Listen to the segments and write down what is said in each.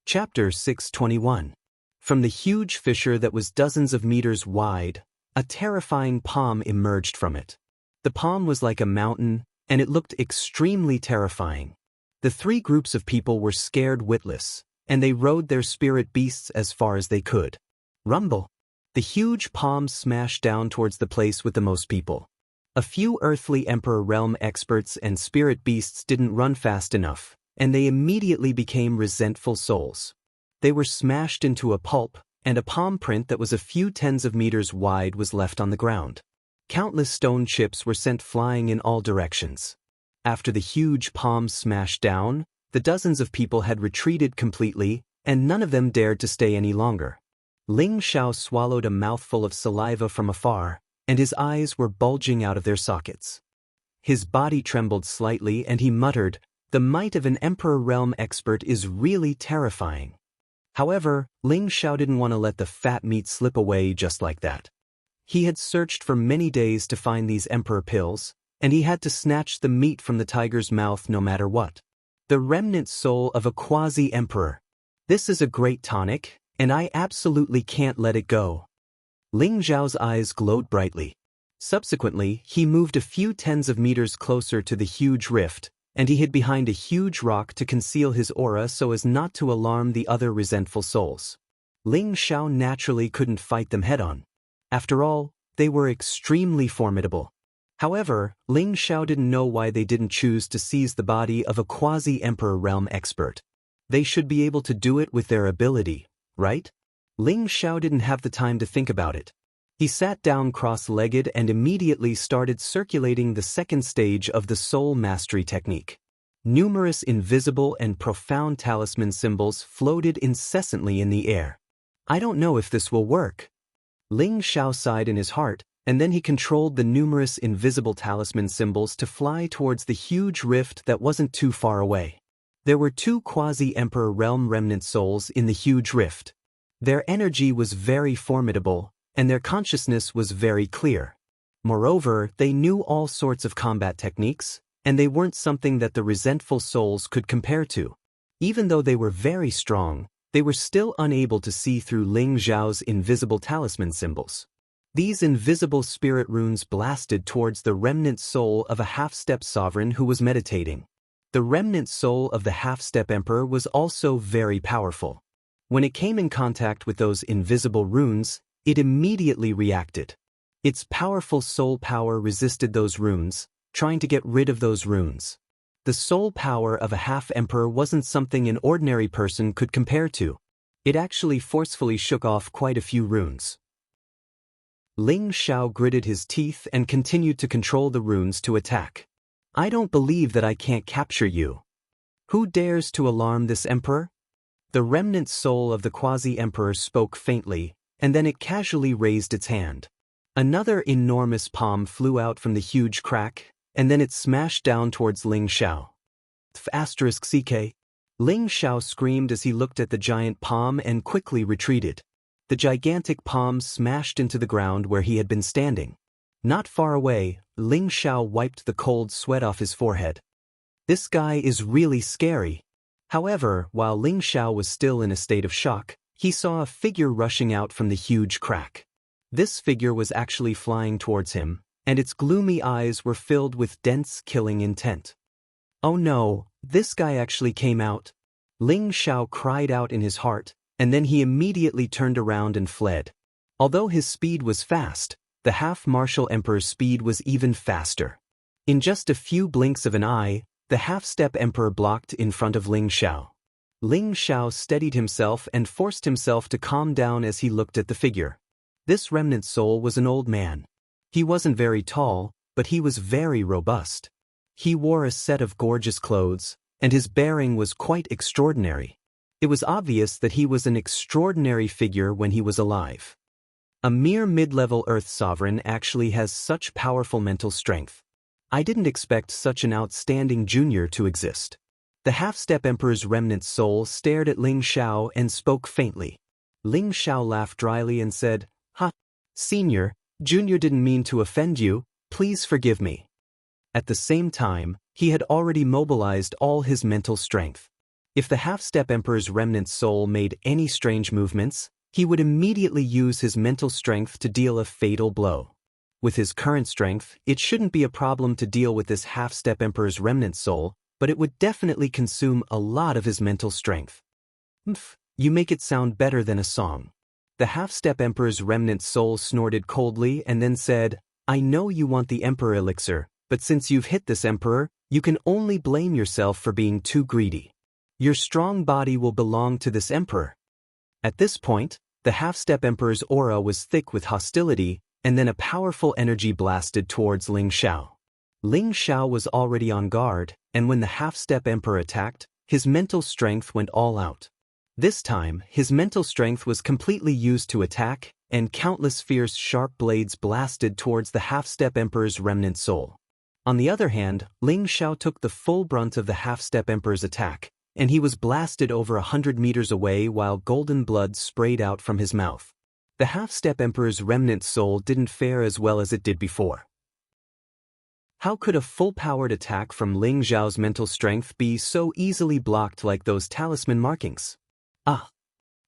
Chapter 621. From the huge fissure that was dozens of meters wide, a terrifying palm emerged from it. The palm was like a mountain, and it looked extremely terrifying. The three groups of people were scared witless, and they rode their spirit beasts as far as they could. Rumble! The huge palm smashed down towards the place with the most people. A few earthly Emperor Realm experts and spirit beasts didn't run fast enough, and they immediately became resentful souls. They were smashed into a pulp, and a palm print that was a few tens of meters wide was left on the ground. Countless stone chips were sent flying in all directions. After the huge palm smashed down, the dozens of people had retreated completely, and none of them dared to stay any longer. Ling Xiao swallowed a mouthful of saliva from afar, and his eyes were bulging out of their sockets. His body trembled slightly, and he muttered, "The might of an Emperor Realm expert is really terrifying." However, Ling Xiao didn't want to let the fat meat slip away just like that. He had searched for many days to find these Emperor pills, and he had to snatch the meat from the tiger's mouth no matter what. The remnant soul of a quasi-emperor. This is a great tonic, and I absolutely can't let it go. Ling Xiao's eyes glowed brightly. Subsequently, he moved a few tens of meters closer to the huge rift, and he hid behind a huge rock to conceal his aura so as not to alarm the other resentful souls. Ling Xiao naturally couldn't fight them head-on. After all, they were extremely formidable. However, Ling Xiao didn't know why they didn't choose to seize the body of a quasi-Emperor Realm expert. They should be able to do it with their ability, right? Ling Xiao didn't have the time to think about it. He sat down cross-legged and immediately started circulating the second stage of the soul mastery technique. Numerous invisible and profound talisman symbols floated incessantly in the air. I don't know if this will work. Ling Xiao sighed in his heart, and then he controlled the numerous invisible talisman symbols to fly towards the huge rift that wasn't too far away. There were two quasi-Emperor Realm remnant souls in the huge rift. Their energy was very formidable, and their consciousness was very clear. Moreover, they knew all sorts of combat techniques, and they weren't something that the resentful souls could compare to. Even though they were very strong, they were still unable to see through Ling Xiao's invisible talisman symbols. These invisible spirit runes blasted towards the remnant soul of a half-step sovereign who was meditating. The remnant soul of the half-step emperor was also very powerful. When it came in contact with those invisible runes, it immediately reacted. Its powerful soul power resisted those runes, trying to get rid of those runes. The soul power of a half-emperor wasn't something an ordinary person could compare to. It actually forcefully shook off quite a few runes. Ling Xiao gritted his teeth and continued to control the runes to attack. "I don't believe that I can't capture you. Who dares to alarm this emperor?" The remnant soul of the quasi-emperor spoke faintly, and then it casually raised its hand. Another enormous palm flew out from the huge crack, and then it smashed down towards Ling Xiao. *CK. Ling Xiao screamed as he looked at the giant palm and quickly retreated. The gigantic palm smashed into the ground where he had been standing. Not far away, Ling Xiao wiped the cold sweat off his forehead. This guy is really scary. However, while Ling Xiao was still in a state of shock, he saw a figure rushing out from the huge crack. This figure was actually flying towards him, and its gloomy eyes were filled with dense killing intent. "Oh no, this guy actually came out." Ling Xiao cried out in his heart, and then he immediately turned around and fled. Although his speed was fast, the half-martial emperor's speed was even faster. In just a few blinks of an eye, the half-step emperor blocked in front of Ling Xiao. Ling Xiao steadied himself and forced himself to calm down as he looked at the figure. This remnant soul was an old man. He wasn't very tall, but he was very robust. He wore a set of gorgeous clothes, and his bearing was quite extraordinary. It was obvious that he was an extraordinary figure when he was alive. A mere mid-level Earth sovereign actually has such powerful mental strength. I didn't expect such an outstanding junior to exist. The half-step emperor's remnant soul stared at Ling Xiao and spoke faintly. Ling Xiao laughed dryly and said, "Ha, senior, junior didn't mean to offend you, please forgive me." At the same time, he had already mobilized all his mental strength. If the half-step Emperor's remnant soul made any strange movements, he would immediately use his mental strength to deal a fatal blow. With his current strength, it shouldn't be a problem to deal with this half-step Emperor's remnant soul, but it would definitely consume a lot of his mental strength. You make it sound better than a song. The half-step Emperor's remnant soul snorted coldly and then said, I know you want the Emperor elixir, but since you've hit this Emperor, you can only blame yourself for being too greedy. Your strong body will belong to this Emperor. At this point, the half-step Emperor's aura was thick with hostility, and then a powerful energy blasted towards Ling Xiao. Ling Xiao was already on guard, and when the half-step Emperor attacked, his mental strength went all out. This time, his mental strength was completely used to attack, and countless fierce sharp blades blasted towards the half-step Emperor's remnant soul. On the other hand, Ling Xiao took the full brunt of the half-step Emperor's attack, and he was blasted over 100 meters away while golden blood sprayed out from his mouth. The half-step Emperor's remnant soul didn't fare as well as it did before. How could a full-powered attack from Ling Xiao's mental strength be so easily blocked like those talisman markings?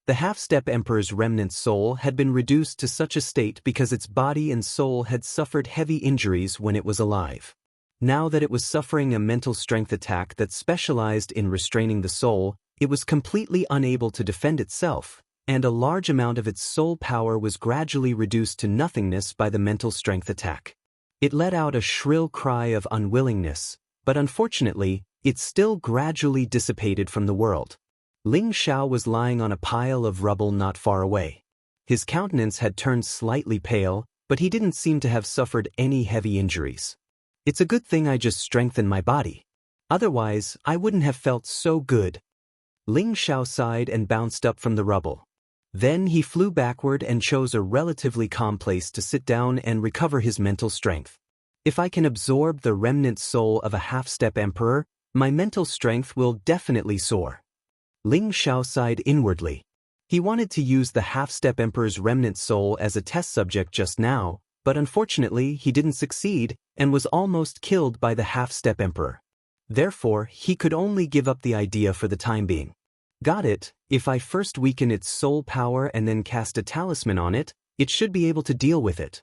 The half-step Emperor's remnant soul had been reduced to such a state because its body and soul had suffered heavy injuries when it was alive. Now that it was suffering a mental strength attack that specialized in restraining the soul, it was completely unable to defend itself, and a large amount of its soul power was gradually reduced to nothingness by the mental strength attack. It let out a shrill cry of unwillingness, but unfortunately, it still gradually dissipated from the world. Ling Xiao was lying on a pile of rubble not far away. His countenance had turned slightly pale, but he didn't seem to have suffered any heavy injuries. It's a good thing I just strengthened my body. Otherwise, I wouldn't have felt so good. Ling Xiao sighed and bounced up from the rubble. Then he flew backward and chose a relatively calm place to sit down and recover his mental strength. If I can absorb the remnant soul of a half-step Emperor, my mental strength will definitely soar. Ling Xiao sighed inwardly. He wanted to use the half-step Emperor's remnant soul as a test subject just now, but unfortunately he didn't succeed and was almost killed by the half-step Emperor. Therefore, he could only give up the idea for the time being. Got it, if I first weaken its soul power and then cast a talisman on it, it should be able to deal with it.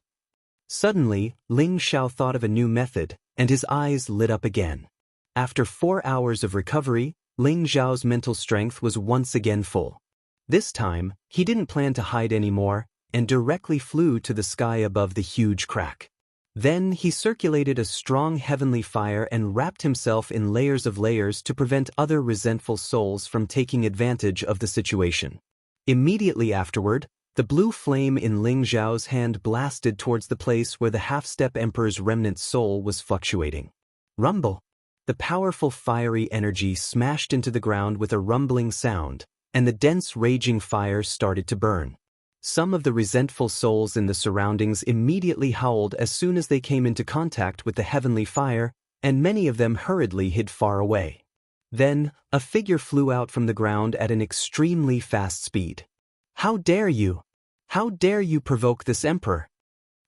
Suddenly, Ling Xiao thought of a new method, and his eyes lit up again. After 4 hours of recovery, Ling Xiao's mental strength was once again full. This time, he didn't plan to hide anymore, and directly flew to the sky above the huge crack. Then he circulated a strong heavenly fire and wrapped himself in layers of layers to prevent other resentful souls from taking advantage of the situation. Immediately afterward, the blue flame in Ling Xiao's hand blasted towards the place where the half-step Emperor's remnant soul was fluctuating. Rumble! The powerful fiery energy smashed into the ground with a rumbling sound, and the dense raging fire started to burn. Some of the resentful souls in the surroundings immediately howled as soon as they came into contact with the heavenly fire, and many of them hurriedly hid far away. Then, a figure flew out from the ground at an extremely fast speed. How dare you! How dare you provoke this Emperor?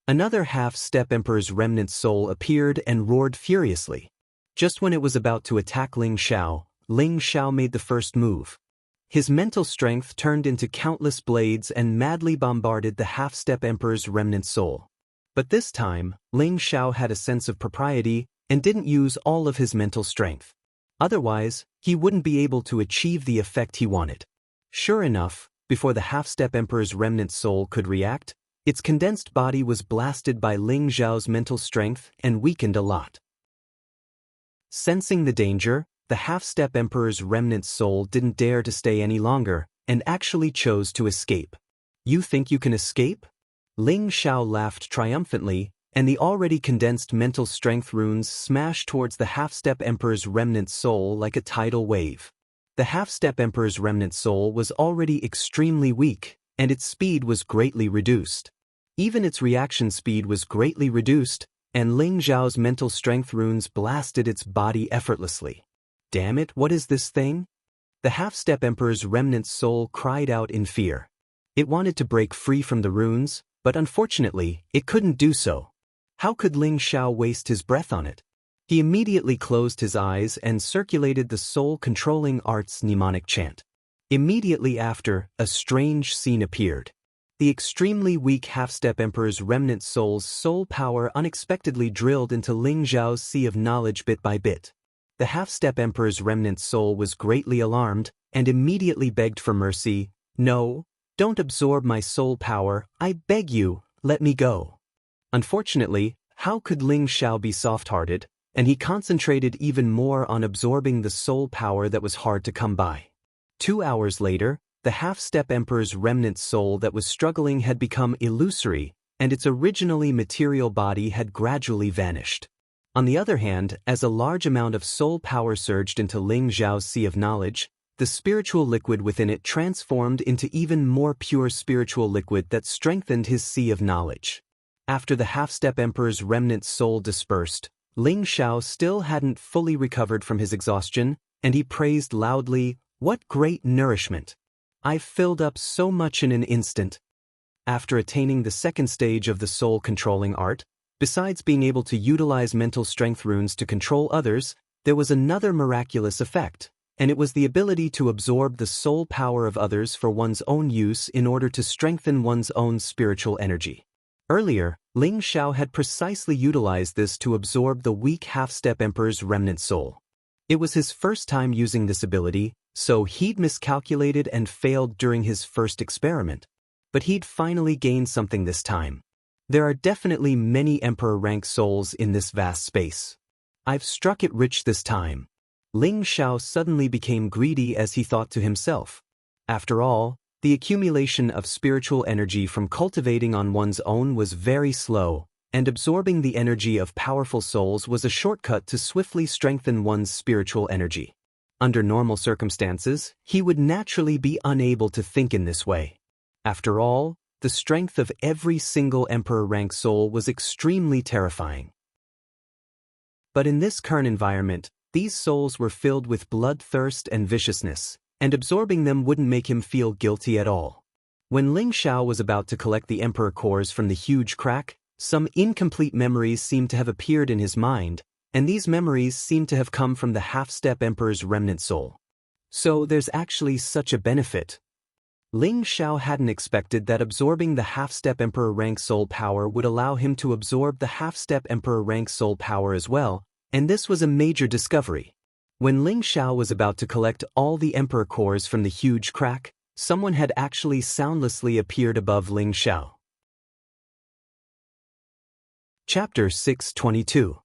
Another half-step Emperor's remnant soul appeared and roared furiously. Just when it was about to attack Ling Xiao made the first move. His mental strength turned into countless blades and madly bombarded the half-step Emperor's remnant soul. But this time, Ling Xiao had a sense of propriety and didn't use all of his mental strength. Otherwise, he wouldn't be able to achieve the effect he wanted. Sure enough, before the half-step Emperor's remnant soul could react, its condensed body was blasted by Ling Xiao's mental strength and weakened a lot. Sensing the danger, the half-step Emperor's remnant soul didn't dare to stay any longer, and actually chose to escape. You think you can escape? Ling Xiao laughed triumphantly, and the already condensed mental strength runes smashed towards the half-step Emperor's remnant soul like a tidal wave. The half-step Emperor's remnant soul was already extremely weak, and its speed was greatly reduced. Even its reaction speed was greatly reduced, and Ling Xiao's mental strength runes blasted its body effortlessly. Damn it, what is this thing? The half-step Emperor's remnant soul cried out in fear. It wanted to break free from the runes, but unfortunately, it couldn't do so. How could Ling Xiao waste his breath on it? He immediately closed his eyes and circulated the soul-controlling art's mnemonic chant. Immediately after, a strange scene appeared. The extremely weak half-step emperor's remnant soul's soul power unexpectedly drilled into Ling Zhao's sea of knowledge bit by bit. The half-step emperor's remnant soul was greatly alarmed and immediately begged for mercy. "No, don't absorb my soul power, I beg you, let me go." Unfortunately, how could Ling Zhao be soft-hearted, and he concentrated even more on absorbing the soul power that was hard to come by. 2 hours later, the half-step emperor's remnant soul that was struggling had become illusory, and its originally material body had gradually vanished. On the other hand, as a large amount of soul power surged into Ling Zhao's sea of knowledge, the spiritual liquid within it transformed into even more pure spiritual liquid that strengthened his sea of knowledge. After the half-step emperor's remnant soul dispersed, Ling Zhao still hadn't fully recovered from his exhaustion, and he praised loudly, "What great nourishment! I've filled up so much in an instant." After attaining the second stage of the soul-controlling art, besides being able to utilize mental strength runes to control others, there was another miraculous effect, and it was the ability to absorb the soul power of others for one's own use in order to strengthen one's own spiritual energy. Earlier, Ling Zhao had precisely utilized this to absorb the weak half-step emperor's remnant soul. It was his first time using this ability, so he'd miscalculated and failed during his first experiment. But he'd finally gained something this time. There are definitely many emperor-rank souls in this vast space. I've struck it rich this time. Ling Zhao suddenly became greedy as he thought to himself. After all, the accumulation of spiritual energy from cultivating on one's own was very slow, and absorbing the energy of powerful souls was a shortcut to swiftly strengthen one's spiritual energy. Under normal circumstances, he would naturally be unable to think in this way. After all, the strength of every single emperor-rank soul was extremely terrifying. But in this current environment, these souls were filled with bloodthirst and viciousness, and absorbing them wouldn't make him feel guilty at all. When Ling Zhao was about to collect the emperor cores from the huge crack, some incomplete memories seemed to have appeared in his mind, and these memories seemed to have come from the half-step emperor's remnant soul. So there's actually such a benefit. Ling Zhao hadn't expected that absorbing the half-step emperor rank soul power would allow him to absorb the half-step emperor rank soul power as well, and this was a major discovery. When Ling Zhao was about to collect all the emperor cores from the huge crack, someone had actually soundlessly appeared above Ling Zhao. Chapter 622.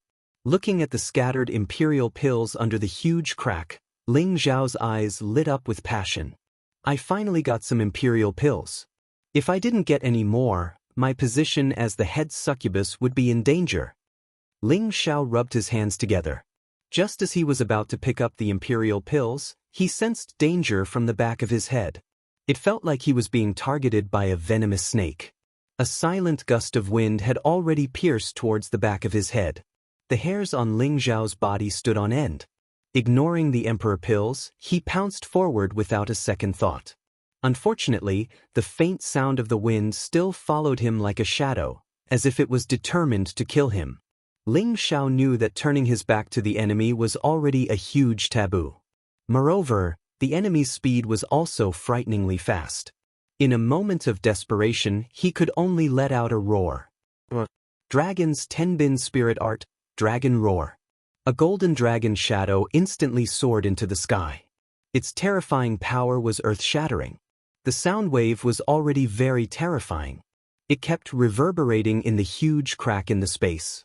Looking at the scattered imperial pills under the huge crack, Ling Zhao's eyes lit up with passion. I finally got some imperial pills. If I didn't get any more, my position as the head succubus would be in danger. Ling Zhao rubbed his hands together. Just as he was about to pick up the imperial pills, he sensed danger from the back of his head. It felt like he was being targeted by a venomous snake. A silent gust of wind had already pierced towards the back of his head. The hairs on Ling Zhao's body stood on end. Ignoring the emperor pills, he pounced forward without a second thought. Unfortunately, the faint sound of the wind still followed him like a shadow, as if it was determined to kill him. Ling Zhao knew that turning his back to the enemy was already a huge taboo. Moreover, the enemy's speed was also frighteningly fast. In a moment of desperation, he could only let out a roar. Dragon's Tenbin Spirit Art, Dragon Roar. A golden dragon shadow instantly soared into the sky. Its terrifying power was earth-shattering. The sound wave was already very terrifying. It kept reverberating in the huge crack in the space.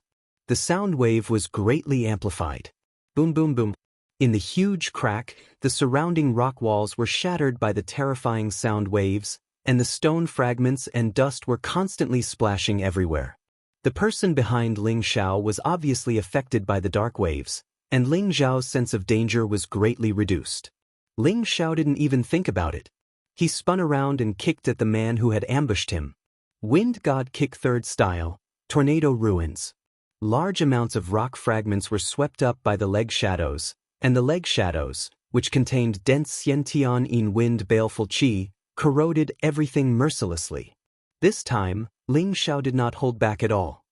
The sound wave was greatly amplified. Boom boom boom. In the huge crack, the surrounding rock walls were shattered by the terrifying sound waves, and the stone fragments and dust were constantly splashing everywhere. The person behind Ling Zhao was obviously affected by the dark waves, and Ling Zhao's sense of danger was greatly reduced. Ling Zhao didn't even think about it. He spun around and kicked at the man who had ambushed him. Wind God Kick Third Style, Tornado Ruins. Large amounts of rock fragments were swept up by the leg shadows, and the leg shadows, which contained dense Xiantian in wind baleful qi, corroded everything mercilessly. This time, Ling Zhao did not hold back at all.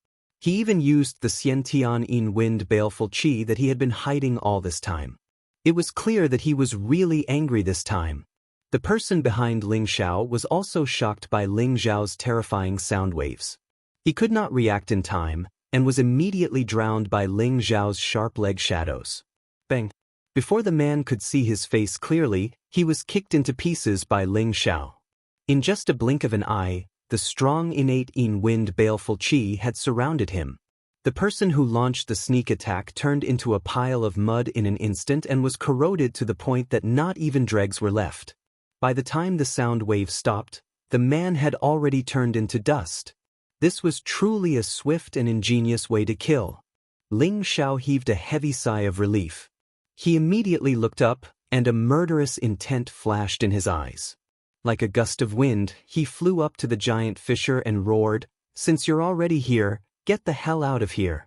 He even used the Xiantian in wind baleful qi that he had been hiding all this time. It was clear that he was really angry this time. The person behind Ling Xiao was also shocked by Ling Xiao's terrifying sound waves. He could not react in time, and was immediately drowned by Ling Xiao's sharp leg shadows. Bang! Before the man could see his face clearly, he was kicked into pieces by Ling Xiao. In just a blink of an eye, the strong innate in wind baleful qi had surrounded him. The person who launched the sneak attack turned into a pile of mud in an instant and was corroded to the point that not even dregs were left. By the time the sound wave stopped, the man had already turned into dust. This was truly a swift and ingenious way to kill. Ling Xiao heaved a heavy sigh of relief. He immediately looked up, and a murderous intent flashed in his eyes. Like a gust of wind, he flew up to the giant fissure and roared, "Since you're already here, get the hell out of here."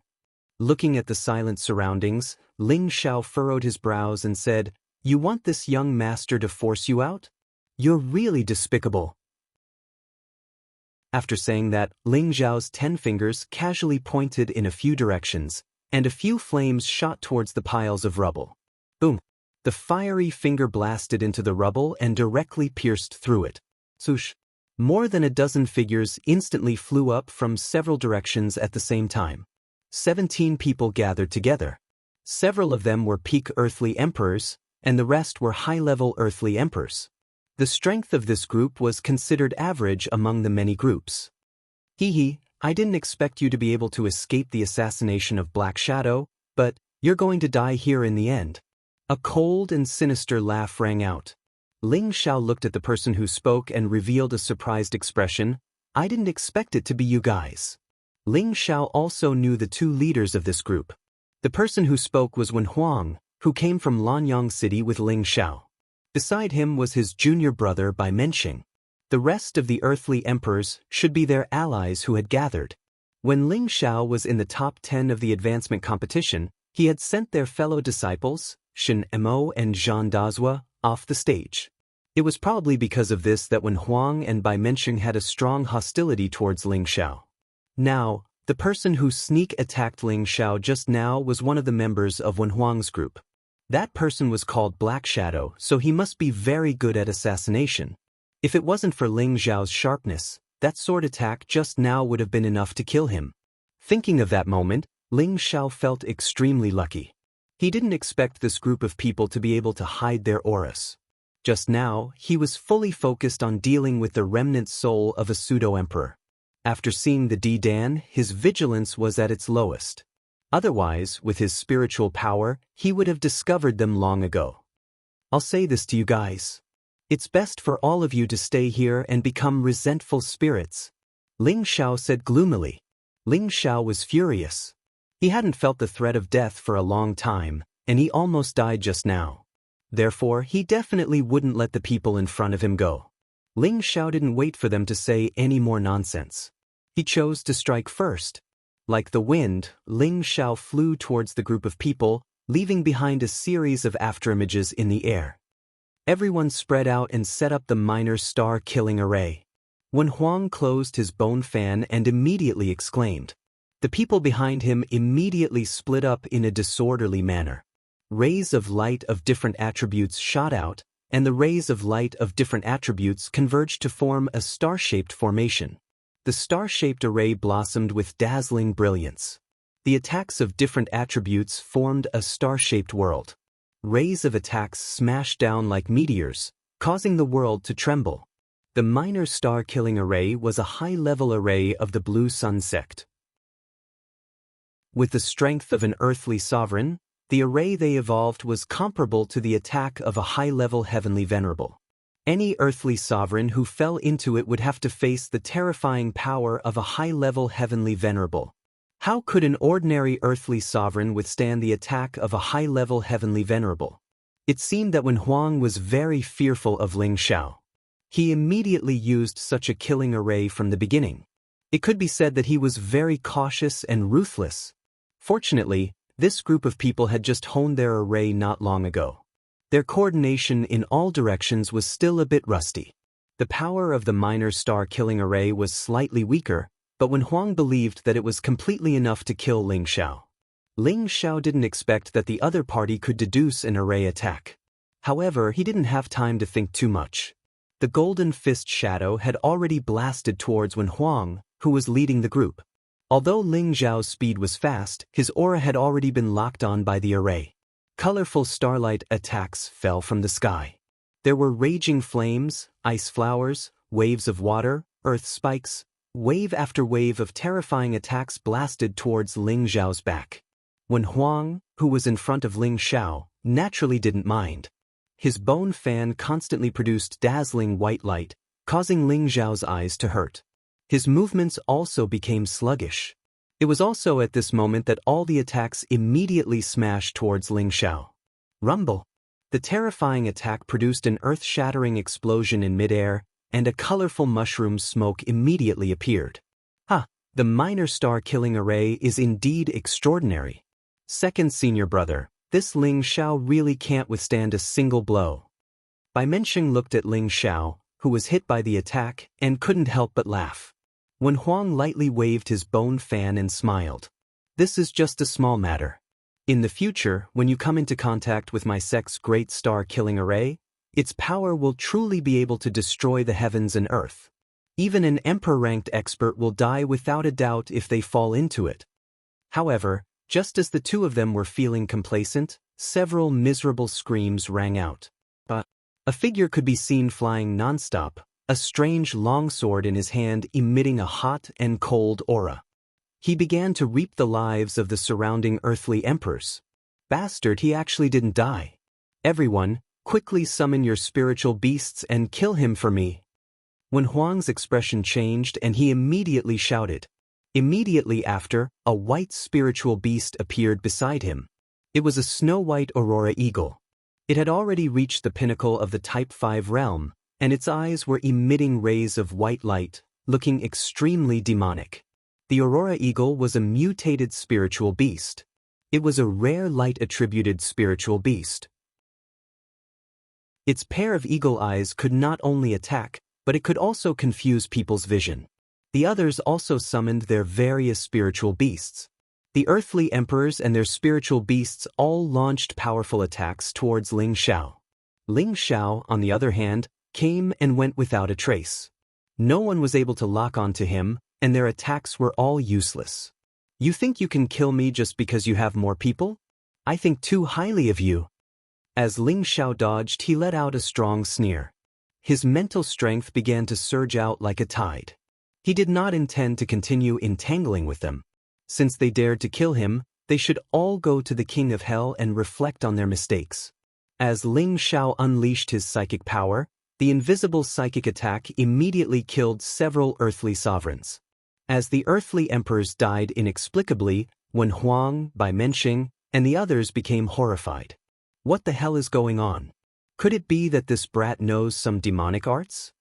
Looking at the silent surroundings, Ling Xiao furrowed his brows and said, "You want this young master to force you out? You're really despicable." After saying that, Ling Xiao's 10 fingers casually pointed in a few directions, and a few flames shot towards the piles of rubble. Boom! The fiery finger blasted into the rubble and directly pierced through it. Swoosh! More than a dozen figures instantly flew up from several directions at the same time. 17 people gathered together. Several of them were peak earthly emperors, and the rest were high-level earthly emperors. The strength of this group was considered average among the many groups. Hee, I didn't expect you to be able to escape the assassination of Black Shadow, but you're going to die here in the end. A cold and sinister laugh rang out. Ling Xiao looked at the person who spoke and revealed a surprised expression. "I didn't expect it to be you guys." Ling Xiao also knew the 2 leaders of this group. The person who spoke was Wen Huang, who came from Lanyang City with Ling Xiao. Beside him was his junior brother Bai Menxing. The rest of the earthly emperors should be their allies who had gathered. When Ling Xiao was in the top 10 of the advancement competition, he had sent their fellow disciples, Shen Mo and Zhang Dazhua, off the stage. It was probably because of this that Wen Huang and Bai Menxing had a strong hostility towards Ling Xiao. Now, the person who sneak attacked Ling Xiao just now was one of the members of Wen Huang's group. That person was called Black Shadow, so he must be very good at assassination. If it wasn't for Ling Xiao's sharpness, that sword attack just now would have been enough to kill him. Thinking of that moment, Ling Xiao felt extremely lucky. He didn't expect this group of people to be able to hide their auras. Just now, he was fully focused on dealing with the remnant soul of a pseudo-emperor. After seeing the D-Dan, his vigilance was at its lowest. Otherwise, with his spiritual power, he would have discovered them long ago. I'll say this to you guys. It's best for all of you to stay here and become resentful spirits, Ling Xiao said gloomily. Ling Xiao was furious. He hadn't felt the threat of death for a long time, and he almost died just now. Therefore, he definitely wouldn't let the people in front of him go. Ling Xiao didn't wait for them to say any more nonsense. He chose to strike first. Like the wind, Ling Xiao flew towards the group of people, leaving behind a series of afterimages in the air. Everyone spread out and set up the minor star-killing array. Wen Huang closed his bone fan and immediately exclaimed. The people behind him immediately split up in a disorderly manner. Rays of light of different attributes shot out, and the rays of light of different attributes converged to form a star-shaped formation. The star-shaped array blossomed with dazzling brilliance. The attacks of different attributes formed a star-shaped world. Rays of attacks smashed down like meteors, causing the world to tremble. The minor star-killing array was a high-level array of the Blue Sun sect. With the strength of an earthly sovereign, the array they evolved was comparable to the attack of a high-level heavenly venerable. Any earthly sovereign who fell into it would have to face the terrifying power of a high-level heavenly venerable. How could an ordinary earthly sovereign withstand the attack of a high-level heavenly venerable? It seemed that Wen Huang was very fearful of Ling Xiao. He immediately used such a killing array from the beginning. It could be said that he was very cautious and ruthless. Fortunately, this group of people had just honed their array not long ago. Their coordination in all directions was still a bit rusty. The power of the minor star-killing array was slightly weaker, But when Huang believed that it was completely enough to kill Ling Xiao. Ling Xiao didn't expect that the other party could deduce an array attack. However, he didn't have time to think too much. The golden fist shadow had already blasted towards Wen Huang, who was leading the group. Although Ling Xiao's speed was fast, his aura had already been locked on by the array. Colorful starlight attacks fell from the sky. There were raging flames, ice flowers, waves of water, earth spikes. Wave after wave of terrifying attacks blasted towards Ling Xiao's back. Wen Huang, who was in front of Ling Xiao, naturally didn't mind. His bone fan constantly produced dazzling white light, causing Ling Xiao's eyes to hurt. His movements also became sluggish. It was also at this moment that all the attacks immediately smashed towards Ling Xiao. Rumble! The terrifying attack produced an earth-shattering explosion in midair, and a colorful mushroom smoke immediately appeared. The minor star-killing array is indeed extraordinary. Second senior brother, this Ling Xiao really can't withstand a single blow. Bai Mensheng looked at Ling Xiao, who was hit by the attack, and couldn't help but laugh. Wen Huang lightly waved his bone fan and smiled. This is just a small matter. In the future, when you come into contact with my sect's great star-killing array, its power will truly be able to destroy the heavens and earth. Even an emperor-ranked expert will die without a doubt if they fall into it. However, just as the two of them were feeling complacent, several miserable screams rang out. But a figure could be seen flying non-stop, a strange longsword in his hand emitting a hot and cold aura. He began to reap the lives of the surrounding earthly emperors. Bastard, he actually didn't die. Everyone, quickly summon your spiritual beasts and kill him for me. When Huang's expression changed and he immediately shouted. Immediately after, a white spiritual beast appeared beside him. It was a snow-white aurora eagle. It had already reached the pinnacle of the Type 5 realm, and its eyes were emitting rays of white light, looking extremely demonic. The aurora eagle was a mutated spiritual beast. It was a rare light-attributed spiritual beast. Its pair of eagle eyes could not only attack, but it could also confuse people's vision. The others also summoned their various spiritual beasts. The earthly emperors and their spiritual beasts all launched powerful attacks towards Ling Xiao. Ling Xiao, on the other hand, came and went without a trace. No one was able to lock onto him, and their attacks were all useless. You think you can kill me just because you have more people? I think too highly of you. As Ling Xiao dodged, he let out a strong sneer. His mental strength began to surge out like a tide. He did not intend to continue entangling with them. Since they dared to kill him, they should all go to the King of Hell and reflect on their mistakes. As Ling Xiao unleashed his psychic power, the invisible psychic attack immediately killed several earthly sovereigns. As the earthly emperors died inexplicably, Wen Huang, Bai Mensheng, and the others became horrified. What the hell is going on? Could it be that this brat knows some demonic arts?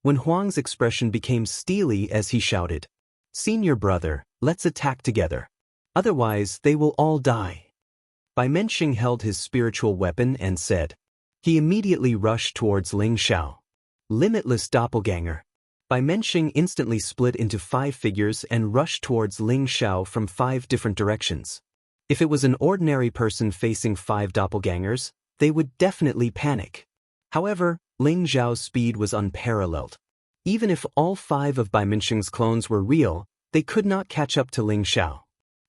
Wen Huang's expression became steely as he shouted, "Senior brother, let's attack together. Otherwise, they will all die." Bai Mensheng held his spiritual weapon and said. He immediately rushed towards Ling Xiao. Limitless doppelganger. Bai Mensheng instantly split into 5 figures and rushed towards Ling Xiao from 5 different directions. If it was an ordinary person facing 5 doppelgangers, they would definitely panic. However, Ling Xiao's speed was unparalleled. Even if all 5 of Bai Mensheng's clones were real, they could not catch up to Ling Xiao.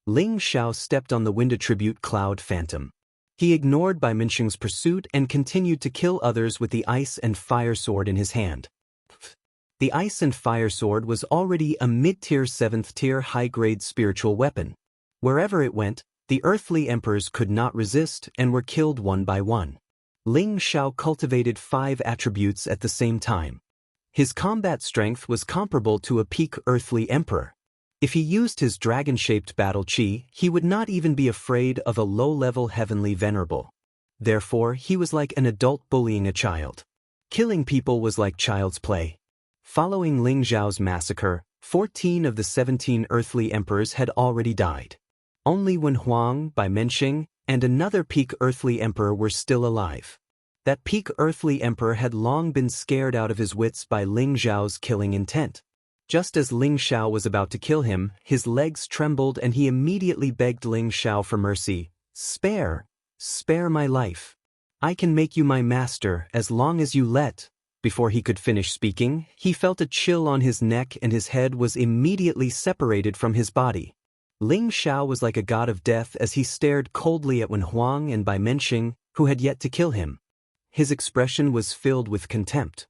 Ling Xiao stepped on the wind attribute Cloud Phantom. He ignored Bai Mensheng's pursuit and continued to kill others with the ice and fire sword in his hand. The ice and fire sword was already a mid-tier 7th-tier high-grade spiritual weapon. Wherever it went, the earthly emperors could not resist and were killed one by one. Ling Xiao cultivated 5 attributes at the same time. His combat strength was comparable to a peak earthly emperor. If he used his dragon-shaped battle chi, he would not even be afraid of a low-level heavenly venerable. Therefore, he was like an adult bullying a child. Killing people was like child's play. Following Ling Xiao's massacre, 14 of the 17 earthly emperors had already died. Only Wen Huang, Bai Mensheng, and another peak earthly emperor were still alive. That peak earthly emperor had long been scared out of his wits by Ling Xiao's killing intent. Just as Ling Xiao was about to kill him, his legs trembled and he immediately begged Ling Xiao for mercy. Spare my life. I can make you my master as long as you let. Before he could finish speaking, he felt a chill on his neck and his head was immediately separated from his body. Ling Xiao was like a god of death as he stared coldly at Wen Huang and Bai Menxing, who had yet to kill him. His expression was filled with contempt.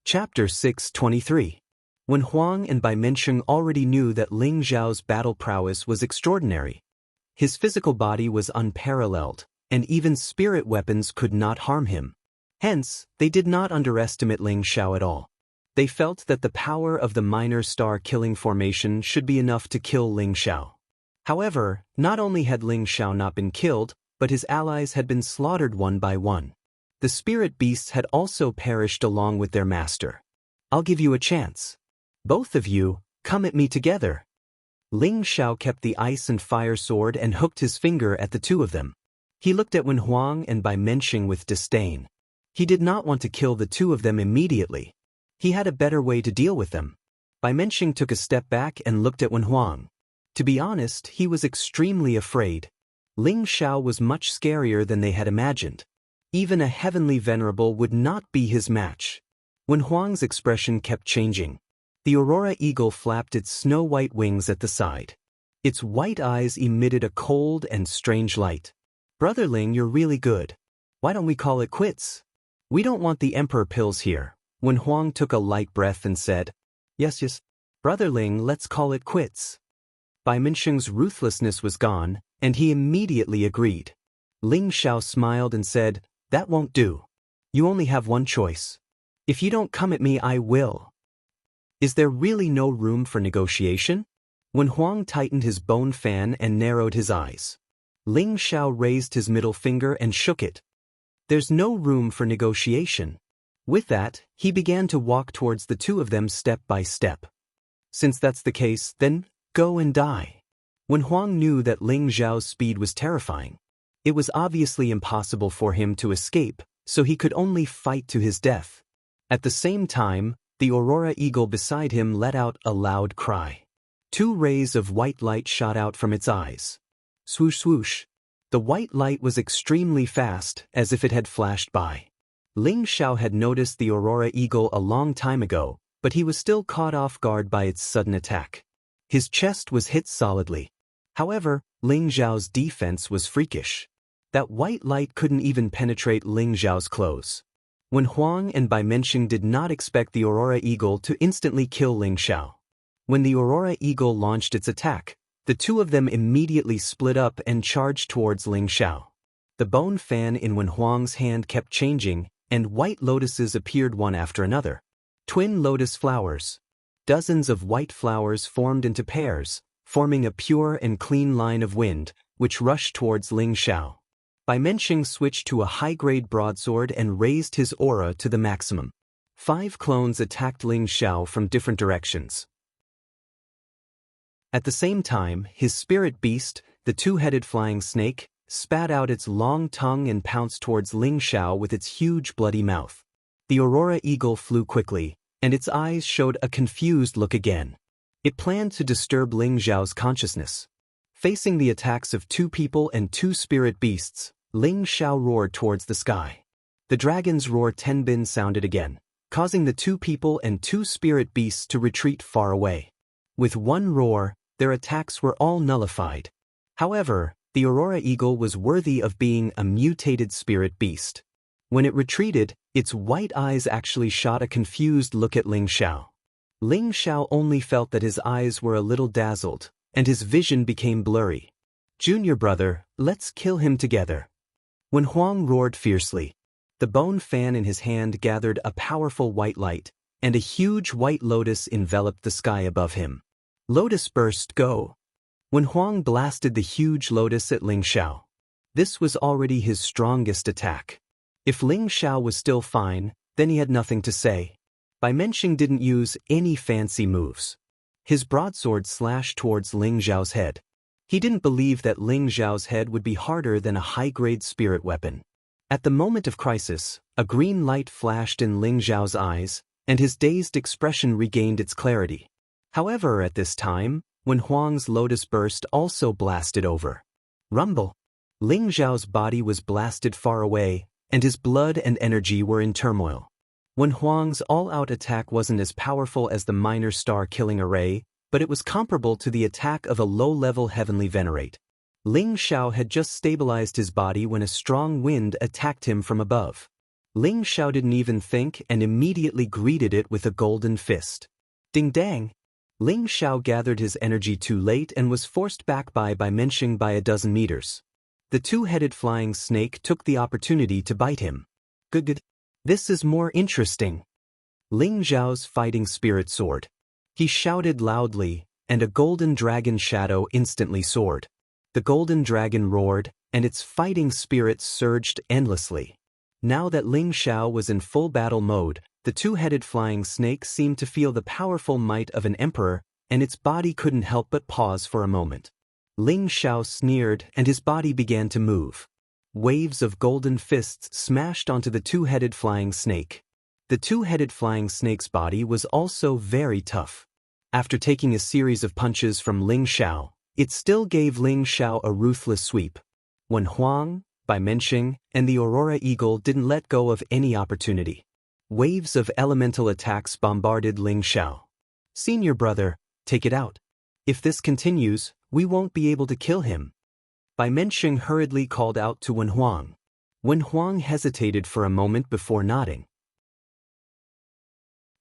Chapter 623. Wen Huang and Bai Menxing already knew that Ling Xiao's battle prowess was extraordinary. His physical body was unparalleled, and even spirit weapons could not harm him. Hence, they did not underestimate Ling Xiao at all. They felt that the power of the minor star killing formation should be enough to kill Ling Xiao. However, not only had Ling Xiao not been killed, but his allies had been slaughtered one by one. The spirit beasts had also perished along with their master. I'll give you a chance. Both of you, come at me together. Ling Xiao kept the ice and fire sword and hooked his finger at the two of them. He looked at Wen Huang and Bai Menxing with disdain. He did not want to kill the two of them immediately. He had a better way to deal with them. Bai Menxing took a step back and looked at Wen Huang. To be honest, he was extremely afraid. Ling Xiao was much scarier than they had imagined. Even a heavenly venerable would not be his match. Wen Huang's expression kept changing. The aurora eagle flapped its snow-white wings at the side. Its white eyes emitted a cold and strange light. Brother Ling, you're really good. Why don't we call it quits? We don't want the emperor pills here. Wen Huang took a light breath and said, Yes. Brother Ling, let's call it quits. Bai Menxing's ruthlessness was gone, and he immediately agreed. Ling Xiao smiled and said, That won't do. You only have one choice. If you don't come at me, I will. Is there really no room for negotiation? Wen Huang tightened his bone fan and narrowed his eyes. Ling Xiao raised his middle finger and shook it. There's no room for negotiation. With that, he began to walk towards the two of them step by step. Since that's the case, then go and die. Wen Huang knew that Ling Xiao's speed was terrifying. It was obviously impossible for him to escape, so he could only fight to his death. At the same time, the aurora eagle beside him let out a loud cry. Two rays of white light shot out from its eyes. Swoosh swoosh. The white light was extremely fast, as if it had flashed by. Ling Xiao had noticed the aurora eagle a long time ago, but he was still caught off guard by its sudden attack. His chest was hit solidly. However, Ling Xiao's defense was freakish. That white light couldn't even penetrate Ling Xiao's clothes. Wen Huang and Bai Menxing did not expect the aurora eagle to instantly kill Ling Xiao. When the aurora eagle launched its attack, the two of them immediately split up and charged towards Ling Xiao. The bone fan in Wen Huang's hand kept changing, and white lotuses appeared one after another. Twin lotus flowers. Dozens of white flowers formed into pairs, forming a pure and clean line of wind, which rushed towards Ling Xiao. Bai Menxing switched to a high-grade broadsword and raised his aura to the maximum. 5 clones attacked Ling Xiao from different directions. At the same time, his spirit beast, the two-headed flying snake, spat out its long tongue and pounced towards Ling Xiao with its huge bloody mouth. The aurora eagle flew quickly, and its eyes showed a confused look again. It planned to disturb Ling Xiao's consciousness. Facing the attacks of 2 people and 2 spirit beasts, Ling Xiao roared towards the sky. The dragon's roar Tenbin sounded again, causing the 2 people and 2 spirit beasts to retreat far away. With one roar, their attacks were all nullified. However, the aurora eagle was worthy of being a mutated spirit beast. When it retreated, its white eyes actually shot a confused look at Ling Xiao. Ling Xiao only felt that his eyes were a little dazzled, and his vision became blurry. Junior brother, let's kill him together. Wen Huang roared fiercely. The bone fan in his hand gathered a powerful white light, and a huge white lotus enveloped the sky above him. Lotus burst, go! Wen Huang blasted the huge lotus at Ling Xiao. This was already his strongest attack. If Ling Xiao was still fine, then he had nothing to say. Bai Menxing didn't use any fancy moves. His broadsword slashed towards Ling Xiao's head. He didn't believe that Ling Xiao's head would be harder than a high-grade spirit weapon. At the moment of crisis, a green light flashed in Ling Zhao's eyes, and his dazed expression regained its clarity. However, at this time, Wen Huang's lotus burst also blasted over. Rumble! Ling Zhao's body was blasted far away, and his blood and energy were in turmoil. Wen Huang's all-out attack wasn't as powerful as the minor star-killing array, but it was comparable to the attack of a low-level heavenly venerate. Ling Zhao had just stabilized his body when a strong wind attacked him from above. Ling Zhao didn't even think and immediately greeted it with a golden fist. Ding dang! Ling Zhao gathered his energy too late and was forced back by Menshing by a dozen meters. The two-headed flying snake took the opportunity to bite him. Good. This is more interesting. Ling Zhao's fighting spirit soared. He shouted loudly, and a golden dragon shadow instantly soared. The golden dragon roared, and its fighting spirit surged endlessly. Now that Ling Zhao was in full battle mode, the two-headed flying snake seemed to feel the powerful might of an emperor, and its body couldn't help but pause for a moment. Ling Zhao sneered, and his body began to move. Waves of golden fists smashed onto the two-headed flying snake. The two-headed flying snake's body was also very tough. After taking a series of punches from Ling Zhao, it still gave Ling Zhao a ruthless sweep. Wen Huang, Bai Menshing, and the Aurora Eagle didn't let go of any opportunity. Waves of elemental attacks bombarded Ling Zhao. Senior brother, take it out. If this continues, we won't be able to kill him. Bai Menshing hurriedly called out to Wen Huang. Wen Huang hesitated for a moment before nodding.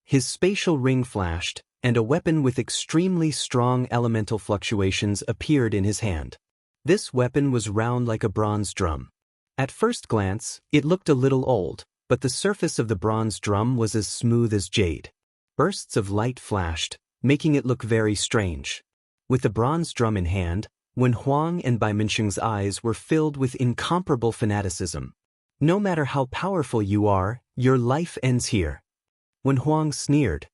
His spatial ring flashed, and a weapon with extremely strong elemental fluctuations appeared in his hand. This weapon was round like a bronze drum. At first glance, it looked a little old, but the surface of the bronze drum was as smooth as jade. Bursts of light flashed, making it look very strange. With the bronze drum in hand, Wen Huang and Bai Menshing's eyes were filled with incomparable fanaticism. No matter how powerful you are, your life ends here. Wen Huang sneered.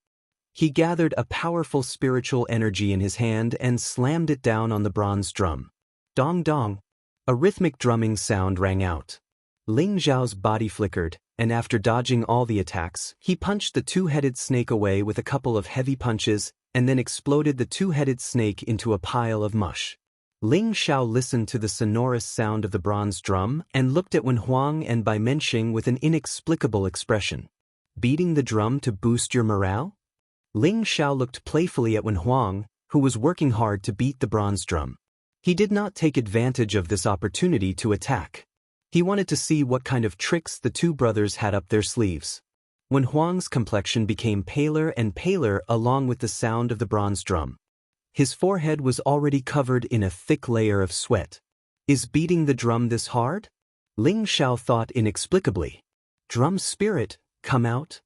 He gathered a powerful spiritual energy in his hand and slammed it down on the bronze drum. Dong dong! A rhythmic drumming sound rang out. Ling Zhao's body flickered, and after dodging all the attacks, he punched the two-headed snake away with a couple of heavy punches, and then exploded the two-headed snake into a pile of mush. Ling Zhao listened to the sonorous sound of the bronze drum and looked at Wen Huang and Bai Menshing with an inexplicable expression. Beating the drum to boost your morale? Ling Zhao looked playfully at Wen Huang, who was working hard to beat the bronze drum. He did not take advantage of this opportunity to attack. He wanted to see what kind of tricks the two brothers had up their sleeves. Wen Huang's complexion became paler and paler along with the sound of the bronze drum. His forehead was already covered in a thick layer of sweat. Is beating the drum this hard? Ling Zhao thought inexplicably. Drum spirit, come out.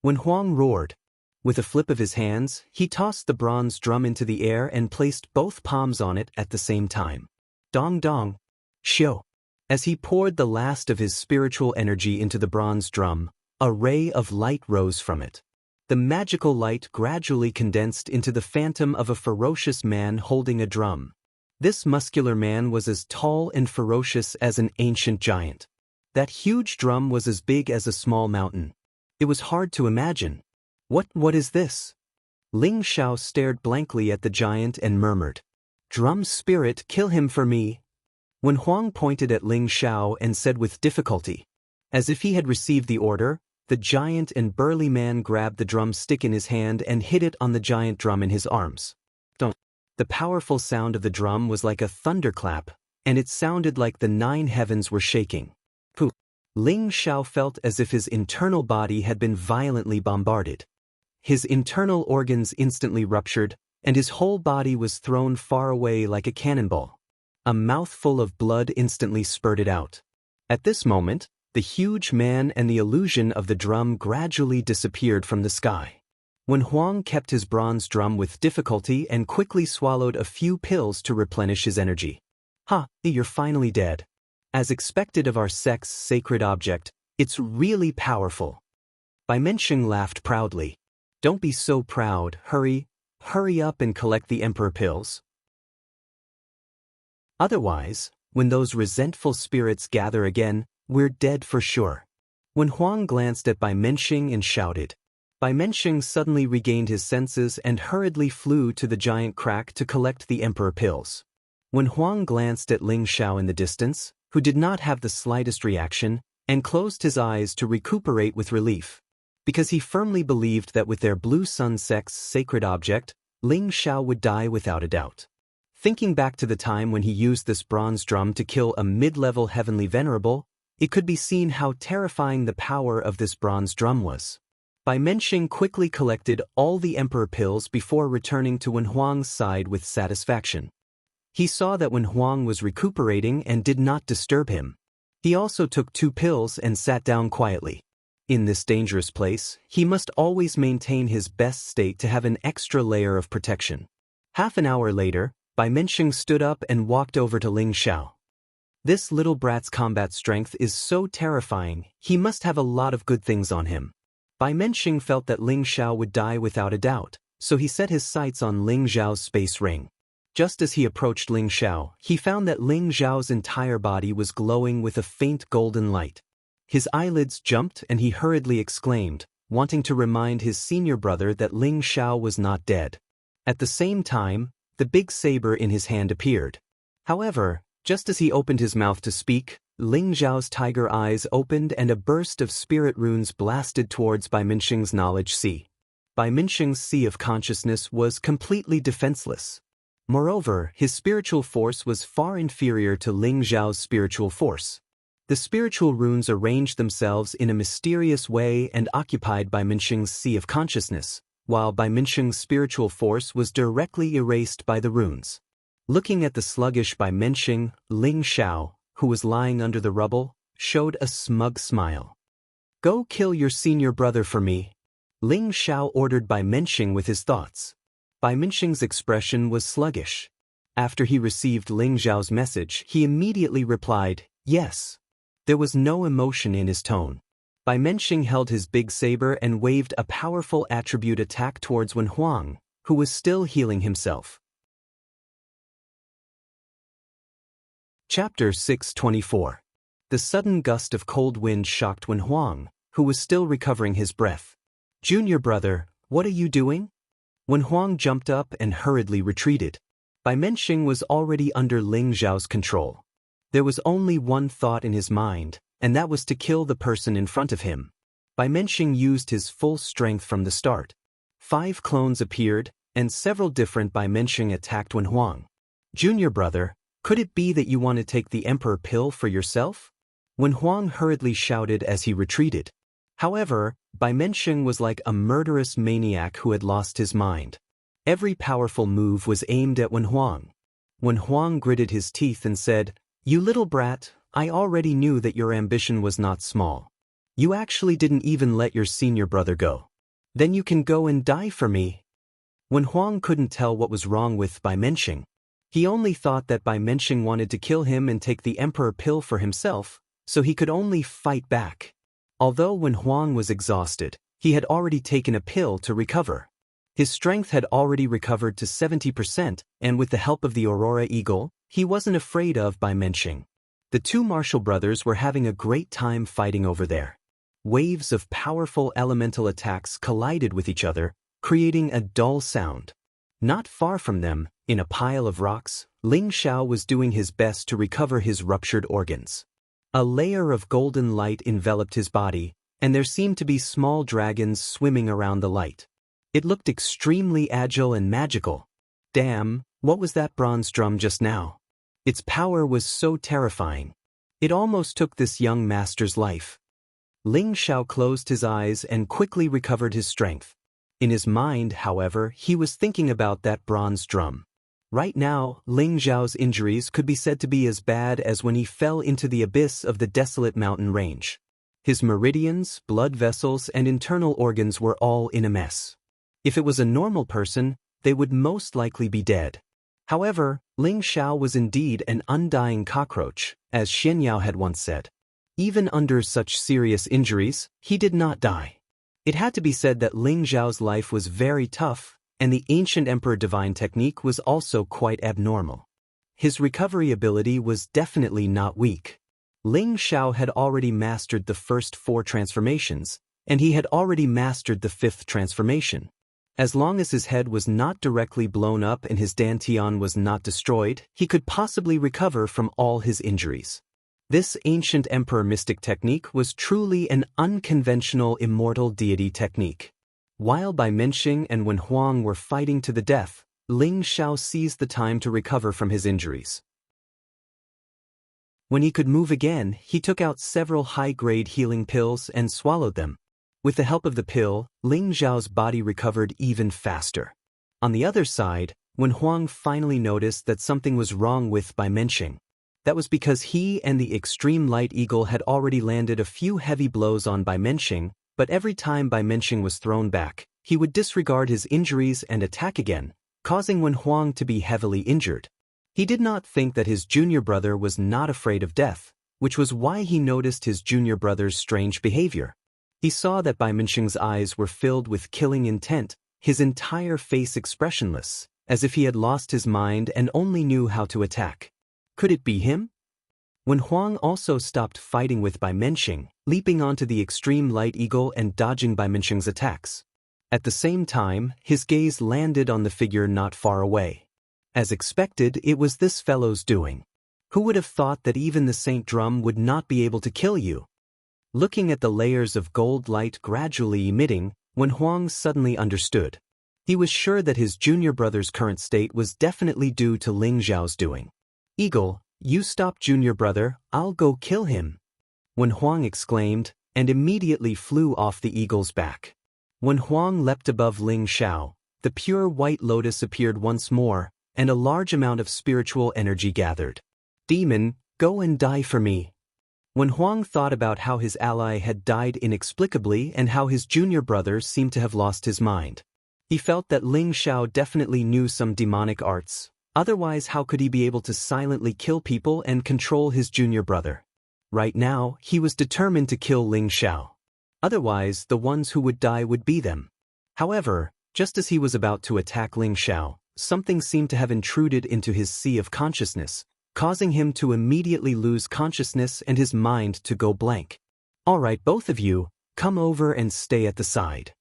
Wen Huang roared. With a flip of his hands, he tossed the bronze drum into the air and placed both palms on it at the same time. Dong dong. Shio. As he poured the last of his spiritual energy into the bronze drum, a ray of light rose from it. The magical light gradually condensed into the phantom of a ferocious man holding a drum. This muscular man was as tall and ferocious as an ancient giant. That huge drum was as big as a small mountain. It was hard to imagine. What is this? Ling Zhao stared blankly at the giant and murmured. Drum spirit, kill him for me. Wen Huang pointed at Ling Zhao and said with difficulty. As if he had received the order, the giant and burly man grabbed the drum stick in his hand and hit it on the giant drum in his arms. Don't. The powerful sound of the drum was like a thunderclap, and it sounded like the 9 heavens were shaking. Pooh! Ling Zhao felt as if his internal body had been violently bombarded. His internal organs instantly ruptured, and his whole body was thrown far away like a cannonball. A mouthful of blood instantly spurted out. At this moment, the huge man and the illusion of the drum gradually disappeared from the sky. Wen Huang kept his bronze drum with difficulty and quickly swallowed a few pills to replenish his energy. Ha, you're finally dead. As expected of our sect's sacred object, it's really powerful. Bai Menshing laughed proudly. Don't be so proud, hurry up and collect the emperor pills. Otherwise, when those resentful spirits gather again, we're dead for sure. Wen Huang glanced at Bai Menxing and shouted. Bai Menxing suddenly regained his senses and hurriedly flew to the giant crack to collect the emperor pills. Wen Huang glanced at Ling Xiao in the distance, who did not have the slightest reaction, and closed his eyes to recuperate with relief. Because he firmly believed that with their Blue Sun Sect's sacred object, Ling Xiao would die without a doubt. Thinking back to the time when he used this bronze drum to kill a mid-level heavenly venerable, it could be seen how terrifying the power of this bronze drum was. Bai Menxing quickly collected all the emperor pills before returning to Wen Huang's side with satisfaction. He saw that Wen Huang was recuperating and did not disturb him. He also took 2 pills and sat down quietly. In this dangerous place, he must always maintain his best state to have an extra layer of protection. Half an hour later, Bai Menxing stood up and walked over to Ling Xiao. This little brat's combat strength is so terrifying, he must have a lot of good things on him. Bai Menxing felt that Ling Xiao would die without a doubt, so he set his sights on Ling Xiao's space ring. Just as he approached Ling Xiao, he found that Ling Xiao's entire body was glowing with a faint golden light. His eyelids jumped and he hurriedly exclaimed, wanting to remind his senior brother that Ling Xiao was not dead. At the same time, the big saber in his hand appeared. However, just as he opened his mouth to speak, Ling Xiao's tiger eyes opened and a burst of spirit runes blasted towards Bai Menxing's knowledge sea. Bai Menxing's sea of consciousness was completely defenseless. Moreover, his spiritual force was far inferior to Ling Xiao's spiritual force. The spiritual runes arranged themselves in a mysterious way and occupied Bai Menxing's sea of consciousness, while Bai Menxing's spiritual force was directly erased by the runes. Looking at the sluggish Bai Menxing, Ling Xiao, who was lying under the rubble, showed a smug smile. "Go kill your senior brother for me," Ling Xiao ordered Bai Menxing with his thoughts. Bai Menxing's expression was sluggish. After he received Ling Xiao's message, he immediately replied, "Yes." There was no emotion in his tone. Bai Menxing held his big saber and waved a powerful attribute attack towards Wen Huang, who was still healing himself. Chapter 624. The sudden gust of cold wind shocked Wen Huang, who was still recovering his breath. "Junior brother, what are you doing?" Wen Huang jumped up and hurriedly retreated. Bai Menxing was already under Ling Xiao's control. There was only one thought in his mind, and that was to kill the person in front of him. Bai Menxing used his full strength from the start. 5 clones appeared, and several different Bai Menxing attacked Wen Huang. "Junior brother, could it be that you want to take the emperor pill for yourself?" Wen Huang hurriedly shouted as he retreated. However, Bai Menxing was like a murderous maniac who had lost his mind. Every powerful move was aimed at Wen Huang. Wen Huang gritted his teeth and said, "You little brat, I already knew that your ambition was not small. You actually didn't even let your senior brother go. Then you can go and die for me." Wen Huang couldn't tell what was wrong with Bai Menxing. He only thought that Bai Menxing wanted to kill him and take the emperor pill for himself, so he could only fight back. Although Wen Huang was exhausted, he had already taken a pill to recover. His strength had already recovered to 70%, and with the help of the Aurora Eagle, he wasn't afraid of Bai Menxing. The 2 Marshall brothers were having a great time fighting over there. Waves of powerful elemental attacks collided with each other, creating a dull sound. Not far from them, in a pile of rocks, Ling Xiao was doing his best to recover his ruptured organs. A layer of golden light enveloped his body, and there seemed to be small dragons swimming around the light. It looked extremely agile and magical. Damn, what was that bronze drum just now? Its power was so terrifying. It almost took this young master's life. Ling Xiao closed his eyes and quickly recovered his strength. In his mind, however, he was thinking about that bronze drum. Right now, Ling Xiao's injuries could be said to be as bad as when he fell into the abyss of the desolate mountain range. His meridians, blood vessels, and internal organs were all in a mess. If it was a normal person, they would most likely be dead. However, Ling Xiao was indeed an undying cockroach, as Xianyao had once said. Even under such serious injuries, he did not die. It had to be said that Ling Xiao's life was very tough, and the ancient emperor divine technique was also quite abnormal. His recovery ability was definitely not weak. Ling Xiao had already mastered the first 4 transformations, and he had already mastered the 5th transformation. As long as his head was not directly blown up and his dantian was not destroyed, he could possibly recover from all his injuries. This ancient emperor mystic technique was truly an unconventional immortal deity technique. While Bai Menxing and Wen Huang were fighting to the death, Ling Xiao seized the time to recover from his injuries. When he could move again, he took out several high-grade healing pills and swallowed them. With the help of the pill, Ling Xiao's body recovered even faster. On the other side, Wen Huang finally noticed that something was wrong with Bai Menxing. That was because he and the extreme light eagle had already landed a few heavy blows on Bai Menxing, but every time Bai Menxing was thrown back, he would disregard his injuries and attack again, causing Wen Huang to be heavily injured. He did not think that his junior brother was not afraid of death, which was why he noticed his junior brother's strange behavior. He saw that Bai Menxing's eyes were filled with killing intent, his entire face expressionless, as if he had lost his mind and only knew how to attack. Could it be him? Wen Huang also stopped fighting with Bai Menxing, leaping onto the extreme light eagle and dodging Bai Menxing's attacks. At the same time, his gaze landed on the figure not far away. As expected, it was this fellow's doing. Who would have thought that even the Saint Drum would not be able to kill you? Looking at the layers of gold light gradually emitting, Wen Huang suddenly understood. He was sure that his junior brother's current state was definitely due to Ling Xiao's doing. "Eagle, you stop junior brother, I'll go kill him," Wen Huang exclaimed, and immediately flew off the eagle's back. Wen Huang leapt above Ling Xiao, the pure white lotus appeared once more, and a large amount of spiritual energy gathered. "Demon, go and die for me." When Huang thought about how his ally had died inexplicably and how his junior brother seemed to have lost his mind, he felt that Ling Xiao definitely knew some demonic arts, otherwise how could he be able to silently kill people and control his junior brother? Right now, he was determined to kill Ling Xiao. Otherwise, the ones who would die would be them. However, just as he was about to attack Ling Xiao, something seemed to have intruded into his sea of consciousness, causing him to immediately lose consciousness and his mind to go blank. "All right, both of you, come over and stay at the side,"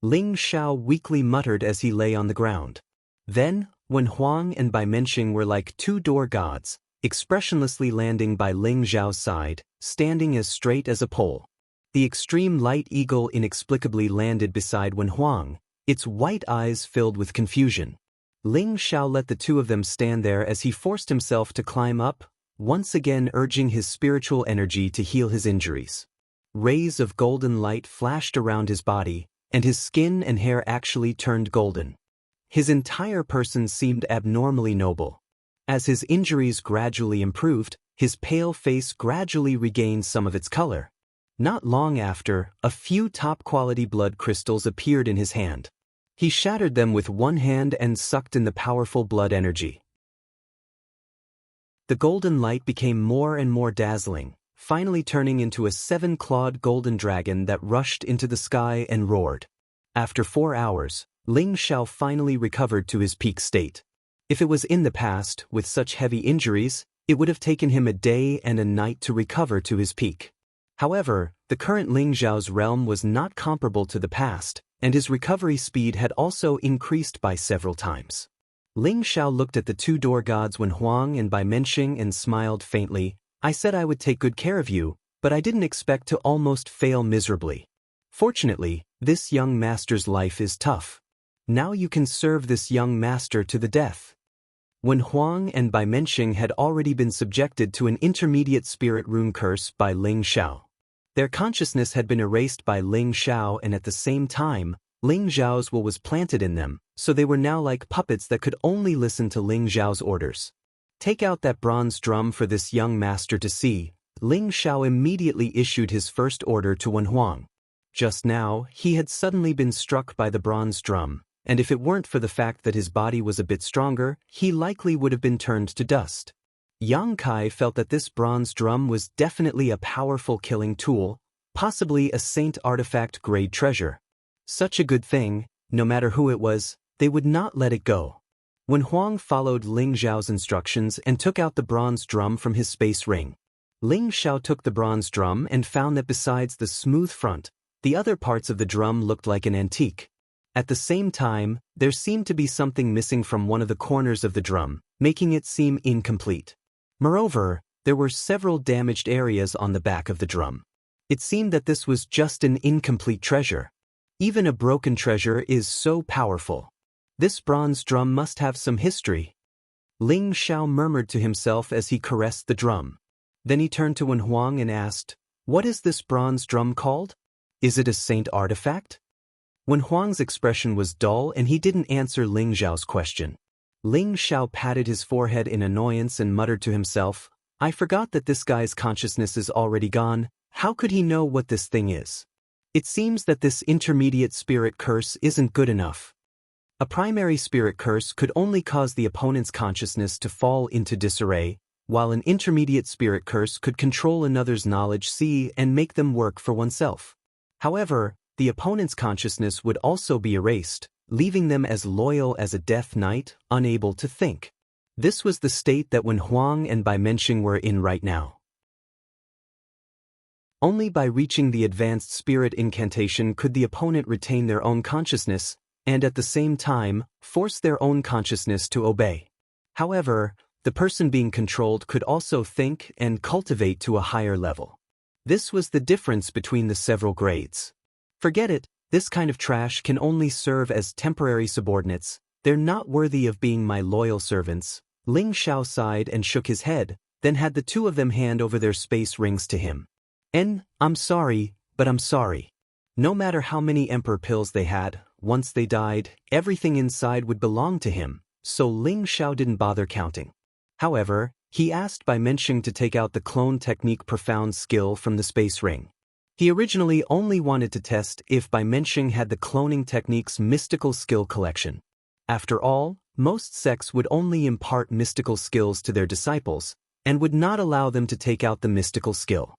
Ling Xiao weakly muttered as he lay on the ground. Then, when Huang and Bai Menxing were like two door gods, expressionlessly landing by Ling Xiao's side, standing as straight as a pole. The extreme light eagle inexplicably landed beside Wen Huang, its white eyes filled with confusion. Ling Xiao let the two of them stand there as he forced himself to climb up, once again urging his spiritual energy to heal his injuries. Rays of golden light flashed around his body, and his skin and hair actually turned golden. His entire person seemed abnormally noble. As his injuries gradually improved, his pale face gradually regained some of its color. Not long after, a few top-quality blood crystals appeared in his hand. He shattered them with one hand and sucked in the powerful blood energy. The golden light became more and more dazzling, finally turning into a 7-clawed golden dragon that rushed into the sky and roared. After 4 hours, Ling Xiao finally recovered to his peak state. If it was in the past, with such heavy injuries, it would have taken him a day and a night to recover to his peak. However, the current Ling Xiao's realm was not comparable to the past, and his recovery speed had also increased by several times. Ling Xiao looked at the two door gods Wen Huang and Bai Menxing and smiled faintly. "I said I would take good care of you, but I didn't expect to almost fail miserably. Fortunately, this young master's life is tough. Now you can serve this young master to the death." Wen Huang and Bai Menxing had already been subjected to an intermediate spirit rune curse by Ling Xiao. Their consciousness had been erased by Ling Xiao, and at the same time, Ling Xiao's will was planted in them, so they were now like puppets that could only listen to Ling Xiao's orders. "Take out that bronze drum for this young master to see," Ling Xiao immediately issued his first order to Wen Huang. Just now, he had suddenly been struck by the bronze drum, and if it weren't for the fact that his body was a bit stronger, he likely would have been turned to dust. Yang Kai felt that this bronze drum was definitely a powerful killing tool, possibly a saint artifact-grade treasure. Such a good thing, no matter who it was, they would not let it go. When Huang followed Ling Xiao's instructions and took out the bronze drum from his space ring, Ling Xiao took the bronze drum and found that besides the smooth front, the other parts of the drum looked like an antique. At the same time, there seemed to be something missing from one of the corners of the drum, making it seem incomplete. Moreover, there were several damaged areas on the back of the drum. It seemed that this was just an incomplete treasure. Even a broken treasure is so powerful. This bronze drum must have some history. Ling Xiao murmured to himself as he caressed the drum. Then he turned to Wen Huang and asked, "What is this bronze drum called? Is it a saint artifact?" Wen Huang's expression was dull and he didn't answer Ling Xiao's question. Ling Xiao patted his forehead in annoyance and muttered to himself, "I forgot that this guy's consciousness is already gone. How could he know what this thing is? It seems that this intermediate spirit curse isn't good enough." A primary spirit curse could only cause the opponent's consciousness to fall into disarray, while an intermediate spirit curse could control another's knowledge and make them work for oneself. However, the opponent's consciousness would also be erased, leaving them as loyal as a death knight, unable to think. This was the state that Wen Huang and Bai Menxing were in right now. Only by reaching the advanced spirit incantation could the opponent retain their own consciousness, and at the same time, force their own consciousness to obey. However, the person being controlled could also think and cultivate to a higher level. This was the difference between the several grades. Forget it, this kind of trash can only serve as temporary subordinates. They're not worthy of being my loyal servants. Ling Xiao sighed and shook his head, then had the two of them hand over their space rings to him. I'm sorry, but I'm sorry. No matter how many emperor pills they had, once they died, everything inside would belong to him, so Ling Xiao didn't bother counting. However, he asked Bai Menxing to take out the clone technique profound skill from the space ring. He originally only wanted to test if Bai Menxing had the cloning technique's mystical skill collection. After all, most sects would only impart mystical skills to their disciples, and would not allow them to take out the mystical skill.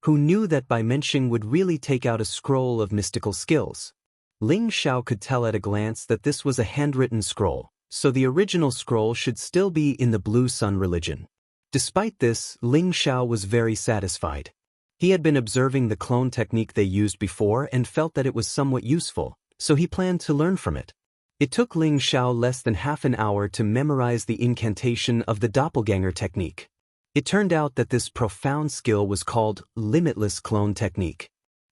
Who knew that Bai Menxing would really take out a scroll of mystical skills? Ling Xiao could tell at a glance that this was a handwritten scroll, so the original scroll should still be in the Blue Sun religion. Despite this, Ling Xiao was very satisfied. He had been observing the clone technique they used before and felt that it was somewhat useful, so he planned to learn from it. It took Ling Xiao less than half an hour to memorize the incantation of the doppelganger technique. It turned out that this profound skill was called limitless clone technique.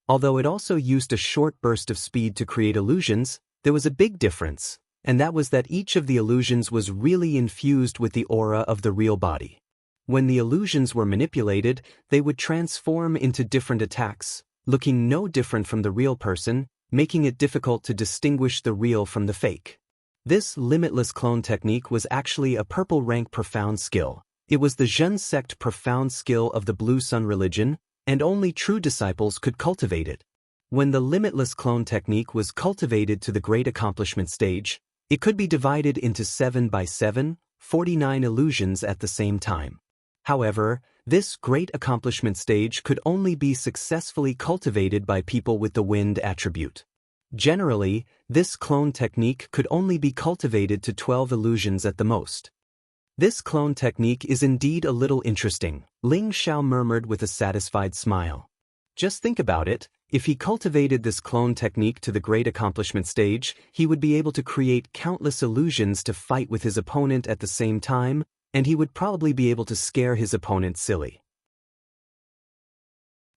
Although it also used a short burst of speed to create illusions, there was a big difference, and that was that each of the illusions was really infused with the aura of the real body. When the illusions were manipulated, they would transform into different attacks, looking no different from the real person, making it difficult to distinguish the real from the fake. This limitless clone technique was actually a purple rank profound skill. It was the Zhen sect profound skill of the Blue Sun religion, and only true disciples could cultivate it. When the limitless clone technique was cultivated to the great accomplishment stage, it could be divided into 7 by 7, 49 illusions at the same time. However, this great accomplishment stage could only be successfully cultivated by people with the wind attribute. Generally, this clone technique could only be cultivated to 12 illusions at the most. This clone technique is indeed a little interesting, Ling Xiao murmured with a satisfied smile. Just think about it, if he cultivated this clone technique to the great accomplishment stage, he would be able to create countless illusions to fight with his opponent at the same time, and he would probably be able to scare his opponent silly.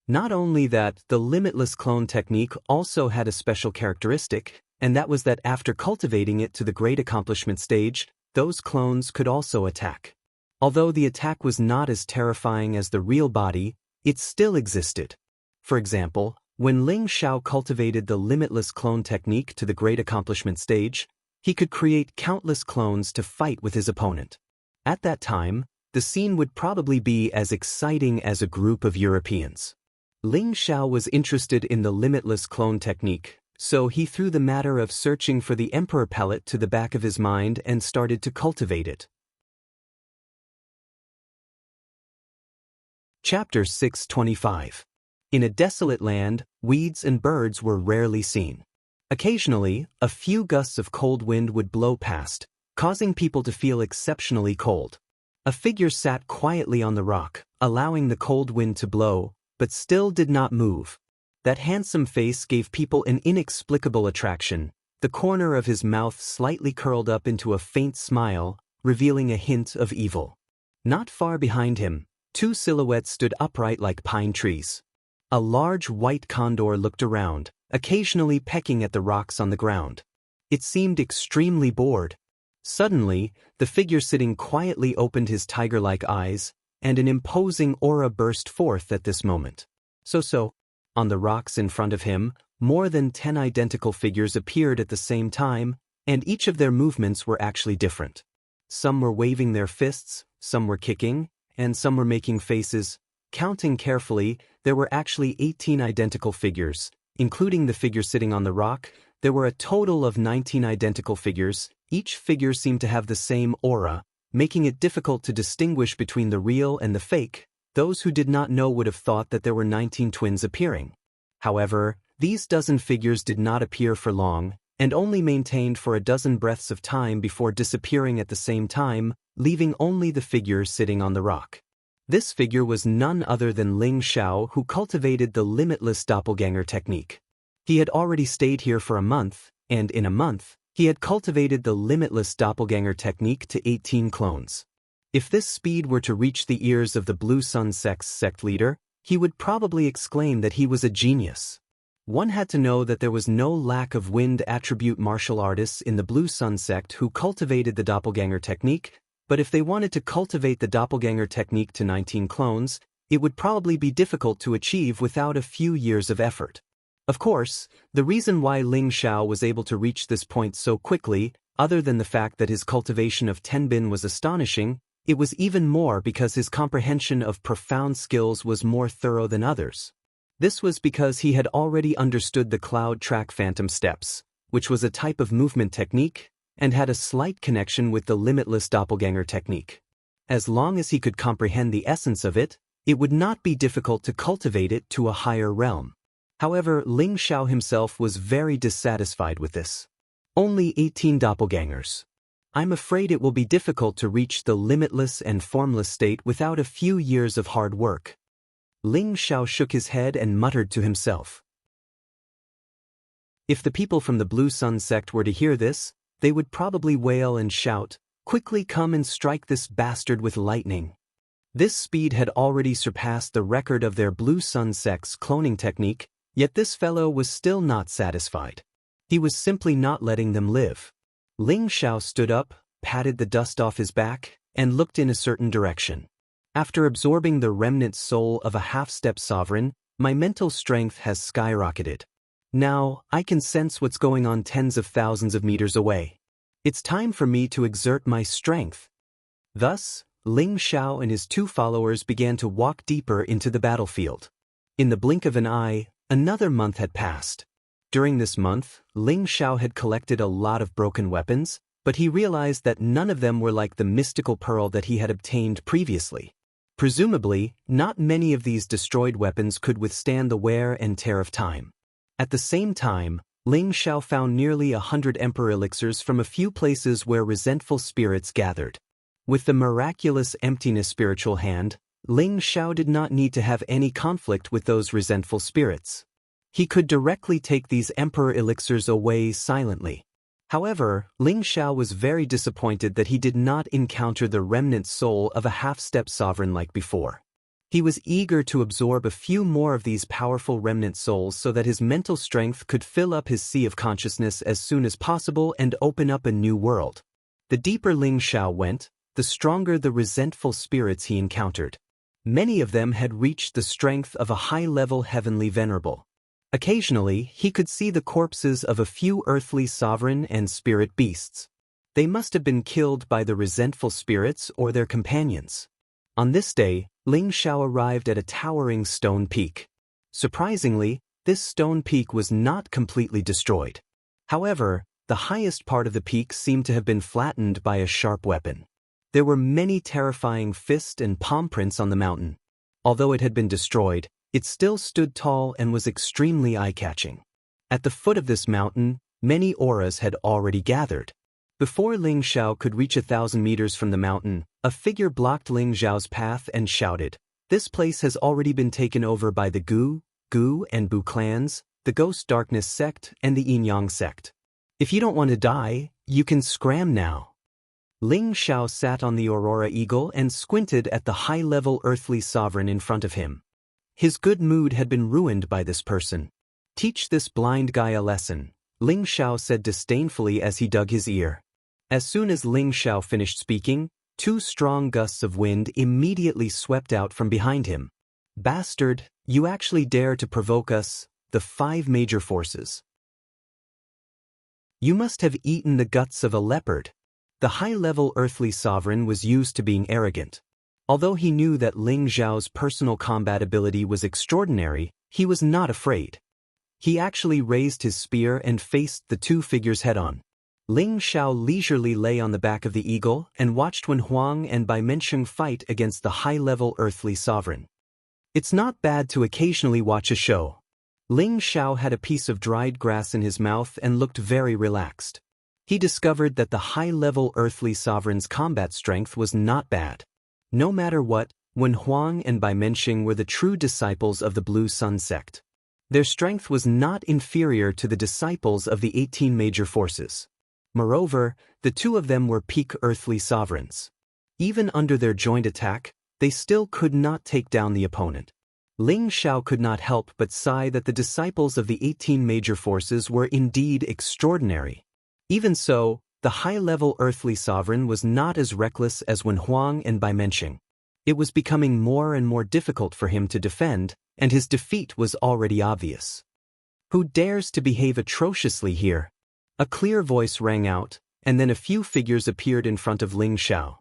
Not only that, the limitless clone technique also had a special characteristic, and that was that after cultivating it to the great accomplishment stage, those clones could also attack. Although the attack was not as terrifying as the real body, it still existed. For example, when Ling Xiao cultivated the limitless clone technique to the great accomplishment stage, he could create countless clones to fight with his opponent. At that time, the scene would probably be as exciting as a group of Europeans. Ling Xiao was interested in the limitless clone technique, so he threw the matter of searching for the emperor pellet to the back of his mind and started to cultivate it. Chapter 625. In a desolate land, weeds and birds were rarely seen. Occasionally, a few gusts of cold wind would blow past, causing people to feel exceptionally cold. A figure sat quietly on the rock, allowing the cold wind to blow, but still did not move. That handsome face gave people an inexplicable attraction, the corner of his mouth slightly curled up into a faint smile, revealing a hint of evil. Not far behind him, two silhouettes stood upright like pine trees. A large white condor looked around, occasionally pecking at the rocks on the ground. It seemed extremely bored. Suddenly, the figure sitting quietly opened his tiger-like eyes, and an imposing aura burst forth at this moment. So, on the rocks in front of him, more than 10 identical figures appeared at the same time, and each of their movements were actually different. Some were waving their fists, some were kicking, and some were making faces. Counting carefully, there were actually 18 identical figures, including the figure sitting on the rock. There were a total of 19 identical figures. Each figure seemed to have the same aura, making it difficult to distinguish between the real and the fake. Those who did not know would have thought that there were 19 twins appearing. However, these dozen figures did not appear for long, and only maintained for a dozen breaths of time before disappearing at the same time, leaving only the figure sitting on the rock. This figure was none other than Ling Xiao, who cultivated the limitless doppelganger technique. He had already stayed here for a month, and in a month, he had cultivated the limitless doppelganger technique to 18 clones. If this speed were to reach the ears of the Blue Sun Sect's sect leader, he would probably exclaim that he was a genius. One had to know that there was no lack of wind attribute martial artists in the Blue Sun Sect who cultivated the doppelganger technique, but if they wanted to cultivate the doppelganger technique to 19 clones, it would probably be difficult to achieve without a few years of effort. Of course, the reason why Ling Xiao was able to reach this point so quickly, other than the fact that his cultivation of Tenbin was astonishing, it was even more because his comprehension of profound skills was more thorough than others. This was because he had already understood the Cloud Track Phantom Steps, which was a type of movement technique, and had a slight connection with the limitless doppelganger technique. As long as he could comprehend the essence of it, it would not be difficult to cultivate it to a higher realm. However, Ling Xiao himself was very dissatisfied with this. Only 18 doppelgangers. I'm afraid it will be difficult to reach the limitless and formless state without a few years of hard work. Ling Xiao shook his head and muttered to himself. If the people from the Blue Sun Sect were to hear this, they would probably wail and shout, "Quickly come and strike this bastard with lightning." This speed had already surpassed the record of their Blue Sun Sect's cloning technique, yet this fellow was still not satisfied. He was simply not letting them live. Ling Xiao stood up, patted the dust off his back, and looked in a certain direction. After absorbing the remnant soul of a half-step sovereign, my mental strength has skyrocketed. Now, I can sense what's going on tens of thousands of meters away. It's time for me to exert my strength. Thus, Ling Xiao and his two followers began to walk deeper into the battlefield. In the blink of an eye, another month had passed. During this month, Ling Xiao had collected a lot of broken weapons, but he realized that none of them were like the mystical pearl that he had obtained previously. Presumably, not many of these destroyed weapons could withstand the wear and tear of time. At the same time, Ling Xiao found nearly 100 Emperor elixirs from a few places where resentful spirits gathered. With the miraculous emptiness spiritual hand, Ling Xiao did not need to have any conflict with those resentful spirits. He could directly take these Emperor elixirs away silently. However, Ling Xiao was very disappointed that he did not encounter the remnant soul of a half-step sovereign like before. He was eager to absorb a few more of these powerful remnant souls so that his mental strength could fill up his sea of consciousness as soon as possible and open up a new world. The deeper Ling Xiao went, the stronger the resentful spirits he encountered. Many of them had reached the strength of a high-level heavenly venerable. Occasionally, he could see the corpses of a few earthly sovereign and spirit beasts. They must have been killed by the resentful spirits or their companions. On this day, Ling Xiao arrived at a towering stone peak. Surprisingly, this stone peak was not completely destroyed. However, the highest part of the peak seemed to have been flattened by a sharp weapon. There were many terrifying fist and palm prints on the mountain. Although it had been destroyed, it still stood tall and was extremely eye-catching. At the foot of this mountain, many auras had already gathered. Before Ling Xiao could reach 1,000 meters from the mountain, a figure blocked Ling Xiao's path and shouted, "This place has already been taken over by the Gu, and Bu clans, the Ghost Darkness sect, and the Yin Yang sect. If you don't want to die, you can scram now." Ling Xiao sat on the Aurora Eagle and squinted at the high-level earthly sovereign in front of him. His good mood had been ruined by this person. "Teach this blind guy a lesson," Ling Xiao said disdainfully as he dug his ear. As soon as Ling Xiao finished speaking, 2 strong gusts of wind immediately swept out from behind him. "Bastard, you actually dare to provoke us, the 5 major forces. You must have eaten the guts of a leopard." The high-level earthly sovereign was used to being arrogant. Although he knew that Ling Xiao's personal combat ability was extraordinary, he was not afraid. He actually raised his spear and faced the 2 figures head-on. Ling Xiao leisurely lay on the back of the eagle and watched Wen Huang and Bai Mensheng fight against the high-level earthly sovereign. It's not bad to occasionally watch a show. Ling Xiao had a piece of dried grass in his mouth and looked very relaxed. He discovered that the high-level earthly sovereign's combat strength was not bad. No matter what, Wen Huang and Bai Mensheng were the true disciples of the Blue Sun sect. Their strength was not inferior to the disciples of the 18 major forces. Moreover, the 2 of them were peak earthly sovereigns. Even under their joint attack, they still could not take down the opponent. Ling Xiao could not help but sigh that the disciples of the 18 major forces were indeed extraordinary. Even so, the high-level earthly sovereign was not as reckless as Wen Huang and Bai Mensheng. It was becoming more and more difficult for him to defend, and his defeat was already obvious. "Who dares to behave atrociously here?" A clear voice rang out, and then a few figures appeared in front of Ling Xiao.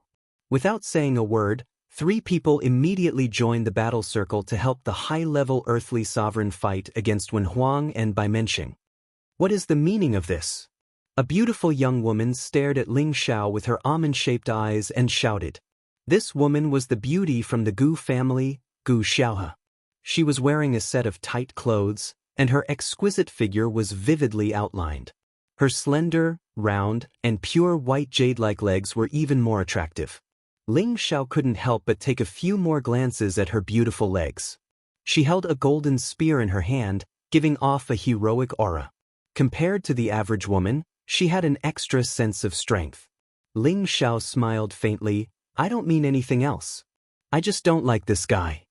Without saying a word, 3 people immediately joined the battle circle to help the high-level earthly sovereign fight against Wen Huang and Bai Mensheng. What is the meaning of this? A beautiful young woman stared at Ling Xiao with her almond-shaped eyes and shouted. This woman was the beauty from the Gu family, Gu Xiaohe. She was wearing a set of tight clothes, and her exquisite figure was vividly outlined. Her slender, round, and pure white jade-like legs were even more attractive. Ling Xiao couldn't help but take a few more glances at her beautiful legs. She held a golden spear in her hand, giving off a heroic aura. Compared to the average woman, she had an extra sense of strength. Ling Xiao smiled faintly. "I don't mean anything else. I just don't like this guy."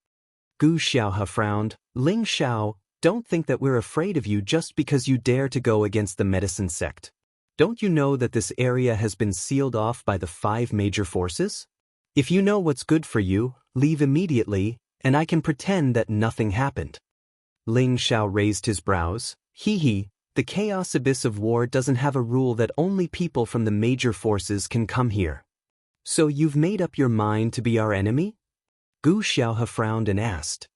Gu Xiaohe frowned. "Ling Xiao, don't think that we're afraid of you just because you dare to go against the medicine sect. Don't you know that this area has been sealed off by the 5 major forces? If you know what's good for you, leave immediately, and I can pretend that nothing happened." Ling Xiao raised his brows. "Hee, the chaos abyss of war doesn't have a rule that only people from the major forces can come here. So you've made up your mind to be our enemy?" Gu Xiaohe frowned and asked.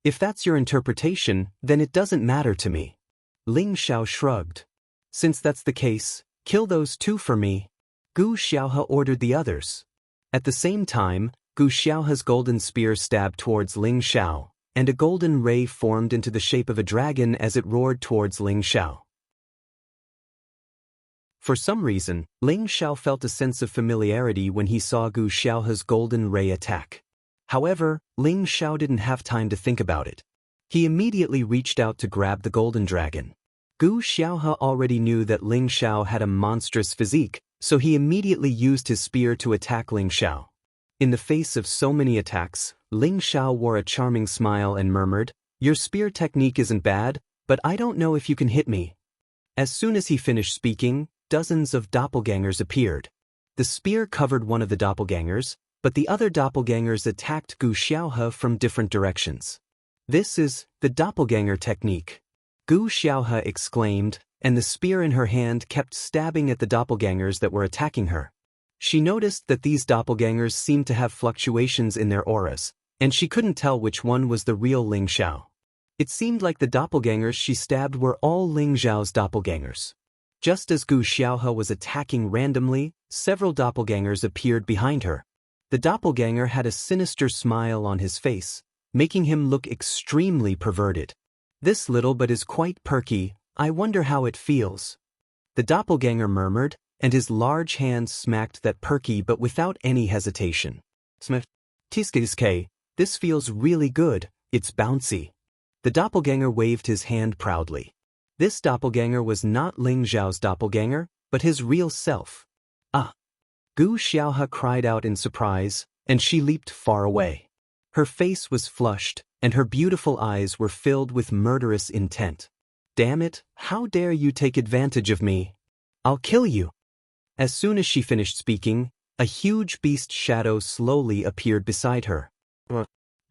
"If that's your interpretation, then it doesn't matter to me." Ling Xiao shrugged. "Since that's the case, kill those 2 for me." Gu Xiaohe ordered the others. At the same time, Gu Xiaohe's golden spear stabbed towards Ling Xiao, and a golden ray formed into the shape of a dragon as it roared towards Ling Xiao. For some reason, Ling Xiao felt a sense of familiarity when he saw Gu Xiaohe's golden ray attack. However, Ling Xiao didn't have time to think about it. He immediately reached out to grab the golden dragon. Gu Xiaohe already knew that Ling Xiao had a monstrous physique, so he immediately used his spear to attack Ling Xiao. In the face of so many attacks, Ling Xiao wore a charming smile and murmured, "Your spear technique isn't bad, but I don't know if you can hit me." As soon as he finished speaking, dozens of doppelgangers appeared. The spear covered one of the doppelgangers, but the other doppelgangers attacked Gu Xiaohe from different directions. "This is the doppelganger technique," Gu Xiaohe exclaimed, and the spear in her hand kept stabbing at the doppelgangers that were attacking her. She noticed that these doppelgangers seemed to have fluctuations in their auras, and she couldn't tell which one was the real Ling Xiao. It seemed like the doppelgangers she stabbed were all Ling Xiao's doppelgangers. Just as Gu Xiaohe was attacking randomly, several doppelgangers appeared behind her. The doppelganger had a sinister smile on his face, making him look extremely perverted. "This little but is quite perky, I wonder how it feels." The doppelganger murmured, and his large hands smacked that perky but without any hesitation. Smith. Tiskisk, this feels really good, it's bouncy. The doppelganger waved his hand proudly. This doppelganger was not Ling Xiao's doppelganger, but his real self. Ah! Gu Xiaohe cried out in surprise, and she leaped far away. Her face was flushed, and her beautiful eyes were filled with murderous intent. Damn it, how dare you take advantage of me? I'll kill you. As soon as she finished speaking, a huge beast shadow slowly appeared beside her.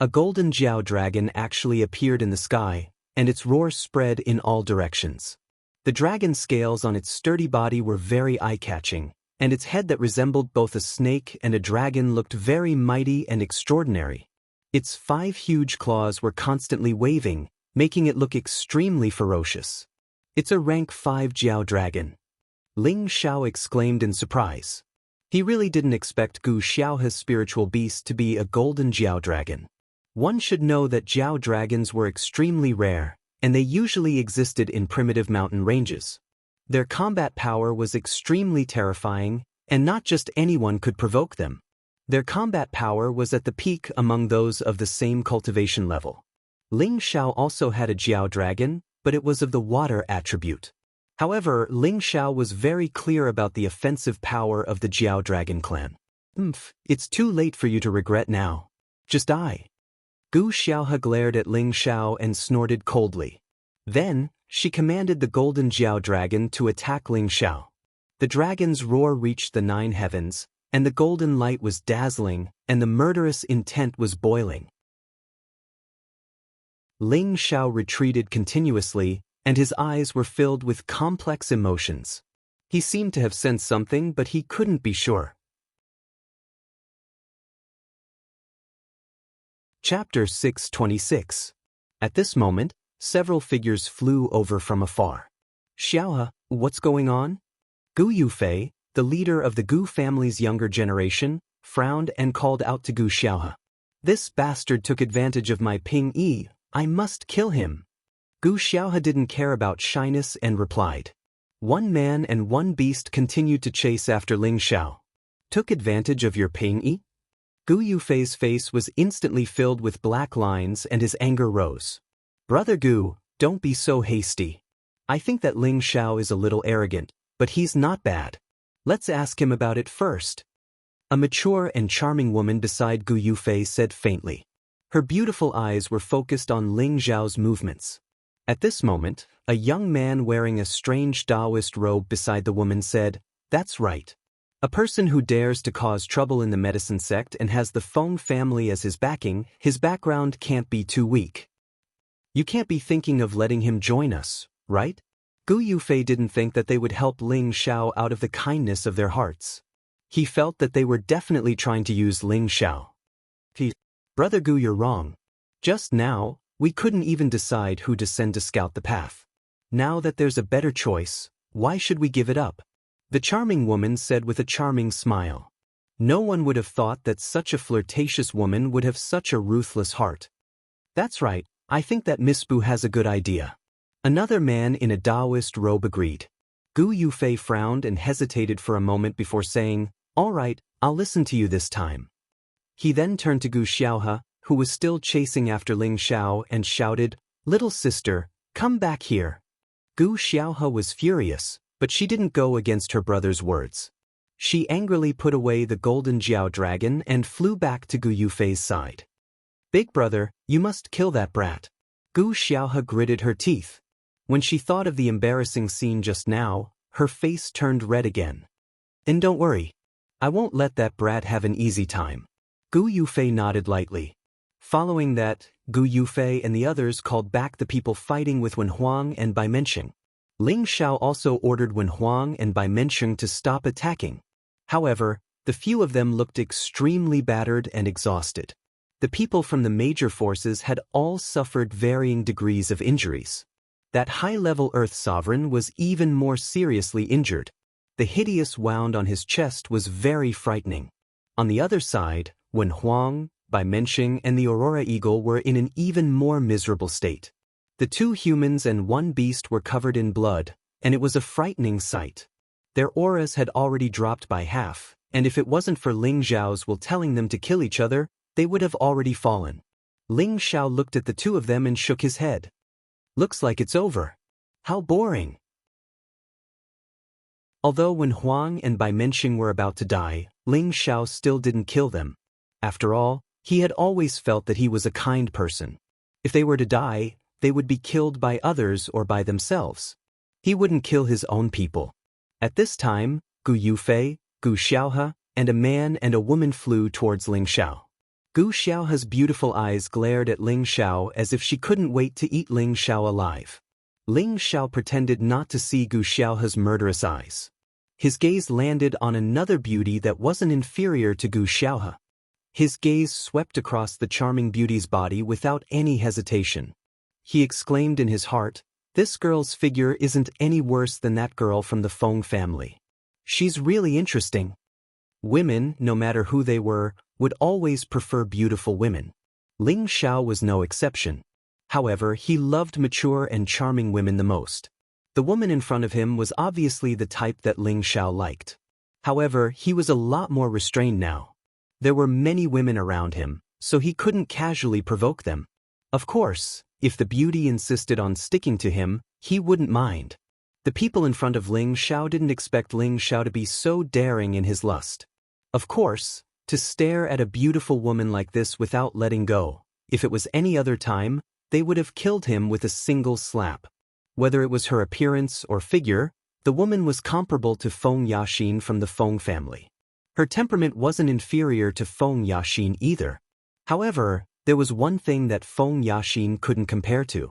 A golden Jiao dragon actually appeared in the sky, and its roar spread in all directions. The dragon scales on its sturdy body were very eye-catching, and its head that resembled both a snake and a dragon looked very mighty and extraordinary. Its 5 huge claws were constantly waving, making it look extremely ferocious. It's a rank 5 Jiao dragon. Ling Xiao exclaimed in surprise. He really didn't expect Gu Xiaohe's spiritual beast to be a golden Jiao dragon. One should know that Jiao dragons were extremely rare, and they usually existed in primitive mountain ranges. Their combat power was extremely terrifying, and not just anyone could provoke them. Their combat power was at the peak among those of the same cultivation level. Ling Xiao also had a Jiao dragon, but it was of the water attribute. However, Ling Xiao was very clear about the offensive power of the Jiao dragon clan. It's too late for you to regret now. Just die. Gu Xiaohe glared at Ling Xiao and snorted coldly. Then, she commanded the golden Jiao dragon to attack Ling Xiao. The dragon's roar reached the 9 heavens, and the golden light was dazzling, and the murderous intent was boiling. Ling Xiao retreated continuously, and his eyes were filled with complex emotions. He seemed to have sensed something, but he couldn't be sure. Chapter 626. At this moment, several figures flew over from afar. Xiaohe, what's going on? Gu Yufei, the leader of the Gu family's younger generation, frowned and called out to Gu Xiaohe. This bastard took advantage of my Ping Yi, I must kill him. Gu Xiaohe didn't care about shyness and replied. One man and one beast continued to chase after Ling Xiao. Took advantage of your Ping Yi? Gu Yufei's face was instantly filled with black lines and his anger rose. Brother Gu, don't be so hasty. I think that Ling Xiao is a little arrogant, but he's not bad. Let's ask him about it first. A mature and charming woman beside Gu Yufei said faintly. Her beautiful eyes were focused on Ling Xiao's movements. At this moment, a young man wearing a strange Taoist robe beside the woman said, That's right. A person who dares to cause trouble in the medicine sect and has the Feng family as his backing, his background can't be too weak. You can't be thinking of letting him join us, right? Gu Yufei didn't think that they would help Ling Xiao out of the kindness of their hearts. He felt that they were definitely trying to use Ling Xiao. Brother Gu, you're wrong. Just now, we couldn't even decide who to send to scout the path. Now that there's a better choice, why should we give it up? The charming woman said with a charming smile. No one would have thought that such a flirtatious woman would have such a ruthless heart. That's right, I think that Miss Bu has a good idea. Another man in a Taoist robe agreed. Gu Yufei frowned and hesitated for a moment before saying, All right, I'll listen to you this time. He then turned to Gu Xiaohe, who was still chasing after Ling Xiao, and shouted, Little sister, come back here. Gu Xiaohe was furious, but she didn't go against her brother's words. She angrily put away the golden Jiao dragon and flew back to Gu Yufei's side. Big brother, you must kill that brat. Gu Xiaohe gritted her teeth. When she thought of the embarrassing scene just now, her face turned red again. And don't worry. I won't let that brat have an easy time. Gu Yufei nodded lightly. Following that, Gu Yufei and the others called back the people fighting with Wen Huang and Bai Mensheng. Ling Xiao also ordered Wen Huang and Bai Mensheng to stop attacking. However, the few of them looked extremely battered and exhausted. The people from the major forces had all suffered varying degrees of injuries. That high-level Earth Sovereign was even more seriously injured. The hideous wound on his chest was very frightening. On the other side, Wen Huang, Bai Mensheng, and the Aurora Eagle were in an even more miserable state. The 2 humans and 1 beast were covered in blood, and it was a frightening sight. Their auras had already dropped by half, and if it wasn't for Ling Xiao's will telling them to kill each other, they would have already fallen. Ling Xiao looked at the two of them and shook his head. Looks like it's over. How boring. Although when Huang and Bai Menxing were about to die, Ling Xiao still didn't kill them. After all, he had always felt that he was a kind person. If they were to die, they would be killed by others or by themselves. He wouldn't kill his own people. At this time, Gu Yufei, Gu Xiaohe, and a man and a woman flew towards Ling Xiao. Gu Xiaohe's beautiful eyes glared at Ling Xiao as if she couldn't wait to eat Ling Xiao alive. Ling Xiao pretended not to see Gu Xiaohe's murderous eyes. His gaze landed on another beauty that wasn't inferior to Gu Xiaohe. His gaze swept across the charming beauty's body without any hesitation. He exclaimed in his heart, "This girl's figure isn't any worse than that girl from the Feng family. She's really interesting." Women, no matter who they were, would always prefer beautiful women. Ling Xiao was no exception. However, he loved mature and charming women the most. The woman in front of him was obviously the type that Ling Xiao liked. However, he was a lot more restrained now. There were many women around him, so he couldn't casually provoke them. Of course, if the beauty insisted on sticking to him, he wouldn't mind. The people in front of Ling Xiao didn't expect Ling Xiao to be so daring in his lust. Of course, to stare at a beautiful woman like this without letting go, if it was any other time, they would have killed him with a single slap. Whether it was her appearance or figure, the woman was comparable to Feng Yaxin from the Feng family. Her temperament wasn't inferior to Feng Yaxin either. However, there was one thing that Feng Yaxin couldn't compare to.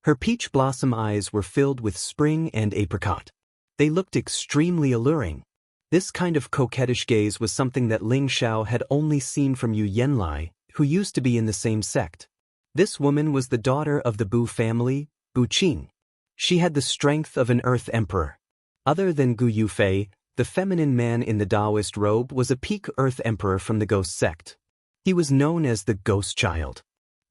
Her peach blossom eyes were filled with spring and apricot. They looked extremely alluring. This kind of coquettish gaze was something that Ling Xiao had only seen from Yu Yenlai, who used to be in the same sect. This woman was the daughter of the Bu family, Bu Qing. She had the strength of an earth emperor. Other than Gu Yufei, the feminine man in the Taoist robe was a peak earth emperor from the ghost sect. He was known as the Ghost Child.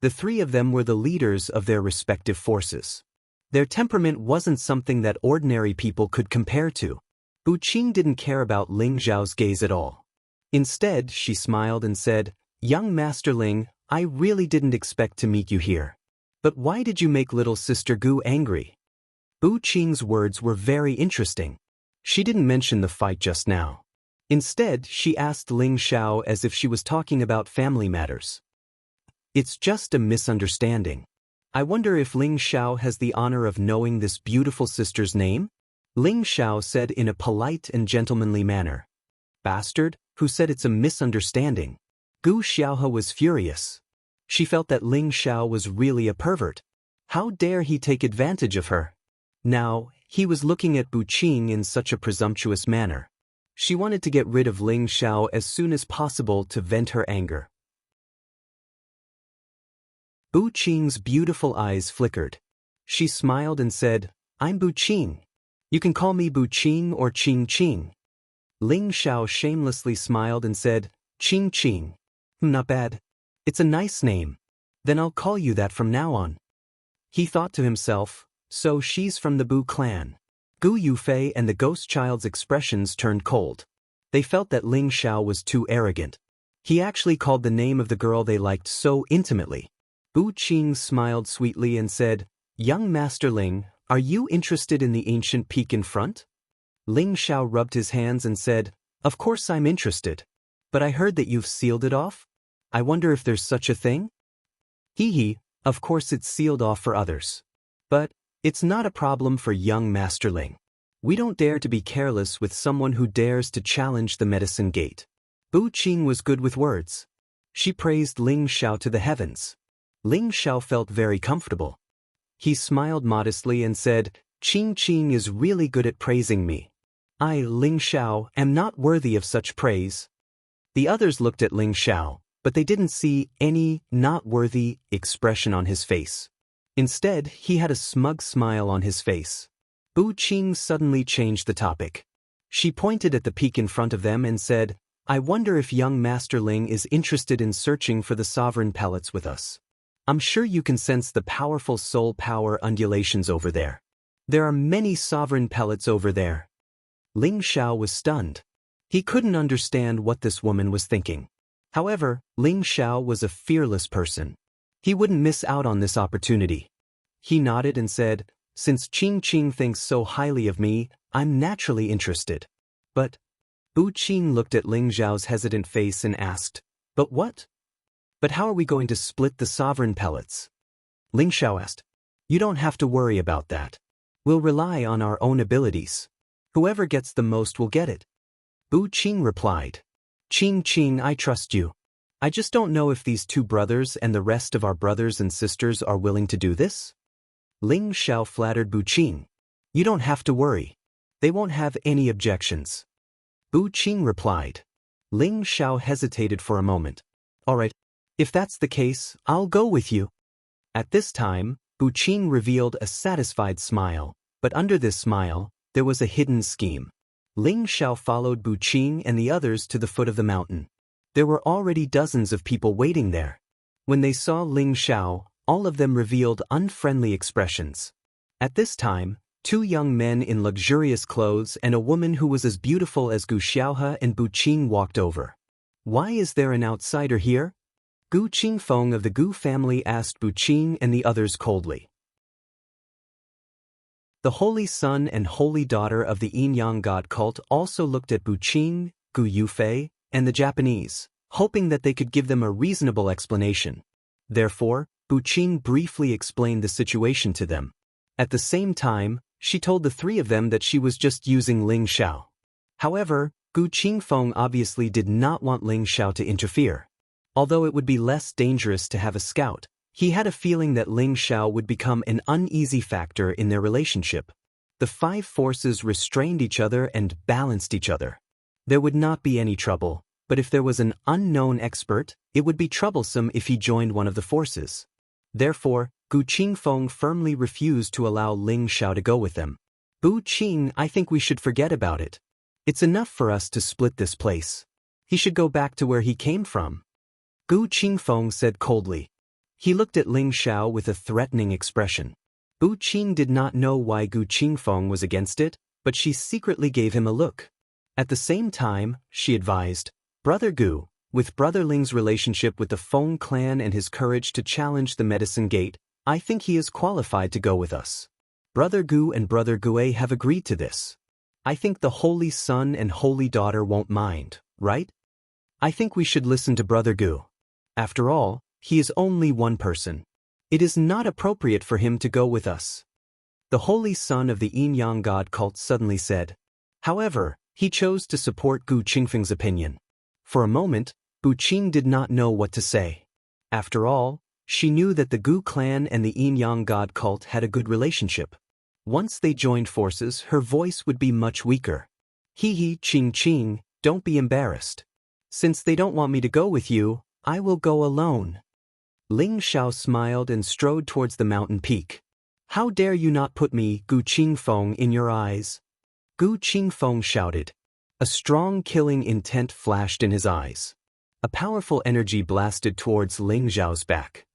The three of them were the leaders of their respective forces. Their temperament wasn't something that ordinary people could compare to. Bu Qing didn't care about Ling Xiao's gaze at all. Instead, she smiled and said, "Young Master Ling, I really didn't expect to meet you here. But why did you make little sister Gu angry?" Bu Qing's words were very interesting. She didn't mention the fight just now. Instead, she asked Ling Xiao as if she was talking about family matters. "It's just a misunderstanding. I wonder if Ling Xiao has the honor of knowing this beautiful sister's name?" Ling Xiao said in a polite and gentlemanly manner. "Bastard, who said it's a misunderstanding?" Gu Xiaohe was furious. She felt that Ling Xiao was really a pervert. How dare he take advantage of her? Now, he was looking at Bu Qing in such a presumptuous manner. She wanted to get rid of Ling Xiao as soon as possible to vent her anger. Bu Qing's beautiful eyes flickered. She smiled and said, "I'm Bu Qing. You can call me Bu Qing or Qing Qing." Ling Xiao shamelessly smiled and said, "Qing Qing. Not bad. It's a nice name. Then I'll call you that from now on." He thought to himself, so she's from the Bu clan. Gu Yufei and the ghost child's expressions turned cold. They felt that Ling Xiao was too arrogant. He actually called the name of the girl they liked so intimately. Bu Qing smiled sweetly and said, "Young Master Ling, are you interested in the ancient peak in front?" Ling Xiao rubbed his hands and said, "Of course I'm interested. But I heard that you've sealed it off? I wonder if there's such a thing?" Hee, of course it's sealed off for others. But it's not a problem for young Master Ling. We don't dare to be careless with someone who dares to challenge the medicine gate. Bu Qing was good with words. She praised Ling Xiao to the heavens. Ling Xiao felt very comfortable. He smiled modestly and said, "Qing Qing is really good at praising me. I, Ling Xiao, am not worthy of such praise." The others looked at Ling Xiao, but they didn't see any "not worthy" expression on his face. Instead, he had a smug smile on his face. Bu Qing suddenly changed the topic. She pointed at the peak in front of them and said, "I wonder if young Master Ling is interested in searching for the sovereign pellets with us. I'm sure you can sense the powerful soul power undulations over there. There are many sovereign pellets over there." Ling Xiao was stunned. He couldn't understand what this woman was thinking. However, Ling Xiao was a fearless person. He wouldn't miss out on this opportunity. He nodded and said, "Since Qing Qing thinks so highly of me, I'm naturally interested." But Bu Qing looked at Ling Xiao's hesitant face and asked, "But what? But how are we going to split the sovereign pellets?" Ling Xiao asked, "You don't have to worry about that. We'll rely on our own abilities. Whoever gets the most will get it." Bu Qing replied, "Qing Qing, I trust you. I just don't know if these two brothers and the rest of our brothers and sisters are willing to do this." Ling Xiao flattered Bu Qing. "You don't have to worry. They won't have any objections." Bu Qing replied. Ling Xiao hesitated for a moment. "All right, if that's the case, I'll go with you." At this time, Bu Qing revealed a satisfied smile, but under this smile, there was a hidden scheme. Ling Xiao followed Bu Qing and the others to the foot of the mountain. There were already dozens of people waiting there. When they saw Ling Xiao, all of them revealed unfriendly expressions. At this time, two young men in luxurious clothes and a woman who was as beautiful as Gu Xiaohe and Bu Qing walked over. "Why is there an outsider here?" Gu Qingfeng of the Gu family asked Bu Qing and the others coldly. The holy son and holy daughter of the Yin-Yang god cult also looked at Bu Qing, Gu Yufei, and the Japanese, hoping that they could give them a reasonable explanation. Therefore, Bu Qing briefly explained the situation to them. At the same time, she told the three of them that she was just using Ling Xiao. However, Gu Qingfeng obviously did not want Ling Xiao to interfere. Although it would be less dangerous to have a scout, he had a feeling that Ling Xiao would become an uneasy factor in their relationship. The five forces restrained each other and balanced each other. There would not be any trouble, but if there was an unknown expert, it would be troublesome if he joined one of the forces. Therefore, Gu Qingfeng firmly refused to allow Ling Xiao to go with them. "Bu Qing, I think we should forget about it. It's enough for us to split this place. He should go back to where he came from." Gu Qingfeng said coldly. He looked at Ling Xiao with a threatening expression. Bu Qing did not know why Gu Qingfeng was against it, but she secretly gave him a look. At the same time, she advised, "Brother Gu, with Brother Ling's relationship with the Feng clan and his courage to challenge the Medicine Gate, I think he is qualified to go with us. Brother Gu and Brother Gue have agreed to this. I think the holy son and holy daughter won't mind, right? I think we should listen to Brother Gu. After all, he is only one person. It is not appropriate for him to go with us." The holy son of the Yin-Yang god cult suddenly said. However, he chose to support Gu Qingfeng's opinion. For a moment, Bu Qing did not know what to say. After all, she knew that the Gu clan and the Yin-Yang god cult had a good relationship. Once they joined forces, her voice would be much weaker. "Hee, Qing Qing, don't be embarrassed. Since they don't want me to go with you, I will go alone." Ling Xiao smiled and strode towards the mountain peak. "How dare you not put me, Gu Qingfeng, in your eyes?" Gu Qingfeng shouted. A strong killing intent flashed in his eyes. A powerful energy blasted towards Ling Xiao's back.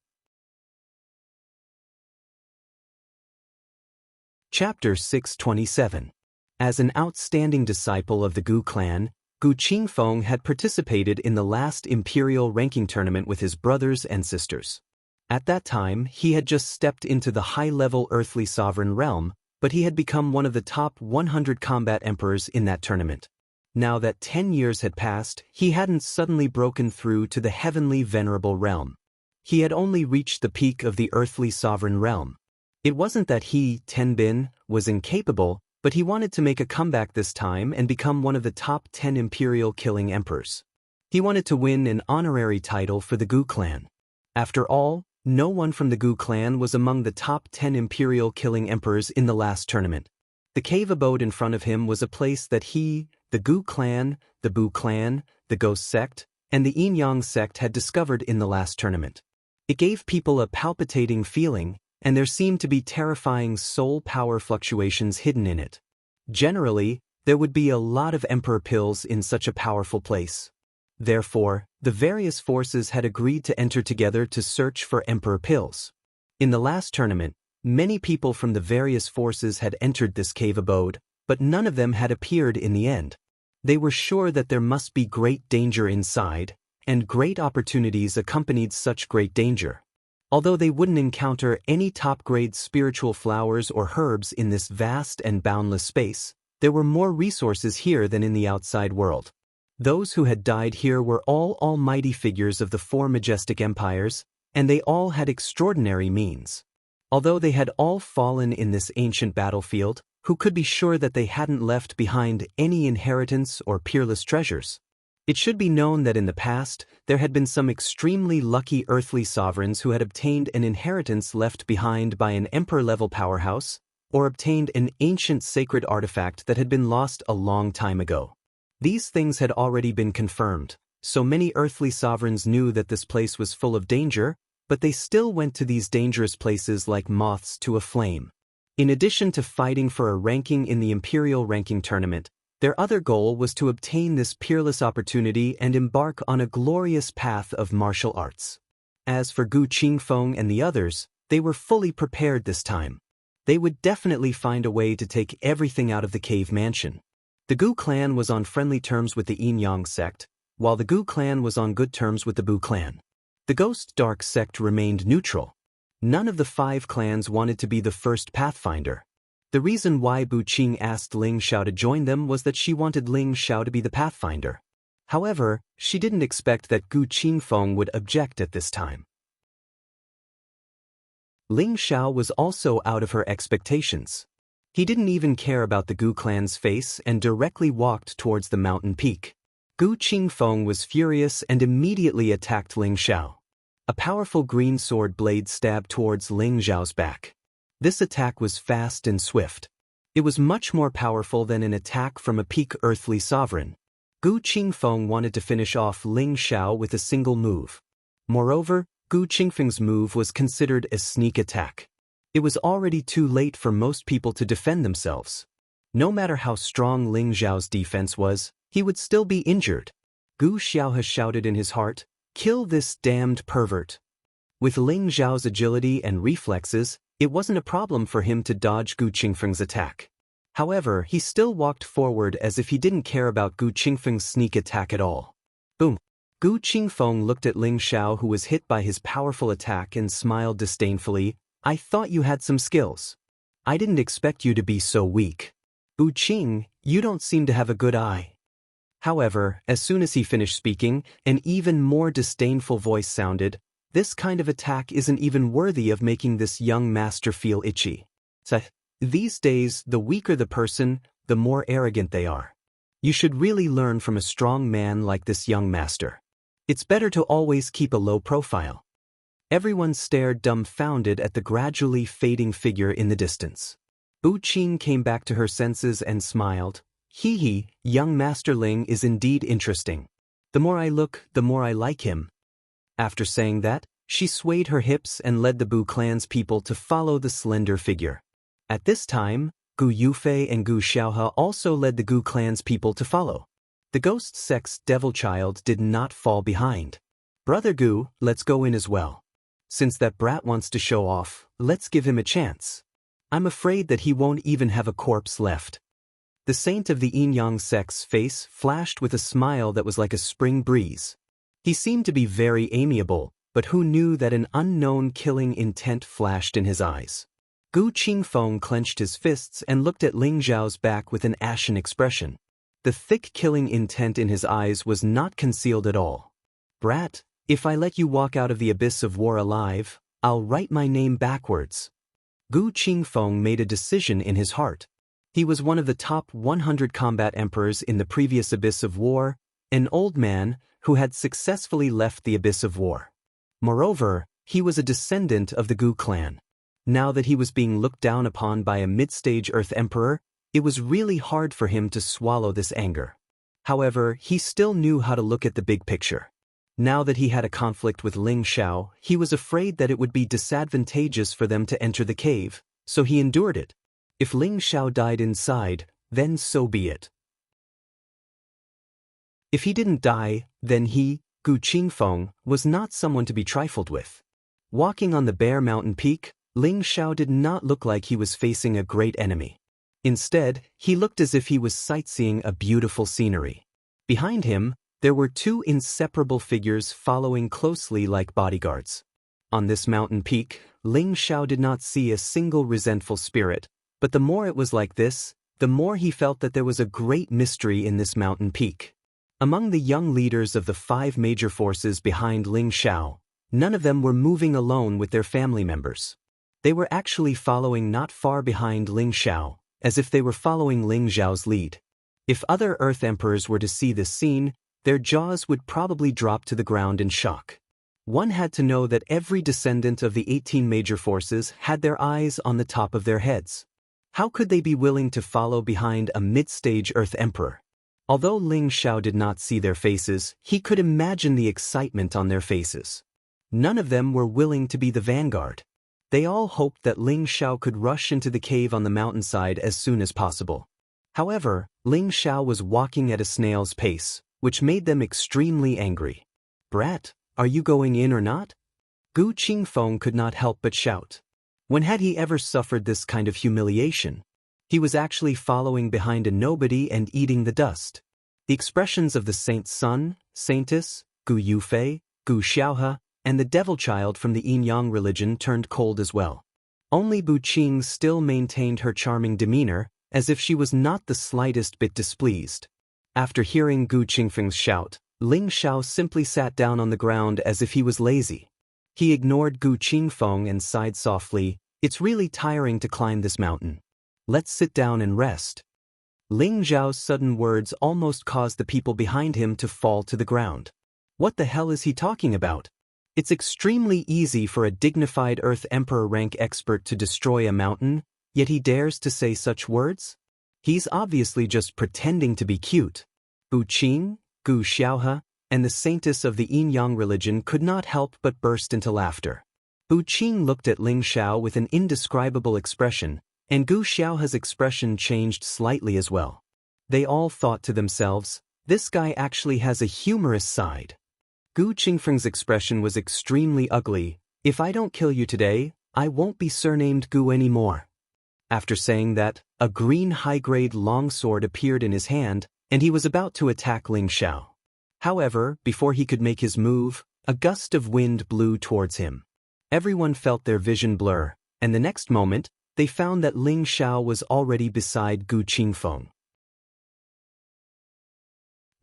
Chapter 627. As an outstanding disciple of the Gu clan, Gu Qingfeng had participated in the last imperial ranking tournament with his brothers and sisters. At that time, he had just stepped into the high-level earthly sovereign realm, but he had become one of the top 100 combat emperors in that tournament. Now that 10 years had passed, he hadn't suddenly broken through to the heavenly venerable realm. He had only reached the peak of the earthly sovereign realm. It wasn't that he, Tenbin, was incapable, but he wanted to make a comeback this time and become one of the top 10 imperial killing emperors. He wanted to win an honorary title for the Gu clan. After all, no one from the Gu clan was among the top 10 imperial killing emperors in the last tournament. The cave abode in front of him was a place that he, the Gu clan, the Bu clan, the Ghost sect, and the Yin-Yang sect had discovered in the last tournament. It gave people a palpitating feeling, and there seemed to be terrifying soul power fluctuations hidden in it. Generally, there would be a lot of emperor pills in such a powerful place. Therefore, the various forces had agreed to enter together to search for emperor pills. In the last tournament, many people from the various forces had entered this cave abode, but none of them had appeared in the end. They were sure that there must be great danger inside, and great opportunities accompanied such great danger. Although they wouldn't encounter any top-grade spiritual flowers or herbs in this vast and boundless space, there were more resources here than in the outside world. Those who had died here were all almighty figures of the four majestic empires, and they all had extraordinary means. Although they had all fallen in this ancient battlefield, who could be sure that they hadn't left behind any inheritance or peerless treasures? It should be known that in the past, there had been some extremely lucky earthly sovereigns who had obtained an inheritance left behind by an emperor-level powerhouse, or obtained an ancient sacred artifact that had been lost a long time ago. These things had already been confirmed, so many earthly sovereigns knew that this place was full of danger, but they still went to these dangerous places like moths to a flame. In addition to fighting for a ranking in the Imperial Ranking Tournament, their other goal was to obtain this peerless opportunity and embark on a glorious path of martial arts. As for Gu Qingfeng and the others, they were fully prepared this time. They would definitely find a way to take everything out of the cave mansion. The Gu clan was on friendly terms with the Yin Yang sect, while the Gu clan was on good terms with the Bu clan. The Ghost Dark sect remained neutral. None of the 5 clans wanted to be the first pathfinder. The reason why Bu Qing asked Ling Xiao to join them was that she wanted Ling Xiao to be the pathfinder. However, she didn't expect that Gu Qingfeng would object at this time. Ling Xiao was also out of her expectations. He didn't even care about the Gu clan's face and directly walked towards the mountain peak. Gu Qingfeng was furious and immediately attacked Ling Xiao. A powerful green sword blade stabbed towards Ling Xiao's back. This attack was fast and swift. It was much more powerful than an attack from a peak earthly sovereign. Gu Qingfeng wanted to finish off Ling Xiao with a single move. Moreover, Gu Qingfeng's move was considered a sneak attack. It was already too late for most people to defend themselves. No matter how strong Ling Xiao's defense was, he would still be injured. Gu Xiaohe shouted in his heart, "Kill this damned pervert." With Ling Xiao's agility and reflexes, it wasn't a problem for him to dodge Gu Qingfeng's attack. However, he still walked forward as if he didn't care about Gu Qingfeng's sneak attack at all. Boom! Gu Qingfeng looked at Ling Xiao, who was hit by his powerful attack, and smiled disdainfully. "I thought you had some skills. I didn't expect you to be so weak. Bu Qing, you don't seem to have a good eye." However, as soon as he finished speaking, an even more disdainful voice sounded. "This kind of attack isn't even worthy of making this young master feel itchy. These days, the weaker the person, the more arrogant they are. You should really learn from a strong man like this young master. It's better to always keep a low profile." Everyone stared dumbfounded at the gradually fading figure in the distance. Bu Qing came back to her senses and smiled. "Hee hee, young Master Ling is indeed interesting. The more I look, the more I like him." After saying that, she swayed her hips and led the Bu clan's people to follow the slender figure. At this time, Gu Yufei and Gu Xiaohe also led the Gu clan's people to follow. The ghost sect's devil child did not fall behind. "Brother Gu, let's go in as well. Since that brat wants to show off, let's give him a chance. I'm afraid that he won't even have a corpse left." The saint of the Yin Yang sect's face flashed with a smile that was like a spring breeze. He seemed to be very amiable, but who knew that an unknown killing intent flashed in his eyes? Gu Qingfeng clenched his fists and looked at Ling Xiao's back with an ashen expression. The thick killing intent in his eyes was not concealed at all. "Brat, if I let you walk out of the abyss of war alive, I'll write my name backwards." Gu Qingfeng made a decision in his heart. He was one of the top 100 combat emperors in the previous abyss of war, an old man who had successfully left the abyss of war. Moreover, he was a descendant of the Gu clan. Now that he was being looked down upon by a mid-stage Earth Emperor, it was really hard for him to swallow this anger. However, he still knew how to look at the big picture. Now that he had a conflict with Ling Xiao, he was afraid that it would be disadvantageous for them to enter the cave, so he endured it. If Ling Xiao died inside, then so be it. If he didn't die, then he, Gu Qingfeng, was not someone to be trifled with. Walking on the bare mountain peak, Ling Xiao did not look like he was facing a great enemy. Instead, he looked as if he was sightseeing a beautiful scenery. Behind him, there were two inseparable figures following closely like bodyguards. On this mountain peak, Ling Xiao did not see a single resentful spirit, but the more it was like this, the more he felt that there was a great mystery in this mountain peak. Among the young leaders of the 5 major forces behind Ling Xiao, none of them were moving alone with their family members. They were actually following not far behind Ling Xiao, as if they were following Ling Xiao's lead. If other Earth Emperors were to see this scene, their jaws would probably drop to the ground in shock. One had to know that every descendant of the 18 major forces had their eyes on the top of their heads. How could they be willing to follow behind a mid-stage Earth Emperor? Although Ling Xiao did not see their faces, he could imagine the excitement on their faces. None of them were willing to be the vanguard. They all hoped that Ling Xiao could rush into the cave on the mountainside as soon as possible. However, Ling Xiao was walking at a snail's pace, which made them extremely angry. "Brat, are you going in or not?" Gu Qingfeng could not help but shout. When had he ever suffered this kind of humiliation? He was actually following behind a nobody and eating the dust. The expressions of the Saint's son, Saintess, Gu Yufei, Gu Xiaohe, and the devil child from the Yin-Yang religion turned cold as well. Only Bu Qing still maintained her charming demeanor, as if she was not the slightest bit displeased. After hearing Gu Qingfeng's shout, Ling Xiao simply sat down on the ground as if he was lazy. He ignored Gu Qingfeng and sighed softly, "It's really tiring to climb this mountain. Let's sit down and rest." Ling Xiao's sudden words almost caused the people behind him to fall to the ground. What the hell is he talking about? It's extremely easy for a dignified Earth Emperor rank expert to destroy a mountain, yet he dares to say such words? He's obviously just pretending to be cute. Bu Qing, Gu Xiaohe, and the saintess of the Yin-Yang religion could not help but burst into laughter. Bu Qing looked at Ling Xiao with an indescribable expression, and Gu Xiaohe's expression changed slightly as well. They all thought to themselves, "This guy actually has a humorous side." Gu Qingfeng's expression was extremely ugly. "If I don't kill you today, I won't be surnamed Gu anymore." After saying that, a green high-grade longsword appeared in his hand, and he was about to attack Ling Xiao. However, before he could make his move, a gust of wind blew towards him. Everyone felt their vision blur, and the next moment, they found that Ling Xiao was already beside Gu Qingfeng.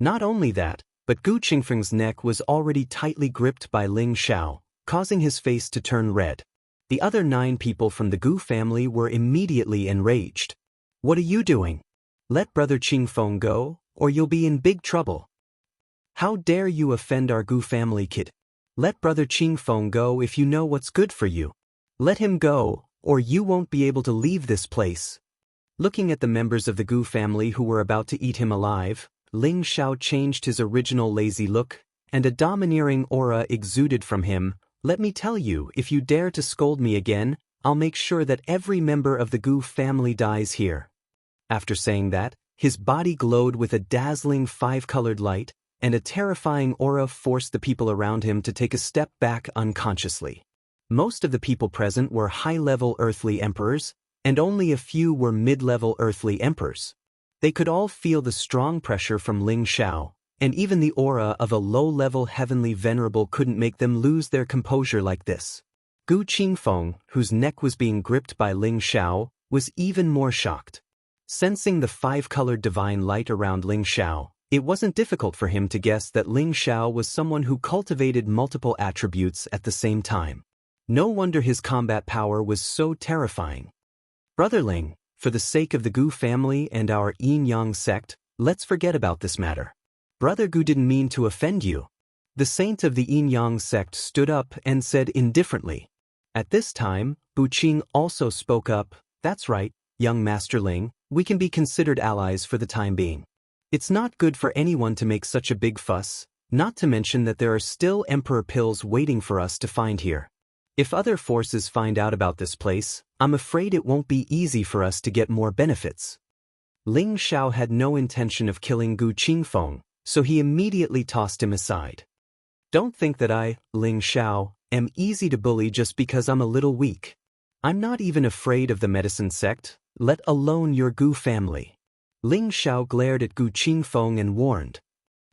Not only that, but Gu Qingfeng's neck was already tightly gripped by Ling Xiao, causing his face to turn red. The other 9 people from the Gu family were immediately enraged. "What are you doing? Let Brother Qingfeng go, or you'll be in big trouble. How dare you offend our Gu family kid? Let Brother Qingfeng go if you know what's good for you. Let him go, or you won't be able to leave this place." Looking at the members of the Gu family who were about to eat him alive, Ling Xiao changed his original lazy look, and a domineering aura exuded from him. "Let me tell you, if you dare to scold me again, I'll make sure that every member of the Gu family dies here." After saying that, his body glowed with a dazzling 5-colored light, and a terrifying aura forced the people around him to take a step back unconsciously. Most of the people present were high-level earthly emperors, and only a few were mid-level earthly emperors. They could all feel the strong pressure from Ling Xiao, and even the aura of a low-level heavenly venerable couldn't make them lose their composure like this. Gu Qingfeng, whose neck was being gripped by Ling Xiao, was even more shocked. Sensing the 5-colored divine light around Ling Xiao, it wasn't difficult for him to guess that Ling Xiao was someone who cultivated multiple attributes at the same time. No wonder his combat power was so terrifying. "Brother Ling, for the sake of the Gu family and our Yin-Yang sect, let's forget about this matter. Brother Gu didn't mean to offend you." The saint of the Yin-Yang sect stood up and said indifferently. At this time, Bu Qing also spoke up. "That's right, young Master Ling, we can be considered allies for the time being. It's not good for anyone to make such a big fuss, not to mention that there are still Emperor pills waiting for us to find here. If other forces find out about this place, I'm afraid it won't be easy for us to get more benefits." Ling Xiao had no intention of killing Gu Qingfeng, so he immediately tossed him aside. "Don't think that I, Ling Xiao, am easy to bully just because I'm a little weak. I'm not even afraid of the medicine sect, let alone your Gu family. Ling Xiao glared at Gu Qingfeng and warned.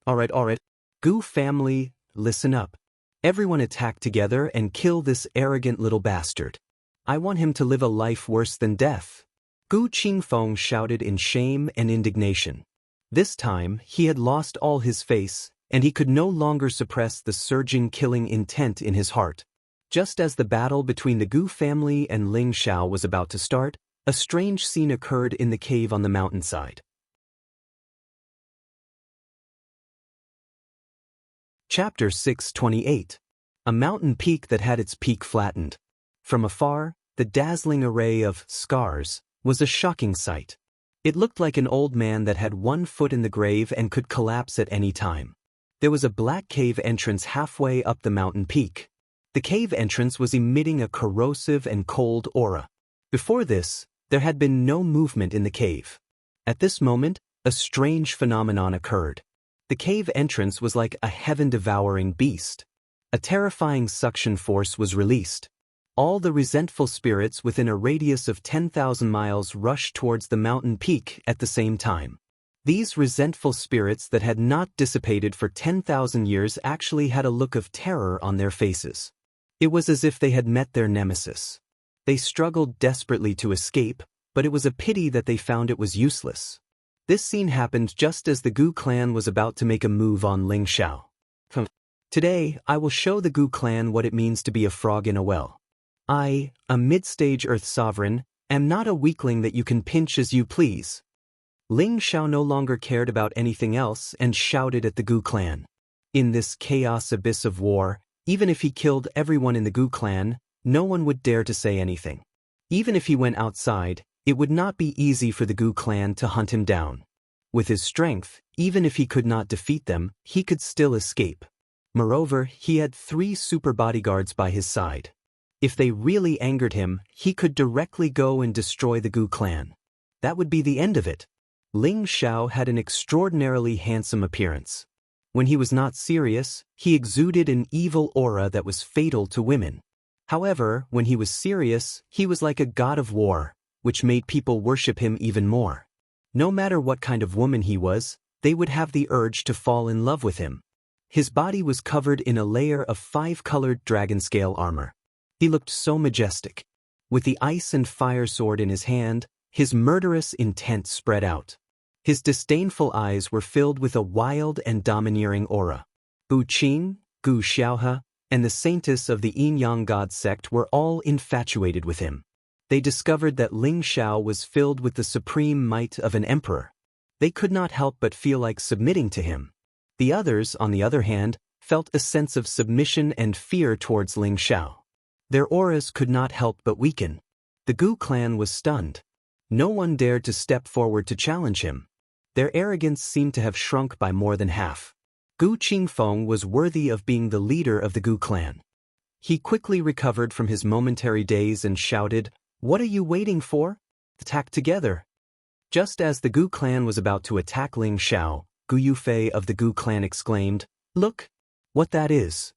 Alright, Gu family, listen up. Everyone attack together and kill this arrogant little bastard. I want him to live a life worse than death. Gu Qingfeng shouted in shame and indignation. This time, he had lost all his face, and he could no longer suppress the surging killing intent in his heart. Just as the battle between the Gu family and Ling Xiao was about to start, a strange scene occurred in the cave on the mountainside. Chapter 628. A mountain peak that had its peak flattened. From afar, the dazzling array of scars was a shocking sight. It looked like an old man that had one foot in the grave and could collapse at any time. There was a black cave entrance halfway up the mountain peak. The cave entrance was emitting a corrosive and cold aura. Before this, there had been no movement in the cave. At this moment, a strange phenomenon occurred. The cave entrance was like a heaven-devouring beast. A terrifying suction force was released. All the resentful spirits within a radius of 10,000 miles rushed towards the mountain peak at the same time. These resentful spirits that had not dissipated for 10,000 years actually had a look of terror on their faces. It was as if they had met their nemesis. They struggled desperately to escape, but it was a pity that they found it was useless. This scene happened just as the Gu clan was about to make a move on Ling Xiao. Today, I will show the Gu clan what it means to be a frog in a well. I, a mid-stage Earth sovereign, am not a weakling that you can pinch as you please. Ling Xiao no longer cared about anything else and shouted at the Gu clan. In this chaos abyss of war, even if he killed everyone in the Gu clan, no one would dare to say anything. Even if he went outside, it would not be easy for the Gu clan to hunt him down. With his strength, even if he could not defeat them, he could still escape. Moreover, he had 3 super bodyguards by his side. If they really angered him, he could directly go and destroy the Gu clan. That would be the end of it. Ling Xiao had an extraordinarily handsome appearance. When he was not serious, he exuded an evil aura that was fatal to women. However, when he was serious, he was like a god of war, which made people worship him even more. No matter what kind of woman he was, they would have the urge to fall in love with him. His body was covered in a layer of 5-colored dragon-scale armor. He looked so majestic. With the ice and fire sword in his hand, his murderous intent spread out. His disdainful eyes were filled with a wild and domineering aura. Bu Qing, Gu Xiaohe, and the saintess of the Yin-Yang God sect were all infatuated with him. They discovered that Ling Xiao was filled with the supreme might of an emperor. They could not help but feel like submitting to him. The others, on the other hand, felt a sense of submission and fear towards Ling Xiao. Their auras could not help but weaken. The Gu clan was stunned. No one dared to step forward to challenge him. Their arrogance seemed to have shrunk by more than half. Gu Qingfeng was worthy of being the leader of the Gu clan. He quickly recovered from his momentary daze and shouted, "What are you waiting for? Attack together!" Just as the Gu clan was about to attack Ling Xiao, Gu Yufei of the Gu clan exclaimed, "Look! What that is!"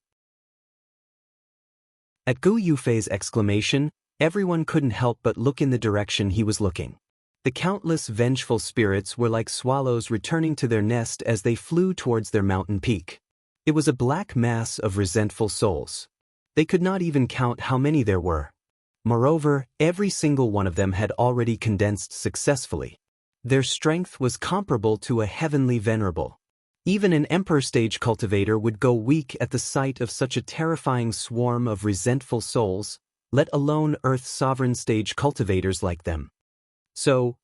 At Gu Yufei's exclamation, everyone couldn't help but look in the direction he was looking. The countless vengeful spirits were like swallows returning to their nest as they flew towards their mountain peak. It was a black mass of resentful souls. They could not even count how many there were. Moreover, every single one of them had already condensed successfully. Their strength was comparable to a heavenly venerable. Even an emperor stage cultivator would go weak at the sight of such a terrifying swarm of resentful souls, let alone Earth sovereign stage cultivators like them. So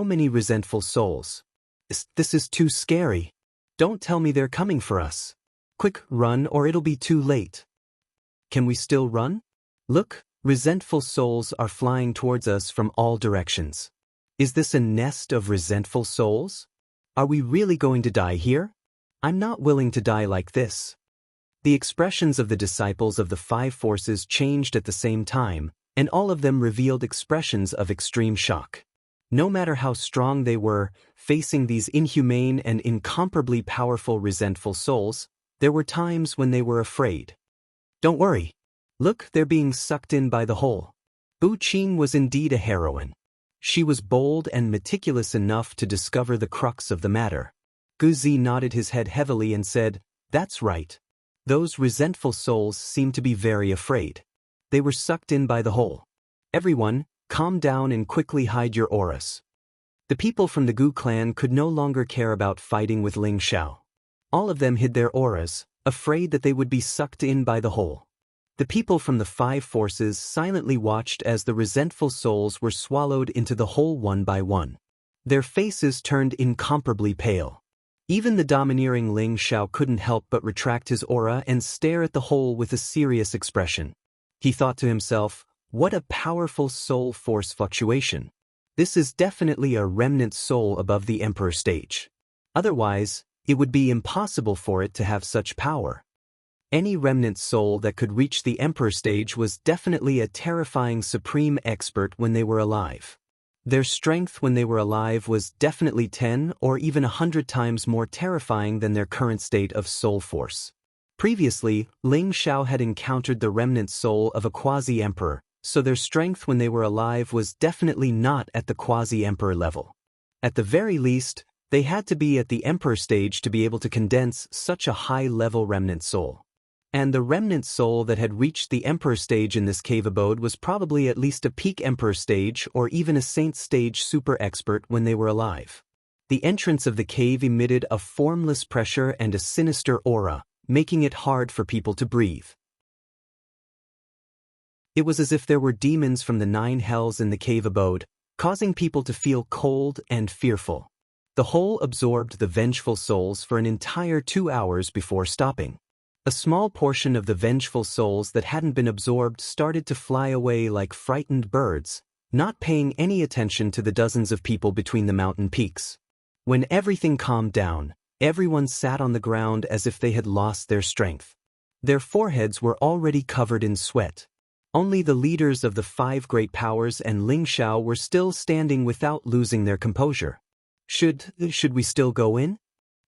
many resentful souls. This is too scary. Don't tell me they're coming for us. Quick, run or it'll be too late. Can we still run? Look, resentful souls are flying towards us from all directions. Is this a nest of resentful souls? Are we really going to die here? I'm not willing to die like this. The expressions of the disciples of the 5 forces changed at the same time, and all of them revealed expressions of extreme shock. No matter how strong they were, facing these inhumane and incomparably powerful resentful souls, there were times when they were afraid. Don't worry. Look, they're being sucked in by the hole. Bu Qing was indeed a heroine. She was bold and meticulous enough to discover the crux of the matter. Guzi nodded his head heavily and said, "That's right. Those resentful souls seem to be very afraid. They were sucked in by the hole. Everyone, calm down and quickly hide your auras." The people from the Gu clan could no longer care about fighting with Ling Xiao. All of them hid their auras, afraid that they would be sucked in by the hole. The people from the five forces silently watched as the resentful souls were swallowed into the hole one by one. Their faces turned incomparably pale. Even the domineering Ling Xiao couldn't help but retract his aura and stare at the hole with a serious expression. He thought to himself, what a powerful soul force fluctuation. This is definitely a remnant soul above the Emperor stage. Otherwise, it would be impossible for it to have such power. Any remnant soul that could reach the Emperor stage was definitely a terrifying supreme expert when they were alive. Their strength when they were alive was definitely 10 or even 100 times more terrifying than their current state of soul force. Previously, Ling Xiao had encountered the remnant soul of a quasi-emperor, so their strength when they were alive was definitely not at the quasi-emperor level. At the very least, they had to be at the emperor stage to be able to condense such a high-level remnant soul. And the remnant soul that had reached the emperor stage in this cave abode was probably at least a peak emperor stage or even a saint stage super expert when they were alive. The entrance of the cave emitted a formless pressure and a sinister aura, making it hard for people to breathe. It was as if there were demons from the 9 hells in the cave abode, causing people to feel cold and fearful. The hole absorbed the vengeful souls for an entire 2 hours before stopping. A small portion of the vengeful souls that hadn't been absorbed started to fly away like frightened birds, not paying any attention to the dozens of people between the mountain peaks. When everything calmed down, everyone sat on the ground as if they had lost their strength. Their foreheads were already covered in sweat. Only the leaders of the 5 great powers and Ling Xiao were still standing without losing their composure. Should we still go in?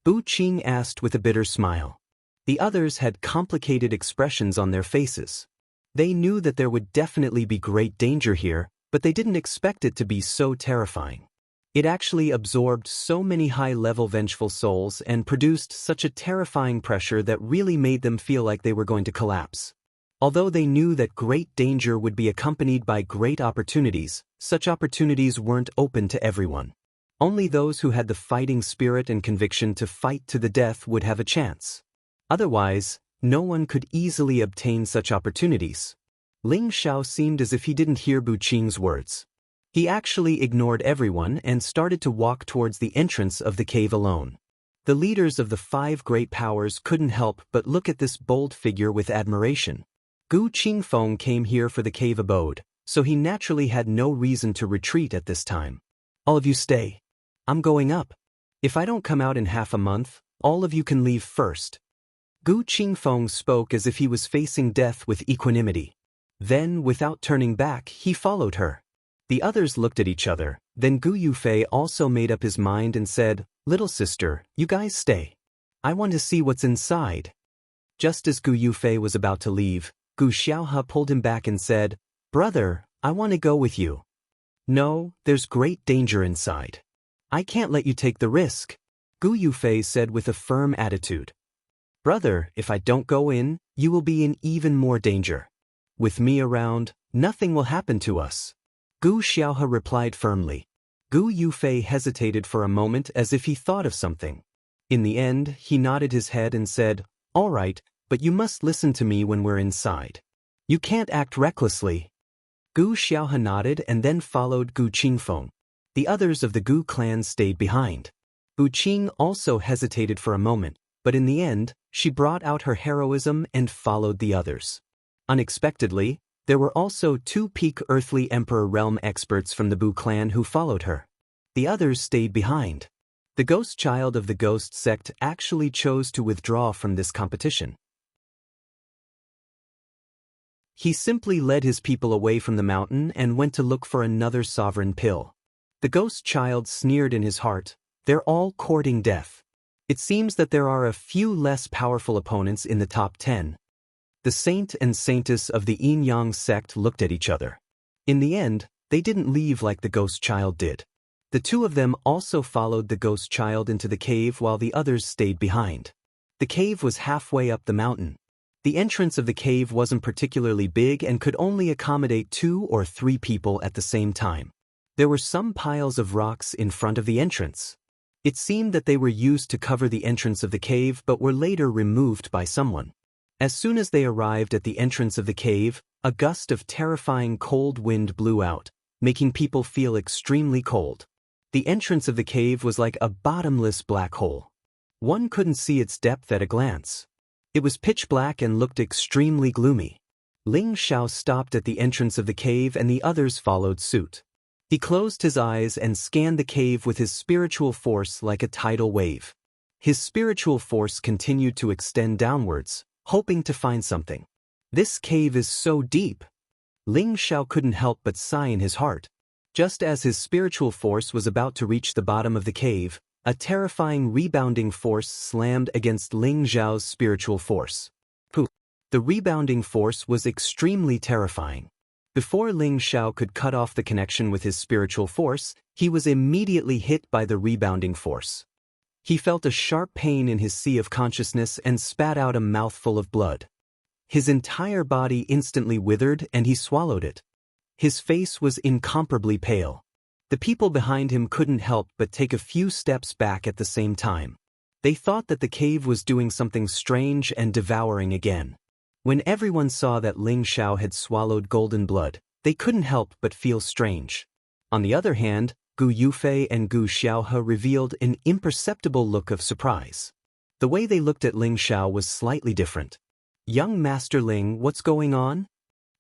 Bu Qing asked with a bitter smile. The others had complicated expressions on their faces. They knew that there would definitely be great danger here, but they didn't expect it to be so terrifying. It actually absorbed so many high-level vengeful souls and produced such a terrifying pressure that really made them feel like they were going to collapse. Although they knew that great danger would be accompanied by great opportunities, such opportunities weren't open to everyone. Only those who had the fighting spirit and conviction to fight to the death would have a chance. Otherwise, no one could easily obtain such opportunities. Ling Xiao seemed as if he didn't hear Bu Qing's words. He actually ignored everyone and started to walk towards the entrance of the cave alone. The leaders of the 5 great powers couldn't help but look at this bold figure with admiration. Gu Qingfeng came here for the cave abode, so he naturally had no reason to retreat at this time. All of you stay. I'm going up. If I don't come out in half a month, all of you can leave first. Gu Qingfeng spoke as if he was facing death with equanimity. Then, without turning back, he followed her. The others looked at each other, then Gu Yufei also made up his mind and said, "Little sister, you guys stay. I want to see what's inside." Just as Gu Yufei was about to leave, Gu Xiaohe pulled him back and said, "Brother, I want to go with you." "No, there's great danger inside. I can't let you take the risk," Gu Yufei said with a firm attitude. "Brother, if I don't go in, you will be in even more danger. With me around, nothing will happen to us," Gu Xiaohe replied firmly. Gu Yufei hesitated for a moment as if he thought of something. In the end, he nodded his head and said, "All right, but you must listen to me when we're inside. You can't act recklessly." Gu Xiaohe nodded and then followed Gu Qingfeng. The others of the Gu clan stayed behind. Bu Qing also hesitated for a moment, but in the end, she brought out her heroism and followed the others. Unexpectedly, there were also 2 peak earthly emperor realm experts from the Bu clan who followed her. The others stayed behind. The ghost child of the ghost sect actually chose to withdraw from this competition. He simply led his people away from the mountain and went to look for another sovereign pill. The ghost child sneered in his heart, "They're all courting death. It seems that there are a few less powerful opponents in the top 10. The saint and saintess of the Yin Yang sect looked at each other. In the end, they didn't leave like the ghost child did. The two of them also followed the ghost child into the cave while the others stayed behind. The cave was halfway up the mountain. The entrance of the cave wasn't particularly big and could only accommodate 2 or 3 people at the same time. There were some piles of rocks in front of the entrance. It seemed that they were used to cover the entrance of the cave but were later removed by someone. As soon as they arrived at the entrance of the cave, a gust of terrifying cold wind blew out, making people feel extremely cold. The entrance of the cave was like a bottomless black hole. One couldn't see its depth at a glance. It was pitch black and looked extremely gloomy. Ling Xiao stopped at the entrance of the cave and the others followed suit. He closed his eyes and scanned the cave with his spiritual force like a tidal wave. His spiritual force continued to extend downwards, hoping to find something. This cave is so deep. Ling Xiao couldn't help but sigh in his heart. Just as his spiritual force was about to reach the bottom of the cave, a terrifying rebounding force slammed against Ling Xiao's spiritual force. Pooh! The rebounding force was extremely terrifying. Before Ling Xiao could cut off the connection with his spiritual force, he was immediately hit by the rebounding force. He felt a sharp pain in his sea of consciousness and spat out a mouthful of blood. His entire body instantly withered and he swallowed it. His face was incomparably pale. The people behind him couldn't help but take a few steps back at the same time. They thought that the cave was doing something strange and devouring again. When everyone saw that Ling Xiao had swallowed golden blood, they couldn't help but feel strange. On the other hand, Gu Yufei and Gu Xiaohe revealed an imperceptible look of surprise. The way they looked at Ling Xiao was slightly different. "Young Master Ling, what's going on?"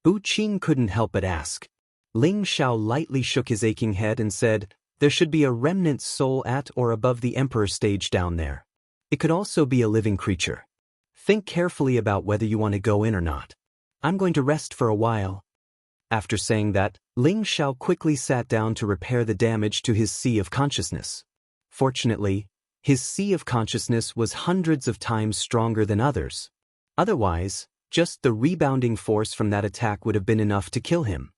Bu Qing couldn't help but ask. Ling Xiao lightly shook his aching head and said, "There should be a remnant soul at or above the Emperor stage down there. It could also be a living creature. Think carefully about whether you want to go in or not. I'm going to rest for a while." After saying that, Ling Xiao quickly sat down to repair the damage to his sea of consciousness. Fortunately, his sea of consciousness was hundreds of times stronger than others. Otherwise, just the rebounding force from that attack would have been enough to kill him.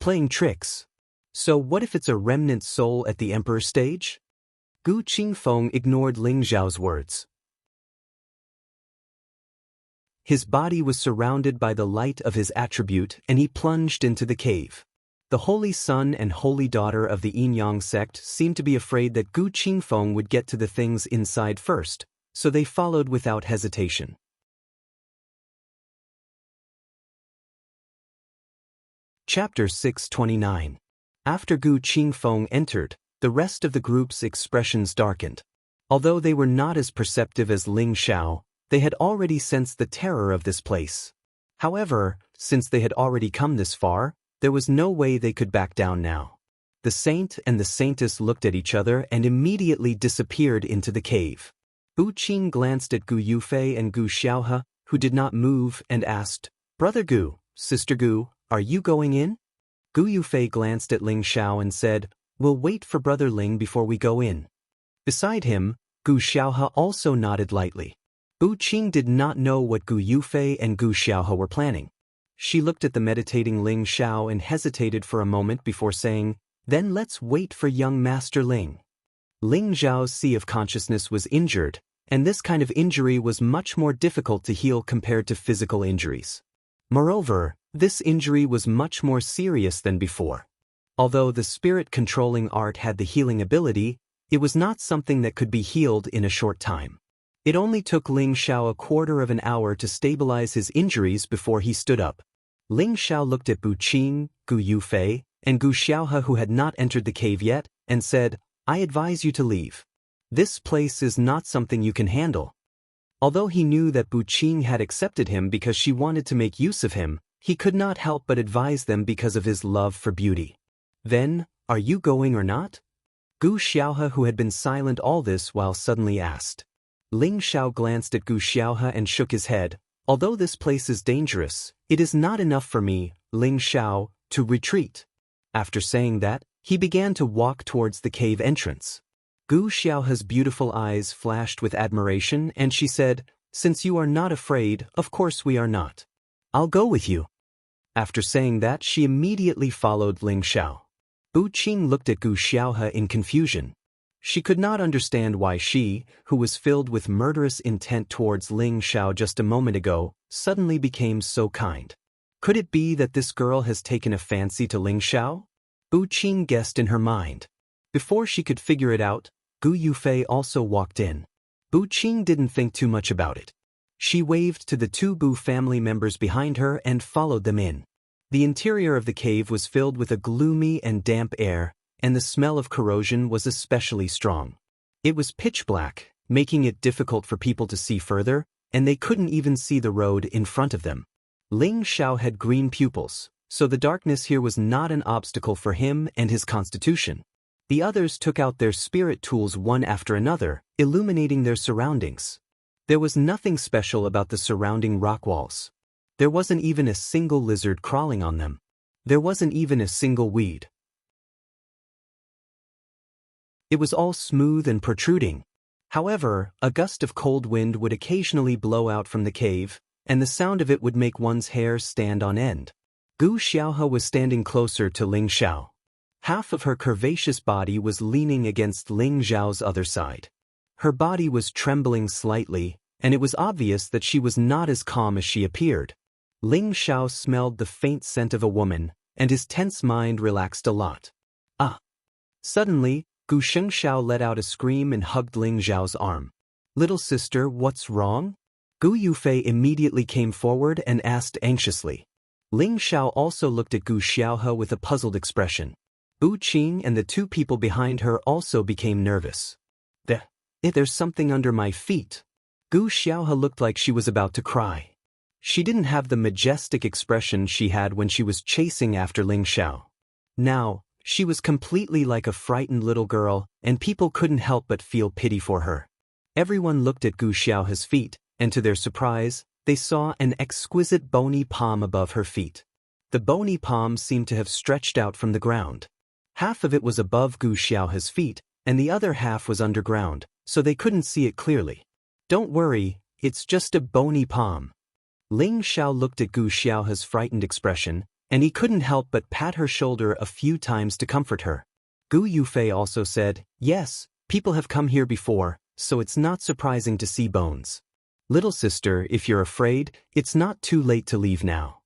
Playing tricks. So what if it's a remnant soul at the Emperor stage? Gu Qingfeng ignored Ling Xiao's words. His body was surrounded by the light of his attribute and he plunged into the cave. The holy son and holy daughter of the Yin-Yang sect seemed to be afraid that Gu Qingfeng would get to the things inside first, so they followed without hesitation. Chapter 629. After Gu Qingfeng entered, the rest of the group's expressions darkened. Although they were not as perceptive as Ling Xiao, they had already sensed the terror of this place. However, since they had already come this far, there was no way they could back down now. The saint and the saintess looked at each other and immediately disappeared into the cave. Bu Qing glanced at Gu Yufei and Gu Xiaohe, who did not move, and asked, "Brother Gu, Sister Gu, are you going in?" Gu Yufei glanced at Ling Xiao and said, "We'll wait for Brother Ling before we go in." Beside him, Gu Xiaohe also nodded lightly. Bu Qing did not know what Gu Yufei and Gu Xiaohe were planning. She looked at the meditating Ling Xiao and hesitated for a moment before saying, "Then let's wait for young Master Ling." Ling Xiao's sea of consciousness was injured, and this kind of injury was much more difficult to heal compared to physical injuries. Moreover, this injury was much more serious than before. Although the spirit-controlling art had the healing ability, it was not something that could be healed in a short time. It only took Ling Xiao a quarter of an hour to stabilize his injuries before he stood up. Ling Xiao looked at Bu Qing, Gu Yufei, and Gu Xiaohe, who had not entered the cave yet, and said, "I advise you to leave. This place is not something you can handle." Although he knew that Bu Qing had accepted him because she wanted to make use of him, he could not help but advise them because of his love for beauty. "Then, are you going or not?" Gu Xiaohe, who had been silent all this while, suddenly asked. Ling Xiao glanced at Gu Xiaohe and shook his head. "Although this place is dangerous, it is not enough for me, Ling Xiao, to retreat." After saying that, he began to walk towards the cave entrance. Gu Xiaohe's beautiful eyes flashed with admiration and she said, "Since you are not afraid, of course we are not. I'll go with you." After saying that, she immediately followed Ling Xiao. Bu Qing looked at Gu Xiaohe in confusion. She could not understand why she, who was filled with murderous intent towards Ling Xiao just a moment ago, suddenly became so kind. Could it be that this girl has taken a fancy to Ling Xiao? Bu Qing guessed in her mind. Before she could figure it out, Gu Yufei also walked in. Bu Qing didn't think too much about it. She waved to the two Bu family members behind her and followed them in. The interior of the cave was filled with a gloomy and damp air, and the smell of corrosion was especially strong. It was pitch black, making it difficult for people to see further, and they couldn't even see the road in front of them. Ling Xiao had green pupils, so the darkness here was not an obstacle for him and his constitution. The others took out their spirit tools one after another, illuminating their surroundings. There was nothing special about the surrounding rock walls. There wasn't even a single lizard crawling on them. There wasn't even a single weed. It was all smooth and protruding. However, a gust of cold wind would occasionally blow out from the cave, and the sound of it would make one's hair stand on end. Gu Xiaohe was standing closer to Ling Xiao. Half of her curvaceous body was leaning against Ling Xiao's other side. Her body was trembling slightly, and it was obvious that she was not as calm as she appeared. Ling Xiao smelled the faint scent of a woman, and his tense mind relaxed a lot. Ah! Suddenly, Gu Shengxiao let out a scream and hugged Ling Xiao's arm. "Little sister, what's wrong?" Gu Yufei immediately came forward and asked anxiously. Ling Xiao also looked at Gu Xiaohe with a puzzled expression. Bu Qing and the two people behind her also became nervous. There's something under my feet." Gu Xiaohe looked like she was about to cry. She didn't have the majestic expression she had when she was chasing after Ling Xiao. Now, she was completely like a frightened little girl, and people couldn't help but feel pity for her. Everyone looked at Gu Xiaohe's feet, and to their surprise, they saw an exquisite bony palm above her feet. The bony palm seemed to have stretched out from the ground. Half of it was above Gu Xiaohe's feet, and the other half was underground, so they couldn't see it clearly. "Don't worry, it's just a bony palm." Ling Xiao looked at Gu Xiaohe's frightened expression, and he couldn't help but pat her shoulder a few times to comfort her. Gu Yufei also said, "Yes, people have come here before, so it's not surprising to see bones. Little sister, if you're afraid, it's not too late to leave now."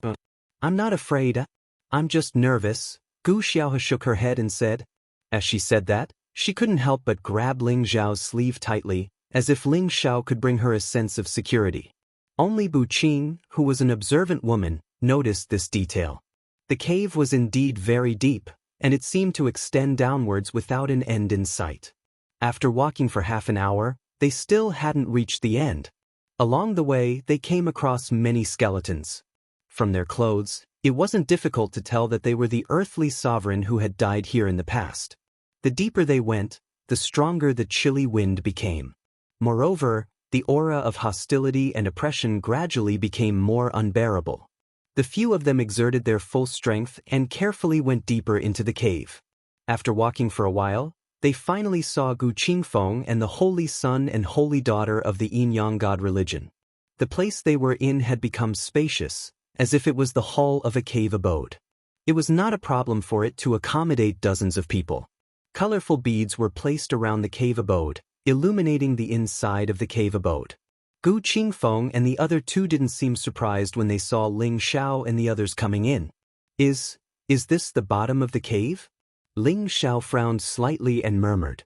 "But I'm not afraid, I'm just nervous," Gu Xiaohe shook her head and said. As she said that, she couldn't help but grab Ling Xiao's sleeve tightly, as if Ling Xiao could bring her a sense of security. Only Bu Qing, who was an observant woman, noticed this detail. The cave was indeed very deep, and it seemed to extend downwards without an end in sight. After walking for half an hour, they still hadn't reached the end. Along the way, they came across many skeletons. From their clothes, it wasn't difficult to tell that they were the earthly sovereign who had died here in the past. The deeper they went, the stronger the chilly wind became. Moreover, the aura of hostility and oppression gradually became more unbearable. The few of them exerted their full strength and carefully went deeper into the cave. After walking for a while, they finally saw Gu Qingfeng and the holy son and holy daughter of the Yin-Yang god religion. The place they were in had become spacious, as if it was the hall of a cave abode. It was not a problem for it to accommodate dozens of people. Colorful beads were placed around the cave abode, illuminating the inside of the cave abode. Gu Qingfeng and the other two didn't seem surprised when they saw Ling Xiao and the others coming in. Is this the bottom of the cave?" Ling Xiao frowned slightly and murmured.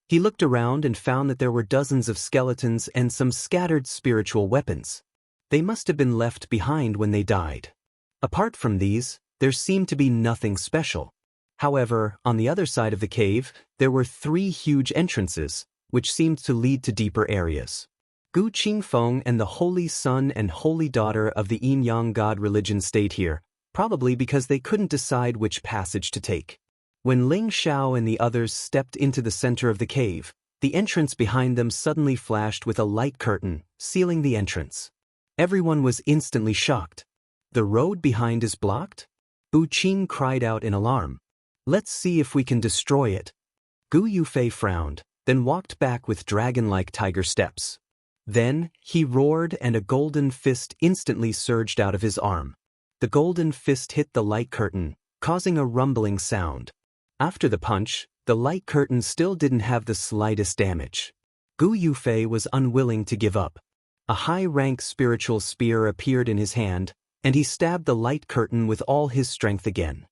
He looked around and found that there were dozens of skeletons and some scattered spiritual weapons. They must have been left behind when they died. Apart from these, there seemed to be nothing special. However, on the other side of the cave, there were 3 huge entrances, which seemed to lead to deeper areas. Gu Qingfeng and the holy son and holy daughter of the Yin-Yang god religion stayed here, probably because they couldn't decide which passage to take. When Ling Xiao and the others stepped into the center of the cave, the entrance behind them suddenly flashed with a light curtain, sealing the entrance. Everyone was instantly shocked. "The road behind is blocked?" Bu Qing cried out in alarm. "Let's see if we can destroy it." Gu Yufei frowned, then walked back with dragon-like tiger steps. Then, he roared and a golden fist instantly surged out of his arm. The golden fist hit the light curtain, causing a rumbling sound. After the punch, the light curtain still didn't have the slightest damage. Gu Yufei was unwilling to give up. A high-rank spiritual spear appeared in his hand, and he stabbed the light curtain with all his strength again.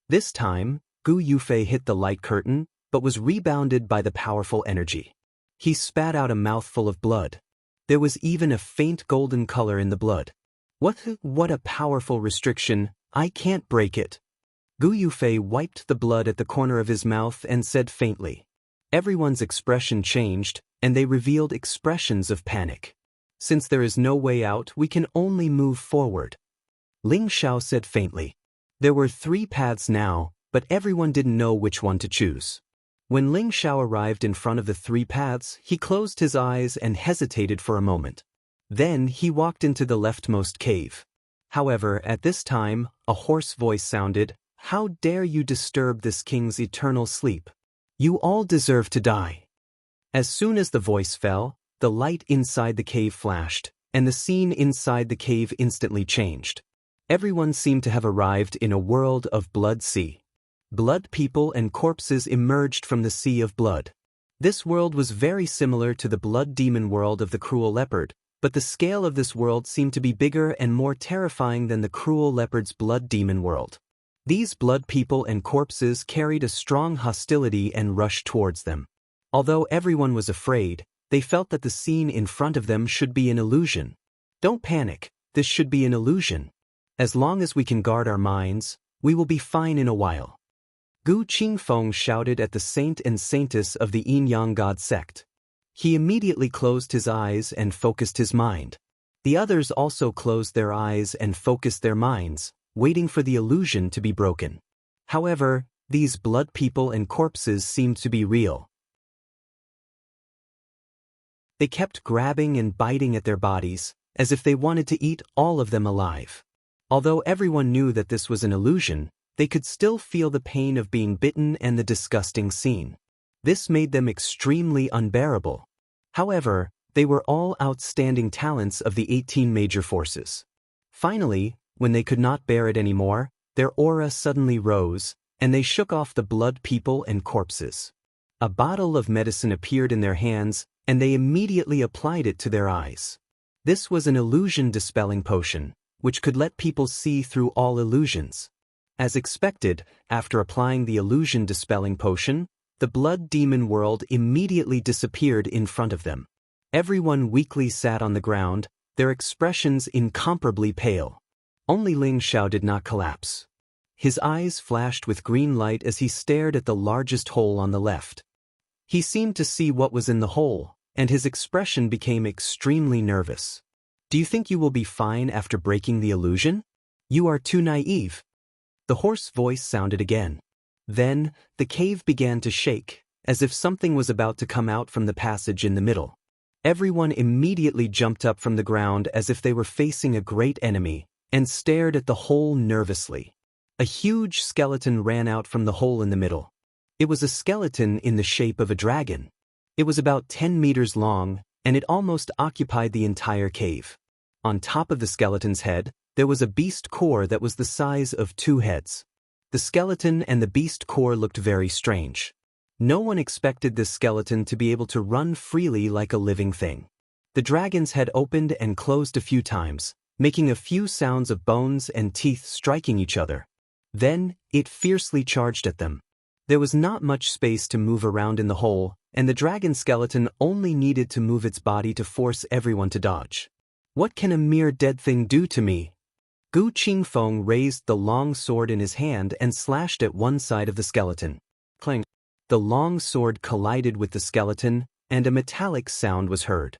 This time, Gu Yufei hit the light curtain, but was rebounded by the powerful energy. He spat out a mouthful of blood. There was even a faint golden color in the blood. What a powerful restriction, I can't break it. Gu Yufei wiped the blood at the corner of his mouth and said faintly. Everyone's expression changed, and they revealed expressions of panic. Since there is no way out, we can only move forward. Ling Xiao said faintly. There were 3 paths now, but everyone didn't know which one to choose. When Ling Xiao arrived in front of the 3 paths, he closed his eyes and hesitated for a moment. Then he walked into the leftmost cave. However, at this time, a hoarse voice sounded, "How dare you disturb this king's eternal sleep? You all deserve to die." As soon as the voice fell, the light inside the cave flashed, and the scene inside the cave instantly changed. Everyone seemed to have arrived in a world of blood sea. Blood people and corpses emerged from the sea of blood. This world was very similar to the blood demon world of the cruel leopard, but the scale of this world seemed to be bigger and more terrifying than the cruel leopard's blood demon world. These blood people and corpses carried a strong hostility and rushed towards them. Although everyone was afraid, they felt that the scene in front of them should be an illusion. Don't panic, this should be an illusion. As long as we can guard our minds, we will be fine in a while. Gu Qingfeng shouted at the saint and saintess of the Yin-Yang God sect. He immediately closed his eyes and focused his mind. The others also closed their eyes and focused their minds, waiting for the illusion to be broken. However, these blood people and corpses seemed to be real. They kept grabbing and biting at their bodies, as if they wanted to eat all of them alive. Although everyone knew that this was an illusion, they could still feel the pain of being bitten and the disgusting scene. This made them extremely unbearable. However, they were all outstanding talents of the 18 major forces. Finally, when they could not bear it anymore, their aura suddenly rose, and they shook off the blood people and corpses. A bottle of medicine appeared in their hands, and they immediately applied it to their eyes. This was an illusion-dispelling potion, which could let people see through all illusions. As expected, after applying the illusion-dispelling potion, the blood demon world immediately disappeared in front of them. Everyone weakly sat on the ground, their expressions incomparably pale. Only Ling Xiao did not collapse. His eyes flashed with green light as he stared at the largest hole on the left. He seemed to see what was in the hole, and his expression became extremely nervous. Do you think you will be fine after breaking the illusion? You are too naive. The hoarse voice sounded again. Then, the cave began to shake, as if something was about to come out from the passage in the middle. Everyone immediately jumped up from the ground as if they were facing a great enemy, and stared at the hole nervously. A huge skeleton ran out from the hole in the middle. It was a skeleton in the shape of a dragon. It was about 10 meters long, and it almost occupied the entire cave. On top of the skeleton's head, there was a beast core that was the size of 2 heads. The skeleton and the beast core looked very strange. No one expected this skeleton to be able to run freely like a living thing. The dragon's head opened and closed a few times, making a few sounds of bones and teeth striking each other. Then, it fiercely charged at them. There was not much space to move around in the hole, and the dragon skeleton only needed to move its body to force everyone to dodge. What can a mere dead thing do to me? Gu Qingfeng raised the long sword in his hand and slashed at one side of the skeleton. Clang! The long sword collided with the skeleton, and a metallic sound was heard.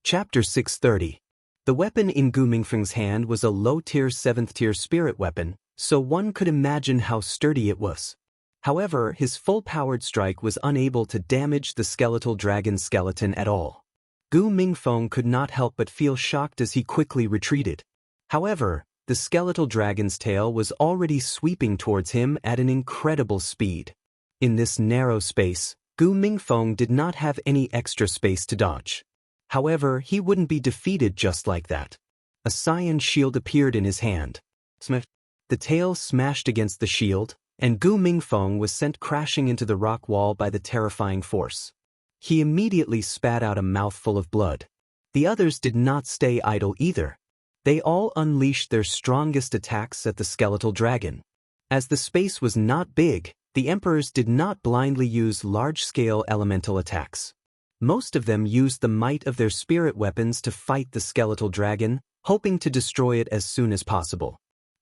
Chapter 630. The weapon in Gu Mingfeng's hand was a low-tier 7th-tier spirit weapon, so one could imagine how sturdy it was. However, his full-powered strike was unable to damage the skeletal dragon's skeleton at all. Gu Mingfeng could not help but feel shocked as he quickly retreated. However, the skeletal dragon's tail was already sweeping towards him at an incredible speed. In this narrow space, Gu Mingfeng did not have any extra space to dodge. However, he wouldn't be defeated just like that. A cyan shield appeared in his hand. Smash. The tail smashed against the shield, and Gu Mingfeng was sent crashing into the rock wall by the terrifying force. He immediately spat out a mouthful of blood. The others did not stay idle either. They all unleashed their strongest attacks at the skeletal dragon. As the space was not big, the emperors did not blindly use large-scale elemental attacks. Most of them used the might of their spirit weapons to fight the skeletal dragon, hoping to destroy it as soon as possible.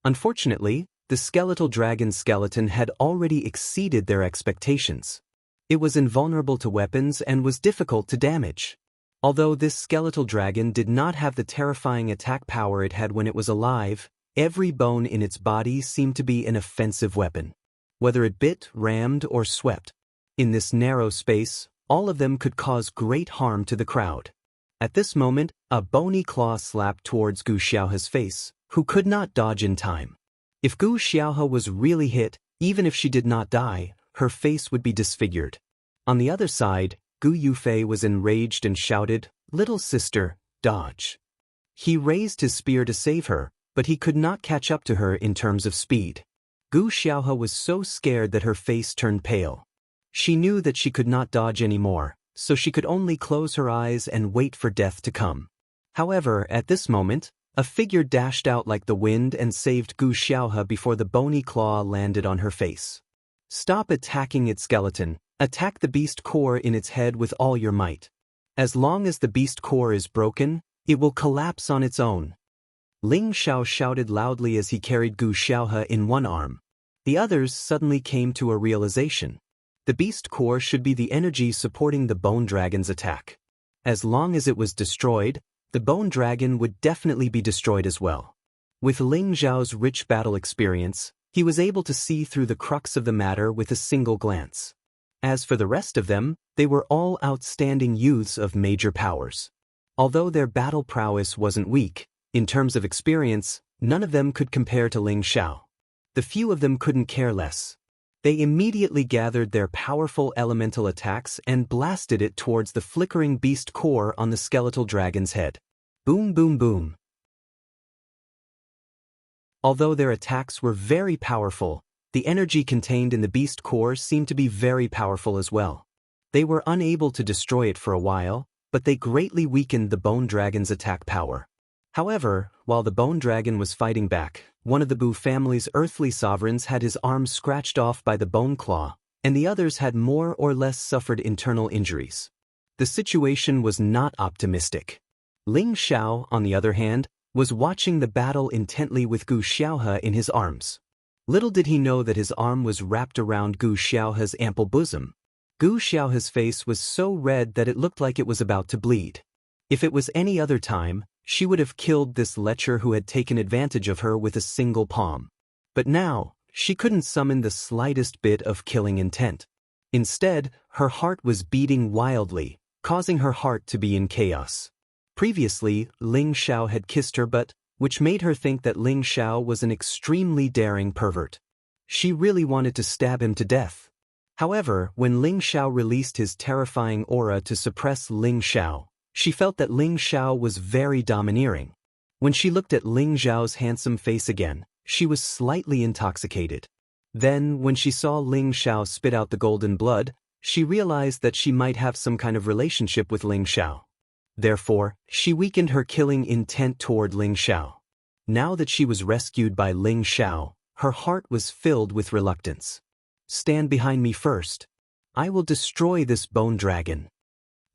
Unfortunately, the skeletal dragon's skeleton had already exceeded their expectations. It was invulnerable to weapons and was difficult to damage. Although this skeletal dragon did not have the terrifying attack power it had when it was alive, every bone in its body seemed to be an offensive weapon. Whether it bit, rammed, or swept. In this narrow space, all of them could cause great harm to the crowd. At this moment, a bony claw slapped towards Gu Xiaohe's face, who could not dodge in time. If Gu Xiaohe was really hit, even if she did not die, her face would be disfigured. On the other side, Gu Yufei was enraged and shouted, "Little sister, dodge." He raised his spear to save her, but he could not catch up to her in terms of speed. Gu Xiaohe was so scared that her face turned pale. She knew that she could not dodge anymore, so she could only close her eyes and wait for death to come. However, at this moment, a figure dashed out like the wind and saved Gu Xiaohe before the bony claw landed on her face. "Stop attacking its skeleton. Attack the beast core in its head with all your might. As long as the beast core is broken, it will collapse on its own." Ling Xiao shouted loudly as he carried Gu Xiaohe in one arm. The others suddenly came to a realization. The beast core should be the energy supporting the bone dragon's attack. As long as it was destroyed, the bone dragon would definitely be destroyed as well. With Ling Xiao's rich battle experience, he was able to see through the crux of the matter with a single glance. As for the rest of them, they were all outstanding youths of major powers. Although their battle prowess wasn't weak, in terms of experience, none of them could compare to Ling Xiao. The few of them couldn't care less. They immediately gathered their powerful elemental attacks and blasted it towards the flickering beast core on the skeletal dragon's head. Boom, boom, boom. Although their attacks were very powerful, the energy contained in the beast core seemed to be very powerful as well. They were unable to destroy it for a while, but they greatly weakened the bone dragon's attack power. However, while the bone dragon was fighting back, one of the Bu family's earthly sovereigns had his arm scratched off by the bone claw, and the others had more or less suffered internal injuries. The situation was not optimistic. Ling Xiao, on the other hand, was watching the battle intently with Gu Xiaohe in his arms. Little did he know that his arm was wrapped around Gu Xiaohe's ample bosom. Gu Xiaohe's face was so red that it looked like it was about to bleed. If it was any other time, she would have killed this lecher who had taken advantage of her with a single palm. But now, she couldn't summon the slightest bit of killing intent. Instead, her heart was beating wildly, causing her heart to be in chaos. Previously, Ling Xiao had kissed her butt, which made her think that Ling Xiao was an extremely daring pervert. She really wanted to stab him to death. However, when Ling Xiao released his terrifying aura to suppress Ling Xiao, she felt that Ling Xiao was very domineering. When she looked at Ling Xiao's handsome face again, she was slightly intoxicated. Then, when she saw Ling Xiao spit out the golden blood, she realized that she might have some kind of relationship with Ling Xiao. Therefore, she weakened her killing intent toward Ling Xiao. Now that she was rescued by Ling Xiao, her heart was filled with reluctance. "Stand behind me first. I will destroy this bone dragon."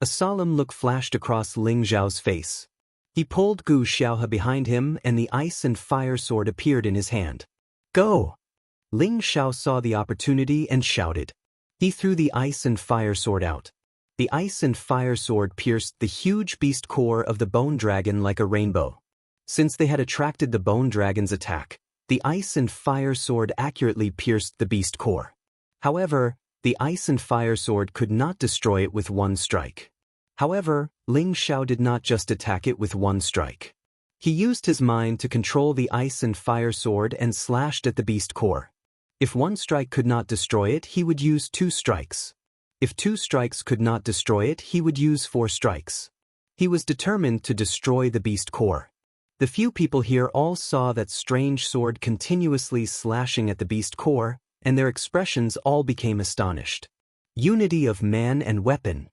A solemn look flashed across Ling Xiao's face. He pulled Gu Xiaohe behind him and the ice and fire sword appeared in his hand. "Go!" Ling Xiao saw the opportunity and shouted. He threw the ice and fire sword out. The ice and fire sword pierced the huge beast core of the bone dragon like a rainbow. Since they had attracted the bone dragon's attack, the ice and fire sword accurately pierced the beast core. However, the ice and fire sword could not destroy it with one strike. However, Ling Xiao did not just attack it with one strike. He used his mind to control the ice and fire sword and slashed at the beast core. If one strike could not destroy it, he would use 2 strikes. If 2 strikes could not destroy it, he would use 4 strikes. He was determined to destroy the beast core. The few people here all saw that strange sword continuously slashing at the beast core, and their expressions all became astonished. Unity of man and weapon.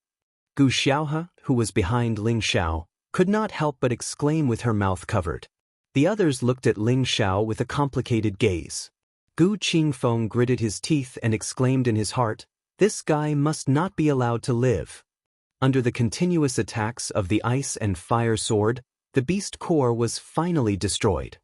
Gu Xiaohe, who was behind Ling Xiao, could not help but exclaim with her mouth covered. The others looked at Ling Xiao with a complicated gaze. Gu Qingfeng gritted his teeth and exclaimed in his heart, "This guy must not be allowed to live." Under the continuous attacks of the ice and fire sword, the beast core was finally destroyed.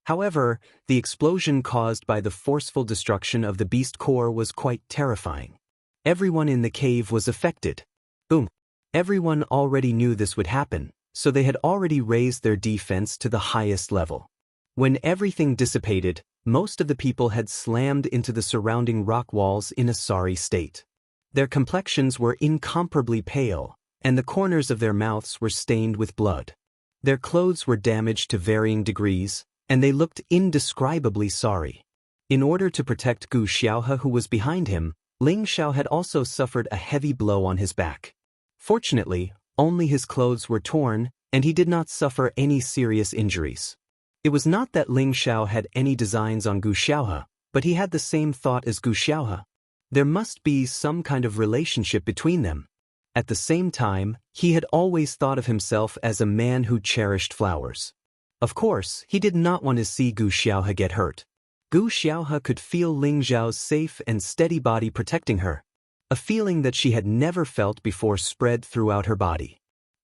However, the explosion caused by the forceful destruction of the beast core was quite terrifying. Everyone in the cave was affected. Boom! Everyone already knew this would happen, so they had already raised their defense to the highest level. When everything dissipated, most of the people had slammed into the surrounding rock walls in a sorry state. Their complexions were incomparably pale, and the corners of their mouths were stained with blood. Their clothes were damaged to varying degrees, and they looked indescribably sorry. In order to protect Gu Xiaohe, who was behind him, Ling Xiao had also suffered a heavy blow on his back. Fortunately, only his clothes were torn, and he did not suffer any serious injuries. It was not that Ling Xiao had any designs on Gu Xiaohe, but he had the same thought as Gu Xiaohe. There must be some kind of relationship between them. At the same time, he had always thought of himself as a man who cherished flowers. Of course, he did not want to see Gu Xiaohe get hurt. Gu Xiaohe could feel Ling Xiao's safe and steady body protecting her. A feeling that she had never felt before spread throughout her body.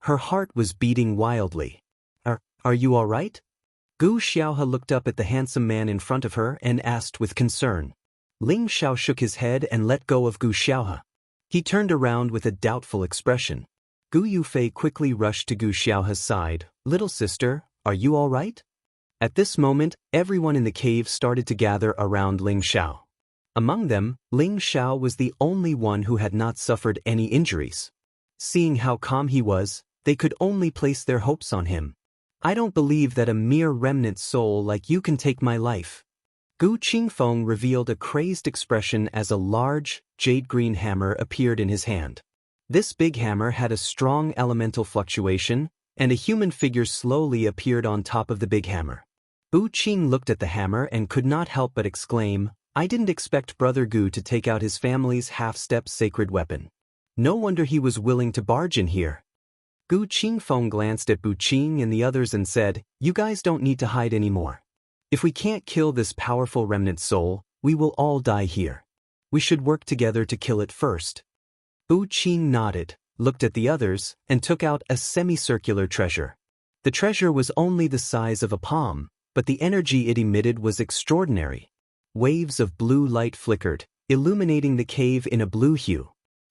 Her heart was beating wildly. Are you all right? Gu Xiaohe looked up at the handsome man in front of her and asked with concern. Ling Xiao shook his head and let go of Gu Xiaohe. He turned around with a doubtful expression. Gu Yufei quickly rushed to Gu Xiaohe's side. Little sister, are you all right? At this moment, everyone in the cave started to gather around Ling Xiao. Among them, Ling Xiao was the only one who had not suffered any injuries. Seeing how calm he was, they could only place their hopes on him. I don't believe that a mere remnant soul like you can take my life. Gu Qingfeng revealed a crazed expression as a large, jade-green hammer appeared in his hand. This big hammer had a strong elemental fluctuation, and a human figure slowly appeared on top of the big hammer. Bu Qing looked at the hammer and could not help but exclaim, I didn't expect Brother Gu to take out his family's half-step sacred weapon. No wonder he was willing to barge in here. Gu Qingfeng glanced at Bu Qing and the others and said, You guys don't need to hide anymore. If we can't kill this powerful remnant soul, we will all die here. We should work together to kill it first. Bu Qing nodded, looked at the others, and took out a semicircular treasure. The treasure was only the size of a palm, but the energy it emitted was extraordinary. Waves of blue light flickered, illuminating the cave in a blue hue.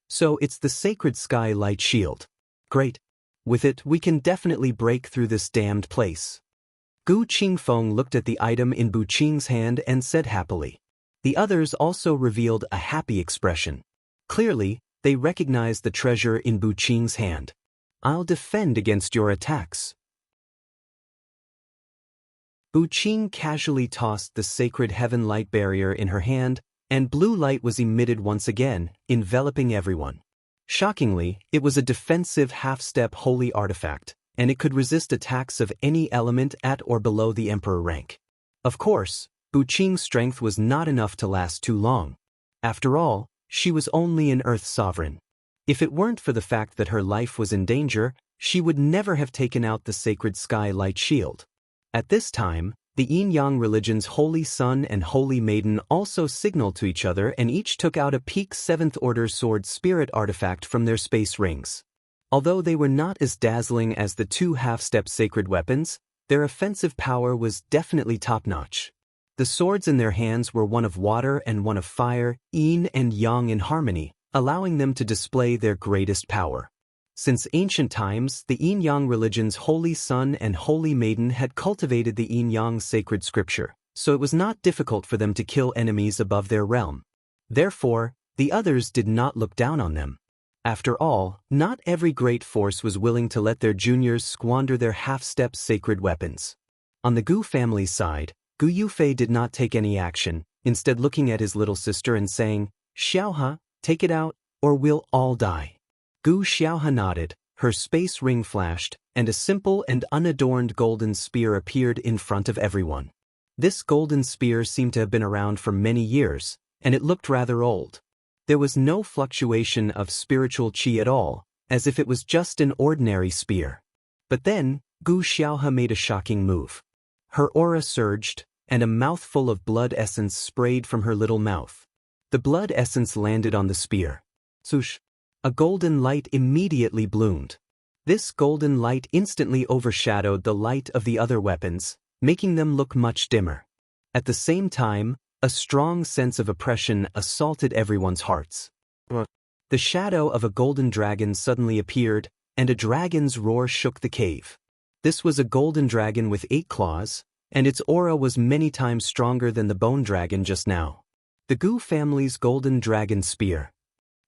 So it's the sacred sky light shield. Great. With it, we can definitely break through this damned place. Gu Qingfeng looked at the item in Bu Qing's hand and said happily. The others also revealed a happy expression. Clearly, they recognized the treasure in Bu Qing's hand. I'll defend against your attacks. Bu Qing casually tossed the sacred heaven light barrier in her hand, and blue light was emitted once again, enveloping everyone. Shockingly, it was a defensive half-step holy artifact, and it could resist attacks of any element at or below the emperor rank. Of course, Bu Qing's strength was not enough to last too long. After all, she was only an Earth sovereign. If it weren't for the fact that her life was in danger, she would never have taken out the sacred sky light shield. At this time, the Yin-Yang religion's Holy Sun and Holy Maiden also signaled to each other and each took out a peak 7th Order Sword Spirit artifact from their space rings. Although they were not as dazzling as the two half-step sacred weapons, their offensive power was definitely top-notch. The swords in their hands were one of water and one of fire, yin and yang in harmony, allowing them to display their greatest power. Since ancient times, the Yin-Yang religion's Holy Sun and Holy Maiden had cultivated the Yin-Yang sacred scripture, so it was not difficult for them to kill enemies above their realm. Therefore, the others did not look down on them. After all, not every great force was willing to let their juniors squander their half-step sacred weapons. On the Gu family's side, Gu Yufei did not take any action, instead looking at his little sister and saying, Xiaohe, take it out, or we'll all die. Gu Xiaohe nodded, her space ring flashed, and a simple and unadorned golden spear appeared in front of everyone. This golden spear seemed to have been around for many years, and it looked rather old. There was no fluctuation of spiritual qi at all, as if it was just an ordinary spear. But then, Gu Xiaohe made a shocking move. Her aura surged, and a mouthful of blood essence sprayed from her little mouth. The blood essence landed on the spear. Swoosh! A golden light immediately bloomed. This golden light instantly overshadowed the light of the other weapons, making them look much dimmer. At the same time, a strong sense of oppression assaulted everyone's hearts. The shadow of a golden dragon suddenly appeared, and a dragon's roar shook the cave. This was a golden dragon with 8 claws, and its aura was many times stronger than the bone dragon just now. The Gu family's golden dragon spear.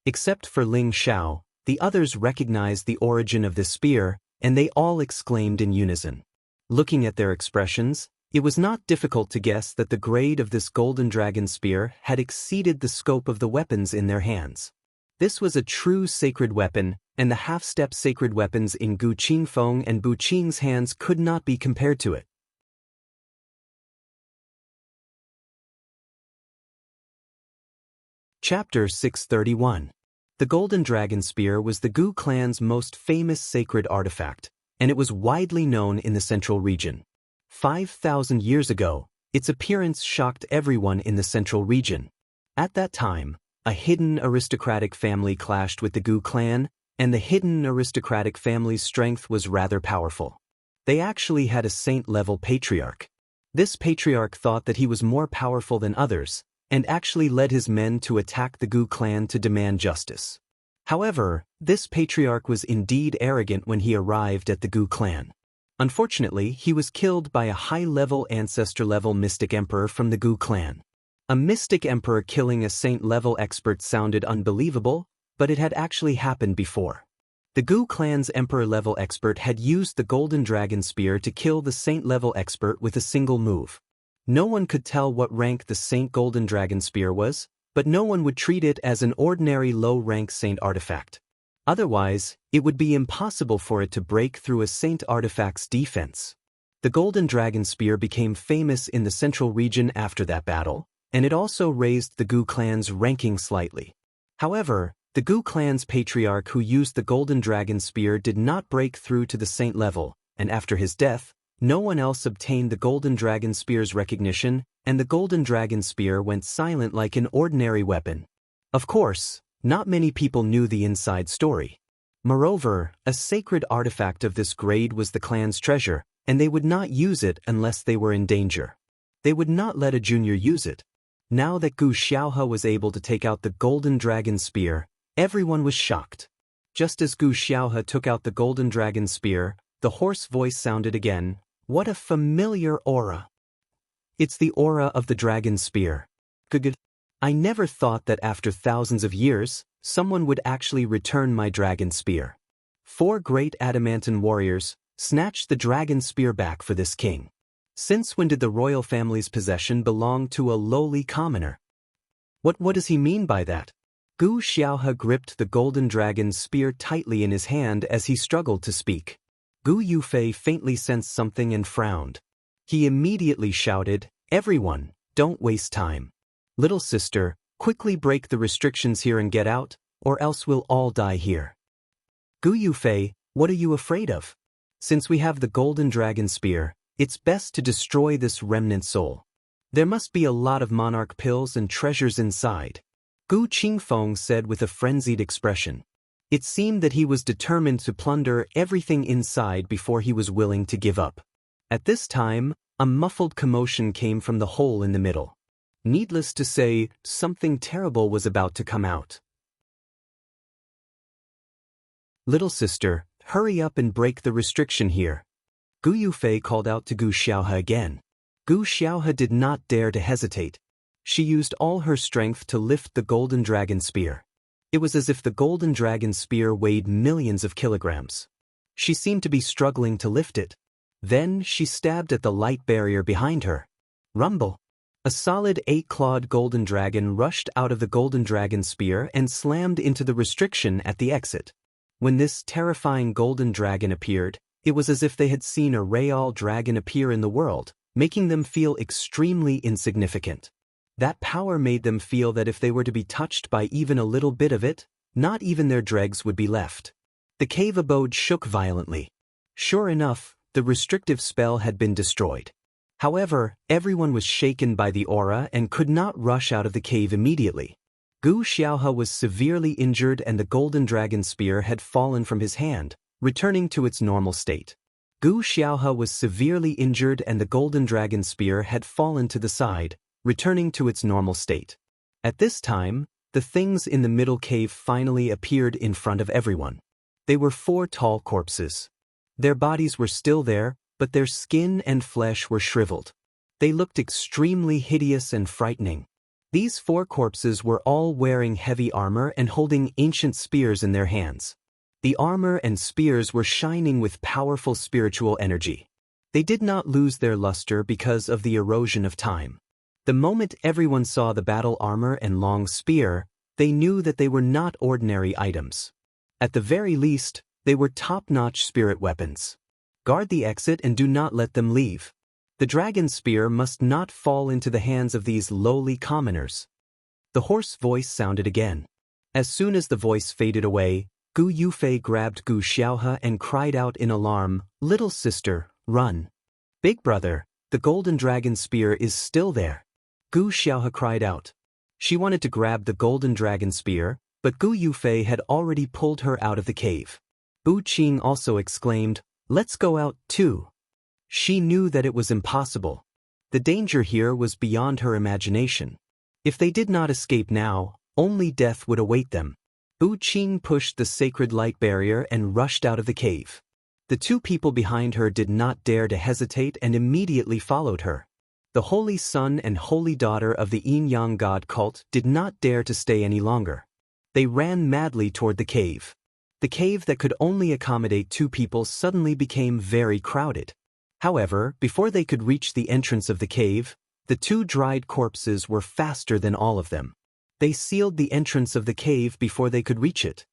Except for Ling Xiao, the others recognized the origin of this spear, and they all exclaimed in unison. Looking at their expressions, it was not difficult to guess that the grade of this golden dragon spear had exceeded the scope of the weapons in their hands. This was a true sacred weapon, and the half-step sacred weapons in Gu Qingfeng and Bu Qing's hands could not be compared to it. Chapter 631. The Golden Dragon Spear was the Gu clan's most famous sacred artifact, and it was widely known in the central region. 5,000 years ago, its appearance shocked everyone in the central region. At that time, a hidden aristocratic family clashed with the Gu clan, and the hidden aristocratic family's strength was rather powerful. They actually had a saint-level patriarch. This patriarch thought that he was more powerful than others, and actually led his men to attack the Gu clan to demand justice. However, this patriarch was indeed arrogant when he arrived at the Gu clan. Unfortunately, he was killed by a high-level ancestor-level mystic emperor from the Gu clan. A mystic emperor killing a saint-level expert sounded unbelievable, but it had actually happened before. The Gu clan's emperor-level expert had used the Golden Dragon Spear to kill the saint-level expert with a single move. No one could tell what rank the Saint Golden Dragon Spear was, but no one would treat it as an ordinary low-rank saint artifact. Otherwise, it would be impossible for it to break through a saint artifact's defense. The Golden Dragon Spear became famous in the central region after that battle, and it also raised the Gu clan's ranking slightly. However, the Gu clan's patriarch who used the Golden Dragon Spear did not break through to the saint level, and after his death, no one else obtained the Golden Dragon Spear's recognition, and the Golden Dragon Spear went silent like an ordinary weapon. Of course, not many people knew the inside story. Moreover, a sacred artifact of this grade was the clan's treasure, and they would not use it unless they were in danger. They would not let a junior use it. Now that Gu Xiaohe was able to take out the Golden Dragon Spear, everyone was shocked. Just as Gu Xiaohe took out the Golden Dragon Spear, the hoarse voice sounded again. What a familiar aura. It's the aura of the Dragon Spear. Good. I never thought that after thousands of years, someone would actually return my Dragon Spear. 4 great adamantine warriors snatched the Dragon Spear back for this king. Since when did the royal family's possession belong to a lowly commoner? What does he mean by that? Gu Xiaohe gripped the Golden Dragon Spear tightly in his hand as he struggled to speak. Gu Yufei faintly sensed something and frowned. He immediately shouted, "Everyone, don't waste time. Little sister, quickly break the restrictions here and get out, or else we'll all die here." Gu Yufei, what are you afraid of? Since we have the Golden Dragon Spear, it's best to destroy this remnant soul. There must be a lot of monarch pills and treasures inside. Gu Qingfeng said with a frenzied expression. It seemed that he was determined to plunder everything inside before he was willing to give up. At this time, a muffled commotion came from the hole in the middle. Needless to say, something terrible was about to come out. Little sister, hurry up and break the restriction here. Gu Yufei called out to Gu Xiaohe again. Gu Xiaohe did not dare to hesitate. She used all her strength to lift the Golden Dragon Spear. It was as if the Golden Dragon Spear weighed millions of kilograms. She seemed to be struggling to lift it. Then she stabbed at the light barrier behind her. Rumble! A solid 8-clawed golden dragon rushed out of the Golden Dragon Spear and slammed into the restriction at the exit. When this terrifying golden dragon appeared, it was as if they had seen a real dragon appear in the world, making them feel extremely insignificant. That power made them feel that if they were to be touched by even a little bit of it, not even their dregs would be left. The cave abode shook violently. Sure enough, the restrictive spell had been destroyed. However, everyone was shaken by the aura and could not rush out of the cave immediately. Gu Xiaohe was severely injured and the golden dragon spear had fallen from his hand, returning to its normal state. Gu Xiaohe was severely injured and the golden dragon spear had fallen to the side, returning to its normal state. At this time, the things in the middle cave finally appeared in front of everyone. They were 4 tall corpses. Their bodies were still there, but their skin and flesh were shriveled. They looked extremely hideous and frightening. These 4 corpses were all wearing heavy armor and holding ancient spears in their hands. The armor and spears were shining with powerful spiritual energy. They did not lose their luster because of the erosion of time. The moment everyone saw the battle armor and long spear, they knew that they were not ordinary items. At the very least, they were top-notch spirit weapons. Guard the exit and do not let them leave. The dragon spear must not fall into the hands of these lowly commoners. The hoarse voice sounded again. As soon as the voice faded away, Gu Yufei grabbed Gu Xiaohe and cried out in alarm, "Little sister, run. Big brother, the golden dragon spear is still there." Gu Xiaohe cried out. She wanted to grab the golden dragon spear, but Gu Yufei had already pulled her out of the cave. Bu Qing also exclaimed, "Let's go out too." She knew that it was impossible. The danger here was beyond her imagination. If they did not escape now, only death would await them. Bu Qing pushed the sacred light barrier and rushed out of the cave. The 2 people behind her did not dare to hesitate and immediately followed her. The holy son and holy daughter of the Yin-Yang god cult did not dare to stay any longer. They ran madly toward the cave. The cave that could only accommodate 2 people suddenly became very crowded. However, before they could reach the entrance of the cave, the 2 dried corpses were faster than all of them. They sealed the entrance of the cave before they could reach it.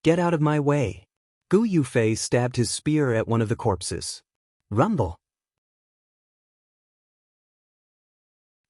"Get out of my way." Gu Yufei stabbed his spear at one of the corpses. Rumble.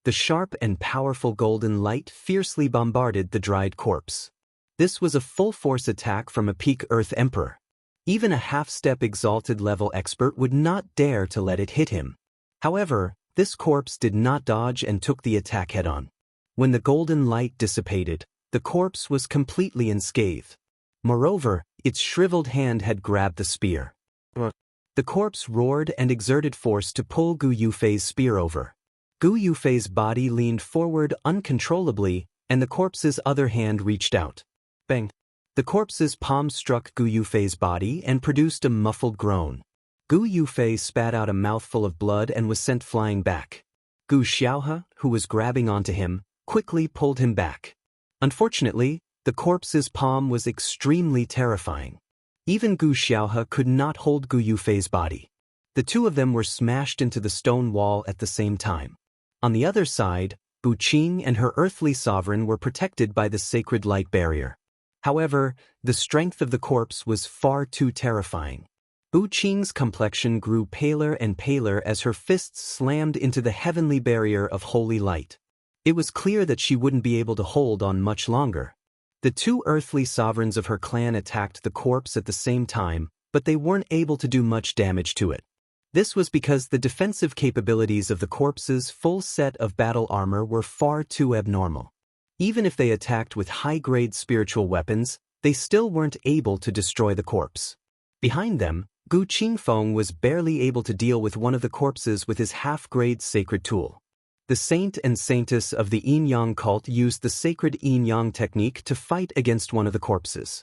The sharp and powerful golden light fiercely bombarded the dried corpse. This was a full-force attack from a peak Earth Emperor. Even a half-step exalted level expert would not dare to let it hit him. However, this corpse did not dodge and took the attack head-on. When the golden light dissipated, the corpse was completely unscathed. Moreover, its shriveled hand had grabbed the spear. The corpse roared and exerted force to pull Gu Yufei's spear over. Gu Yufei's body leaned forward uncontrollably, and the corpse's other hand reached out. Bang! The corpse's palm struck Gu Yufei's body and produced a muffled groan. Gu Yufei spat out a mouthful of blood and was sent flying back. Gu Xiaohe, who was grabbing onto him, quickly pulled him back. Unfortunately, the corpse's palm was extremely terrifying. Even Gu Xiaohe could not hold Gu Yufei's body. The 2 of them were smashed into the stone wall at the same time. On the other side, Bu Qing and her earthly sovereign were protected by the sacred light barrier. However, the strength of the corpse was far too terrifying. Bu Qing's complexion grew paler and paler as her fists slammed into the heavenly barrier of holy light. It was clear that she wouldn't be able to hold on much longer. The 2 earthly sovereigns of her clan attacked the corpse at the same time, but they weren't able to do much damage to it. This was because the defensive capabilities of the corpse's full set of battle armor were far too abnormal. Even if they attacked with high-grade spiritual weapons, they still weren't able to destroy the corpse. Behind them, Gu Qingfeng was barely able to deal with one of the corpses with his half-grade sacred tool. The saint and saintess of the Yin-Yang cult used the sacred Yin-Yang technique to fight against one of the corpses.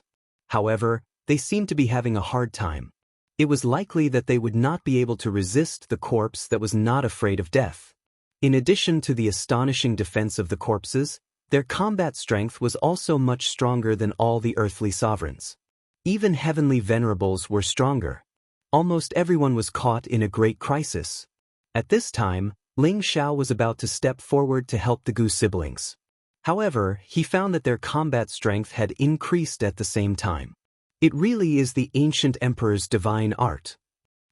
However, they seemed to be having a hard time. It was likely that they would not be able to resist the corpse that was not afraid of death. In addition to the astonishing defense of the corpses, their combat strength was also much stronger than all the earthly sovereigns. Even heavenly venerables were stronger. Almost everyone was caught in a great crisis. At this time, Ling Xiao was about to step forward to help the Gu siblings. However, he found that their combat strength had increased at the same time. It really is the ancient emperor's divine art.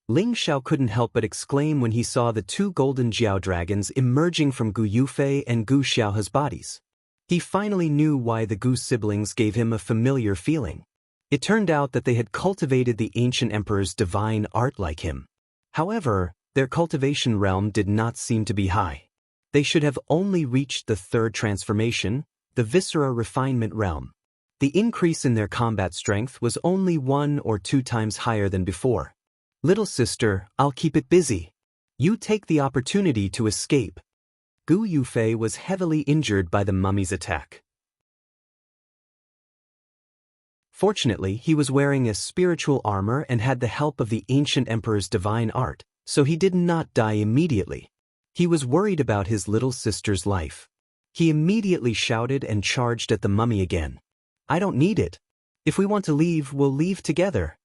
Ling Xiao couldn't help but exclaim when he saw the two golden Jiao dragons emerging from Gu Yufei and Gu Xiaohe's bodies. He finally knew why the Gu siblings gave him a familiar feeling. It turned out that they had cultivated the ancient emperor's divine art like him. However, their cultivation realm did not seem to be high. They should have only reached the third transformation, the viscera refinement realm. The increase in their combat strength was only 1 or 2 times higher than before. Little sister, I'll keep it busy. You take the opportunity to escape. Gu Yufei was heavily injured by the mummy's attack. Fortunately, he was wearing a spiritual armor and had the help of the ancient emperor's divine art, so he did not die immediately. He was worried about his little sister's life. He immediately shouted and charged at the mummy again. I don't need it. If we want to leave, we'll leave together.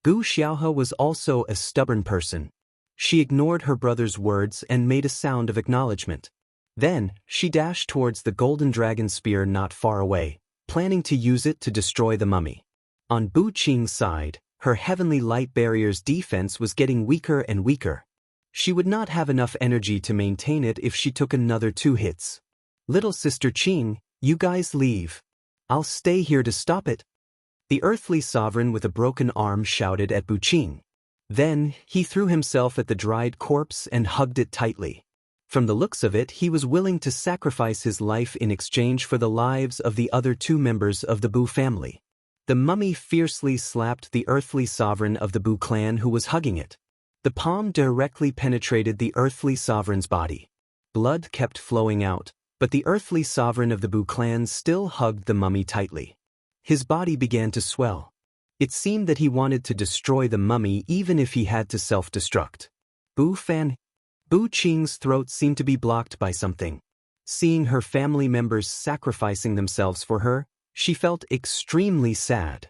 Gu Xiaohe was also a stubborn person. She ignored her brother's words and made a sound of acknowledgement. Then, she dashed towards the golden dragon spear not far away, planning to use it to destroy the mummy. On Bu Qing's side, her heavenly light barrier's defense was getting weaker and weaker. She would not have enough energy to maintain it if she took another 2 hits. Little sister Qing, you guys leave. I'll stay here to stop it. The earthly sovereign with a broken arm shouted at Bu Qing. Then, he threw himself at the dried corpse and hugged it tightly. From the looks of it, he was willing to sacrifice his life in exchange for the lives of the other 2 members of the Bu family. The mummy fiercely slapped the earthly sovereign of the Bu clan who was hugging it. The palm directly penetrated the earthly sovereign's body. Blood kept flowing out, but the earthly sovereign of the Bu clan still hugged the mummy tightly. His body began to swell. It seemed that he wanted to destroy the mummy even if he had to self-destruct. Bu Qing's throat seemed to be blocked by something. Seeing her family members sacrificing themselves for her, she felt extremely sad.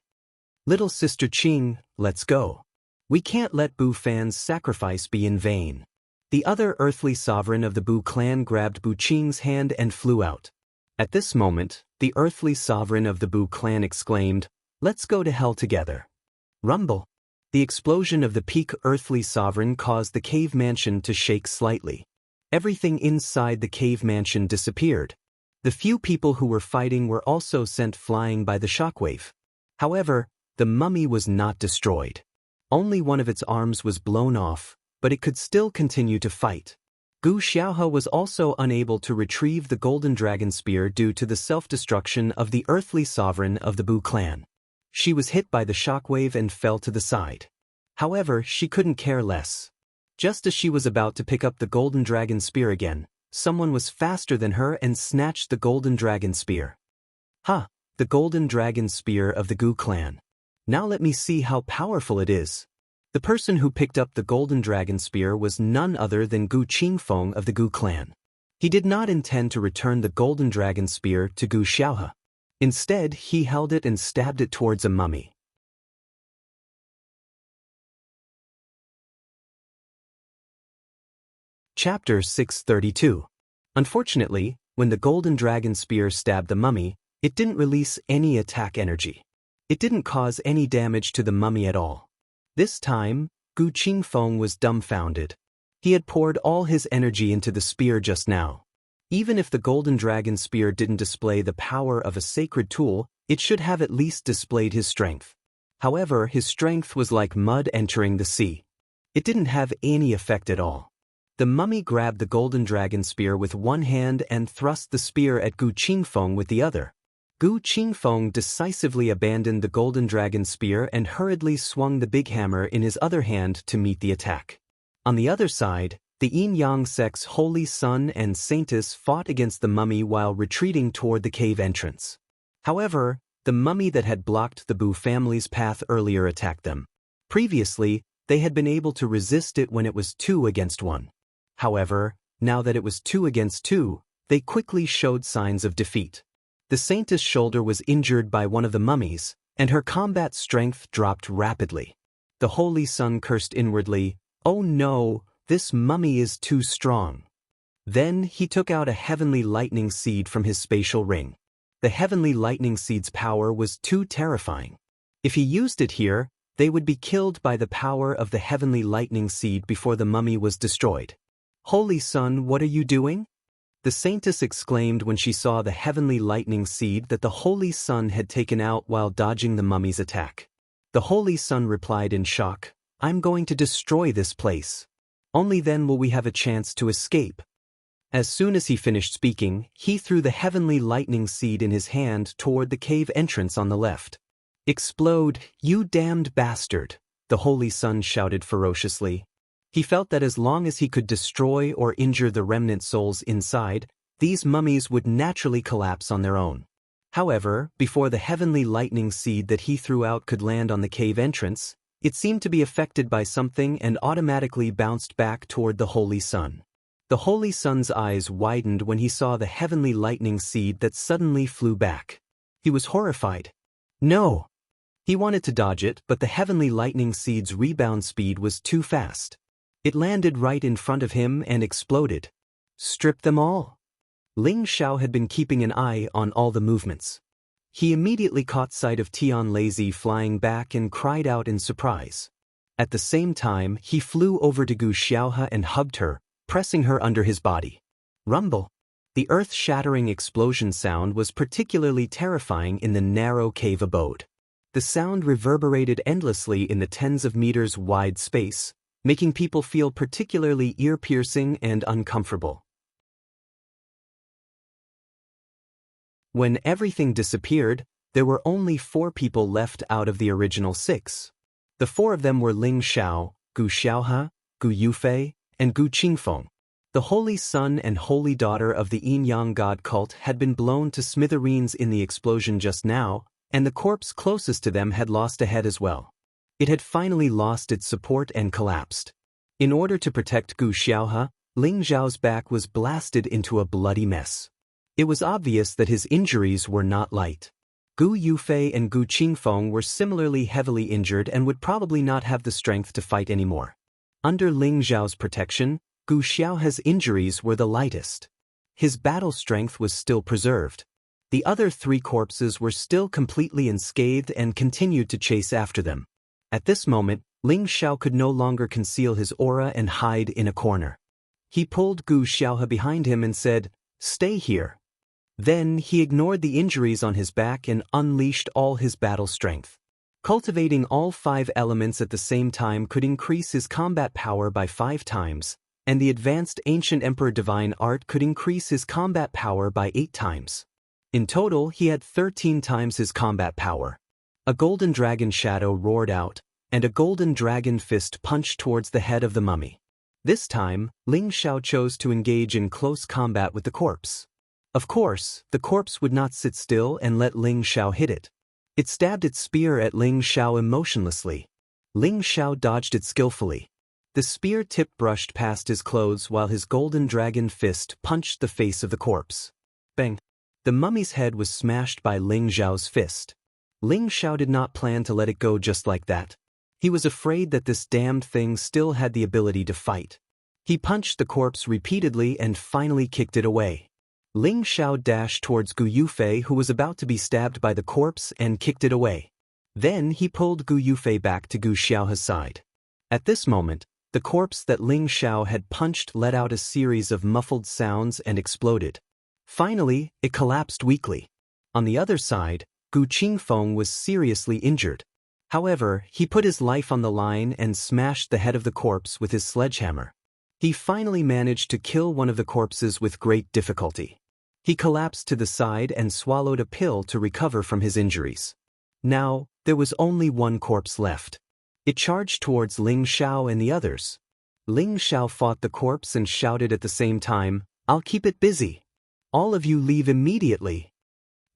Little sister Qing, let's go. We can't let Bu Fan's sacrifice be in vain. The other earthly sovereign of the Bu clan grabbed Bu Qing's hand and flew out. At this moment, the earthly sovereign of the Bu clan exclaimed, let's go to hell together. Rumble. The explosion of the peak earthly sovereign caused the cave mansion to shake slightly. Everything inside the cave mansion disappeared. The few people who were fighting were also sent flying by the shockwave. However, the mummy was not destroyed. Only one of its arms was blown off, but it could still continue to fight. Gu Xiaohe was also unable to retrieve the golden dragon spear due to the self-destruction of the earthly sovereign of the Bu clan. She was hit by the shockwave and fell to the side. However, she couldn't care less. Just as she was about to pick up the golden dragon spear again, someone was faster than her and snatched the golden dragon spear. Ha! The golden dragon spear of the Gu clan. Now let me see how powerful it is. The person who picked up the golden dragon spear was none other than Gu Qingfeng of the Gu clan. He did not intend to return the golden dragon spear to Gu Xiaohe. Instead, he held it and stabbed it towards a mummy. Chapter 632. Unfortunately, when the golden dragon spear stabbed the mummy, it didn't release any attack energy. It didn't cause any damage to the mummy at all. This time, Gu Qingfeng was dumbfounded. He had poured all his energy into the spear just now. Even if the golden dragon spear didn't display the power of a sacred tool, it should have at least displayed his strength. However, his strength was like mud entering the sea. It didn't have any effect at all. The mummy grabbed the golden dragon spear with one hand and thrust the spear at Gu Qingfeng with the other. Gu Qingfeng decisively abandoned the golden dragon spear and hurriedly swung the big hammer in his other hand to meet the attack. On the other side, the Yin-Yang sect's holy son and saintess fought against the mummy while retreating toward the cave entrance. However, the mummy that had blocked the Bu family's path earlier attacked them. Previously, they had been able to resist it when it was 2 against 1. However, now that it was 2 against 2, they quickly showed signs of defeat. The saintess' shoulder was injured by one of the mummies, and her combat strength dropped rapidly. The holy son cursed inwardly, "Oh no, this mummy is too strong." Then he took out a heavenly lightning seed from his spatial ring. The heavenly lightning seed's power was too terrifying. If he used it here, they would be killed by the power of the heavenly lightning seed before the mummy was destroyed. Holy Son, what are you doing? The saintess exclaimed when she saw the heavenly lightning seed that the Holy Son had taken out while dodging the mummy's attack. The Holy Son replied in shock, I'm going to destroy this place. Only then will we have a chance to escape. As soon as he finished speaking, he threw the heavenly lightning seed in his hand toward the cave entrance on the left. Explode, you damned bastard, the Holy Son shouted ferociously. He felt that as long as he could destroy or injure the remnant souls inside, these mummies would naturally collapse on their own. However, before the heavenly lightning seed that he threw out could land on the cave entrance, it seemed to be affected by something and automatically bounced back toward the Holy Son. The Holy Son's eyes widened when he saw the heavenly lightning seed that suddenly flew back. He was horrified. No! He wanted to dodge it, but the heavenly lightning seed's rebound speed was too fast. It landed right in front of him and exploded. Strip them all. Ling Xiao had been keeping an eye on all the movements. He immediately caught sight of Tian Lazy flying back and cried out in surprise. At the same time, he flew over to Gu Xiaohe and hugged her, pressing her under his body. Rumble. The earth-shattering explosion sound was particularly terrifying in the narrow cave abode. The sound reverberated endlessly in the tens of meters wide space, making people feel particularly ear-piercing and uncomfortable. When everything disappeared, there were only 4 people left out of the original 6. The 4 of them were Ling Xiao, Gu Xiaohe, Gu Yufei, and Gu Qingfeng. The holy son and holy daughter of the yin-yang god cult had been blown to smithereens in the explosion just now, and the corpse closest to them had lost a head as well. It had finally lost its support and collapsed. In order to protect Gu Xiaohe, Ling Zhao's back was blasted into a bloody mess. It was obvious that his injuries were not light. Gu Yufei and Gu Qingfeng were similarly heavily injured and would probably not have the strength to fight anymore. Under Ling Zhao's protection, Gu Xiaohe's injuries were the lightest. His battle strength was still preserved. The other 3 corpses were still completely unscathed and continued to chase after them. At this moment, Ling Xiao could no longer conceal his aura and hide in a corner. He pulled Gu Xiaohe behind him and said, "Stay here." Then he ignored the injuries on his back and unleashed all his battle strength. Cultivating all 5 elements at the same time could increase his combat power by 5 times, and the advanced ancient emperor divine art could increase his combat power by 8 times. In total, he had 13 times his combat power. A golden dragon shadow roared out, and a golden dragon fist punched towards the head of the mummy. This time, Ling Xiao chose to engage in close combat with the corpse. Of course, the corpse would not sit still and let Ling Xiao hit it. It stabbed its spear at Ling Xiao emotionlessly. Ling Xiao dodged it skillfully. The spear tip brushed past his clothes while his golden dragon fist punched the face of the corpse. Bang! The mummy's head was smashed by Ling Xiao's fist. Ling Xiao did not plan to let it go just like that. He was afraid that this damned thing still had the ability to fight. He punched the corpse repeatedly and finally kicked it away. Ling Xiao dashed towards Gu Yufei, who was about to be stabbed by the corpse, and kicked it away. Then he pulled Gu Yufei back to Gu Xiaohe's side. At this moment, the corpse that Ling Xiao had punched let out a series of muffled sounds and exploded. Finally, it collapsed weakly. On the other side, Gu Qingfeng was seriously injured. However, he put his life on the line and smashed the head of the corpse with his sledgehammer. He finally managed to kill one of the corpses with great difficulty. He collapsed to the side and swallowed a pill to recover from his injuries. Now, there was only one corpse left. It charged towards Ling Xiao and the others. Ling Xiao fought the corpse and shouted at the same time, "I'll keep it busy. All of you leave immediately."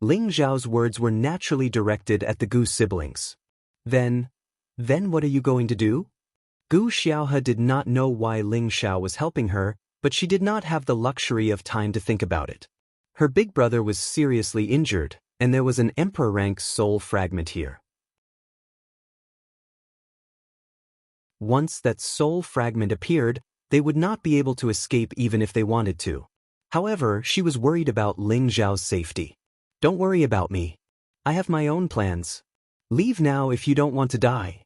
Ling Zhao's words were naturally directed at the Gu siblings. Then what are you going to do? Gu Xiaohe did not know why Ling Xiao was helping her, but she did not have the luxury of time to think about it. Her big brother was seriously injured, and there was an emperor-rank soul fragment here. Once that soul fragment appeared, they would not be able to escape even if they wanted to. However, she was worried about Ling Zhao's safety. "Don't worry about me. I have my own plans." Leave now if you don't want to die.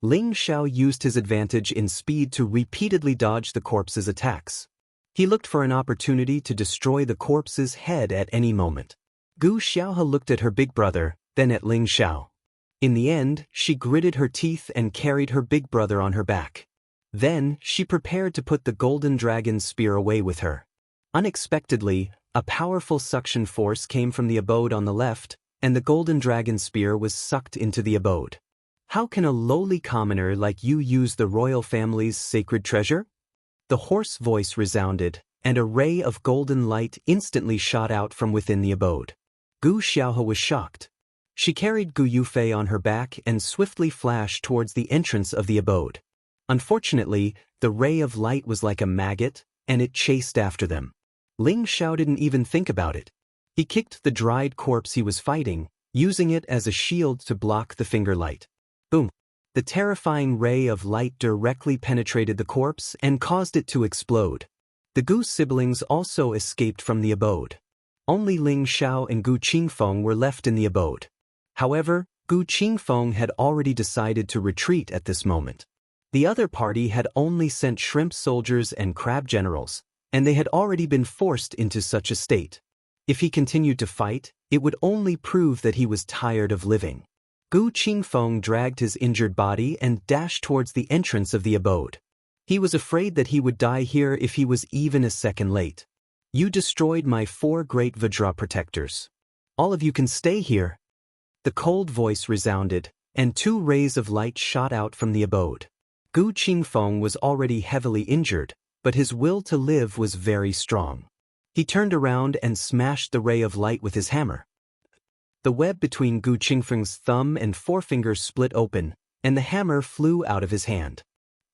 Ling Xiao used his advantage in speed to repeatedly dodge the corpse's attacks. He looked for an opportunity to destroy the corpse's head at any moment. Gu Xiaohe looked at her big brother, then at Ling Xiao. In the end, she gritted her teeth and carried her big brother on her back. Then, she prepared to put the golden dragon spear away with her. Unexpectedly, a powerful suction force came from the abode on the left, and the golden dragon spear was sucked into the abode. How can a lowly commoner like you use the royal family's sacred treasure? The hoarse voice resounded, and a ray of golden light instantly shot out from within the abode. Gu Xiaohe was shocked. She carried Gu Yufei on her back and swiftly flashed towards the entrance of the abode. Unfortunately, the ray of light was like a maggot, and it chased after them. Ling Xiao didn't even think about it. He kicked the dried corpse he was fighting, using it as a shield to block the finger light. Boom! The terrifying ray of light directly penetrated the corpse and caused it to explode. The Gu siblings also escaped from the abode. Only Ling Xiao and Gu Qingfeng were left in the abode. However, Gu Qingfeng had already decided to retreat at this moment. The other party had only sent shrimp soldiers and crab generals, and they had already been forced into such a state. If he continued to fight, it would only prove that he was tired of living. Gu Qingfeng dragged his injured body and dashed towards the entrance of the abode. He was afraid that he would die here if he was even a second late. You destroyed my 4 great Vajra protectors. All of you can stay here. The cold voice resounded, and 2 rays of light shot out from the abode. Gu Qingfeng was already heavily injured, but his will to live was very strong. He turned around and smashed the ray of light with his hammer. The web between Gu Qingfeng's thumb and forefinger split open, and the hammer flew out of his hand.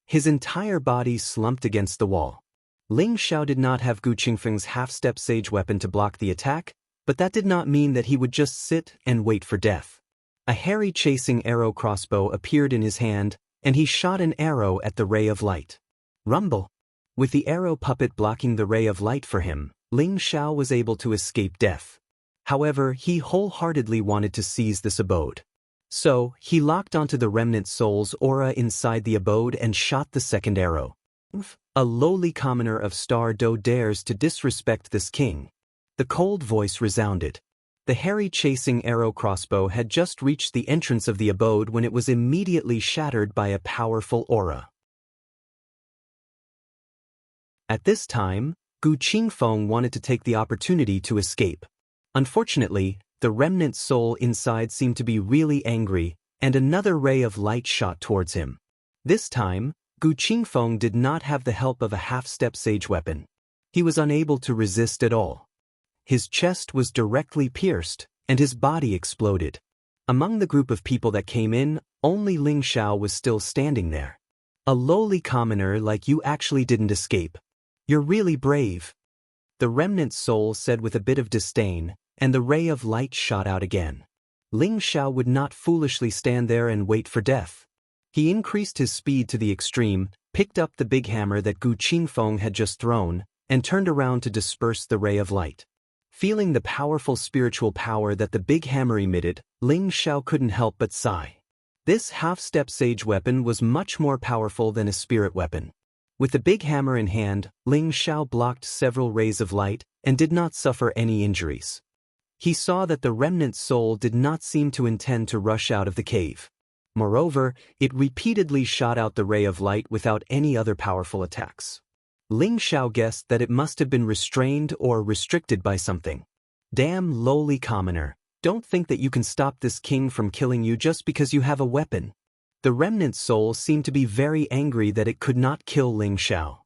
His entire body slumped against the wall. Ling Xiao did not have Gu Qingfeng's half-step sage weapon to block the attack, but that did not mean that he would just sit and wait for death. A hairy chasing arrow crossbow appeared in his hand, and he shot an arrow at the ray of light. Rumble! With the arrow puppet blocking the ray of light for him, Ling Xiao was able to escape death. However, he wholeheartedly wanted to seize this abode. So, he locked onto the remnant soul's aura inside the abode and shot the second arrow. A lowly commoner of Star Do dares to disrespect this king. The cold voice resounded. The hairy chasing arrow crossbow had just reached the entrance of the abode when it was immediately shattered by a powerful aura. At this time, Gu Qingfeng wanted to take the opportunity to escape. Unfortunately, the remnant soul inside seemed to be really angry, and another ray of light shot towards him. This time, Gu Qingfeng did not have the help of a half-step sage weapon. He was unable to resist at all. His chest was directly pierced, and his body exploded. Among the group of people that came in, only Ling Xiao was still standing there. A lowly commoner like you actually didn't escape. You're really brave. The remnant soul said with a bit of disdain, and the ray of light shot out again. Ling Xiao would not foolishly stand there and wait for death. He increased his speed to the extreme, picked up the big hammer that Gu Qingfeng had just thrown, and turned around to disperse the ray of light. Feeling the powerful spiritual power that the big hammer emitted, Ling Xiao couldn't help but sigh. This half-step sage weapon was much more powerful than a spirit weapon. With the big hammer in hand, Ling Xiao blocked several rays of light and did not suffer any injuries. He saw that the remnant soul did not seem to intend to rush out of the cave. Moreover, it repeatedly shot out the ray of light without any other powerful attacks. Ling Xiao guessed that it must have been restrained or restricted by something. Damn lowly commoner, don't think that you can stop this king from killing you just because you have a weapon. The remnant soul seemed to be very angry that it could not kill Ling Xiao.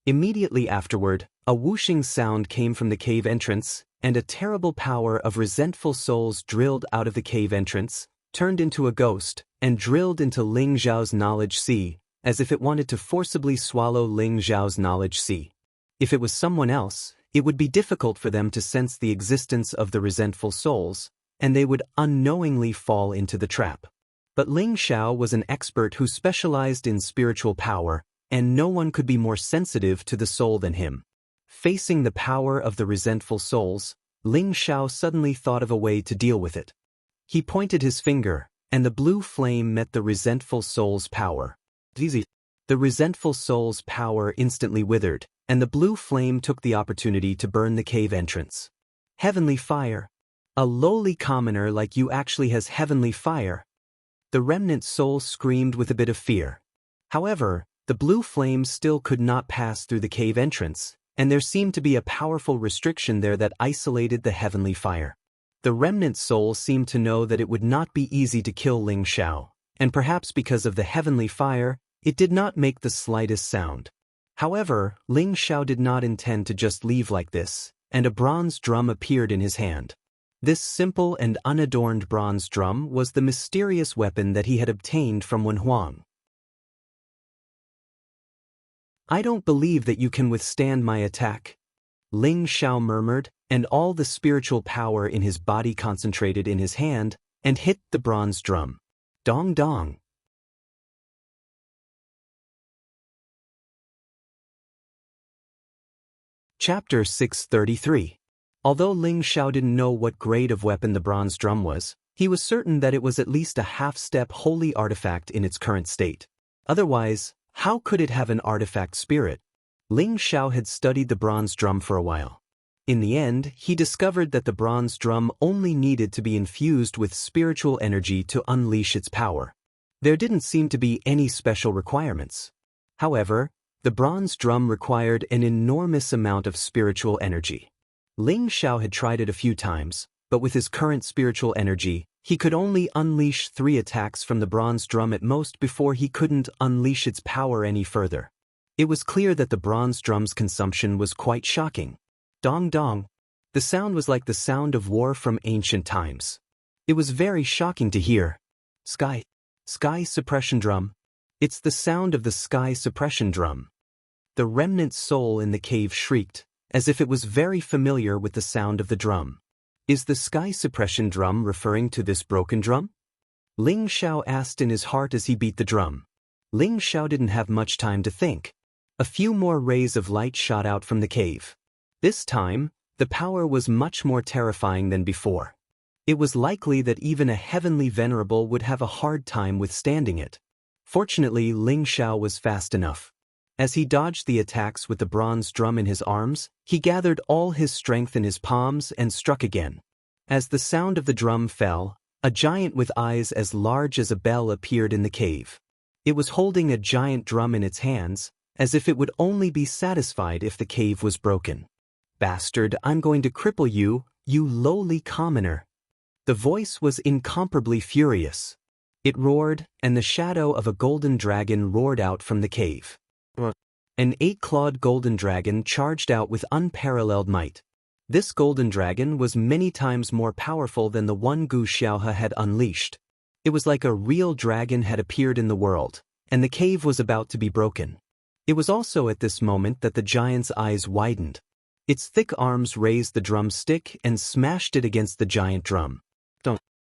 Immediately afterward, a whooshing sound came from the cave entrance, and a terrible power of resentful souls drilled out of the cave entrance, turned into a ghost, and drilled into Ling Xiao's knowledge sea, as if it wanted to forcibly swallow Ling Xiao's knowledge sea. If it was someone else, it would be difficult for them to sense the existence of the resentful souls, and they would unknowingly fall into the trap. But Ling Xiao was an expert who specialized in spiritual power, and no one could be more sensitive to the soul than him. Facing the power of the resentful souls, Ling Xiao suddenly thought of a way to deal with it. He pointed his finger, and the blue flame met the resentful soul's power. Easy. The resentful soul's power instantly withered, and the blue flame took the opportunity to burn the cave entrance. Heavenly fire. A lowly commoner like you actually has heavenly fire. The remnant soul screamed with a bit of fear. However, the blue flame still could not pass through the cave entrance, and there seemed to be a powerful restriction there that isolated the heavenly fire. The remnant soul seemed to know that it would not be easy to kill Ling Xiao, and perhaps because of the heavenly fire, it did not make the slightest sound. However, Ling Xiao did not intend to just leave like this, and a bronze drum appeared in his hand. This simple and unadorned bronze drum was the mysterious weapon that he had obtained from Wen Huang. "I don't believe that you can withstand my attack," Ling Xiao murmured, and all the spiritual power in his body concentrated in his hand and hit the bronze drum. Dong dong. Chapter 633. Although Ling Xiao didn't know what grade of weapon the bronze drum was, he was certain that it was at least a half-step holy artifact in its current state. Otherwise, how could it have an artifact spirit? Ling Xiao had studied the bronze drum for a while. In the end, he discovered that the bronze drum only needed to be infused with spiritual energy to unleash its power. There didn't seem to be any special requirements. However, the bronze drum required an enormous amount of spiritual energy. Ling Xiao had tried it a few times, but with his current spiritual energy, he could only unleash 3 attacks from the bronze drum at most before he couldn't unleash its power any further. It was clear that the bronze drum's consumption was quite shocking. Dong dong. The sound was like the sound of war from ancient times. It was very shocking to hear. Sky suppression drum. It's the sound of the sky suppression drum. The remnant soul in the cave shrieked, as if it was very familiar with the sound of the drum. Is the sky suppression drum referring to this broken drum? Ling Xiao asked in his heart as he beat the drum. Ling Xiao didn't have much time to think. A few more rays of light shot out from the cave. This time, the power was much more terrifying than before. It was likely that even a heavenly venerable would have a hard time withstanding it. Fortunately, Ling Xiao was fast enough. As he dodged the attacks with the bronze drum in his arms, he gathered all his strength in his palms and struck again. As the sound of the drum fell, a giant with eyes as large as a bell appeared in the cave. It was holding a giant drum in its hands, as if it would only be satisfied if the cave was broken. "Bastard, I'm going to cripple you, you lowly commoner." The voice was incomparably furious. It roared, and the shadow of a golden dragon roared out from the cave. An 8-clawed golden dragon charged out with unparalleled might. This golden dragon was many times more powerful than the one Gu Xiaohe had unleashed. It was like a real dragon had appeared in the world, and the cave was about to be broken. It was also at this moment that the giant's eyes widened. Its thick arms raised the drumstick and smashed it against the giant drum.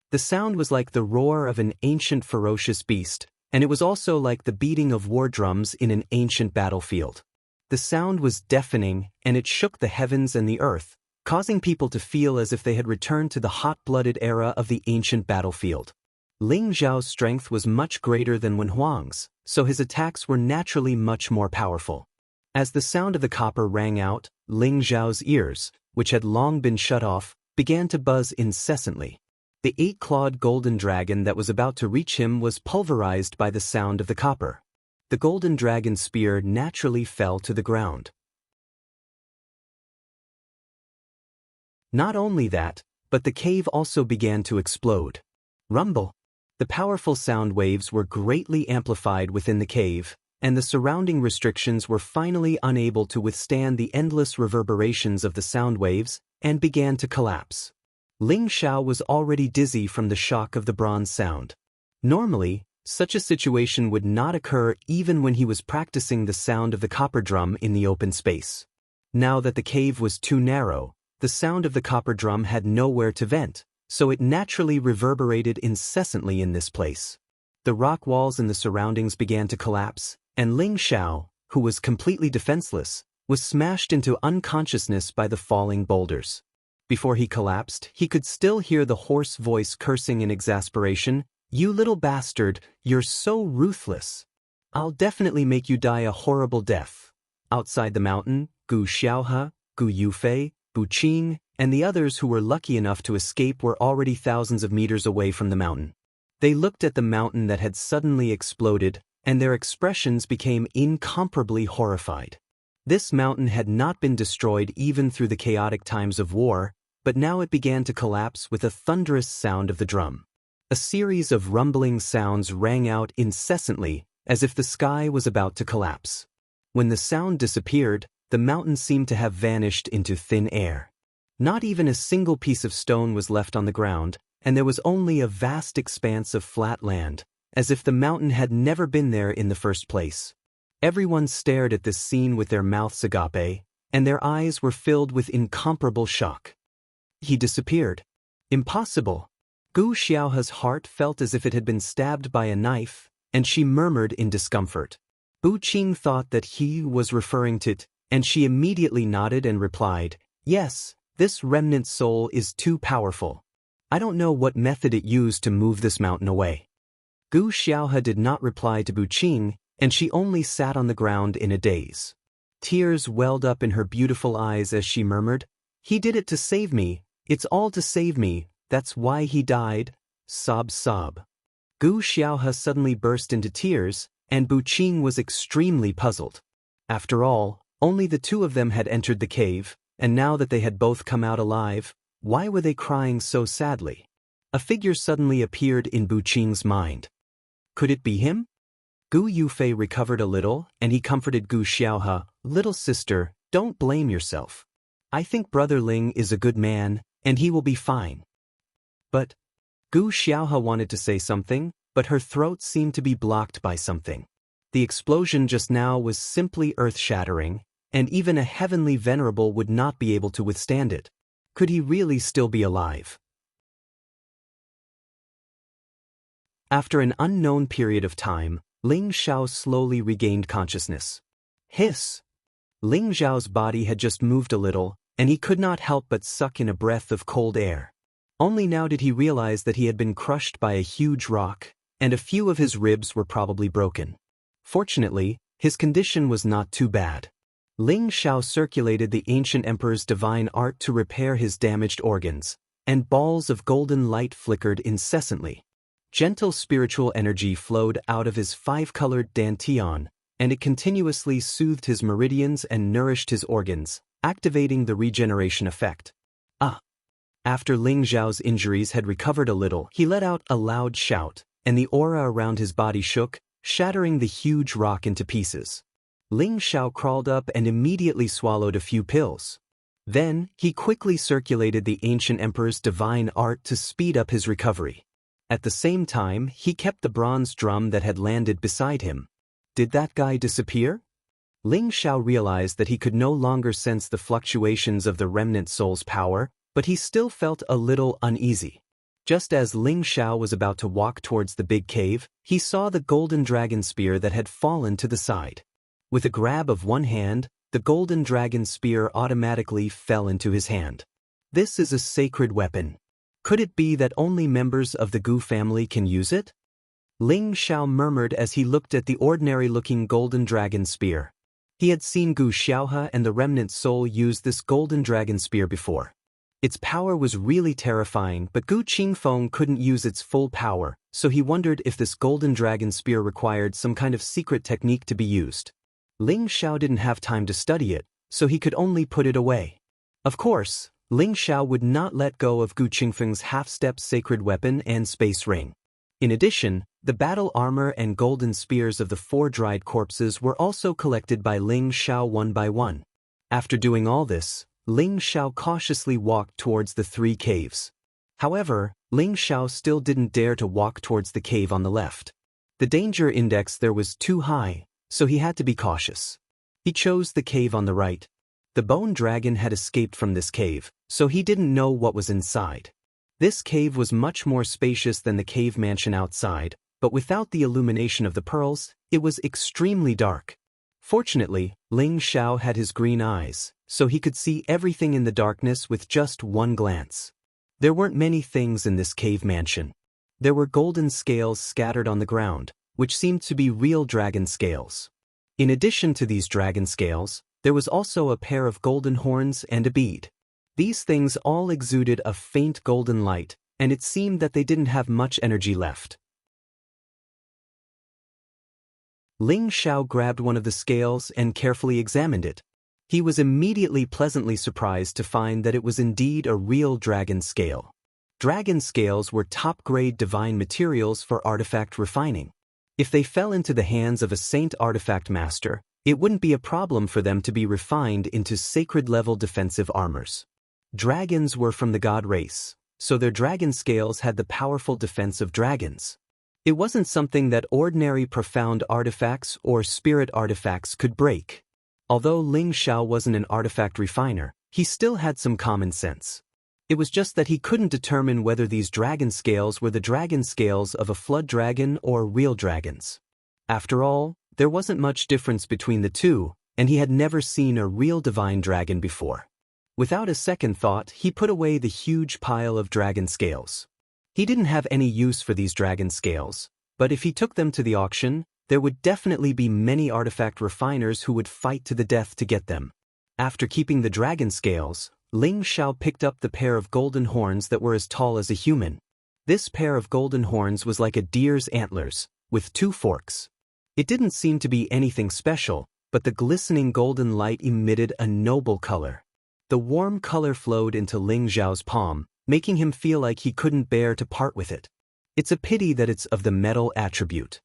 The sound was like the roar of an ancient ferocious beast, and it was also like the beating of war drums in an ancient battlefield. The sound was deafening, and it shook the heavens and the earth, causing people to feel as if they had returned to the hot-blooded era of the ancient battlefield. Ling Xiao's strength was much greater than Wen Huang's, so his attacks were naturally much more powerful. As the sound of the copper rang out, Ling Xiao's ears, which had long been shut off, began to buzz incessantly. The 8-clawed golden dragon that was about to reach him was pulverized by the sound of the copper. The golden dragon's spear naturally fell to the ground. Not only that, but the cave also began to explode. Rumble. The powerful sound waves were greatly amplified within the cave, and the surrounding restrictions were finally unable to withstand the endless reverberations of the sound waves and began to collapse. Ling Xiao was already dizzy from the shock of the bronze sound. Normally, such a situation would not occur even when he was practicing the sound of the copper drum in the open space. Now that the cave was too narrow, the sound of the copper drum had nowhere to vent, so it naturally reverberated incessantly in this place. The rock walls in the surroundings began to collapse, and Ling Xiao, who was completely defenseless, was smashed into unconsciousness by the falling boulders. Before he collapsed, he could still hear the hoarse voice cursing in exasperation, "You little bastard, you're so ruthless. I'll definitely make you die a horrible death." Outside the mountain, Gu Xiaohe, Gu Yufei, Bu Qing, and the others who were lucky enough to escape were already thousands of meters away from the mountain. They looked at the mountain that had suddenly exploded, and their expressions became incomparably horrified. This mountain had not been destroyed even through the chaotic times of war, but now it began to collapse with a thunderous sound of the drum. A series of rumbling sounds rang out incessantly, as if the sky was about to collapse. When the sound disappeared, the mountain seemed to have vanished into thin air. Not even a single piece of stone was left on the ground, and there was only a vast expanse of flat land, as if the mountain had never been there in the first place. Everyone stared at this scene with their mouths agape, and their eyes were filled with incomparable shock. He disappeared. Impossible. Gu Xiaohe's heart felt as if it had been stabbed by a knife, and she murmured in discomfort. Bu Qing thought that he was referring to it, and she immediately nodded and replied, "Yes, this remnant soul is too powerful. I don't know what method it used to move this mountain away." Gu Xiaohe did not reply to Bu Qing, and she only sat on the ground in a daze. Tears welled up in her beautiful eyes as she murmured, "He did it to save me, it's all to save me, that's why he died." Sob sob. Gu Xiaohe suddenly burst into tears, and Bu Qing was extremely puzzled. After all, only the two of them had entered the cave, and now that they had both come out alive, why were they crying so sadly? A figure suddenly appeared in Bu Qing's mind. Could it be him? Gu Yufei recovered a little, and he comforted Gu Xiaohe, "Little sister, don't blame yourself. I think Brother Ling is a good man, and he will be fine." But Gu Xiaohe wanted to say something, but her throat seemed to be blocked by something. The explosion just now was simply earth-shattering, and even a heavenly venerable would not be able to withstand it. Could he really still be alive? After an unknown period of time, Ling Xiao slowly regained consciousness. Hiss! Ling Xiao's body had just moved a little, and he could not help but suck in a breath of cold air. Only now did he realize that he had been crushed by a huge rock, and a few of his ribs were probably broken. Fortunately, his condition was not too bad. Ling Xiao circulated the ancient emperor's divine art to repair his damaged organs, and balls of golden light flickered incessantly. Gentle spiritual energy flowed out of his five-colored dantian, and it continuously soothed his meridians and nourished his organs, activating the regeneration effect. After Ling Xiao's injuries had recovered a little, he let out a loud shout, and the aura around his body shook, shattering the huge rock into pieces. Ling Xiao crawled up and immediately swallowed a few pills. Then, he quickly circulated the ancient emperor's divine art to speed up his recovery. At the same time, he kept the bronze drum that had landed beside him. Did that guy disappear? Ling Xiao realized that he could no longer sense the fluctuations of the remnant soul's power, but he still felt a little uneasy. Just as Ling Xiao was about to walk towards the big cave, he saw the golden dragon spear that had fallen to the side. With a grab of one hand, the golden dragon spear automatically fell into his hand. This is a sacred weapon. Could it be that only members of the Gu family can use it? Ling Xiao murmured as he looked at the ordinary-looking golden dragon spear. He had seen Gu Xiaohe and the remnant soul use this golden dragon spear before. Its power was really terrifying, but Gu Qingfeng couldn't use its full power, so he wondered if this golden dragon spear required some kind of secret technique to be used. Ling Xiao didn't have time to study it, so he could only put it away. Of course, Ling Xiao would not let go of Gu Qingfeng's half-step sacred weapon and space ring. In addition, the battle armor and golden spears of the 4 dried corpses were also collected by Ling Xiao one by one. After doing all this, Ling Xiao cautiously walked towards the 3 caves. However, Ling Xiao still didn't dare to walk towards the cave on the left. The danger index there was too high, so he had to be cautious. He chose the cave on the right. The bone dragon had escaped from this cave, so he didn't know what was inside. This cave was much more spacious than the cave mansion outside, but without the illumination of the pearls, it was extremely dark. Fortunately, Ling Xiao had his green eyes, so he could see everything in the darkness with just one glance. There weren't many things in this cave mansion. There were golden scales scattered on the ground, which seemed to be real dragon scales. In addition to these dragon scales, there was also a pair of golden horns and a bead. These things all exuded a faint golden light, and it seemed that they didn't have much energy left. Ling Xiao grabbed one of the scales and carefully examined it. He was immediately pleasantly surprised to find that it was indeed a real dragon scale. Dragon scales were top-grade divine materials for artifact refining. If they fell into the hands of a saint artifact master, it wouldn't be a problem for them to be refined into sacred-level defensive armors. Dragons were from the god race, so their dragon scales had the powerful defense of dragons. It wasn't something that ordinary profound artifacts or spirit artifacts could break. Although Ling Xiao wasn't an artifact refiner, he still had some common sense. It was just that he couldn't determine whether these dragon scales were the dragon scales of a flood dragon or real dragons. After all, there wasn't much difference between the two, and he had never seen a real divine dragon before. Without a second thought, he put away the huge pile of dragon scales. He didn't have any use for these dragon scales, but if he took them to the auction, there would definitely be many artifact refiners who would fight to the death to get them. After keeping the dragon scales, Ling Xiao picked up the pair of golden horns that were as tall as a human. This pair of golden horns was like a deer's antlers, with 2 forks. It didn't seem to be anything special, but the glistening golden light emitted a noble color. The warm color flowed into Ling Xiao's palm, making him feel like he couldn't bear to part with it. It's a pity that it's of the metal attribute.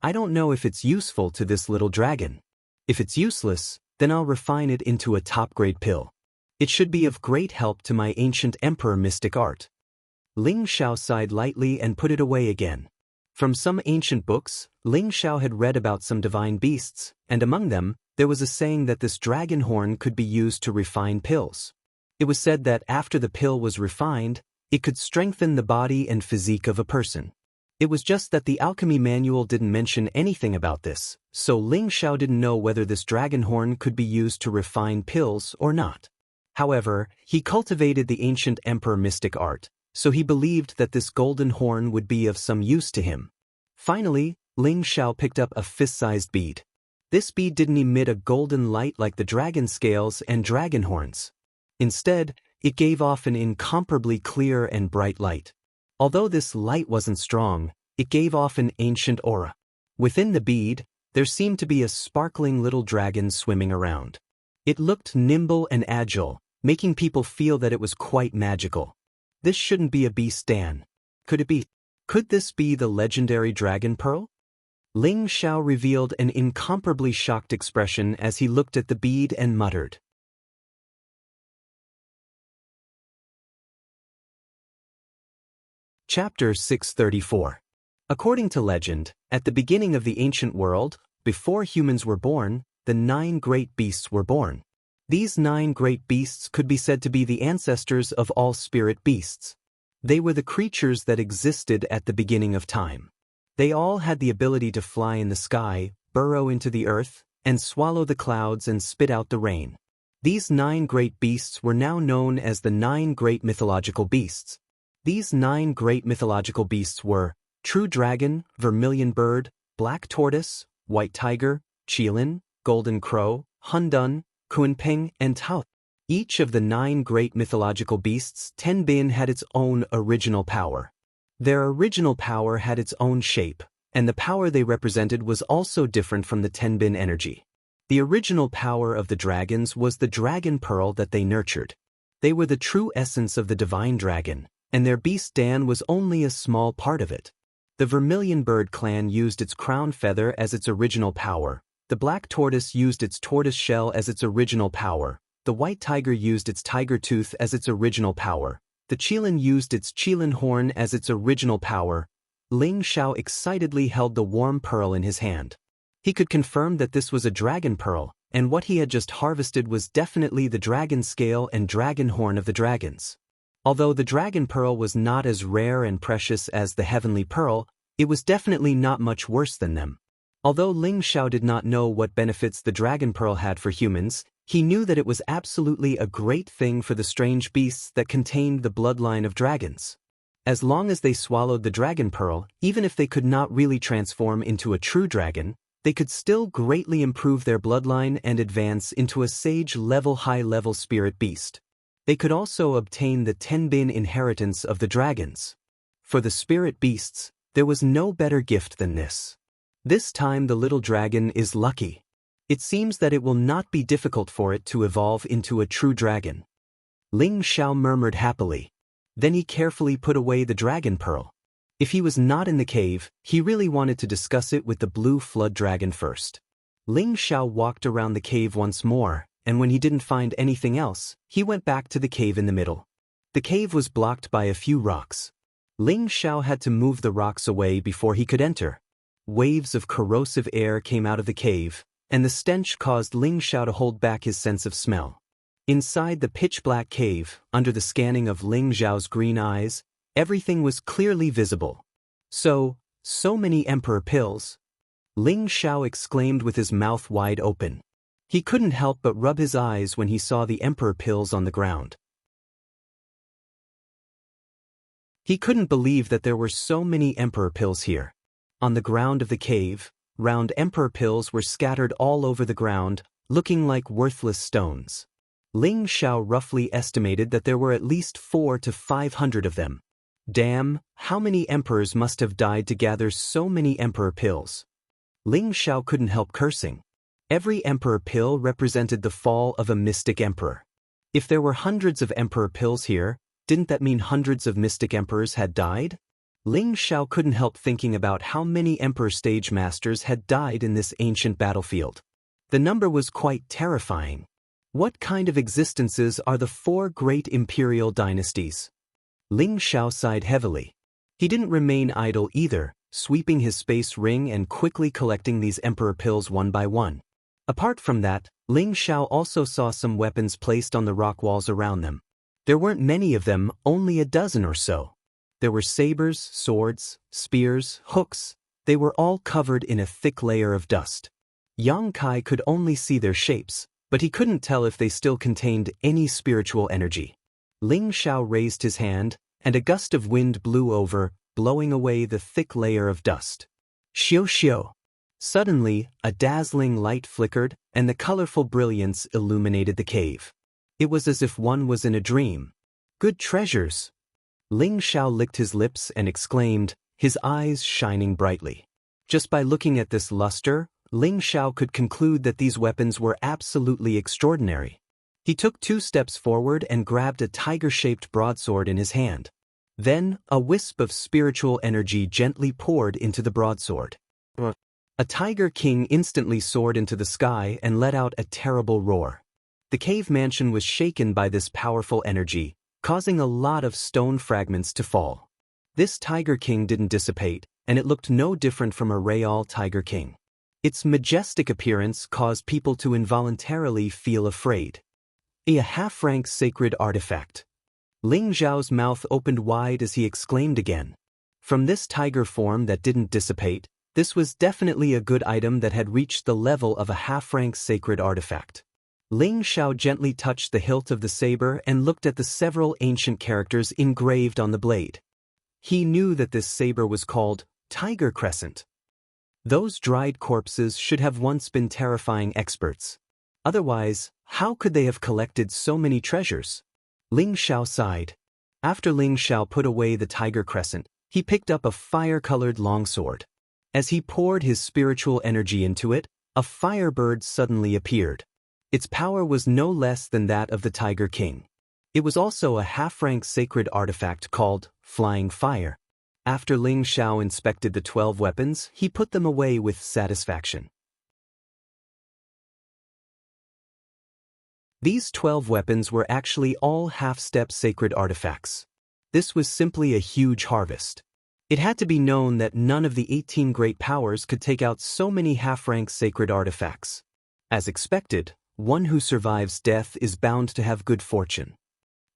I don't know if it's useful to this little dragon. If it's useless, then I'll refine it into a top-grade pill. It should be of great help to my ancient emperor mystic art. Ling Xiao sighed lightly and put it away again. From some ancient books, Ling Xiao had read about some divine beasts, and among them, there was a saying that this dragon horn could be used to refine pills. It was said that after the pill was refined, it could strengthen the body and physique of a person. It was just that the alchemy manual didn't mention anything about this, so Ling Xiao didn't know whether this dragon horn could be used to refine pills or not. However, he cultivated the ancient emperor mystic art, so he believed that this golden horn would be of some use to him. Finally, Ling Xiao picked up a fist-sized bead. This bead didn't emit a golden light like the dragon scales and dragon horns. Instead, it gave off an incomparably clear and bright light. Although this light wasn't strong, it gave off an ancient aura. Within the bead, there seemed to be a sparkling little dragon swimming around. It looked nimble and agile, making people feel that it was quite magical. This shouldn't be a beast, Dan. Could it be? Could this be the legendary dragon pearl? Ling Xiao revealed an incomparably shocked expression as he looked at the bead and muttered. Chapter 634. According to legend, at the beginning of the ancient world, before humans were born, the 9 great beasts were born. These 9 great beasts could be said to be the ancestors of all spirit beasts. They were the creatures that existed at the beginning of time. They all had the ability to fly in the sky, burrow into the earth, and swallow the clouds and spit out the rain. These 9 great beasts were now known as the 9 great mythological beasts. These 9 great mythological beasts were True Dragon, Vermilion Bird, Black Tortoise, White Tiger, Qilin, Golden Crow, Hundun, Kunping, and Tao. Each of the 9 great mythological beasts, Tenbin, had its own original power. Their original power had its own shape, and the power they represented was also different from the Tenbin energy. The original power of the dragons was the dragon pearl that they nurtured. They were the true essence of the divine dragon, and their beast Dan was only a small part of it. The Vermilion Bird clan used its crown feather as its original power. The Black Tortoise used its tortoise shell as its original power. The White Tiger used its tiger tooth as its original power. The Qilin used its Qilin horn as its original power. Ling Xiao excitedly held the warm pearl in his hand. He could confirm that this was a dragon pearl, and what he had just harvested was definitely the dragon scale and dragon horn of the dragons. Although the dragon pearl was not as rare and precious as the heavenly pearl, it was definitely not much worse than them. Although Ling Xiao did not know what benefits the dragon pearl had for humans, he knew that it was absolutely a great thing for the strange beasts that contained the bloodline of dragons. As long as they swallowed the dragon pearl, even if they could not really transform into a true dragon, they could still greatly improve their bloodline and advance into a sage-level high-level spirit beast. They could also obtain the Tenbin inheritance of the dragons. For the spirit beasts, there was no better gift than this. This time the little dragon is lucky. It seems that it will not be difficult for it to evolve into a true dragon. Ling Xiao murmured happily. Then he carefully put away the dragon pearl. If he was not in the cave, he really wanted to discuss it with the blue flood dragon first. Ling Xiao walked around the cave once more, and when he didn't find anything else, he went back to the cave in the middle. The cave was blocked by a few rocks. Ling Xiao had to move the rocks away before he could enter. Waves of corrosive air came out of the cave, and the stench caused Ling Xiao to hold back his sense of smell. Inside the pitch-black cave, under the scanning of Ling Xiao's green eyes, everything was clearly visible. So many emperor pills. Ling Xiao exclaimed with his mouth wide open. He couldn't help but rub his eyes when he saw the emperor pills on the ground. He couldn't believe that there were so many emperor pills here. On the ground of the cave, round emperor pills were scattered all over the ground, looking like worthless stones. Ling Xiao roughly estimated that there were at least 400 to 500 of them. Damn, how many emperors must have died to gather so many emperor pills? Ling Xiao couldn't help cursing. Every emperor pill represented the fall of a mystic emperor. If there were hundreds of emperor pills here, didn't that mean hundreds of mystic emperors had died? Ling Xiao couldn't help thinking about how many emperor stage masters had died in this ancient battlefield. The number was quite terrifying. What kind of existences are the 4 great imperial dynasties? Ling Xiao sighed heavily. He didn't remain idle either, sweeping his space ring and quickly collecting these emperor pills one by one. Apart from that, Ling Xiao also saw some weapons placed on the rock walls around them. There weren't many of them, only a dozen or so. There were sabers, swords, spears, hooks. They were all covered in a thick layer of dust. Yang Kai could only see their shapes, but he couldn't tell if they still contained any spiritual energy. Ling Xiao raised his hand, and a gust of wind blew over, blowing away the thick layer of dust. Xiu xiu. Suddenly, a dazzling light flickered, and the colorful brilliance illuminated the cave. It was as if one was in a dream. Good treasures. Ling Xiao licked his lips and exclaimed, his eyes shining brightly. Just by looking at this luster, Ling Xiao could conclude that these weapons were absolutely extraordinary. He took 2 steps forward and grabbed a tiger-shaped broadsword in his hand. Then, a wisp of spiritual energy gently poured into the broadsword. A tiger king instantly soared into the sky and let out a terrible roar. The cave mansion was shaken by this powerful energy, causing a lot of stone fragments to fall. This tiger king didn't dissipate, and it looked no different from a real tiger king. Its majestic appearance caused people to involuntarily feel afraid. A half-rank sacred artifact. Ling Xiao's mouth opened wide as he exclaimed again. From this tiger form that didn't dissipate, this was definitely a good item that had reached the level of a half-rank sacred artifact. Ling Xiao gently touched the hilt of the saber and looked at the several ancient characters engraved on the blade. He knew that this saber was called Tiger Crescent. Those dried corpses should have once been terrifying experts. Otherwise, how could they have collected so many treasures? Ling Xiao sighed. After Ling Xiao put away the Tiger Crescent, he picked up a fire-colored longsword. As he poured his spiritual energy into it, a firebird suddenly appeared. Its power was no less than that of the Tiger King. It was also a half-rank sacred artifact called Flying Fire. After Ling Xiao inspected the 12 weapons, he put them away with satisfaction. These 12 weapons were actually all half-step sacred artifacts. This was simply a huge harvest. It had to be known that none of the 18 great powers could take out so many half-rank sacred artifacts. As expected, one who survives death is bound to have good fortune.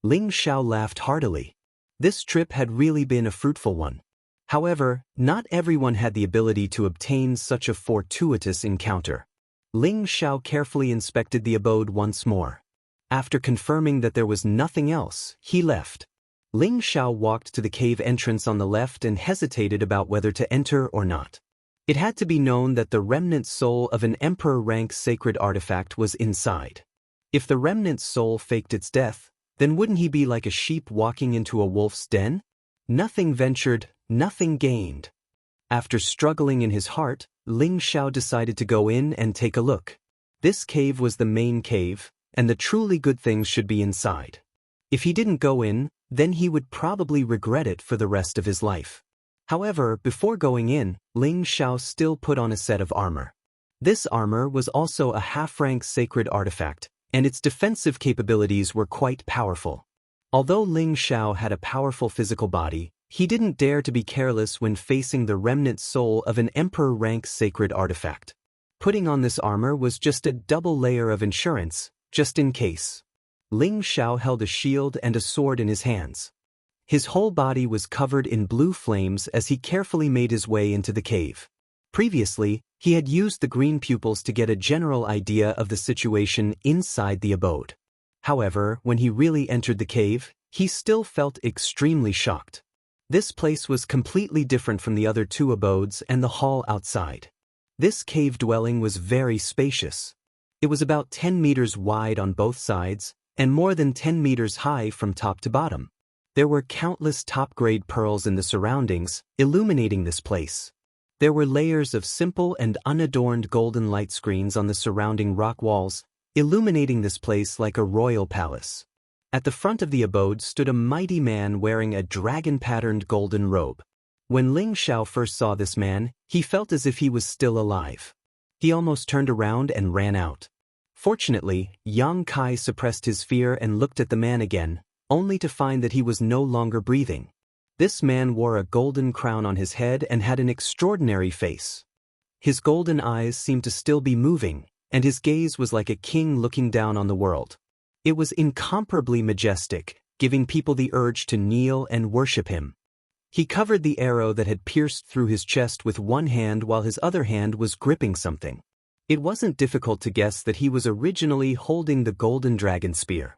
Ling Xiao laughed heartily. This trip had really been a fruitful one. However, not everyone had the ability to obtain such a fortuitous encounter. Ling Xiao carefully inspected the abode once more. After confirming that there was nothing else, he left. Ling Xiao walked to the cave entrance on the left and hesitated about whether to enter or not. It had to be known that the remnant soul of an emperor-rank sacred artifact was inside. If the remnant soul faked its death, then wouldn't he be like a sheep walking into a wolf's den? Nothing ventured, nothing gained. After struggling in his heart, Ling Xiao decided to go in and take a look. This cave was the main cave, and the truly good things should be inside. If he didn't go in, then he would probably regret it for the rest of his life. However, before going in, Ling Xiao still put on a set of armor. This armor was also a half-rank sacred artifact, and its defensive capabilities were quite powerful. Although Ling Xiao had a powerful physical body, he didn't dare to be careless when facing the remnant soul of an emperor-rank sacred artifact. Putting on this armor was just a double layer of insurance, just in case. Ling Xiao held a shield and a sword in his hands. His whole body was covered in blue flames as he carefully made his way into the cave. Previously, he had used the green pupils to get a general idea of the situation inside the abode. However, when he really entered the cave, he still felt extremely shocked. This place was completely different from the other two abodes and the hall outside. This cave dwelling was very spacious. It was about 10 meters wide on both sides, and more than 10 meters high from top to bottom. There were countless top-grade pearls in the surroundings, illuminating this place. There were layers of simple and unadorned golden light screens on the surrounding rock walls, illuminating this place like a royal palace. At the front of the abode stood a mighty man wearing a dragon-patterned golden robe. When Ling Xiao first saw this man, he felt as if he was still alive. He almost turned around and ran out. Fortunately, Yang Kai suppressed his fear and looked at the man again, only to find that he was no longer breathing. This man wore a golden crown on his head and had an extraordinary face. His golden eyes seemed to still be moving, and his gaze was like a king looking down on the world. It was incomparably majestic, giving people the urge to kneel and worship him. He covered the arrow that had pierced through his chest with one hand while his other hand was gripping something. It wasn't difficult to guess that he was originally holding the golden dragon spear.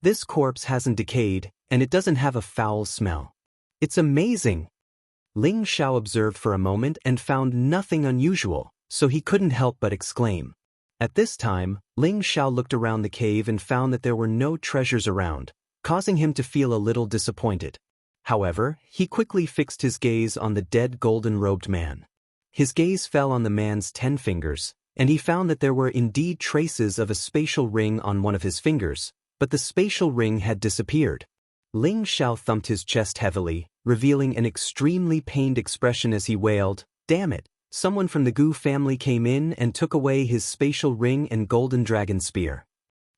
This corpse hasn't decayed, and it doesn't have a foul smell. It's amazing. Ling Xiao observed for a moment and found nothing unusual, so he couldn't help but exclaim. At this time, Ling Xiao looked around the cave and found that there were no treasures around, causing him to feel a little disappointed. However, he quickly fixed his gaze on the dead golden-robed man. His gaze fell on the man's 10 fingers, and he found that there were indeed traces of a spatial ring on one of his fingers, but the spatial ring had disappeared. Ling Xiao thumped his chest heavily, revealing an extremely pained expression as he wailed, "Damn it, someone from the Gu family came in and took away his spatial ring and golden dragon spear."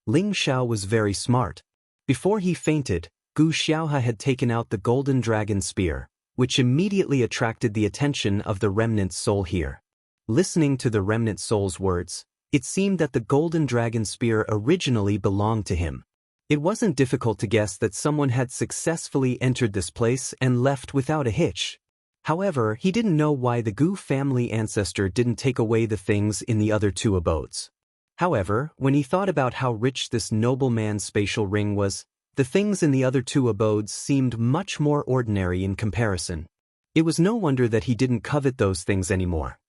Ling Xiao was very smart. Before he fainted, Gu Xiaohe had taken out the golden dragon spear, which immediately attracted the attention of the remnant soul here. Listening to the remnant soul's words, it seemed that the golden dragon spear originally belonged to him. It wasn't difficult to guess that someone had successfully entered this place and left without a hitch. However, he didn't know why the Gu family ancestor didn't take away the things in the other two abodes. However, when he thought about how rich this noble man's spatial ring was, the things in the other two abodes seemed much more ordinary in comparison. It was no wonder that he didn't covet those things anymore.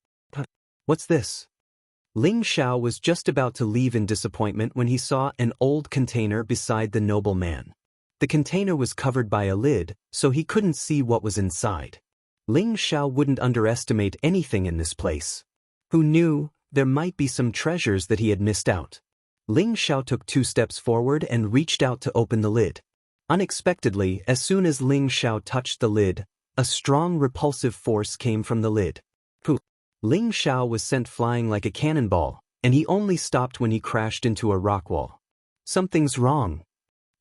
What's this? Ling Xiao was just about to leave in disappointment when he saw an old container beside the noble man. The container was covered by a lid, so he couldn't see what was inside. Ling Xiao wouldn't underestimate anything in this place. Who knew, there might be some treasures that he had missed out. Ling Xiao took 2 steps forward and reached out to open the lid. Unexpectedly, as soon as Ling Xiao touched the lid, a strong repulsive force came from the lid. Poof! Ling Xiao was sent flying like a cannonball, and he only stopped when he crashed into a rock wall. Something's wrong.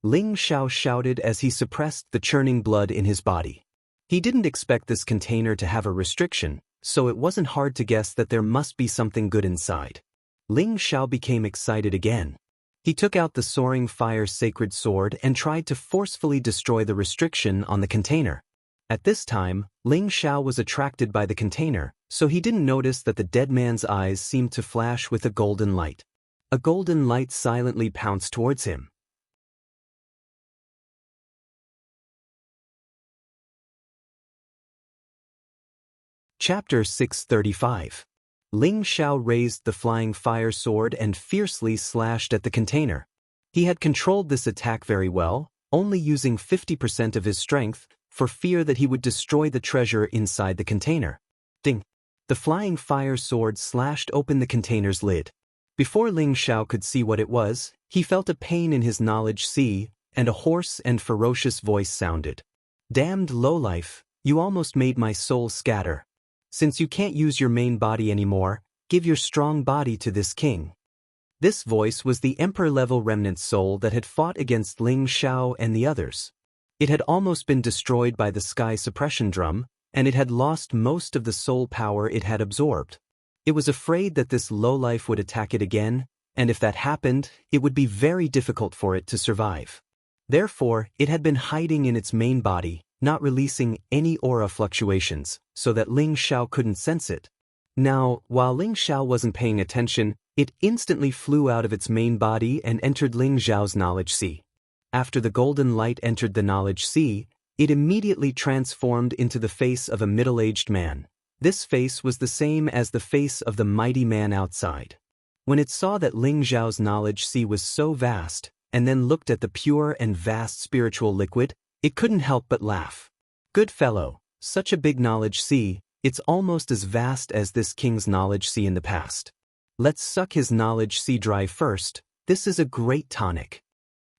Ling Xiao shouted as he suppressed the churning blood in his body. He didn't expect this container to have a restriction, so it wasn't hard to guess that there must be something good inside. Ling Xiao became excited again. He took out the soaring fire sacred sword and tried to forcefully destroy the restriction on the container. At this time, Ling Xiao was attracted by the container, so he didn't notice that the dead man's eyes seemed to flash with a golden light. A golden light silently pounced towards him. Chapter 635. Ling Xiao raised the flying fire sword and fiercely slashed at the container. He had controlled this attack very well, only using 50% of his strength, for fear that he would destroy the treasure inside the container. Ding! The flying fire sword slashed open the container's lid. Before Ling Xiao could see what it was, he felt a pain in his knowledge sea, and a hoarse and ferocious voice sounded. "Damned lowlife, you almost made my soul scatter. Since you can't use your main body anymore, give your strong body to this king." This voice was the emperor-level remnant soul that had fought against Ling Xiao and the others. It had almost been destroyed by the sky suppression drum, and it had lost most of the soul power it had absorbed. It was afraid that this lowlife would attack it again, and if that happened, it would be very difficult for it to survive. Therefore, it had been hiding in its main body, not releasing any aura fluctuations, so that Ling Xiao couldn't sense it. Now, while Ling Xiao wasn't paying attention, it instantly flew out of its main body and entered Ling Xiao's knowledge sea. After the golden light entered the knowledge sea, it immediately transformed into the face of a middle-aged man. This face was the same as the face of the mighty man outside. When it saw that Ling Xiao's knowledge sea was so vast, and then looked at the pure and vast spiritual liquid, it couldn't help but laugh. "Good fellow, such a big knowledge sea, it's almost as vast as this king's knowledge sea in the past. Let's suck his knowledge sea dry first, this is a great tonic."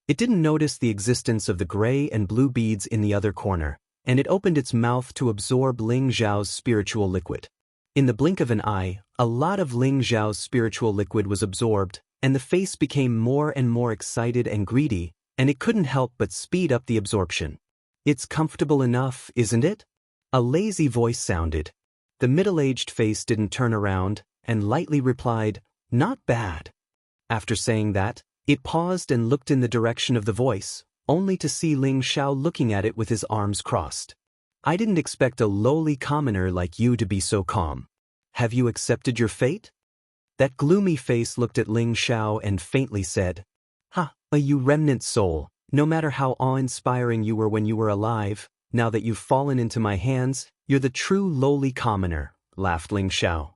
It didn't notice the existence of the gray and blue beads in the other corner, and it opened its mouth to absorb Ling Xiao's spiritual liquid. In the blink of an eye, a lot of Ling Xiao's spiritual liquid was absorbed, and the face became more and more excited and greedy, and it couldn't help but speed up the absorption. "It's comfortable enough, isn't it?" A lazy voice sounded. The middle-aged face didn't turn around, and lightly replied, "Not bad." After saying that, it paused and looked in the direction of the voice, only to see Ling Xiao looking at it with his arms crossed. "I didn't expect a lowly commoner like you to be so calm. Have you accepted your fate?" That gloomy face looked at Ling Xiao and faintly said, "Ha, you remnant soul, no matter how awe-inspiring you were when you were alive, now that you've fallen into my hands, you're the true lowly commoner," laughed Ling Xiao.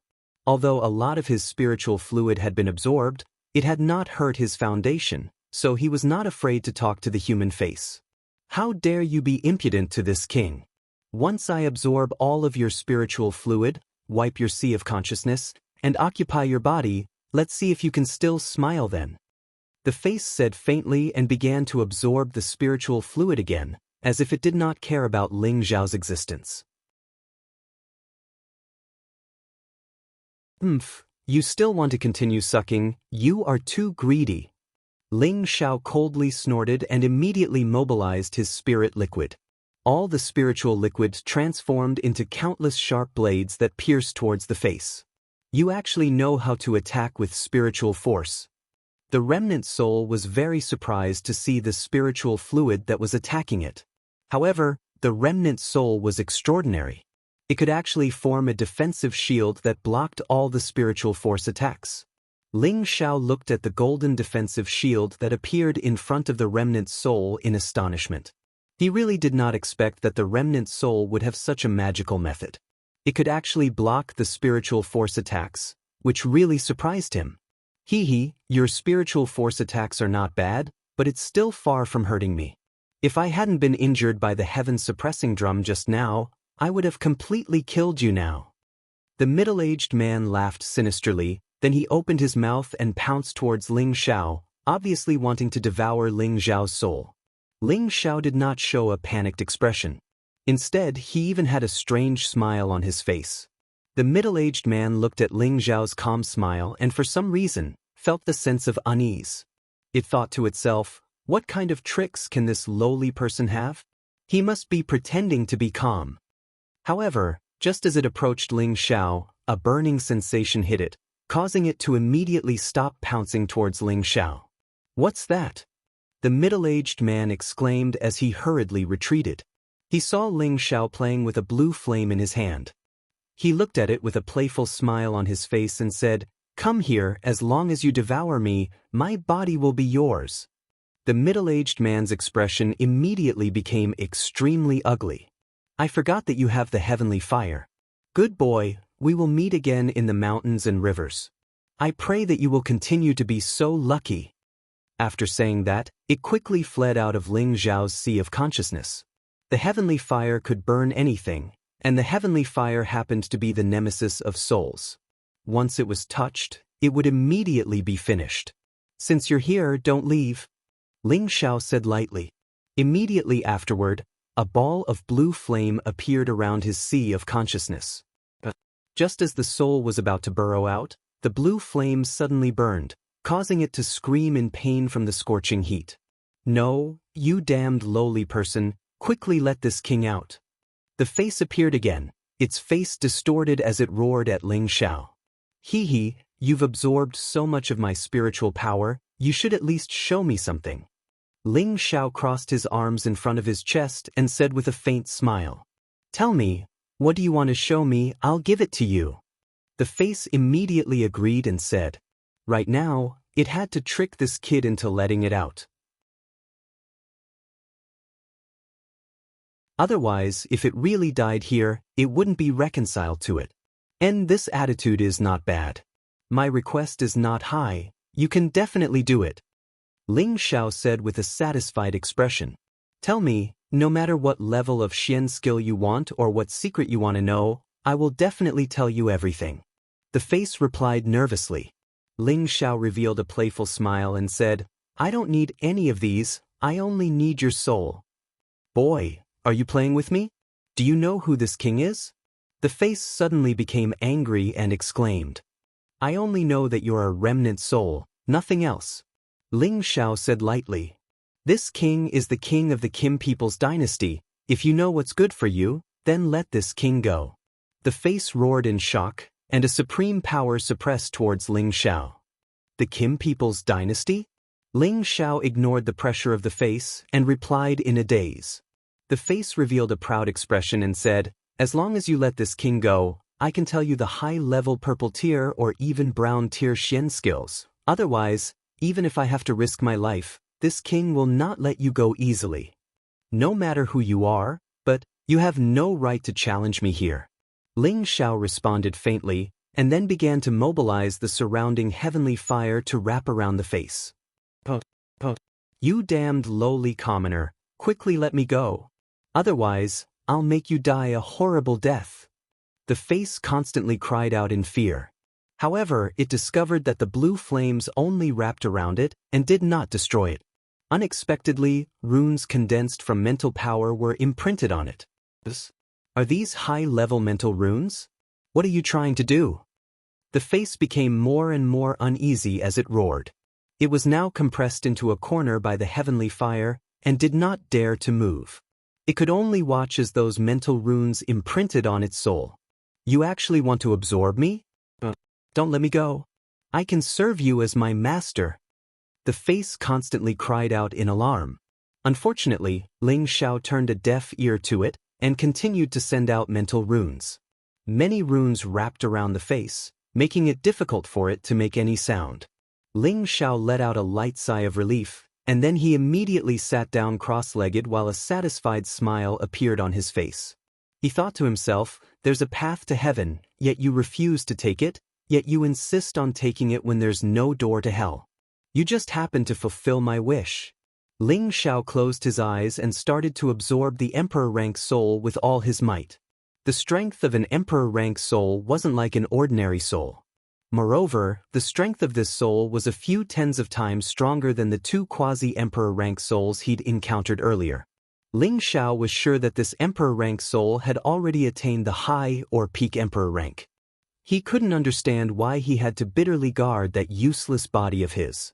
Although a lot of his spiritual fluid had been absorbed, it had not hurt his foundation, so he was not afraid to talk to the human face. "How dare you be impudent to this king? Once I absorb all of your spiritual fluid, wipe your sea of consciousness, and occupy your body, let's see if you can still smile then." The face said faintly and began to absorb the spiritual fluid again, as if it did not care about Ling Xiao's existence. You still want to continue sucking, you are too greedy." Ling Xiao coldly snorted and immediately mobilized his spirit liquid. All the spiritual liquid transformed into countless sharp blades that pierced towards the face. "You actually know how to attack with spiritual force." The remnant soul was very surprised to see the spiritual fluid that was attacking it. However, the remnant soul was extraordinary. It could actually form a defensive shield that blocked all the spiritual force attacks. Ling Xiao looked at the golden defensive shield that appeared in front of the remnant soul in astonishment. He really did not expect that the remnant soul would have such a magical method. It could actually block the spiritual force attacks, which really surprised him. "Hee, your spiritual force attacks are not bad, but it's still far from hurting me. If I hadn't been injured by the heaven suppressing drum just now, I would have completely killed you now." The middle-aged man laughed sinisterly, then he opened his mouth and pounced towards Ling Xiao, obviously wanting to devour Ling Xiao's soul. Ling Xiao did not show a panicked expression. Instead, he even had a strange smile on his face. The middle-aged man looked at Ling Xiao's calm smile and for some reason, felt the sense of unease. It thought to itself, what kind of tricks can this lowly person have? He must be pretending to be calm. However, just as it approached Ling Xiao, a burning sensation hit it, causing it to immediately stop pouncing towards Ling Xiao. "What's that?" the middle-aged man exclaimed as he hurriedly retreated. He saw Ling Xiao playing with a blue flame in his hand. He looked at it with a playful smile on his face and said, "Come here, as long as you devour me, my body will be yours." The middle-aged man's expression immediately became extremely ugly. "I forgot that you have the heavenly fire. Good boy, we will meet again in the mountains and rivers. I pray that you will continue to be so lucky. After saying that, it quickly fled out of Ling Xiao's sea of consciousness. The heavenly fire could burn anything, and the heavenly fire happened to be the nemesis of souls. Once it was touched, it would immediately be finished. Since you're here, don't leave, Ling Xiao said lightly. Immediately afterward, a ball of blue flame appeared around his sea of consciousness. Just as the soul was about to burrow out, the blue flame suddenly burned, causing it to scream in pain from the scorching heat. No, you damned lowly person, quickly let this king out. The face appeared again, its face distorted as it roared at Ling Xiao. Hee, you've absorbed so much of my spiritual power, you should at least show me something. Ling Xiao crossed his arms in front of his chest and said with a faint smile. Tell me, what do you want to show me? I'll give it to you. The face immediately agreed and said, right now, it had to trick this kid into letting it out. Otherwise, if it really died here, it wouldn't be reconciled to it. And this attitude is not bad. My request is not high, you can definitely do it. Ling Xiao said with a satisfied expression. Tell me, no matter what level of Xian skill you want or what secret you want to know, I will definitely tell you everything. The face replied nervously. Ling Xiao revealed a playful smile and said, I don't need any of these, I only need your soul. Boy, are you playing with me? Do you know who this king is? The face suddenly became angry and exclaimed. I only know that you're a remnant soul, nothing else. Ling Xiao said lightly. This king is the king of the Kim people's dynasty. If you know what's good for you, then let this king go. The face roared in shock, and a supreme power suppressed towards Ling Xiao. The Kim people's dynasty? Ling Xiao ignored the pressure of the face and replied in a daze. The face revealed a proud expression and said, as long as you let this king go, I can tell you the high-level purple tier or even brown tier Xian skills. Otherwise, even if I have to risk my life, this king will not let you go easily. No matter who you are, but you have no right to challenge me here. Ling Xiao responded faintly, and then began to mobilize the surrounding heavenly fire to wrap around the face. You damned lowly commoner, quickly let me go. Otherwise, I'll make you die a horrible death. The face constantly cried out in fear. However, it discovered that the blue flames only wrapped around it and did not destroy it. Unexpectedly, runes condensed from mental power were imprinted on it. Are these high-level mental runes? What are you trying to do? The face became more and more uneasy as it roared. It was now compressed into a corner by the heavenly fire and did not dare to move. It could only watch as those mental runes imprinted on its soul. You actually want to absorb me? Don't let me go. I can serve you as my master. The face constantly cried out in alarm. Unfortunately, Ling Xiao turned a deaf ear to it and continued to send out mental runes. Many runes wrapped around the face, making it difficult for it to make any sound. Ling Xiao let out a light sigh of relief, and then he immediately sat down cross-legged while a satisfied smile appeared on his face. He thought to himself, there's a path to heaven, yet you refuse to take it, yet you insist on taking it when there's no door to hell. You just happen to fulfill my wish. Ling Xiao closed his eyes and started to absorb the emperor-rank soul with all his might. The strength of an emperor-rank soul wasn't like an ordinary soul. Moreover, the strength of this soul was a few tens of times stronger than the two quasi-emperor-rank souls he'd encountered earlier. Ling Xiao was sure that this emperor-rank soul had already attained the high or peak emperor rank. He couldn't understand why he had to bitterly guard that useless body of his.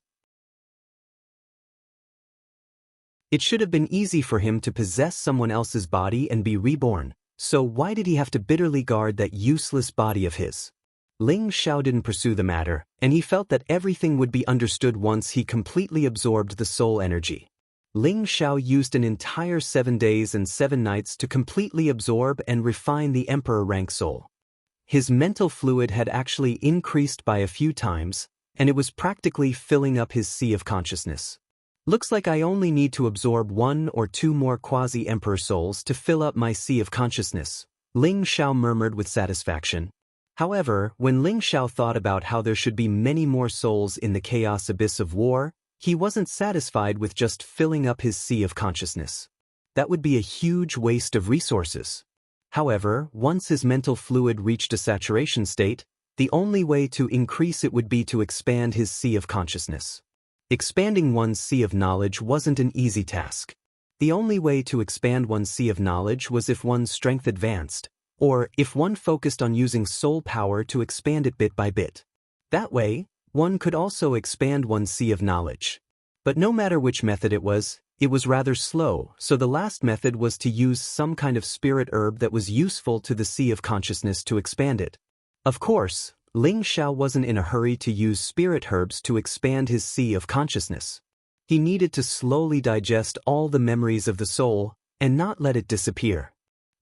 It should have been easy for him to possess someone else's body and be reborn, so why did he have to bitterly guard that useless body of his? Ling Xiao didn't pursue the matter, and he felt that everything would be understood once he completely absorbed the soul energy. Ling Xiao used an entire 7 days and 7 nights to completely absorb and refine the emperor rank soul. His mental fluid had actually increased by a few times, and it was practically filling up his sea of consciousness. Looks like I only need to absorb 1 or 2 more quasi-emperor souls to fill up my sea of consciousness, Ling Xiao murmured with satisfaction. However, when Ling Xiao thought about how there should be many more souls in the chaos abyss of war, he wasn't satisfied with just filling up his sea of consciousness. That would be a huge waste of resources. However, once his mental fluid reached a saturation state, the only way to increase it would be to expand his sea of consciousness. Expanding one's sea of knowledge wasn't an easy task. The only way to expand one's sea of knowledge was if one's strength advanced, or if one focused on using soul power to expand it bit by bit. That way, one could also expand one's sea of knowledge. But no matter which method it was rather slow, so the last method was to use some kind of spirit herb that was useful to the sea of consciousness to expand it. Of course, Ling Xiao wasn't in a hurry to use spirit herbs to expand his sea of consciousness. He needed to slowly digest all the memories of the soul and not let it disappear.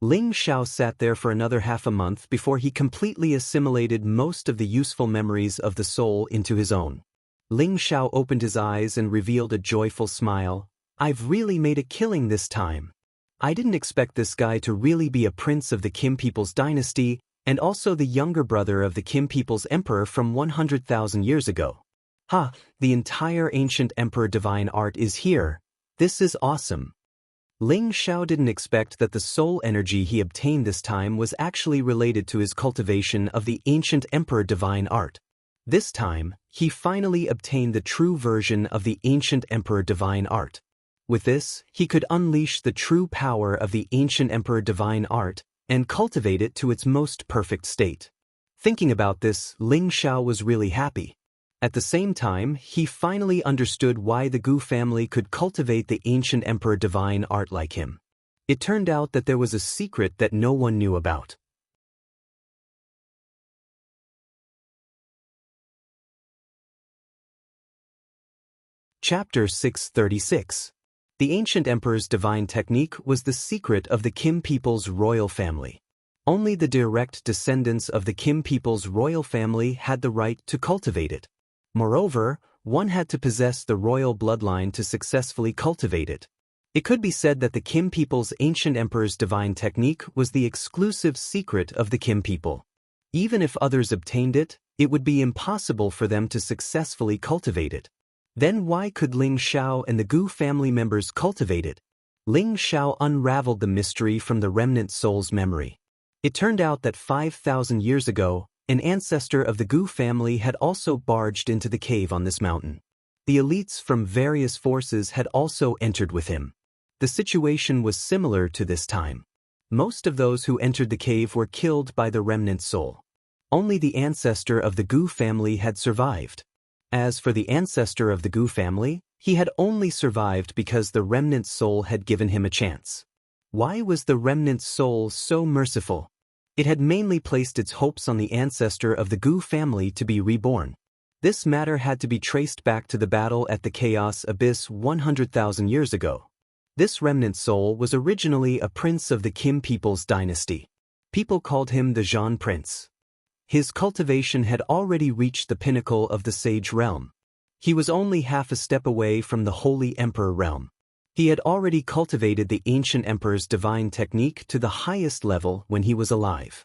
Ling Xiao sat there for another half a month before he completely assimilated most of the useful memories of the soul into his own. Ling Xiao opened his eyes and revealed a joyful smile. I've really made a killing this time. I didn't expect this guy to really be a prince of the Kim people's dynasty and also the younger brother of the Kim people's emperor from 100,000 years ago. Ha, the entire ancient emperor divine art is here. This is awesome. Ling Xiao didn't expect that the soul energy he obtained this time was actually related to his cultivation of the ancient emperor divine art. This time, he finally obtained the true version of the ancient emperor divine art. With this, he could unleash the true power of the ancient emperor divine art and cultivate it to its most perfect state. Thinking about this, Ling Xiao was really happy. At the same time, he finally understood why the Gu family could cultivate the ancient emperor divine art like him. It turned out that there was a secret that no one knew about. Chapter 636. The ancient emperor's divine technique was the secret of the Kim people's royal family. Only the direct descendants of the Kim people's royal family had the right to cultivate it. Moreover, one had to possess the royal bloodline to successfully cultivate it. It could be said that the Kim people's ancient emperor's divine technique was the exclusive secret of the Kim people. Even if others obtained it, it would be impossible for them to successfully cultivate it. Then why could Ling Xiao and the Gu family members cultivate it? Ling Xiao unraveled the mystery from the remnant soul's memory. It turned out that 5,000 years ago, an ancestor of the Gu family had also barged into the cave on this mountain. The elites from various forces had also entered with him. The situation was similar to this time. Most of those who entered the cave were killed by the remnant soul. Only the ancestor of the Gu family had survived. As for the ancestor of the Gu family, he had only survived because the remnant soul had given him a chance. Why was the remnant soul so merciful? It had mainly placed its hopes on the ancestor of the Gu family to be reborn. This matter had to be traced back to the battle at the Chaos Abyss 100,000 years ago. This remnant soul was originally a prince of the Kim people's dynasty. People called him the Zhan Prince. His cultivation had already reached the pinnacle of the sage realm. He was only half a step away from the holy emperor realm. He had already cultivated the ancient emperor's divine technique to the highest level when he was alive.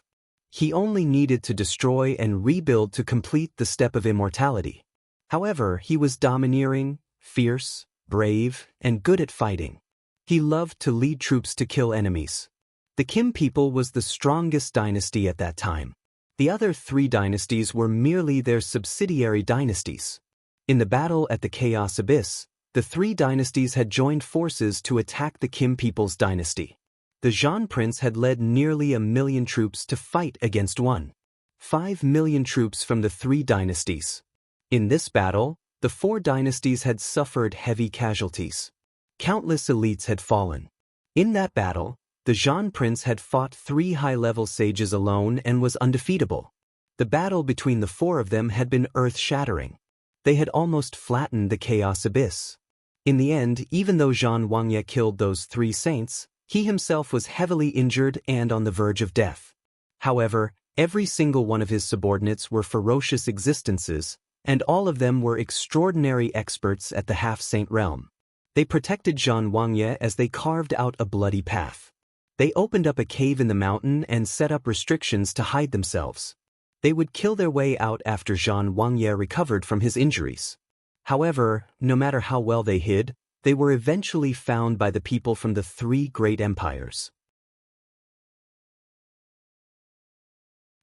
He only needed to destroy and rebuild to complete the step of immortality. However, he was domineering, fierce, brave, and good at fighting. He loved to lead troops to kill enemies. The Kim people was the strongest dynasty at that time. The other three dynasties were merely their subsidiary dynasties. In the battle at the Chaos Abyss, the three dynasties had joined forces to attack the Kim people's dynasty. The Zhan Prince had led nearly 1 million troops to fight against 1.5 million troops from the three dynasties. In this battle, the four dynasties had suffered heavy casualties. Countless elites had fallen. In that battle, the Zhan Prince had fought 3 high-level sages alone and was undefeatable. The battle between the 4 of them had been earth-shattering. They had almost flattened the Chaos Abyss. In the end, even though Zhan Wangye killed those 3 saints, he himself was heavily injured and on the verge of death. However, every single one of his subordinates were ferocious existences, and all of them were extraordinary experts at the half-saint realm. They protected Zhan Wangye as they carved out a bloody path. They opened up a cave in the mountain and set up restrictions to hide themselves. They would kill their way out after Zhang Wangye recovered from his injuries. However, no matter how well they hid, they were eventually found by the people from the three great empires.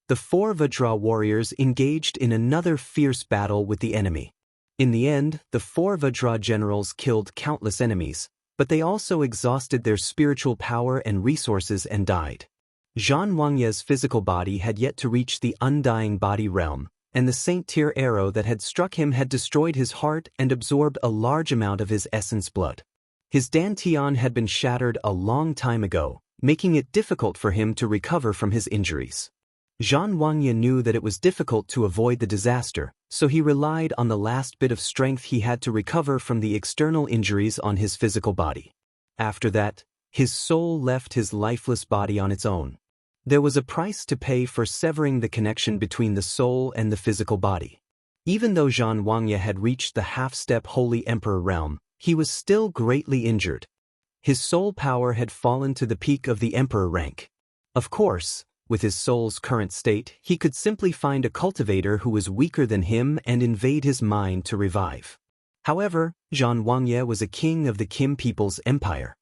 The four Vajra warriors engaged in another fierce battle with the enemy. In the end, the four Vajra generals killed countless enemies, but they also exhausted their spiritual power and resources and died. Zhang Wangye's physical body had yet to reach the undying body realm, and the Saint Tier arrow that had struck him had destroyed his heart and absorbed a large amount of his essence blood. His dantian had been shattered a long time ago, making it difficult for him to recover from his injuries. Zhang Wangye knew that it was difficult to avoid the disaster, so he relied on the last bit of strength he had to recover from the external injuries on his physical body. After that, his soul left his lifeless body on its own. There was a price to pay for severing the connection between the soul and the physical body. Even though Zhang Wangye had reached the half-step Holy Emperor realm, he was still greatly injured. His soul power had fallen to the peak of the Emperor rank. Of course, with his soul's current state, he could simply find a cultivator who was weaker than him and invade his mind to revive. However, Zhang Wangye was a king of the Kim people's empire.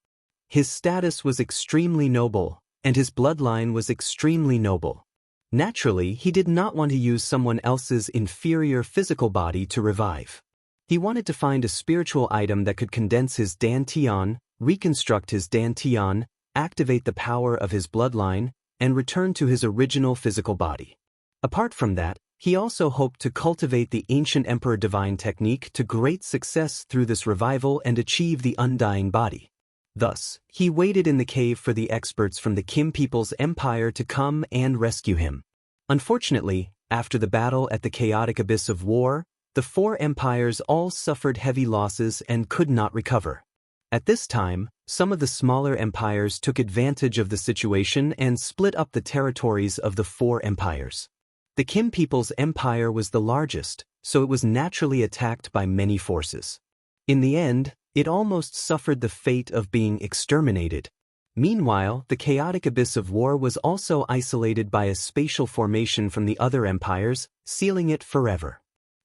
His status was extremely noble, and his bloodline was extremely noble. Naturally, he did not want to use someone else's inferior physical body to revive. He wanted to find a spiritual item that could condense his dantian, reconstruct his dantian, activate the power of his bloodline, and return to his original physical body. Apart from that, he also hoped to cultivate the ancient Emperor Divine technique to great success through this revival and achieve the undying body. Thus, he waited in the cave for the experts from the Kim people's empire to come and rescue him. Unfortunately, after the battle at the chaotic abyss of war, the four empires all suffered heavy losses and could not recover. At this time, some of the smaller empires took advantage of the situation and split up the territories of the four empires. The Kim people's empire was the largest, so it was naturally attacked by many forces. In the end, it almost suffered the fate of being exterminated. Meanwhile, the chaotic abyss of war was also isolated by a spatial formation from the other empires, sealing it forever.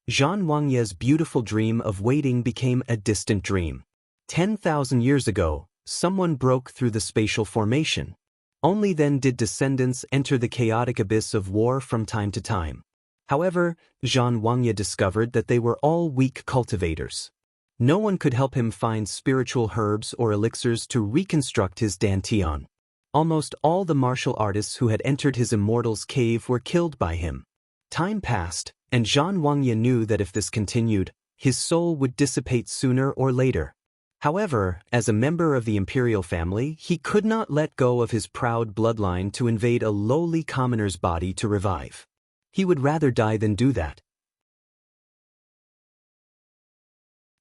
Zhang Wangye's beautiful dream of waiting became a distant dream. 10,000 years ago, someone broke through the spatial formation. Only then did descendants enter the chaotic abyss of war from time to time. However, Zhang Wangye discovered that they were all weak cultivators. No one could help him find spiritual herbs or elixirs to reconstruct his dantian. Almost all the martial artists who had entered his immortal's cave were killed by him. Time passed, and Zhang Wangye knew that if this continued, his soul would dissipate sooner or later. However, as a member of the imperial family, he could not let go of his proud bloodline to invade a lowly commoner's body to revive. He would rather die than do that.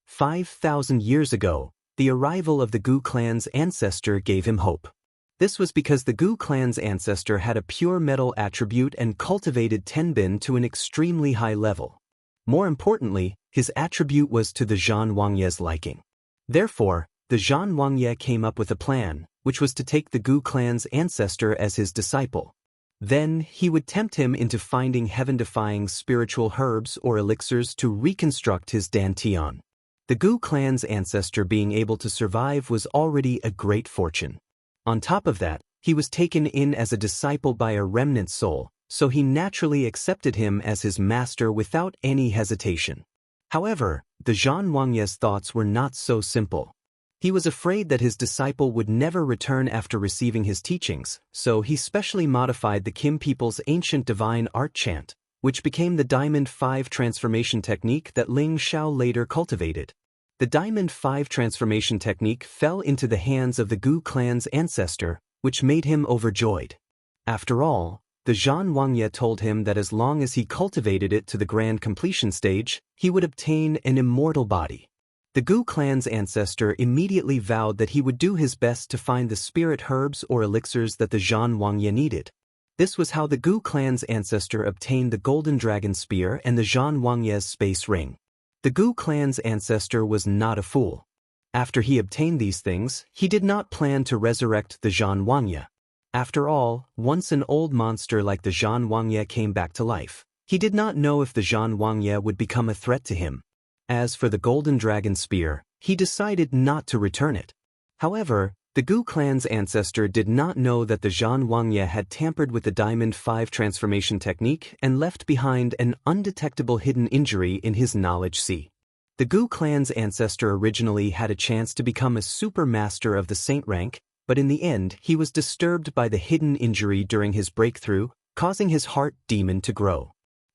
5,000 years ago, the arrival of the Gu clan's ancestor gave him hope. This was because the Gu clan's ancestor had a pure metal attribute and cultivated tenbin to an extremely high level. More importantly, his attribute was to the Zhang Wangye's liking. Therefore, the Zhang Wangye came up with a plan, which was to take the Gu clan's ancestor as his disciple. Then, he would tempt him into finding heaven-defying spiritual herbs or elixirs to reconstruct his dantian. The Gu clan's ancestor being able to survive was already a great fortune. On top of that, he was taken in as a disciple by a remnant soul, so he naturally accepted him as his master without any hesitation. However, the Zhang Wangye's thoughts were not so simple. He was afraid that his disciple would never return after receiving his teachings, so he specially modified the Kim people's ancient divine art chant, which became the Diamond 5 transformation technique that Ling Xiao later cultivated. The Diamond 5 transformation technique fell into the hands of the Gu clan's ancestor, which made him overjoyed. After all, the Zhang Wangye told him that as long as he cultivated it to the grand completion stage, he would obtain an immortal body. The Gu clan's ancestor immediately vowed that he would do his best to find the spirit herbs or elixirs that the Zhang Wangye needed. This was how the Gu clan's ancestor obtained the Golden Dragon Spear and the Zhang Wangye's Space Ring. The Gu clan's ancestor was not a fool. After he obtained these things, he did not plan to resurrect the Zhang Wangye. After all, once an old monster like the Zhan Wangye came back to life, he did not know if the Zhan Wangye would become a threat to him. As for the golden dragon spear, he decided not to return it. However, the Gu clan's ancestor did not know that the Zhan Wangye had tampered with the Diamond 5 transformation technique and left behind an undetectable hidden injury in his knowledge sea. The Gu clan's ancestor originally had a chance to become a super master of the saint rank, but in the end he was disturbed by the hidden injury during his breakthrough, causing his heart demon to grow.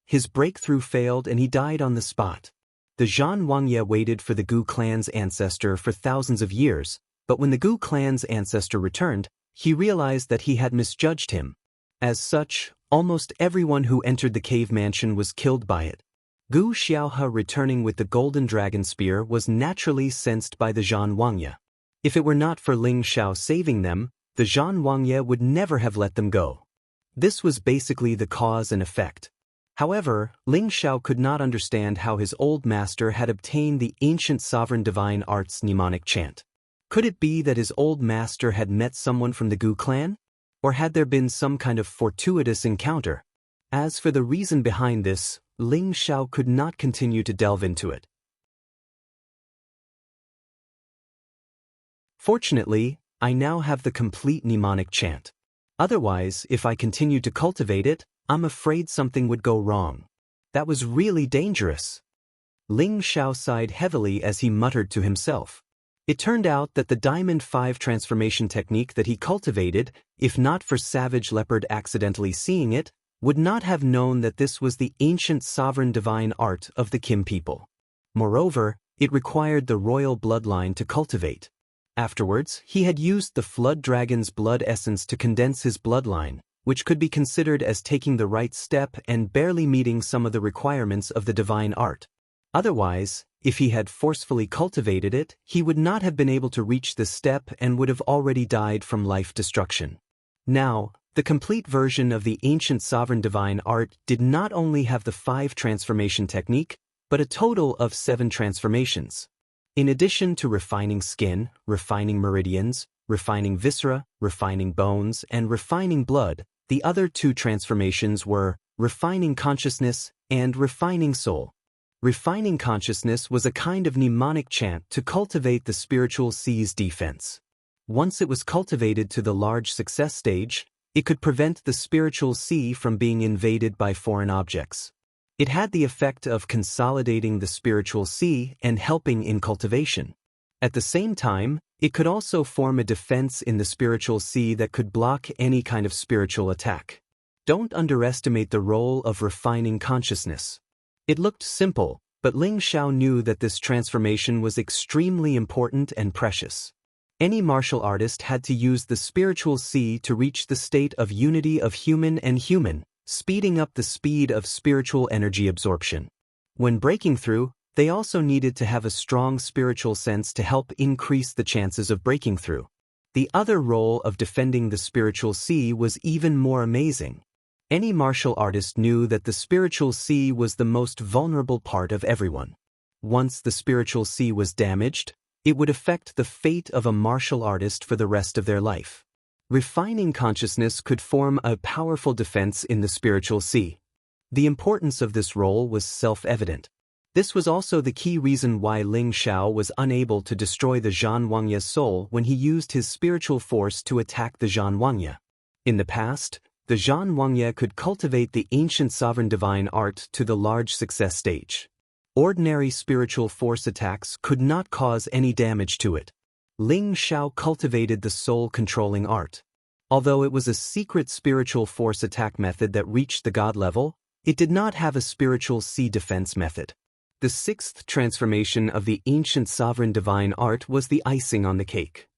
His breakthrough failed and he died on the spot. The Zhan Wangye waited for the Gu clan's ancestor for thousands of years, but when the Gu clan's ancestor returned, he realized that he had misjudged him. As such, almost everyone who entered the cave mansion was killed by it. Gu Xiaohe returning with the golden dragon spear was naturally sensed by the Zhan Wangye. If it were not for Ling Xiao saving them, the Zhan Wangye would never have let them go. This was basically the cause and effect. However, Ling Xiao could not understand how his old master had obtained the ancient sovereign divine art's mnemonic chant. Could it be that his old master had met someone from the Gu clan? Or had there been some kind of fortuitous encounter? As for the reason behind this, Ling Xiao could not continue to delve into it. Fortunately, I now have the complete mnemonic chant. Otherwise, if I continued to cultivate it, I'm afraid something would go wrong. That was really dangerous. Ling Xiao sighed heavily as he muttered to himself. It turned out that the Diamond 5 transformation technique that he cultivated, if not for Savage Leopard accidentally seeing it, would not have known that this was the ancient sovereign divine art of the Kim people. Moreover, it required the royal bloodline to cultivate. Afterwards, he had used the Flood Dragon's blood essence to condense his bloodline, which could be considered as taking the right step and barely meeting some of the requirements of the divine art. Otherwise, if he had forcefully cultivated it, he would not have been able to reach this step and would have already died from life destruction. Now, the complete version of the ancient sovereign divine art did not only have the 5 transformation technique, but a total of 7 transformations. In addition to refining skin, refining meridians, refining viscera, refining bones, and refining blood, the other 2 transformations were refining consciousness and refining soul. Refining consciousness was a kind of mnemonic chant to cultivate the spiritual sea's defense. Once it was cultivated to the large success stage, it could prevent the spiritual sea from being invaded by foreign objects. It had the effect of consolidating the spiritual sea and helping in cultivation. At the same time, it could also form a defense in the spiritual sea that could block any kind of spiritual attack. Don't underestimate the role of refining consciousness. It looked simple, but Ling Xiao knew that this transformation was extremely important and precious. Any martial artist had to use the spiritual sea to reach the state of unity of human and human, speeding up the speed of spiritual energy absorption. When breaking through, they also needed to have a strong spiritual sense to help increase the chances of breaking through. The other role of defending the spiritual sea was even more amazing. Any martial artist knew that the spiritual sea was the most vulnerable part of everyone. Once the spiritual sea was damaged, it would affect the fate of a martial artist for the rest of their life. Refining consciousness could form a powerful defense in the spiritual sea. The importance of this role was self-evident. This was also the key reason why Ling Xiao was unable to destroy the Zhan Wangye's soul when he used his spiritual force to attack the Zhan Wangye. In the past, the Zhan Wangye could cultivate the ancient sovereign divine art to the large success stage. Ordinary spiritual force attacks could not cause any damage to it. Ling Xiao cultivated the soul-controlling art. Although it was a secret spiritual force attack method that reached the god level, it did not have a spiritual sea defense method. The 6th transformation of the ancient sovereign divine art was the icing on the cake.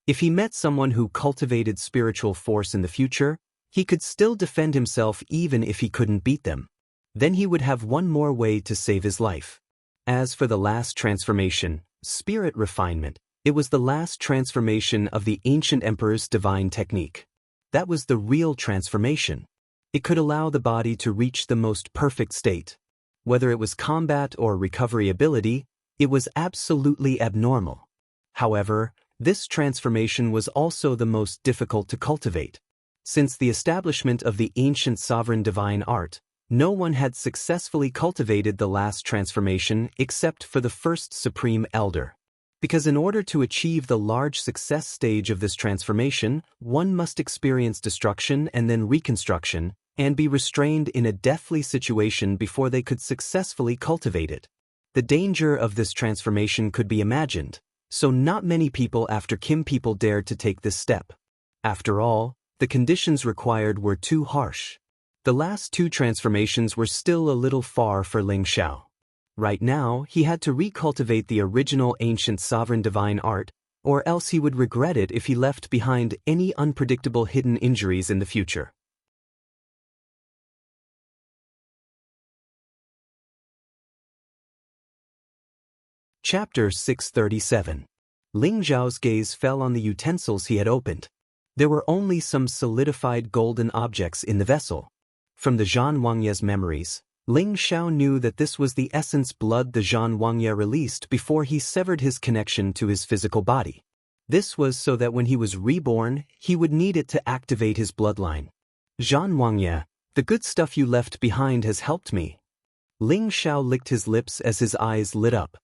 If he met someone who cultivated spiritual force in the future, he could still defend himself even if he couldn't beat them. Then he would have one more way to save his life. As for the last transformation, spirit refinement, it was the last transformation of the ancient emperor's divine technique. That was the real transformation. It could allow the body to reach the most perfect state. Whether it was combat or recovery ability, it was absolutely abnormal. However, This transformation was also the most difficult to cultivate. Since the establishment of the ancient sovereign divine art, no one had successfully cultivated the last transformation except for the first supreme elder. Because in order to achieve the large success stage of this transformation, one must experience destruction and then reconstruction, and be restrained in a deathly situation before they could successfully cultivate it. The danger of this transformation could be imagined, so not many people after Kim people dared to take this step. After all, the conditions required were too harsh. The last two transformations were still a little far for Ling Xiao. Right now, he had to recultivate the original ancient sovereign divine art, or else he would regret it if he left behind any unpredictable hidden injuries in the future. Chapter 637. Ling Xiao's gaze fell on the utensils he had opened. There were only some solidified golden objects in the vessel. From the Zhan Wangye's memories, Ling Xiao knew that this was the essence blood the Zhan Wangye released before he severed his connection to his physical body. This was so that when he was reborn, he would need it to activate his bloodline. Zhan Wangye, the good stuff you left behind has helped me. Ling Xiao licked his lips as his eyes lit up.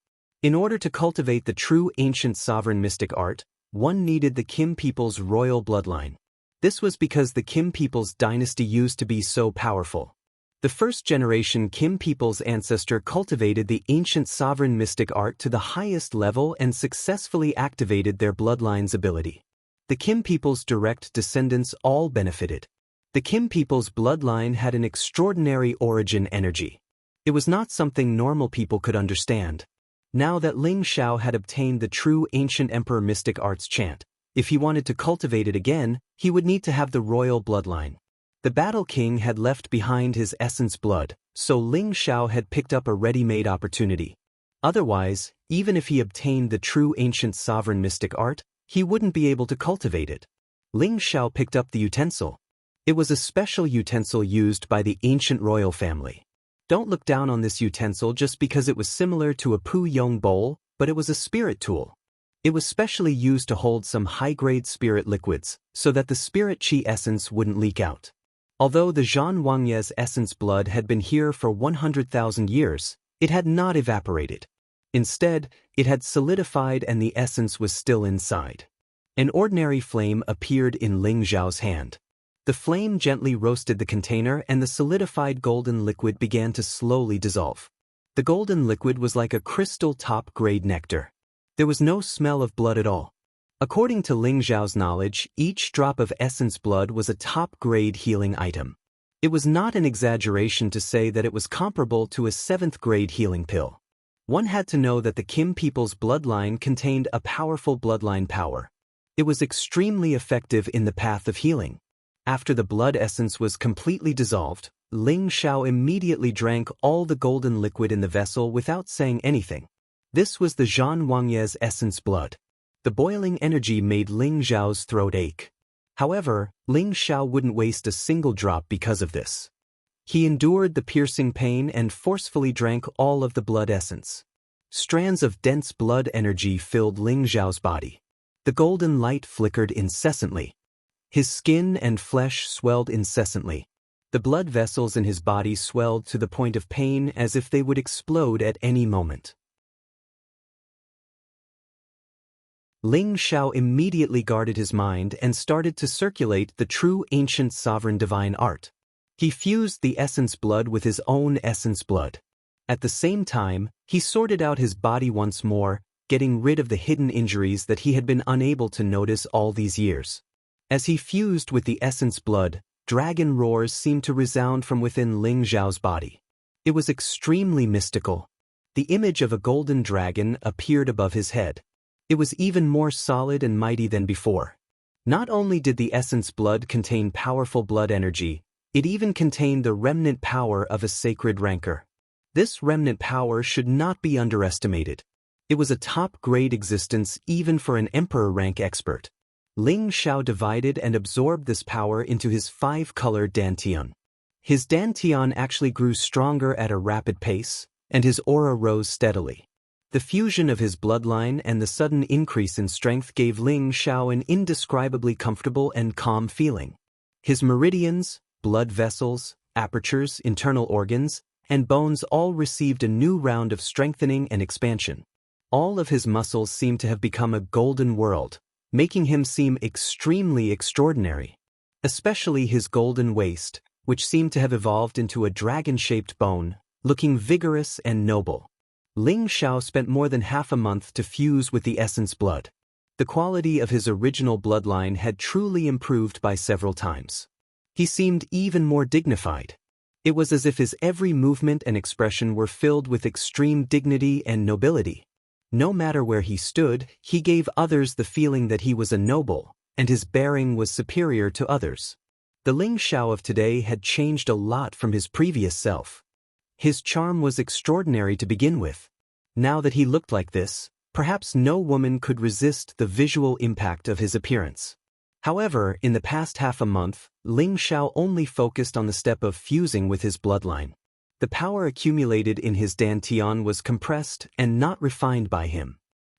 In order to cultivate the true ancient sovereign mystic art, one needed the Kim people's royal bloodline. This was because the Kim people's dynasty used to be so powerful. The first generation Kim people's ancestor cultivated the ancient sovereign mystic art to the highest level and successfully activated their bloodline's ability. The Kim people's direct descendants all benefited. The Kim people's bloodline had an extraordinary origin energy. It was not something normal people could understand. Now that Ling Xiao had obtained the true ancient emperor mystic arts chant, if he wanted to cultivate it again, he would need to have the royal bloodline. The Battle King had left behind his essence blood, so Ling Xiao had picked up a ready-made opportunity. Otherwise, even if he obtained the true ancient sovereign mystic art, he wouldn't be able to cultivate it. Ling Xiao picked up the utensil. It was a special utensil used by the ancient royal family. Don't look down on this utensil just because it was similar to a Pu Yong bowl, but it was a spirit tool. It was specially used to hold some high-grade spirit liquids, so that the spirit chi essence wouldn't leak out. Although the Zhan Wangye's essence blood had been here for 100,000 years, it had not evaporated. Instead, it had solidified and the essence was still inside. An ordinary flame appeared in Ling Xiao's hand. The flame gently roasted the container and the solidified golden liquid began to slowly dissolve. The golden liquid was like a crystal top-grade nectar. There was no smell of blood at all. According to Ling Xiao's knowledge, each drop of essence blood was a top-grade healing item. It was not an exaggeration to say that it was comparable to a 7th-grade healing pill. One had to know that the Kim people's bloodline contained a powerful bloodline power. It was extremely effective in the path of healing. After the blood essence was completely dissolved, Ling Xiao immediately drank all the golden liquid in the vessel without saying anything. This was the Zhan Wangye's essence blood. The boiling energy made Ling Xiao's throat ache. However, Ling Xiao wouldn't waste a single drop because of this. He endured the piercing pain and forcefully drank all of the blood essence. Strands of dense blood energy filled Ling Xiao's body. The golden light flickered incessantly. His skin and flesh swelled incessantly. The blood vessels in his body swelled to the point of pain as if they would explode at any moment. Ling Xiao immediately guarded his mind and started to circulate the true ancient sovereign divine art. He fused the essence blood with his own essence blood. At the same time, he sorted out his body once more, getting rid of the hidden injuries that he had been unable to notice all these years. As he fused with the essence blood, dragon roars seemed to resound from within Ling Xiao's body. It was extremely mystical. The image of a golden dragon appeared above his head. It was even more solid and mighty than before. Not only did the essence blood contain powerful blood energy, it even contained the remnant power of a sacred rancor. This remnant power should not be underestimated. It was a top-grade existence even for an emperor rank expert. Ling Xiao divided and absorbed this power into his 5-color dantian. His dantian actually grew stronger at a rapid pace, and his aura rose steadily. The fusion of his bloodline and the sudden increase in strength gave Ling Xiao an indescribably comfortable and calm feeling. His meridians, blood vessels, apertures, internal organs, and bones all received a new round of strengthening and expansion. All of his muscles seemed to have become a golden world, making him seem extremely extraordinary. Especially his golden waist, which seemed to have evolved into a dragon-shaped bone, looking vigorous and noble. Ling Xiao spent more than half a month to fuse with the essence blood. The quality of his original bloodline had truly improved by several times. He seemed even more dignified. It was as if his every movement and expression were filled with extreme dignity and nobility. No matter where he stood, he gave others the feeling that he was a noble, and his bearing was superior to others. The Ling Xiao of today had changed a lot from his previous self. His charm was extraordinary to begin with. Now that he looked like this, perhaps no woman could resist the visual impact of his appearance. However, in the past half a month, Ling Xiao only focused on the step of fusing with his bloodline. The power accumulated in his dantian was compressed and not refined by him.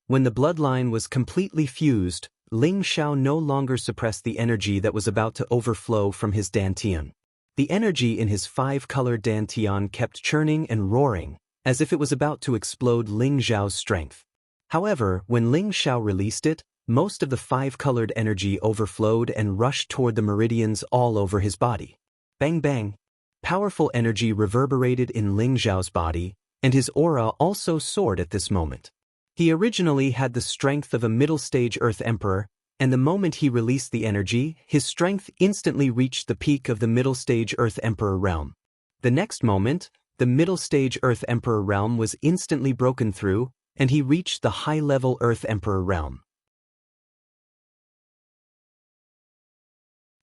When the bloodline was completely fused, Ling Xiao no longer suppressed the energy that was about to overflow from his dantian. The energy in his five-colored dantian kept churning and roaring, as if it was about to explode Ling Xiao's strength. However, when Ling Xiao released it, most of the five-colored energy overflowed and rushed toward the meridians all over his body. Bang bang! Powerful energy reverberated in Ling Xiao's body, and his aura also soared at this moment. He originally had the strength of a middle-stage Earth Emperor, and the moment he released the energy, his strength instantly reached the peak of the middle-stage Earth Emperor realm. The next moment, the middle-stage Earth Emperor realm was instantly broken through, and he reached the high-level Earth Emperor realm.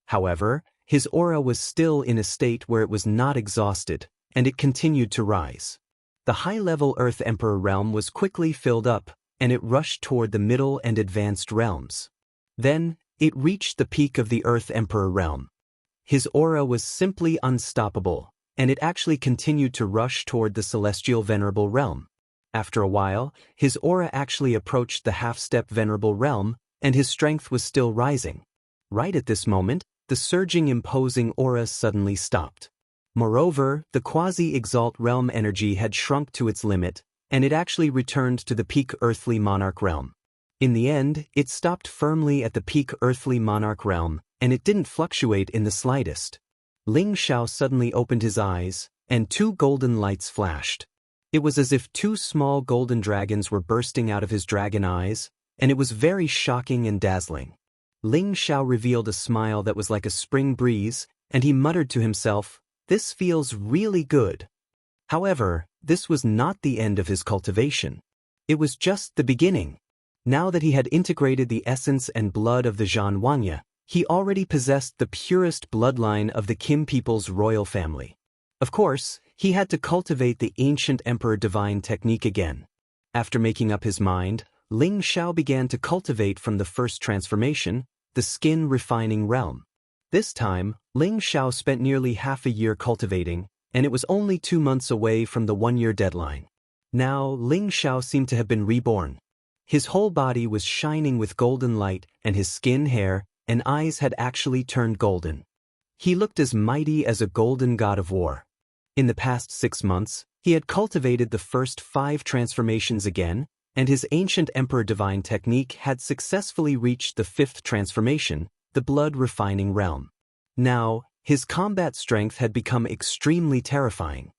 However, his aura was still in a state where it was not exhausted, and it continued to rise. The high-level Earth Emperor realm was quickly filled up, and it rushed toward the middle and advanced realms. Then, it reached the peak of the Earth Emperor realm. His aura was simply unstoppable, and it actually continued to rush toward the Celestial Venerable realm. After a while, his aura actually approached the half-step Venerable realm, and his strength was still rising. Right at this moment, the surging imposing aura suddenly stopped. Moreover, the quasi-exalt realm energy had shrunk to its limit, and it actually returned to the peak earthly monarch realm. In the end, it stopped firmly at the peak earthly monarch realm, and it didn't fluctuate in the slightest. Ling Xiao suddenly opened his eyes, and two golden lights flashed. It was as if two small golden dragons were bursting out of his dragon eyes, and it was very shocking and dazzling. Ling Xiao revealed a smile that was like a spring breeze, and he muttered to himself, "This feels really good." However, this was not the end of his cultivation. It was just the beginning. Now that he had integrated the essence and blood of the Zhan Wanya, he already possessed the purest bloodline of the Kim people's royal family. Of course, he had to cultivate the ancient Emperor Divine technique again. After making up his mind, Ling Xiao began to cultivate from the first transformation, the skin refining realm. This time, Ling Xiao spent nearly half a year cultivating, and it was only 2 months away from the 1-year deadline. Now, Ling Xiao seemed to have been reborn. His whole body was shining with golden light, and his skin, hair, and eyes had actually turned golden. He looked as mighty as a golden god of war. In the past 6 months, he had cultivated the first 5 transformations again, and his ancient Emperor Divine technique had successfully reached the 5th transformation, the blood refining realm. Now, his combat strength had become extremely terrifying.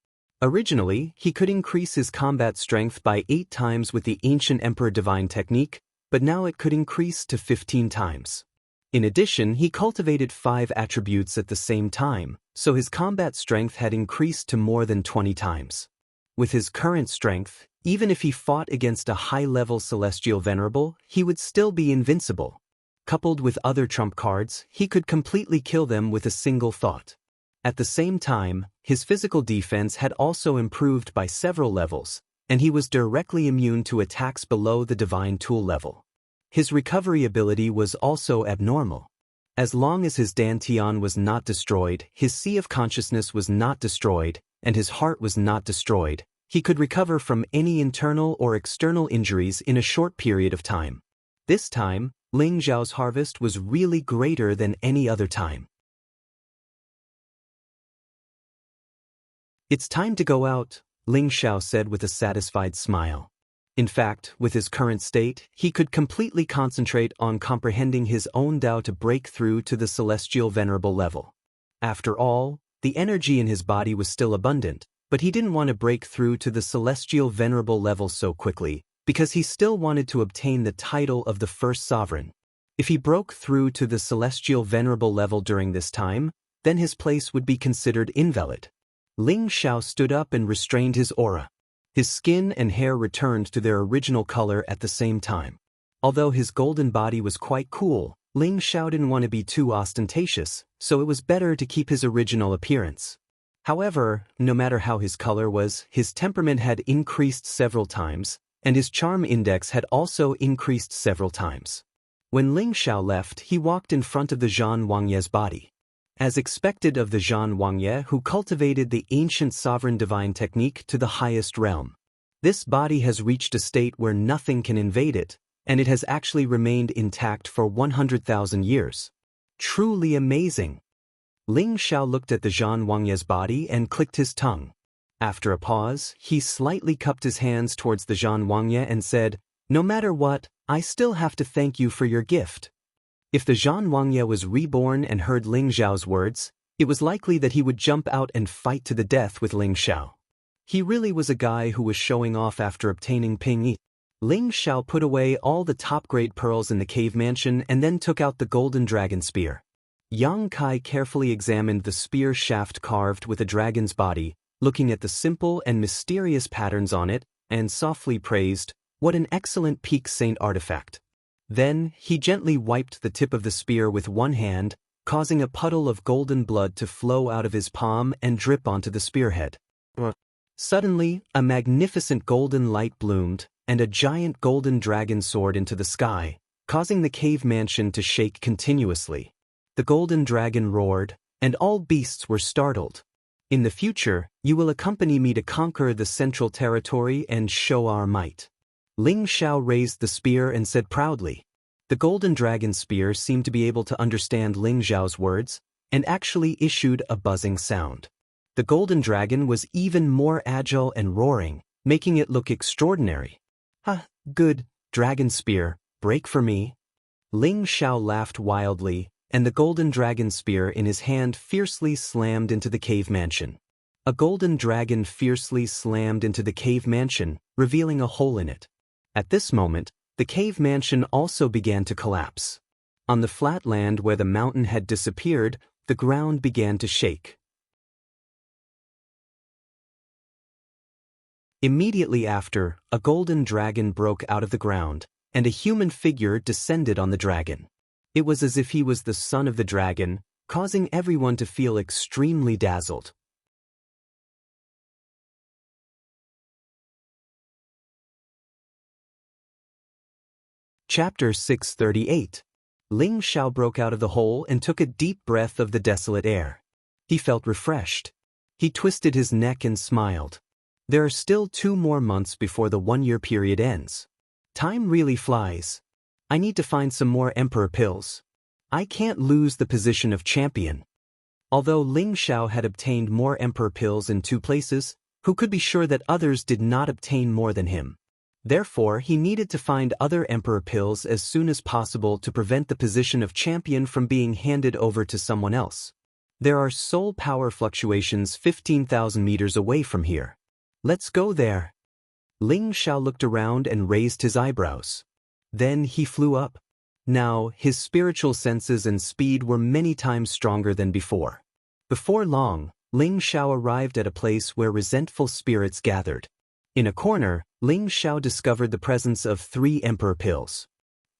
Originally, he could increase his combat strength by 8 times with the ancient Emperor Divine technique, but now it could increase to 15 times. In addition, he cultivated 5 attributes at the same time, so his combat strength had increased to more than 20 times. With his current strength, even if he fought against a high-level Celestial Venerable, he would still be invincible. Coupled with other trump cards, he could completely kill them with a single thought. At the same time, his physical defense had also improved by several levels, and he was directly immune to attacks below the Divine Tool level. His recovery ability was also abnormal. As long as his dantian was not destroyed, his sea of consciousness was not destroyed, and his heart was not destroyed, he could recover from any internal or external injuries in a short period of time. This time, Ling Xiao's harvest was really greater than any other time. "It's time to go out," Ling Xiao said with a satisfied smile. In fact, with his current state, he could completely concentrate on comprehending his own Tao to break through to the celestial venerable level. After all, the energy in his body was still abundant, but he didn't want to break through to the celestial venerable level so quickly, because he still wanted to obtain the title of the first sovereign. If he broke through to the celestial venerable level during this time, then his place would be considered invalid. Ling Xiao stood up and restrained his aura. His skin and hair returned to their original color at the same time. Although his golden body was quite cool, Ling Xiao didn't want to be too ostentatious, so it was better to keep his original appearance. However, no matter how his color was, his temperament had increased several times, and his charm index had also increased several times. When Ling Xiao left, he walked in front of the Zhan Wangye's body. As expected of the Zhan Wangye, who cultivated the ancient sovereign divine technique to the highest realm. This body has reached a state where nothing can invade it, and it has actually remained intact for 100,000 years. Truly amazing. Ling Xiao looked at the Zhan Wangye's body and clicked his tongue. After a pause, he slightly cupped his hands towards the Zhan Wangye and said, "No matter what, I still have to thank you for your gift." If the Zhan Wangye was reborn and heard Ling Xiao's words, it was likely that he would jump out and fight to the death with Ling Xiao. He really was a guy who was showing off after obtaining Ping Yi. Ling Xiao put away all the top-grade pearls in the cave mansion and then took out the golden dragon spear. Yang Kai carefully examined the spear shaft carved with a dragon's body, looking at the simple and mysterious patterns on it, and softly praised, "What an excellent peak saint artifact." Then, he gently wiped the tip of the spear with one hand, causing a puddle of golden blood to flow out of his palm and drip onto the spearhead. Suddenly, a magnificent golden light bloomed, and a giant golden dragon soared into the sky, causing the cave mansion to shake continuously. The golden dragon roared, and all beasts were startled. "In the future, you will accompany me to conquer the central territory and show our might." Ling Xiao raised the spear and said proudly. The golden dragon spear seemed to be able to understand Ling Xiao's words, and actually issued a buzzing sound. The golden dragon was even more agile and roaring, making it look extraordinary. "Ha, good, dragon spear, break for me." Ling Xiao laughed wildly, and the golden dragon spear in his hand fiercely slammed into the cave mansion. A golden dragon fiercely slammed into the cave mansion, revealing a hole in it. At this moment, the cave mansion also began to collapse. On the flat land where the mountain had disappeared, the ground began to shake. Immediately after, a golden dragon broke out of the ground, and a human figure descended on the dragon. It was as if he was the son of the dragon, causing everyone to feel extremely dazzled. Chapter 638. Ling Xiao broke out of the hole and took a deep breath of the desolate air. He felt refreshed. He twisted his neck and smiled. There are still 2 more months before the 1-year period ends. Time really flies. I need to find some more emperor pills. I can't lose the position of champion. Although Ling Xiao had obtained more emperor pills in 2 places, who could be sure that others did not obtain more than him? Therefore, he needed to find other emperor pills as soon as possible to prevent the position of champion from being handed over to someone else. There are soul power fluctuations 15,000 meters away from here. Let's go there. Ling Xiao looked around and raised his eyebrows. Then he flew up. Now, his spiritual senses and speed were many times stronger than before. Before long, Ling Xiao arrived at a place where resentful spirits gathered. In a corner, Ling Xiao discovered the presence of 3 emperor pills.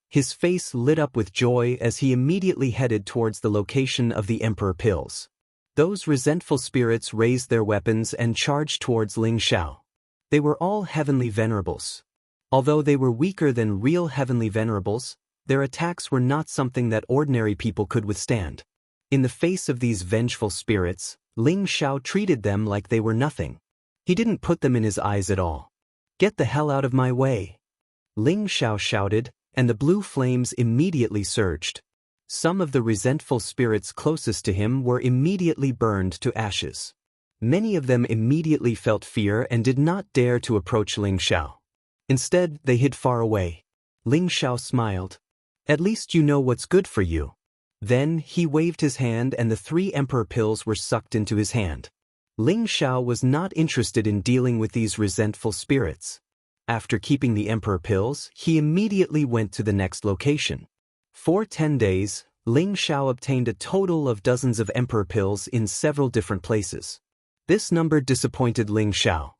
His face lit up with joy as he immediately headed towards the location of the emperor pills. Those resentful spirits raised their weapons and charged towards Ling Xiao. They were all heavenly venerables. Although they were weaker than real heavenly venerables, their attacks were not something that ordinary people could withstand. In the face of these vengeful spirits, Ling Xiao treated them like they were nothing. He didn't put them in his eyes at all. "Get the hell out of my way!" Ling Xiao shouted, and the blue flames immediately surged. Some of the resentful spirits closest to him were immediately burned to ashes. Many of them immediately felt fear and did not dare to approach Ling Xiao. Instead, they hid far away. Ling Xiao smiled. "At least you know what's good for you." Then he waved his hand and the 3 emperor pills were sucked into his hand. Ling Xiao was not interested in dealing with these resentful spirits. After keeping the emperor pills, he immediately went to the next location. For 10 days, Ling Xiao obtained a total of dozens of emperor pills in several different places. This number disappointed Ling Xiao.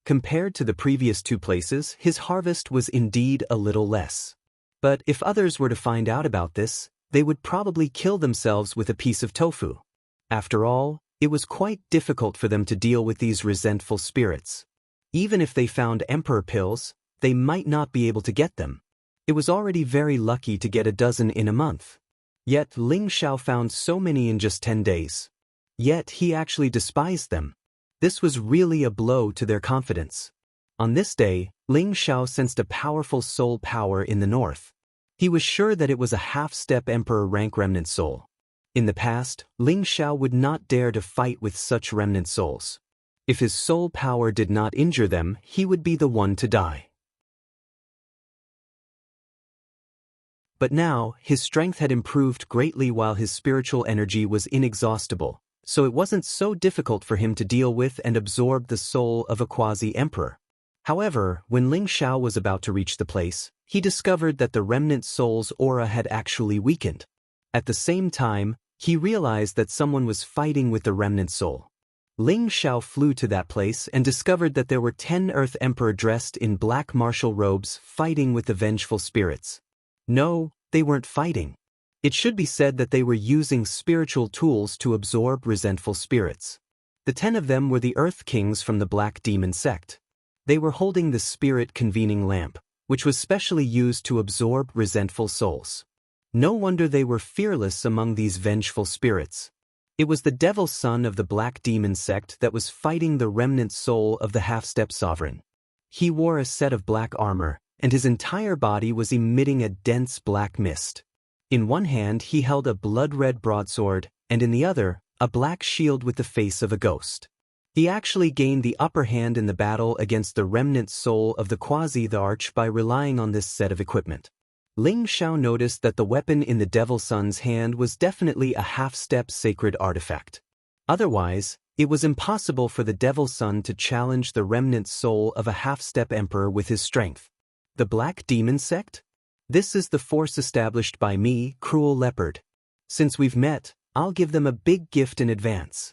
Compared to the previous 2 places, his harvest was indeed a little less. But if others were to find out about this, they would probably kill themselves with a piece of tofu. After all, it was quite difficult for them to deal with these resentful spirits. Even if they found emperor pills, they might not be able to get them. It was already very lucky to get a dozen in a month. Yet Ling Xiao found so many in just 10 days. Yet he actually despised them. This was really a blow to their confidence. On this day, Ling Xiao sensed a powerful soul power in the north. He was sure that it was a half-step emperor rank remnant soul. In the past, Ling Xiao would not dare to fight with such remnant souls. If his soul power did not injure them, he would be the one to die. But now, his strength had improved greatly while his spiritual energy was inexhaustible, so it wasn't so difficult for him to deal with and absorb the soul of a quasi-emperor. However, when Ling Xiao was about to reach the place, he discovered that the remnant soul's aura had actually weakened. At the same time, he realized that someone was fighting with the remnant soul. Ling Xiao flew to that place and discovered that there were 10 Earth Emperor dressed in black martial robes fighting with the vengeful spirits. No, they weren't fighting. It should be said that they were using spiritual tools to absorb resentful spirits. The 10 of them were the Earth Kings from the Black Demon sect. They were holding the Spirit Convening Lamp, which was specially used to absorb resentful souls. No wonder they were fearless among these vengeful spirits. It was the Devil Son of the Black Demon sect that was fighting the remnant soul of the half-step sovereign. He wore a set of black armor, and his entire body was emitting a dense black mist. In one hand he held a blood-red broadsword, and in the other, a black shield with the face of a ghost. He actually gained the upper hand in the battle against the remnant soul of the Quasi-the-Arch by relying on this set of equipment. Ling Xiao noticed that the weapon in the Devil Son's hand was definitely a half-step sacred artifact. Otherwise, it was impossible for the Devil Son to challenge the remnant soul of a half-step emperor with his strength. The Black Demon sect? This is the force established by me, Cruel Leopard. Since we've met, I'll give them a big gift in advance.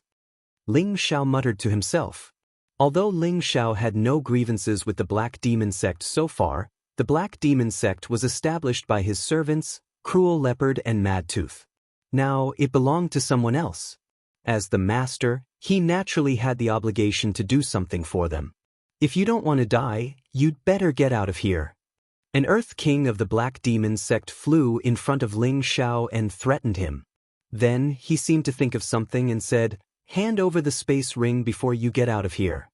Ling Xiao muttered to himself. Although Ling Xiao had no grievances with the Black Demon sect so far, the Black Demon sect was established by his servants, Cruel Leopard and Mad Tooth. Now, it belonged to someone else. As the master, he naturally had the obligation to do something for them. If you don't want to die, you'd better get out of here. An Earth King of the Black Demon sect flew in front of Ling Xiao and threatened him. Then, he seemed to think of something and said, "Hand over the space ring before you get out of here."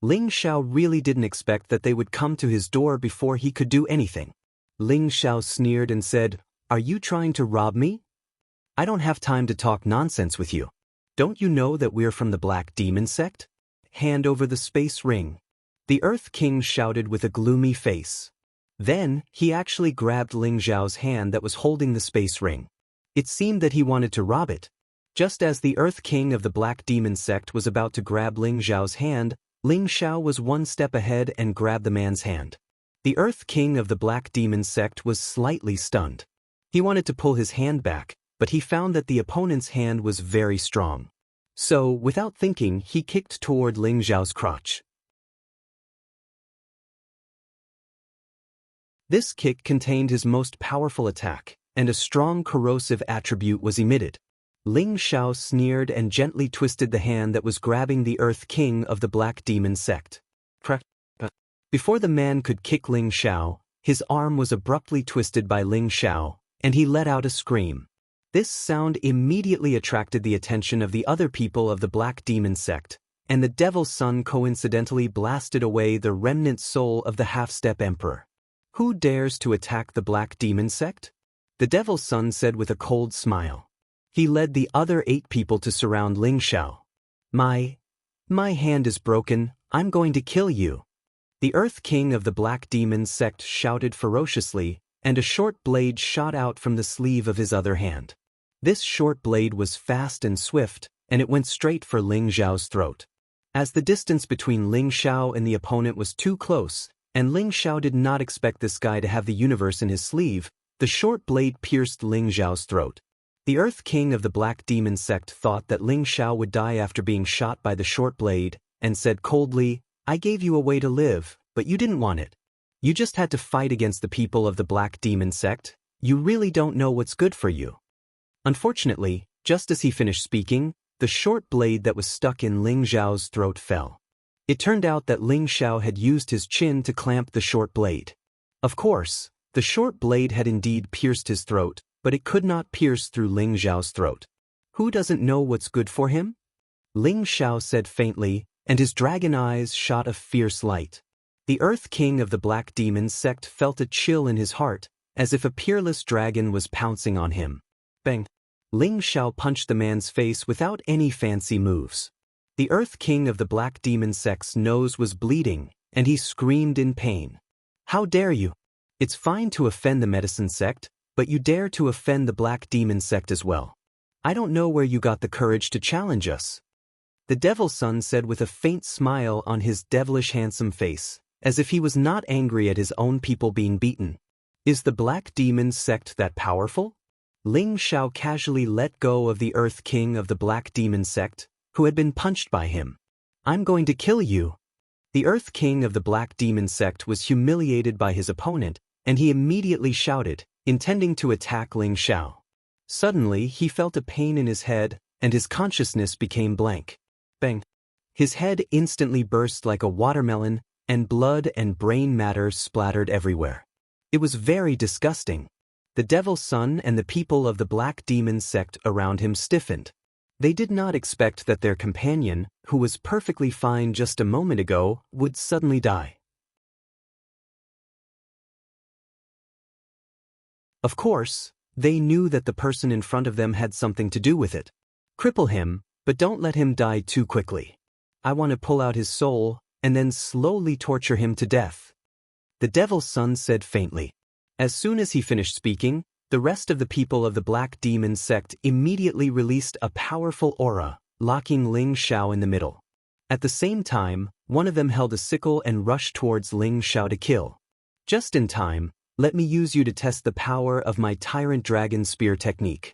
Ling Xiao really didn't expect that they would come to his door before he could do anything. Ling Xiao sneered and said, "Are you trying to rob me? I don't have time to talk nonsense with you. Don't you know that we're from the Black Demon sect? Hand over the space ring." The Earth King shouted with a gloomy face. Then, he actually grabbed Ling Xiao's hand that was holding the space ring. It seemed that he wanted to rob it. Just as the Earth King of the Black Demon sect was about to grab Ling Xiao's hand, Ling Xiao was one step ahead and grabbed the man's hand. The Earth King of the Black Demon sect was slightly stunned. He wanted to pull his hand back, but he found that the opponent's hand was very strong. So, without thinking, he kicked toward Ling Xiao's crotch. This kick contained his most powerful attack, and a strong corrosive attribute was emitted. Ling Xiao sneered and gently twisted the hand that was grabbing the Earth King of the Black Demon sect. Before the man could kick Ling Xiao, his arm was abruptly twisted by Ling Xiao, and he let out a scream. This sound immediately attracted the attention of the other people of the Black Demon sect, and the Devil's Son coincidentally blasted away the remnant soul of the half-step emperor. Who dares to attack the Black Demon sect? The Devil's Son said with a cold smile. He led the other 8 people to surround Ling Xiao. My hand is broken, I'm going to kill you. The Earth King of the Black Demon sect shouted ferociously, and a short blade shot out from the sleeve of his other hand. This short blade was fast and swift, and it went straight for Ling Xiao's throat. As the distance between Ling Xiao and the opponent was too close, and Ling Xiao did not expect this guy to have the universe in his sleeve, the short blade pierced Ling Xiao's throat. The Earth King of the Black Demon sect thought that Ling Xiao would die after being shot by the short blade, and said coldly, "I gave you a way to live, but you didn't want it. You just had to fight against the people of the Black Demon sect. You really don't know what's good for you." Unfortunately, just as he finished speaking, the short blade that was stuck in Ling Xiao's throat fell. It turned out that Ling Xiao had used his chin to clamp the short blade. Of course, the short blade had indeed pierced his throat, but it could not pierce through Ling Xiao's throat. Who doesn't know what's good for him? Ling Xiao said faintly, and his dragon eyes shot a fierce light. The Earth King of the Black Demon sect felt a chill in his heart, as if a peerless dragon was pouncing on him. Bang! Ling Xiao punched the man's face without any fancy moves. The Earth King of the Black Demon sect's nose was bleeding, and he screamed in pain. "How dare you? It's fine to offend the medicine sect, but you dare to offend the Black Demon sect as well. I don't know where you got the courage to challenge us." The Devil's Son said with a faint smile on his devilish handsome face, as if he was not angry at his own people being beaten. "Is the Black Demon sect that powerful?" Ling Xiao casually let go of the Earth King of the Black Demon sect, who had been punched by him. "I'm going to kill you." The Earth King of the Black Demon sect was humiliated by his opponent, and he immediately shouted, intending to attack Ling Xiao. Suddenly, he felt a pain in his head, and his consciousness became blank. Bang! His head instantly burst like a watermelon, and blood and brain matter splattered everywhere. It was very disgusting. The Devil's Son and the people of the Black Demon sect around him stiffened. They did not expect that their companion, who was perfectly fine just a moment ago, would suddenly die. Of course, they knew that the person in front of them had something to do with it. Cripple him, but don't let him die too quickly. I want to pull out his soul, and then slowly torture him to death. The Devil's Son said faintly. As soon as he finished speaking, the rest of the people of the Black Demon sect immediately released a powerful aura, locking Ling Xiao in the middle. At the same time, one of them held a sickle and rushed towards Ling Xiao to kill. "Just in time, let me use you to test the power of my Tyrant Dragon Spear technique."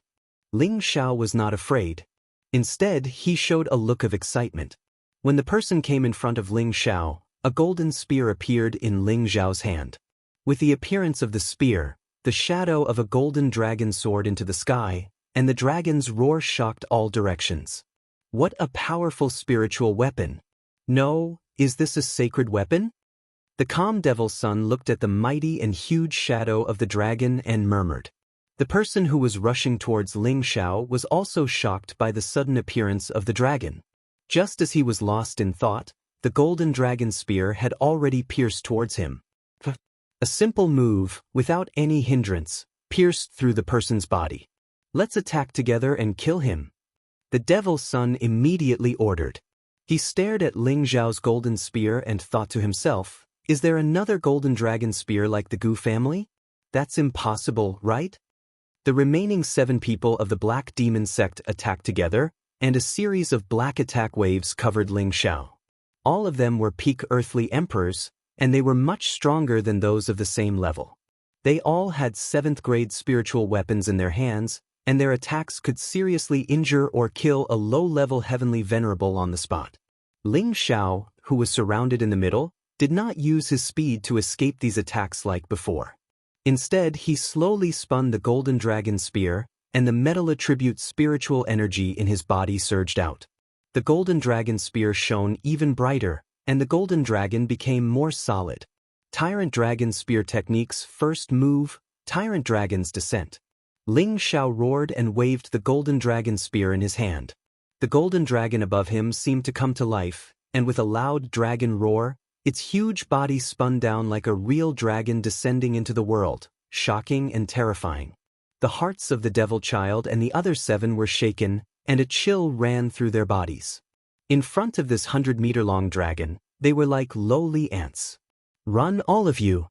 Ling Xiao was not afraid. Instead, he showed a look of excitement. When the person came in front of Ling Xiao, a golden spear appeared in Ling Xiao's hand. With the appearance of the spear, the shadow of a golden dragon soared into the sky, and the dragon's roar shocked all directions. What a powerful spiritual weapon! No, is this a sacred weapon? The calm Devil's Son looked at the mighty and huge shadow of the dragon and murmured. The person who was rushing towards Ling Xiao was also shocked by the sudden appearance of the dragon. Just as he was lost in thought, the golden dragon spear had already pierced towards him. A simple move, without any hindrance, pierced through the person's body. "Let's attack together and kill him," the Devil's Son immediately ordered. He stared at Ling Xiao's golden spear and thought to himself, "Is there another golden dragon spear like the Gu family? That's impossible, right?" The remaining 7 people of the Black Demon sect attacked together, and a series of black attack waves covered Ling Xiao. All of them were peak earthly emperors, and they were much stronger than those of the same level. They all had 7th-grade spiritual weapons in their hands, and their attacks could seriously injure or kill a low-level heavenly venerable on the spot. Ling Xiao, who was surrounded in the middle, did not use his speed to escape these attacks like before. Instead, he slowly spun the golden dragon spear, and the metal attribute spiritual energy in his body surged out. The golden dragon spear shone even brighter, and the golden dragon became more solid. Tyrant Dragon Spear Technique's first move, Tyrant Dragon's Descent. Ling Xiao roared and waved the golden dragon spear in his hand. The golden dragon above him seemed to come to life, and with a loud dragon roar, its huge body spun down like a real dragon descending into the world, shocking and terrifying. The hearts of the devil child and the other 7 were shaken, and a chill ran through their bodies. In front of this 100-meter-long dragon, they were like lowly ants. "Run, all of you!"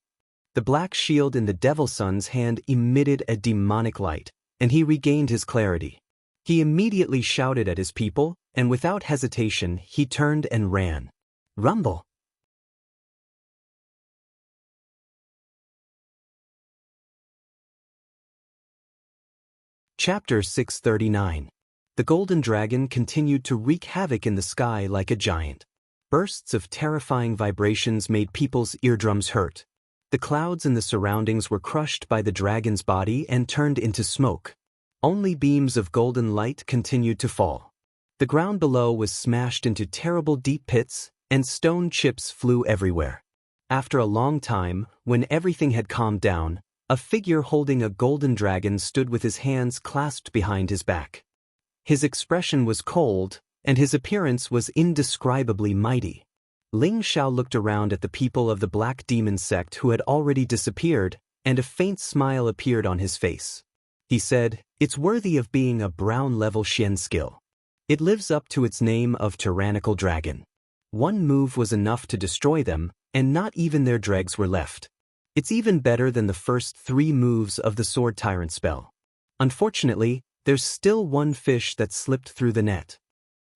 The black shield in the devil son's hand emitted a demonic light, and he regained his clarity. He immediately shouted at his people, and without hesitation he turned and ran. Rumble! Chapter 639. The golden dragon continued to wreak havoc in the sky like a giant. Bursts of terrifying vibrations made people's eardrums hurt. The clouds in the surroundings were crushed by the dragon's body and turned into smoke. Only beams of golden light continued to fall. The ground below was smashed into terrible deep pits, and stone chips flew everywhere. After a long time, when everything had calmed down, a figure holding a golden dragon stood with his hands clasped behind his back. His expression was cold, and his appearance was indescribably mighty. Ling Xiao looked around at the people of the Black Demon sect who had already disappeared, and a faint smile appeared on his face. He said, "It's worthy of being a brown-level Xian skill. It lives up to its name of tyrannical dragon. One move was enough to destroy them, and not even their dregs were left. It's even better than the first 3 moves of the Sword Tyrant spell. Unfortunately, there's still one fish that slipped through the net."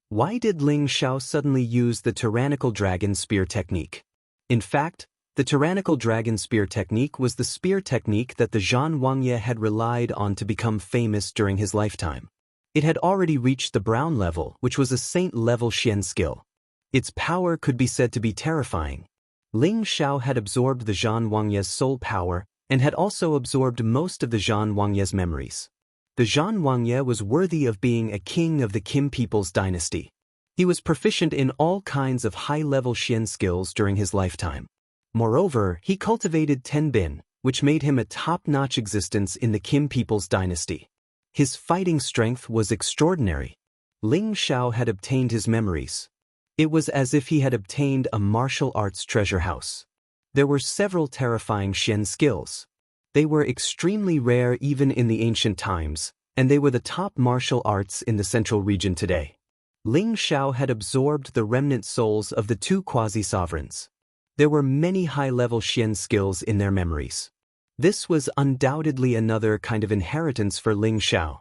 Why did Ling Xiao suddenly use the tyrannical dragon spear technique? In fact, the tyrannical dragon spear technique was the spear technique that the Zhan Wangye had relied on to become famous during his lifetime. It had already reached the brown level, which was a saint-level Xian skill. Its power could be said to be terrifying. Ling Xiao had absorbed the Zhan Wangye's soul power and had also absorbed most of the Zhan Wangye's memories. The Zhan Wangye was worthy of being a king of the Kim people's dynasty. He was proficient in all kinds of high-level Xian skills during his lifetime. Moreover, he cultivated Tenbin, which made him a top-notch existence in the Kim people's dynasty. His fighting strength was extraordinary. Ling Xiao had obtained his memories. It was as if he had obtained a martial arts treasure house. There were several terrifying Xian skills. They were extremely rare even in the ancient times, and they were the top martial arts in the central region today. Ling Xiao had absorbed the remnant souls of the 2 quasi-sovereigns. There were many high-level Xian skills in their memories. This was undoubtedly another kind of inheritance for Ling Xiao.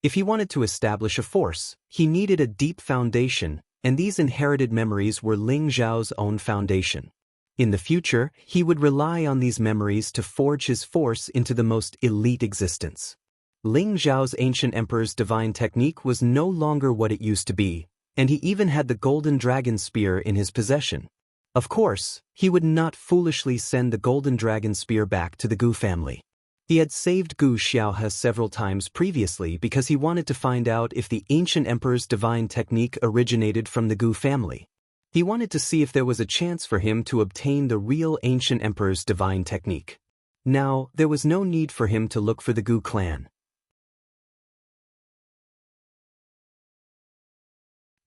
If he wanted to establish a force, he needed a deep foundation, and these inherited memories were Ling Xiao's own foundation. In the future, he would rely on these memories to forge his force into the most elite existence. Ling Xiao's ancient emperor's divine technique was no longer what it used to be, and he even had the golden dragon spear in his possession. Of course, he would not foolishly send the golden dragon spear back to the Gu family. He had saved Gu Xiaohe several times previously because he wanted to find out if the ancient emperor's divine technique originated from the Gu family. He wanted to see if there was a chance for him to obtain the real ancient emperor's divine technique. Now, there was no need for him to look for the Gu clan.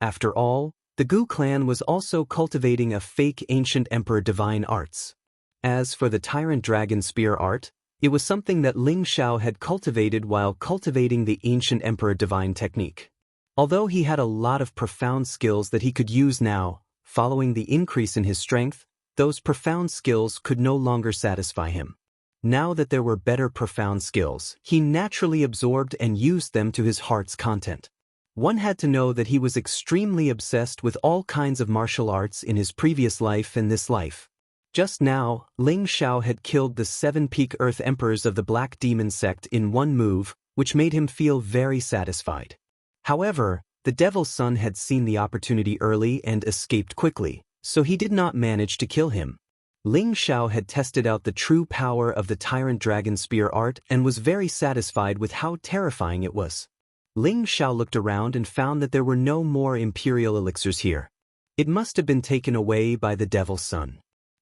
After all, the Gu clan was also cultivating a fake ancient emperor divine arts. As for the tyrant dragon spear art, it was something that Ling Xiao had cultivated while cultivating the ancient emperor divine technique. Although he had a lot of profound skills that he could use now, following the increase in his strength, those profound skills could no longer satisfy him. Now that there were better profound skills, he naturally absorbed and used them to his heart's content. One had to know that he was extremely obsessed with all kinds of martial arts in his previous life and this life. Just now, Ling Xiao had killed the 7 peak Earth Emperors of the Black Demon sect in one move, which made him feel very satisfied. However, the Devil's Son had seen the opportunity early and escaped quickly, so he did not manage to kill him. Ling Xiao had tested out the true power of the Tyrant Dragon Spear art and was very satisfied with how terrifying it was. Ling Xiao looked around and found that there were no more Imperial elixirs here. It must have been taken away by the Devil's Son.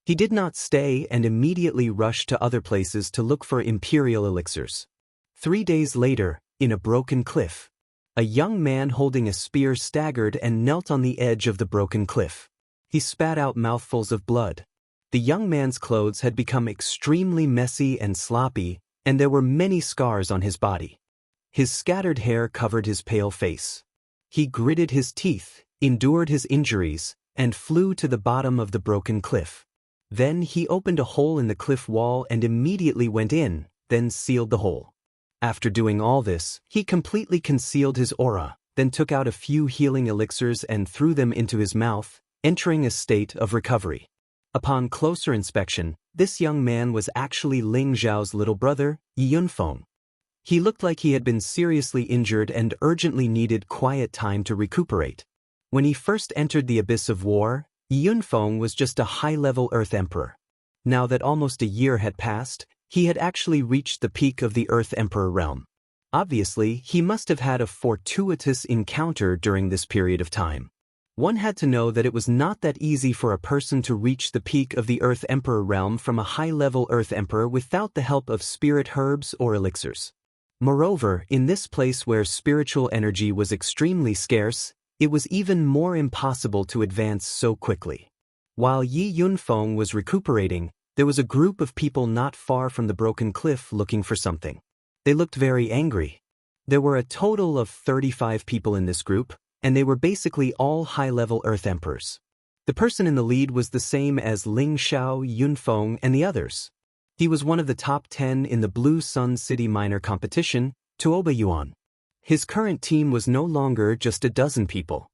He did not stay and immediately rushed to other places to look for Imperial elixirs. 3 days later, in a broken cliff, A young man holding a spear staggered and knelt on the edge of the broken cliff. He spat out mouthfuls of blood. The young man's clothes had become extremely messy and sloppy, and there were many scars on his body. His scattered hair covered his pale face. He gritted his teeth, endured his injuries, and flew to the bottom of the broken cliff. Then he opened a hole in the cliff wall and immediately went in, then sealed the hole. After doing all this, he completely concealed his aura, then took out a few healing elixirs and threw them into his mouth, entering a state of recovery. Upon closer inspection, this young man was actually Ling Zhao's little brother, Yi Yunfeng. He looked like he had been seriously injured and urgently needed quiet time to recuperate. When he first entered the abyss of war, Yi Yunfeng was just a high-level Earth Emperor. Now that almost a year had passed, he had actually reached the peak of the Earth Emperor realm. Obviously, he must have had a fortuitous encounter during this period of time. One had to know that it was not that easy for a person to reach the peak of the Earth Emperor realm from a high-level Earth Emperor without the help of spirit herbs or elixirs. Moreover, in this place where spiritual energy was extremely scarce, it was even more impossible to advance so quickly. While Yi Yunfeng was recuperating, there was a group of people not far from the broken cliff looking for something. They looked very angry. There were a total of 35 people in this group, and they were basically all high-level Earth Emperors. The person in the lead was the same as Ling Xiao, Yunfeng, and the others. He was one of the top 10 in the Blue Sun City Minor competition, Tuoba Yuan. His current team was no longer just a dozen people.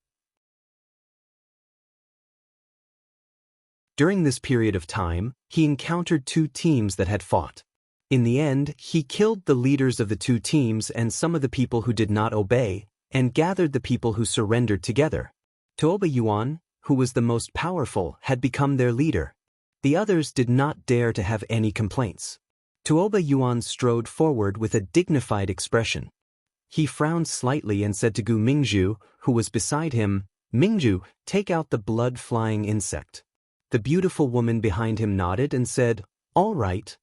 During this period of time, he encountered two teams that had fought. In the end, he killed the leaders of the two teams and some of the people who did not obey, and gathered the people who surrendered together. Tuoba Yuan, who was the most powerful, had become their leader. The others did not dare to have any complaints. Tuoba Yuan strode forward with a dignified expression. He frowned slightly and said to Gu Mingzhu, who was beside him, "Mingzhu, take out the blood-flying insect." The beautiful woman behind him nodded and said, "All right."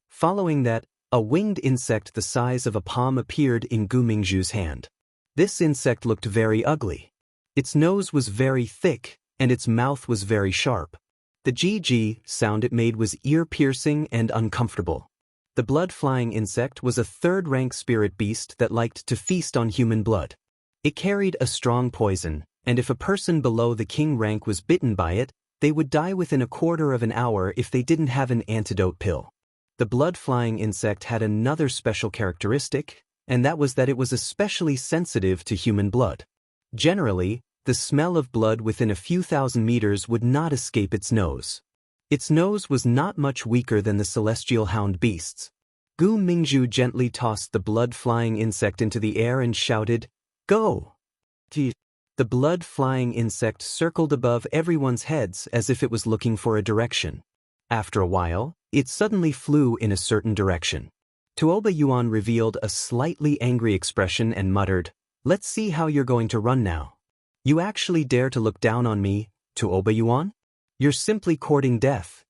Following that, a winged insect the size of a palm appeared in Gu Mingzhu's hand. This insect looked very ugly. Its nose was very thick, and its mouth was very sharp. The GG sound it made was ear-piercing and uncomfortable. The blood-flying insect was a third-rank spirit beast that liked to feast on human blood. It carried a strong poison, and if a person below the king rank was bitten by it, they would die within a quarter of an hour if they didn't have an antidote pill. The blood-flying insect had another special characteristic, and that was that it was especially sensitive to human blood. Generally, the smell of blood within a few thousand meters would not escape its nose. Its nose was not much weaker than the celestial hound beast's. Gu Mingzhu gently tossed the blood-flying insect into the air and shouted, "Go!" The blood-flying insect circled above everyone's heads as if it was looking for a direction. After a while, it suddenly flew in a certain direction. Tuoba Yuan revealed a slightly angry expression and muttered, "Let's see how you're going to run now. You actually dare to look down on me, Tuoba Yuan? You're simply courting death."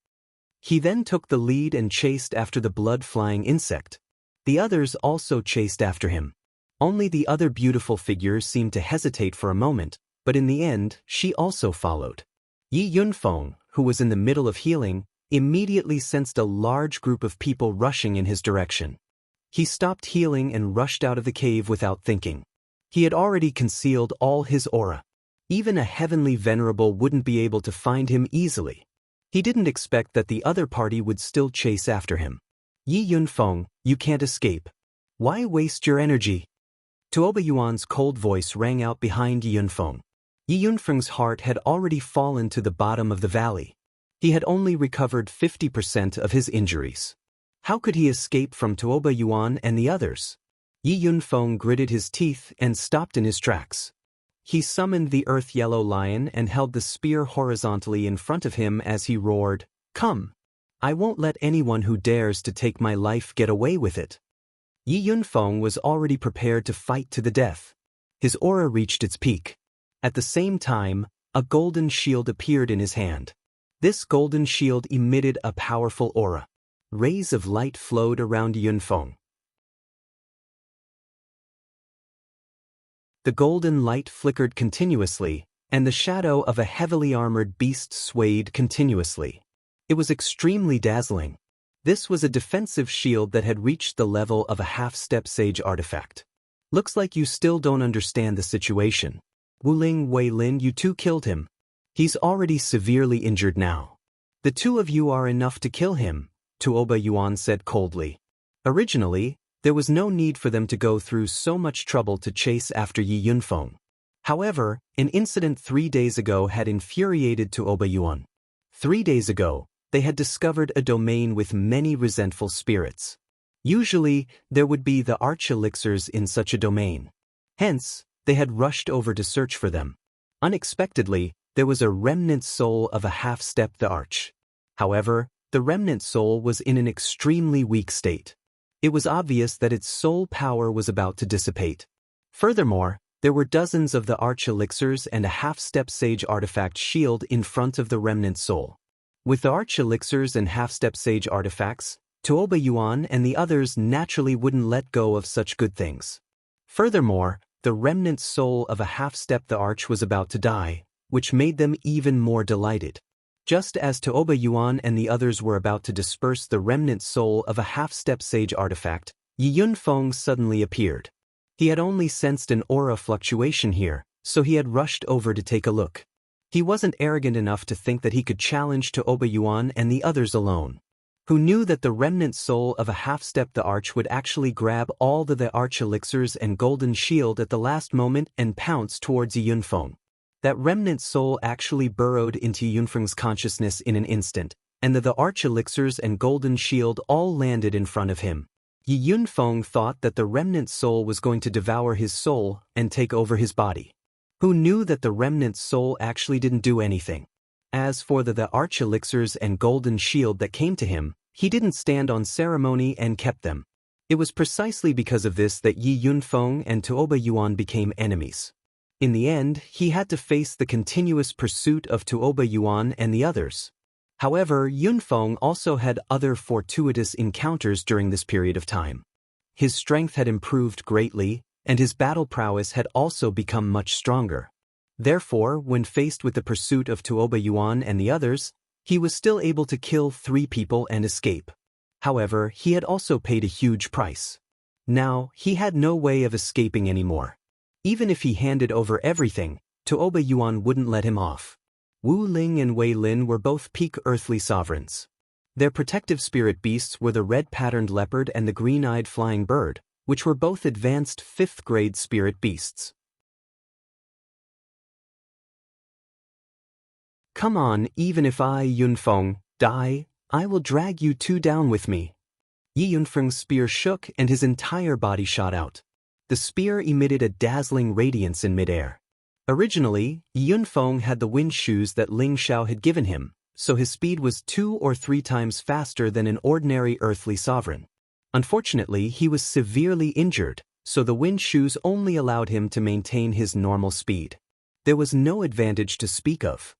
He then took the lead and chased after the blood-flying insect. The others also chased after him. Only the other beautiful figure seemed to hesitate for a moment, but in the end, she also followed. Yi Yunfeng, who was in the middle of healing, immediately sensed a large group of people rushing in his direction. He stopped healing and rushed out of the cave without thinking. He had already concealed all his aura. Even a heavenly venerable wouldn't be able to find him easily. He didn't expect that the other party would still chase after him. "Yi Yunfeng, you can't escape. Why waste your energy?" Tuoba Yuan's cold voice rang out behind Yi Yunfeng. Yi Yunfeng's heart had already fallen to the bottom of the valley. He had only recovered 50% of his injuries. How could he escape from Tuoba Yuan and the others? Yi Yunfeng gritted his teeth and stopped in his tracks. He summoned the Earth Yellow Lion and held the spear horizontally in front of him as he roared, "Come! I won't let anyone who dares to take my life get away with it." Yi Yunfeng was already prepared to fight to the death. His aura reached its peak. At the same time, a golden shield appeared in his hand. This golden shield emitted a powerful aura. Rays of light flowed around Yunfeng. The golden light flickered continuously, and the shadow of a heavily armored beast swayed continuously. It was extremely dazzling. This was a defensive shield that had reached the level of a half-step sage artifact. Looks like you still don't understand the situation. Wuling Weilin, you two killed him. He's already severely injured now. The two of you are enough to kill him, Tuoba Yuan said coldly. Originally, there was no need for them to go through so much trouble to chase after Yi Yunfeng. However, an incident 3 days ago had infuriated Tuoba Yuan. 3 days ago, they had discovered a domain with many resentful spirits. Usually, there would be the arch elixirs in such a domain. Hence, they had rushed over to search for them. Unexpectedly, there was a remnant soul of a half-step the arch. However, the remnant soul was in an extremely weak state. It was obvious that its soul power was about to dissipate. Furthermore, there were dozens of the arch elixirs and a half-step sage artifact shield in front of the remnant soul. With the arch elixirs and half-step sage artifacts, Tuoba Yuan and the others naturally wouldn't let go of such good things. Furthermore, the remnant soul of a half-step the arch was about to die, which made them even more delighted. Just as Tuoba Yuan and the others were about to disperse the remnant soul of a half-step sage artifact, Yi Yunfeng suddenly appeared. He had only sensed an aura fluctuation here, so he had rushed over to take a look. He wasn't arrogant enough to think that he could challenge Tuoba Yuan and the others alone. Who knew that the remnant soul of a half-step the arch would actually grab all the arch elixirs and golden shield at the last moment and pounce towards Yi Yunfeng. That remnant soul actually burrowed into Yi Yunfeng's consciousness in an instant, and the arch elixirs and golden shield all landed in front of him. Yi Yunfeng thought that the remnant soul was going to devour his soul and take over his body. Who knew that the remnant soul actually didn't do anything? As for the arch elixirs and golden shield that came to him, he didn't stand on ceremony and kept them. It was precisely because of this that Yi Yunfeng and Tuoba Yuan became enemies. In the end, he had to face the continuous pursuit of Tuoba Yuan and the others. However, Yunfeng also had other fortuitous encounters during this period of time. His strength had improved greatly, and his battle prowess had also become much stronger. Therefore, when faced with the pursuit of Tuoba Yuan and the others, he was still able to kill 3 people and escape. However, he had also paid a huge price. Now, he had no way of escaping anymore. Even if he handed over everything, Tuoba Yuan wouldn't let him off. Wu Ling and Wei Lin were both peak earthly sovereigns. Their protective spirit beasts were the red-patterned leopard and the green-eyed flying bird, which were both advanced 5th-grade spirit beasts. Come on, even if I, Yunfeng, die, I will drag you two down with me. Yi Yunfeng's spear shook and his entire body shot out. The spear emitted a dazzling radiance in midair. Originally, Yi Yunfeng had the wind shoes that Ling Xiao had given him, so his speed was 2 or 3 times faster than an ordinary earthly sovereign. Unfortunately, he was severely injured, so the wind shoes only allowed him to maintain his normal speed. There was no advantage to speak of.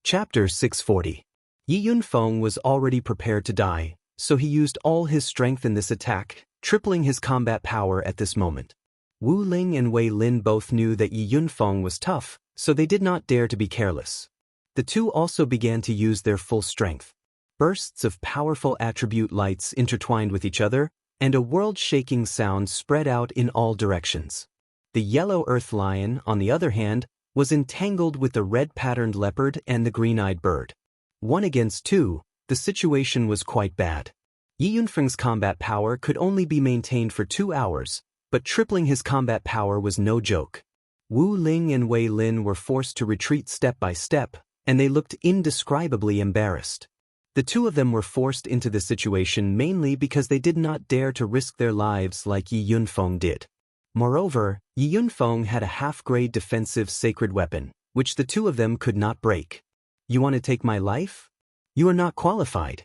Chapter 640. Yi Yunfeng was already prepared to die, so he used all his strength in this attack, tripling his combat power at this moment. Wu Ling and Wei Lin both knew that Yi Yunfeng was tough, so they did not dare to be careless. The two also began to use their full strength. Bursts of powerful attribute lights intertwined with each other, and a world-shaking sound spread out in all directions. The yellow earth lion, on the other hand, was entangled with the red-patterned leopard and the green-eyed bird. 1 against 2, the situation was quite bad. Yi Yunfeng's combat power could only be maintained for 2 hours, but tripling his combat power was no joke. Wu Ling and Wei Lin were forced to retreat step by step, and they looked indescribably embarrassed. The two of them were forced into this situation mainly because they did not dare to risk their lives like Yi Yunfeng did. Moreover, Yi Yunfeng had a half-grade defensive sacred weapon, which the two of them could not break. You want to take my life? You are not qualified.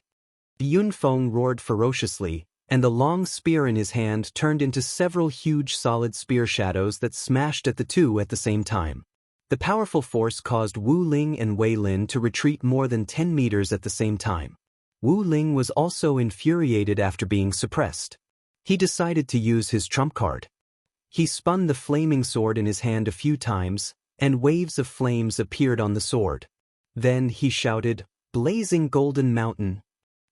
Yi Yunfeng roared ferociously, and the long spear in his hand turned into several huge solid spear shadows that smashed at the two at the same time. The powerful force caused Wu Ling and Wei Lin to retreat more than 10 meters at the same time. Wu Ling was also infuriated after being suppressed. He decided to use his trump card. He spun the flaming sword in his hand a few times, and waves of flames appeared on the sword. Then he shouted, "Blazing golden mountain!"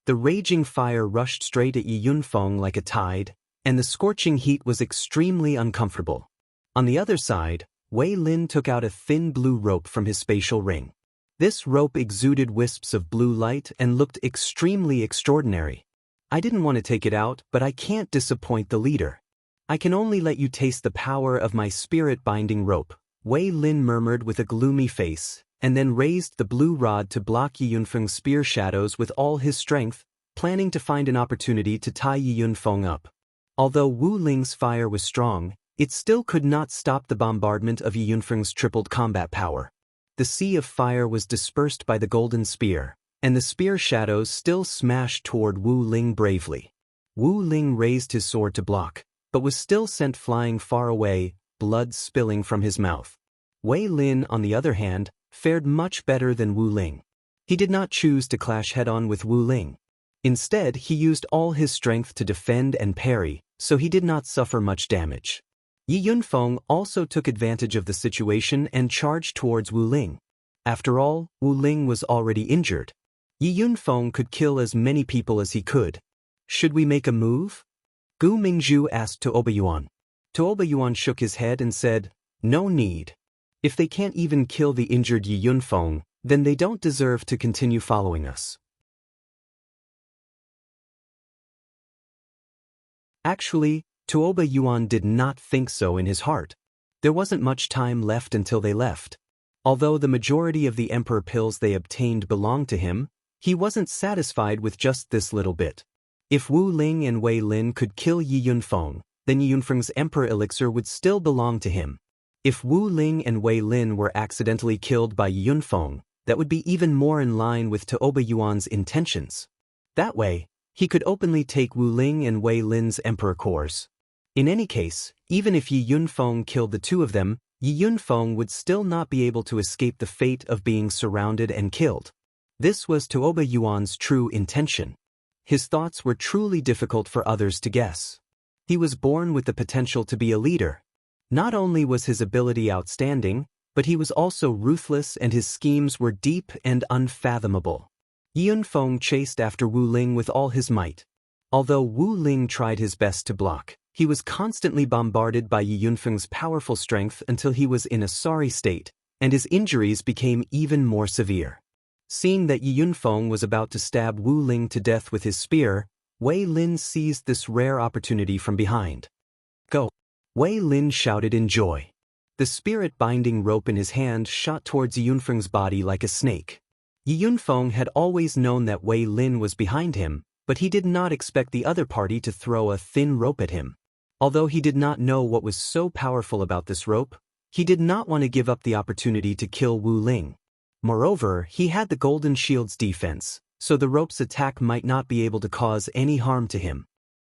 The raging fire rushed straight at Yi Yunfeng like a tide, and the scorching heat was extremely uncomfortable. On the other side, Wei Lin took out a thin blue rope from his spatial ring. This rope exuded wisps of blue light and looked extremely extraordinary. "I didn't want to take it out, but I can't disappoint the leader. I can only let you taste the power of my spirit-binding rope," Wei Lin murmured with a gloomy face, and then raised the blue rod to block Yi Yunfeng's spear shadows with all his strength, planning to find an opportunity to tie Yi Yunfeng up. Although Wu Ling's fire was strong, it still could not stop the bombardment of Yi Yunfeng's tripled combat power. The sea of fire was dispersed by the golden spear, and the spear shadows still smashed toward Wu Ling bravely. Wu Ling raised his sword to block, but was still sent flying far away, blood spilling from his mouth. Wei Lin, on the other hand, fared much better than Wu Ling. He did not choose to clash head-on with Wu Ling. Instead, he used all his strength to defend and parry, so he did not suffer much damage. Yi Yunfeng also took advantage of the situation and charged towards Wu Ling. After all, Wu Ling was already injured. Yi Yunfeng could kill as many people as he could. "Should we make a move?" Gu Mingzhu asked to Obayuan. Obayuan shook his head and said, "No need. If they can't even kill the injured Yi Yunfeng, then they don't deserve to continue following us." Actually, Tuoba Yuan did not think so in his heart. There wasn't much time left until they left. Although the majority of the emperor pills they obtained belonged to him, he wasn't satisfied with just this little bit. If Wu Ling and Wei Lin could kill Yi Yunfeng, then Yi Yunfeng's emperor elixir would still belong to him. If Wu Ling and Wei Lin were accidentally killed by Yi Yunfeng, that would be even more in line with Tuoba Yuan's intentions. That way, he could openly take Wu Ling and Wei Lin's emperor cores. In any case, even if Yi Yunfeng killed the two of them, Yi Yunfeng would still not be able to escape the fate of being surrounded and killed. This was Tuoba Yuan's true intention. His thoughts were truly difficult for others to guess. He was born with the potential to be a leader. Not only was his ability outstanding, but he was also ruthless and his schemes were deep and unfathomable. Yi Yunfeng chased after Wu Ling with all his might. Although Wu Ling tried his best to block, he was constantly bombarded by Yi Yunfeng's powerful strength until he was in a sorry state, and his injuries became even more severe. Seeing that Yi Yunfeng was about to stab Wu Ling to death with his spear, Wei Lin seized this rare opportunity from behind. "Go!" Wei Lin shouted in joy. The spirit-binding rope in his hand shot towards Yi Yunfeng's body like a snake. Yi Yunfeng had always known that Wei Lin was behind him, but he did not expect the other party to throw a thin rope at him. Although he did not know what was so powerful about this rope, he did not want to give up the opportunity to kill Wu Ling. Moreover, he had the Golden Shield's defense, so the rope's attack might not be able to cause any harm to him.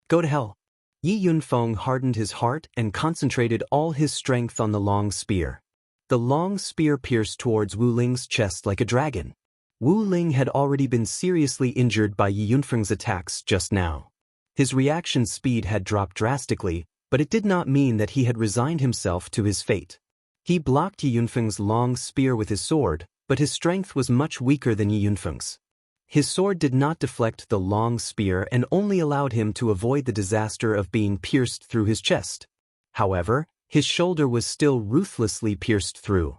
"Go to hell." Yi Yunfeng hardened his heart and concentrated all his strength on the long spear. The long spear pierced towards Wu Ling's chest like a dragon. Wu Ling had already been seriously injured by Yi Yunfeng's attacks just now. His reaction speed had dropped drastically, but it did not mean that he had resigned himself to his fate. He blocked Yi Yunfeng's long spear with his sword, but his strength was much weaker than Yi Yunfeng's. His sword did not deflect the long spear and only allowed him to avoid the disaster of being pierced through his chest. However, his shoulder was still ruthlessly pierced through.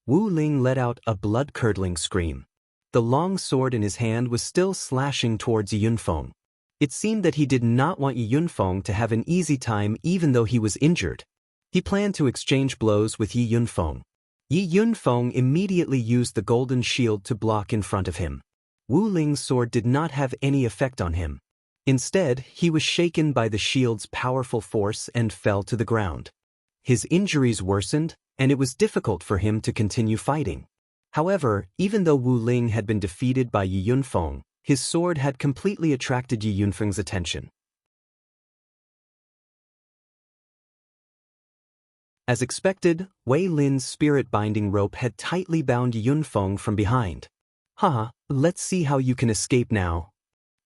Wu Ling let out a blood-curdling scream. The long sword in his hand was still slashing towards Yi Yunfeng. It seemed that he did not want Yi Yunfeng to have an easy time even though he was injured. He planned to exchange blows with Yi Yunfeng. Yi Yunfeng immediately used the golden shield to block in front of him. Wu Ling's sword did not have any effect on him. Instead, he was shaken by the shield's powerful force and fell to the ground. His injuries worsened, and it was difficult for him to continue fighting. However, even though Wu Ling had been defeated by Yi Yunfeng, his sword had completely attracted Yi Yunfeng's attention. As expected, Wei Lin's spirit-binding rope had tightly bound Yi Yunfeng from behind. Haha, let's see how you can escape now.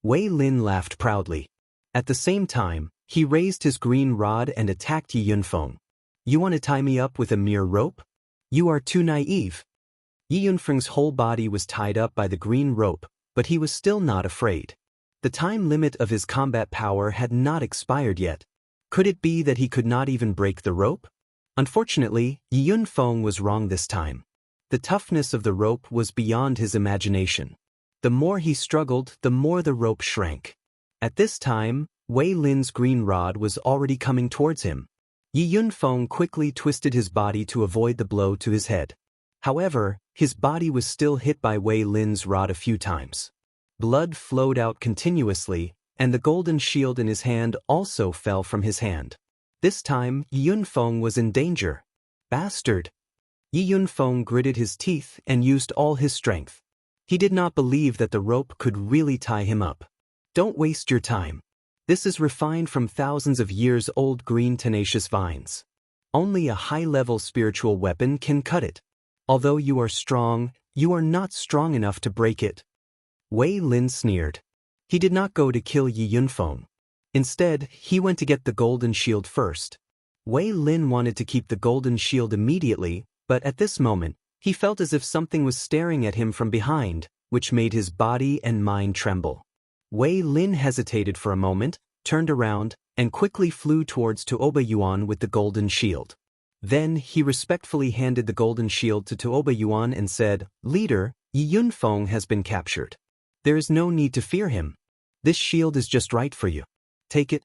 Wei Lin laughed proudly. At the same time, he raised his green rod and attacked Yi Yunfeng. You want to tie me up with a mere rope? You are too naive. Yi Yunfeng's whole body was tied up by the green rope, but he was still not afraid. The time limit of his combat power had not expired yet. Could it be that he could not even break the rope? Unfortunately, Yi Yunfeng was wrong this time. The toughness of the rope was beyond his imagination. The more he struggled, the more the rope shrank. At this time, Wei Lin's green rod was already coming towards him. Yi Yunfeng quickly twisted his body to avoid the blow to his head. However, his body was still hit by Wei Lin's rod a few times. Blood flowed out continuously, and the golden shield in his hand also fell from his hand. This time, Yi Yunfeng was in danger. Bastard! Yi Yunfeng gritted his teeth and used all his strength. He did not believe that the rope could really tie him up. Don't waste your time. This is refined from thousands of years old green tenacious vines. Only a high-level spiritual weapon can cut it. Although you are strong, you are not strong enough to break it. Wei Lin sneered. He did not go to kill Yi Yunfeng. Instead, he went to get the golden shield first. Wei Lin wanted to keep the golden shield immediately, but at this moment, he felt as if something was staring at him from behind, which made his body and mind tremble. Wei Lin hesitated for a moment, turned around, and quickly flew towards Tuoba Yuan with the golden shield. Then he respectfully handed the golden shield to Tuoba Yuan and said, "Leader, Yi Yunfeng has been captured. There is no need to fear him. This shield is just right for you. Take it."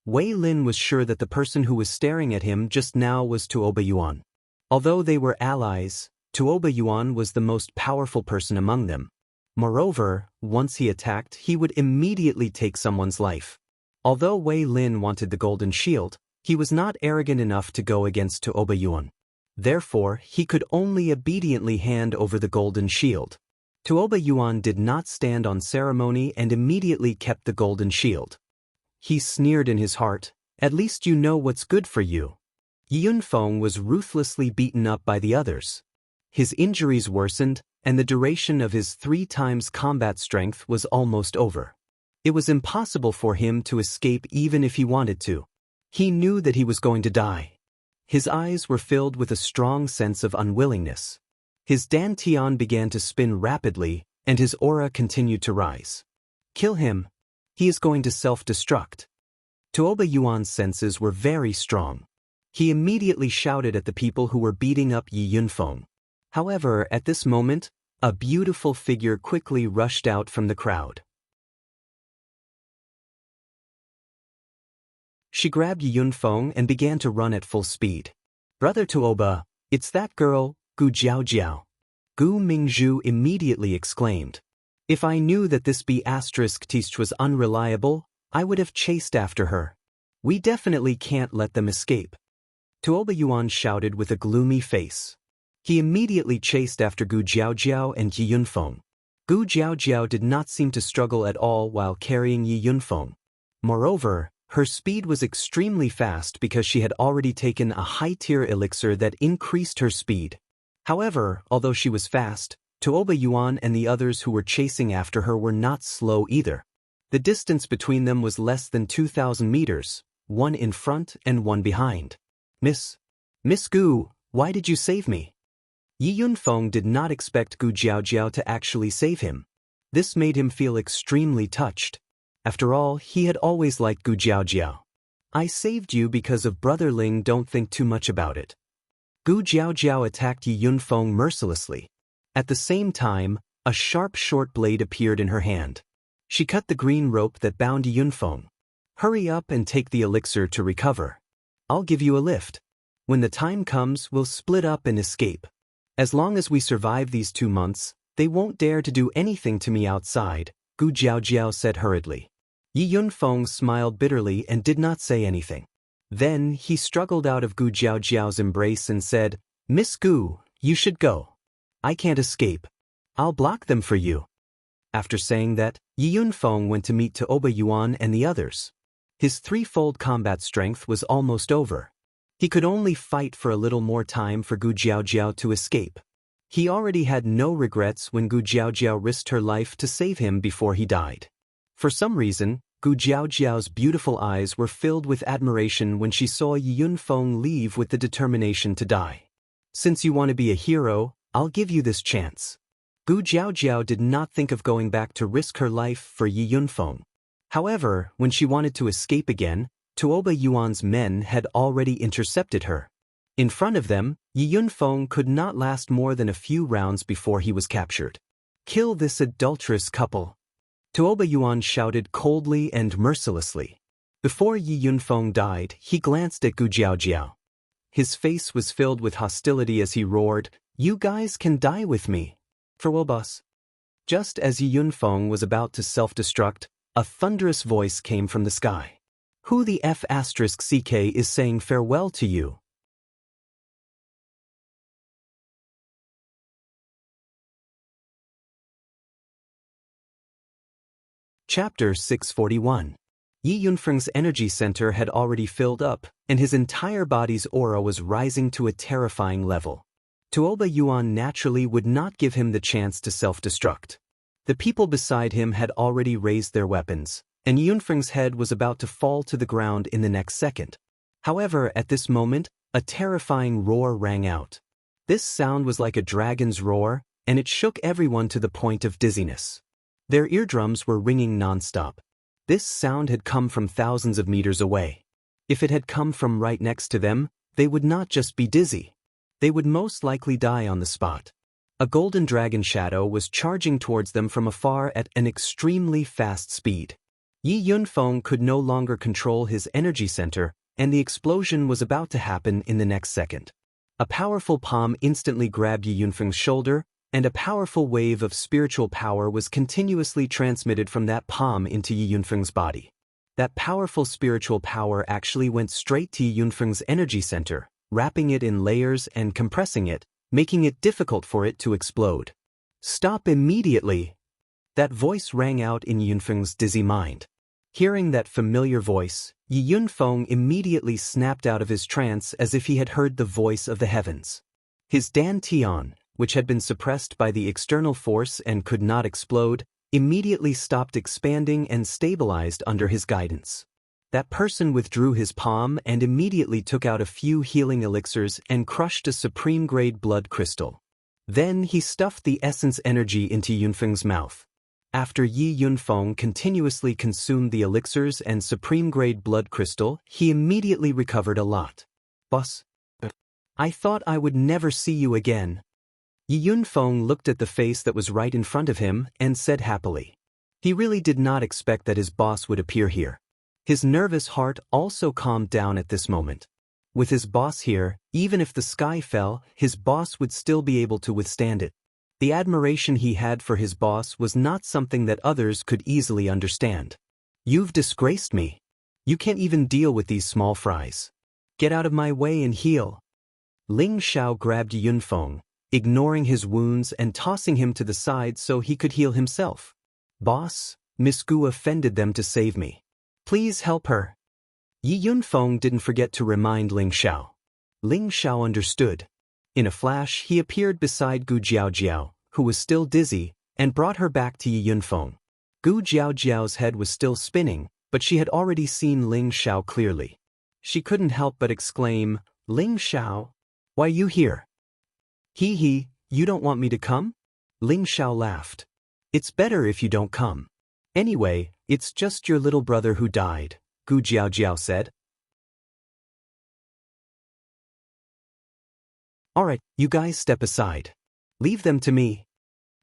Wei Lin was sure that the person who was staring at him just now was Tuoba Yuan. Although they were allies, Tuoba Yuan was the most powerful person among them. Moreover, once he attacked, he would immediately take someone's life. Although Wei Lin wanted the golden shield, he was not arrogant enough to go against Tuoba Yuan. Therefore, he could only obediently hand over the golden shield. Tuoba Yuan did not stand on ceremony and immediately kept the golden shield. He sneered in his heart, "At least you know what's good for you." Yi Yunfeng was ruthlessly beaten up by the others. His injuries worsened, and the duration of his 3 times combat strength was almost over. It was impossible for him to escape even if he wanted to. He knew that he was going to die. His eyes were filled with a strong sense of unwillingness. His dantian began to spin rapidly, and his aura continued to rise. Kill him. He is going to self-destruct. Tuoba Yuan's senses were very strong. He immediately shouted at the people who were beating up Yi Yunfeng. However, at this moment, a beautiful figure quickly rushed out from the crowd. She grabbed Yi Yunfeng and began to run at full speed. "Brother Tuoba, it's that girl, Gu Jiaojiao." Gu Mingzhu immediately exclaimed. "If I knew that this B*teach was unreliable, I would have chased after her. We definitely can't let them escape." Tuoba Yuan shouted with a gloomy face. He immediately chased after Gu Jiaojiao and Yi Yunfeng. Gu Jiaojiao did not seem to struggle at all while carrying Yi Yunfeng. Moreover, her speed was extremely fast because she had already taken a high-tier elixir that increased her speed. However, although she was fast, Tuoba Yuan and the others who were chasing after her were not slow either. The distance between them was less than 2,000 meters, one in front and one behind. Miss Gu, why did you save me?" Yi Yunfeng did not expect Gu Jiaojiao to actually save him. This made him feel extremely touched. After all, he had always liked Gu Jiaojiao. "I saved you because of Brother Ling, don't think too much about it." Gu Jiaojiao attacked Yi Yunfeng mercilessly. At the same time, a sharp short blade appeared in her hand. She cut the green rope that bound Yi Yunfeng. "Hurry up and take the elixir to recover. I'll give you a lift. When the time comes, we'll split up and escape. As long as we survive these 2 months, they won't dare to do anything to me outside," Gu Jiaojiao said hurriedly. Yi Yunfeng smiled bitterly and did not say anything. Then he struggled out of Gu Jiaojiao's embrace and said, "Miss Gu, you should go. I can't escape. I'll block them for you." After saying that, Yi Yunfeng went to meet Tuoba Yuan and the others. His 3-fold combat strength was almost over. He could only fight for a little more time for Gu Jiaojiao to escape. He already had no regrets when Gu Jiaojiao risked her life to save him before he died. For some reason, Gu Jiaojiao's beautiful eyes were filled with admiration when she saw Yi Yunfeng leave with the determination to die. Since you want to be a hero, I'll give you this chance. Gu Jiaojiao did not think of going back to risk her life for Yi Yunfeng. However, when she wanted to escape again, Tuoba Yuan's men had already intercepted her. In front of them, Yi Yunfeng could not last more than a few rounds before he was captured. Kill this adulterous couple. Tuoba Yuan shouted coldly and mercilessly. Before Yi Yunfeng died, he glanced at Gu Jiaojiao. His face was filled with hostility as he roared, "You guys can die with me. Farewell, boss." Just as Yi Yunfeng was about to self-destruct, a thunderous voice came from the sky. "Who the F***ck is saying farewell to you?" Chapter 641. Yi Yunfeng's energy center had already filled up, and his entire body's aura was rising to a terrifying level. Tuoba Yuan naturally would not give him the chance to self-destruct. The people beside him had already raised their weapons, and Yi Yunfeng's head was about to fall to the ground in the next second. However, at this moment, a terrifying roar rang out. This sound was like a dragon's roar, and it shook everyone to the point of dizziness. Their eardrums were ringing non-stop. This sound had come from thousands of meters away. If it had come from right next to them, they would not just be dizzy. They would most likely die on the spot. A golden dragon shadow was charging towards them from afar at an extremely fast speed. Yi Yunfeng could no longer control his energy center, and the explosion was about to happen in the next second. A powerful palm instantly grabbed Yi Yunfeng's shoulder, and a powerful wave of spiritual power was continuously transmitted from that palm into Yi Yunfeng's body. That powerful spiritual power actually went straight to Yi Yunfeng's energy center, wrapping it in layers and compressing it, making it difficult for it to explode. "Stop immediately!" That voice rang out in Yi Yunfeng's dizzy mind. Hearing that familiar voice, Yi Yunfeng immediately snapped out of his trance as if he had heard the voice of the heavens. His dantian, which had been suppressed by the external force and could not explode, immediately stopped expanding and stabilized under his guidance. That person withdrew his palm and immediately took out a few healing elixirs and crushed a supreme-grade blood crystal. Then he stuffed the essence energy into Yunfeng's mouth. After Yi Yunfeng continuously consumed the elixirs and supreme-grade blood crystal, he immediately recovered a lot. "Boss, I thought I would never see you again." Yi Yunfeng looked at the face that was right in front of him and said happily. He really did not expect that his boss would appear here. His nervous heart also calmed down at this moment. With his boss here, even if the sky fell, his boss would still be able to withstand it. The admiration he had for his boss was not something that others could easily understand. "You've disgraced me. You can't even deal with these small fries. Get out of my way and heal." Ling Xiao grabbed Yunfeng, ignoring his wounds and tossing him to the side so he could heal himself. "Boss, Miss Gu offended them to save me. Please help her." Yi Yunfeng didn't forget to remind Ling Xiao. Ling Xiao understood. In a flash, he appeared beside Gu Jiaojiao, who was still dizzy, and brought her back to Yi Yunfeng. Gu Jiaojiao's head was still spinning, but she had already seen Ling Xiao clearly. She couldn't help but exclaim, "Ling Xiao, why you here?" He, you don't want me to come?" Ling Xiao laughed. "It's better if you don't come. Anyway, it's just your little brother who died," Gu Jiaojiao said. "Alright, you guys step aside. Leave them to me,"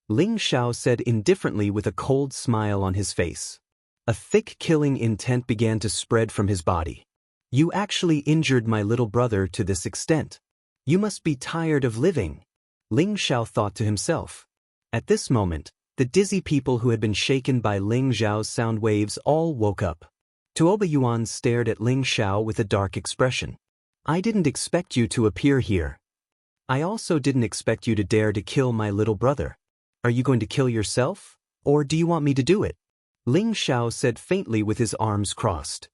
Ling Xiao said indifferently with a cold smile on his face. A thick killing intent began to spread from his body. "You actually injured my little brother to this extent. You must be tired of living," Ling Xiao thought to himself. At this moment, the dizzy people who had been shaken by Ling Xiao's sound waves all woke up. Tuoba Yuan stared at Ling Xiao with a dark expression. "I didn't expect you to appear here. I also didn't expect you to dare to kill my little brother. Are you going to kill yourself? Or do you want me to do it?" Ling Xiao said faintly with his arms crossed.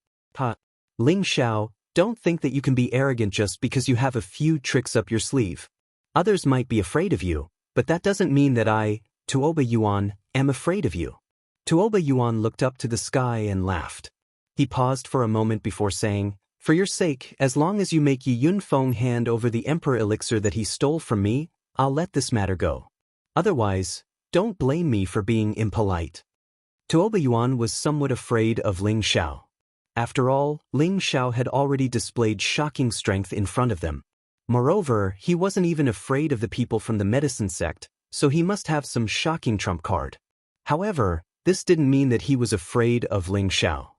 Ling Xiao, don't think that you can be arrogant just because you have a few tricks up your sleeve. Others might be afraid of you, But that doesn't mean that I, Tuoba Yuan, am afraid of you. Tuoba Yuan looked up to the sky and laughed. He paused for a moment before saying, "For your sake, as long as you make Yi Yunfeng hand over the emperor elixir that he stole from me, I'll let this matter go. Otherwise, don't blame me for being impolite." Tuoba Yuan was somewhat afraid of Ling Xiao. After all, Ling Xiao had already displayed shocking strength in front of them. Moreover, he wasn't even afraid of the people from the medicine sect, so he must have some shocking trump card. However, this didn't mean that he was afraid of Ling Xiao.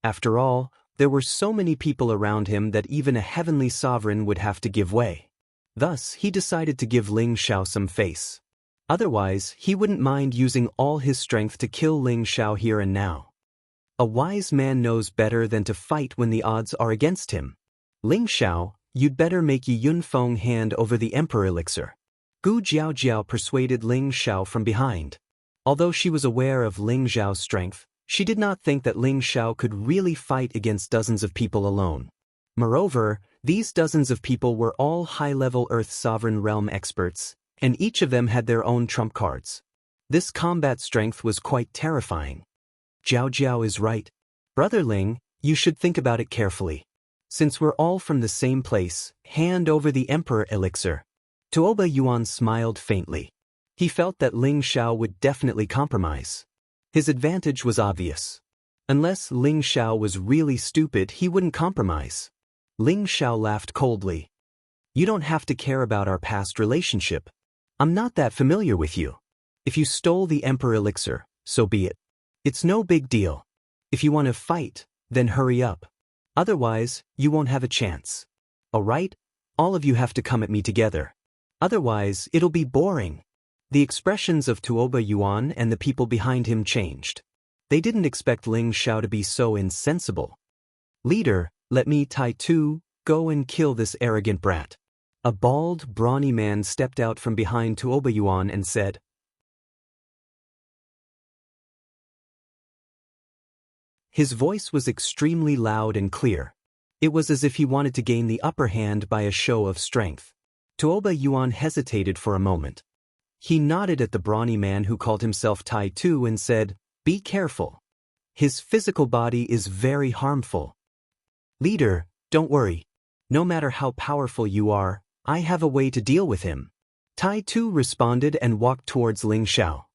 After all, there were so many people around him that even a heavenly sovereign would have to give way. Thus, he decided to give Ling Xiao some face. Otherwise, he wouldn't mind using all his strength to kill Ling Xiao here and now. A wise man knows better than to fight when the odds are against him. Ling Xiao, you'd better make Yi Yunfeng hand over the emperor elixir. Gu Jiaojiao persuaded Ling Xiao from behind. Although she was aware of Ling Xiao's strength, she did not think that Ling Xiao could really fight against dozens of people alone. Moreover, these dozens of people were all high-level Earth Sovereign Realm experts, and each of them had their own trump cards. This combat strength was quite terrifying. Jiao Jiao is right. Brother Ling, you should think about it carefully. Since we're all from the same place, hand over the emperor elixir. Tuoba Yuan smiled faintly. He felt that Ling Xiao would definitely compromise. His advantage was obvious. Unless Ling Xiao was really stupid, he wouldn't compromise. Ling Xiao laughed coldly. You don't have to care about our past relationship. I'm not that familiar with you. If you stole the emperor elixir, so be it. It's no big deal. If you want to fight, then hurry up. Otherwise, you won't have a chance. Alright? All of you have to come at me together. Otherwise, it'll be boring. The expressions of Tuoba Yuan and the people behind him changed. They didn't expect Ling Xiao to be so insensible. Leader, let me Tai Tu go and kill this arrogant brat. A bald, brawny man stepped out from behind Tuoba Yuan and said. His voice was extremely loud and clear. It was as if he wanted to gain the upper hand by a show of strength. Tuoba Yuan hesitated for a moment. He nodded at the brawny man who called himself Tai Tu and said, "Be careful. His physical body is very harmful." Leader, don't worry. No matter how powerful you are, I have a way to deal with him. Tai Tu responded and walked towards Ling Xiao.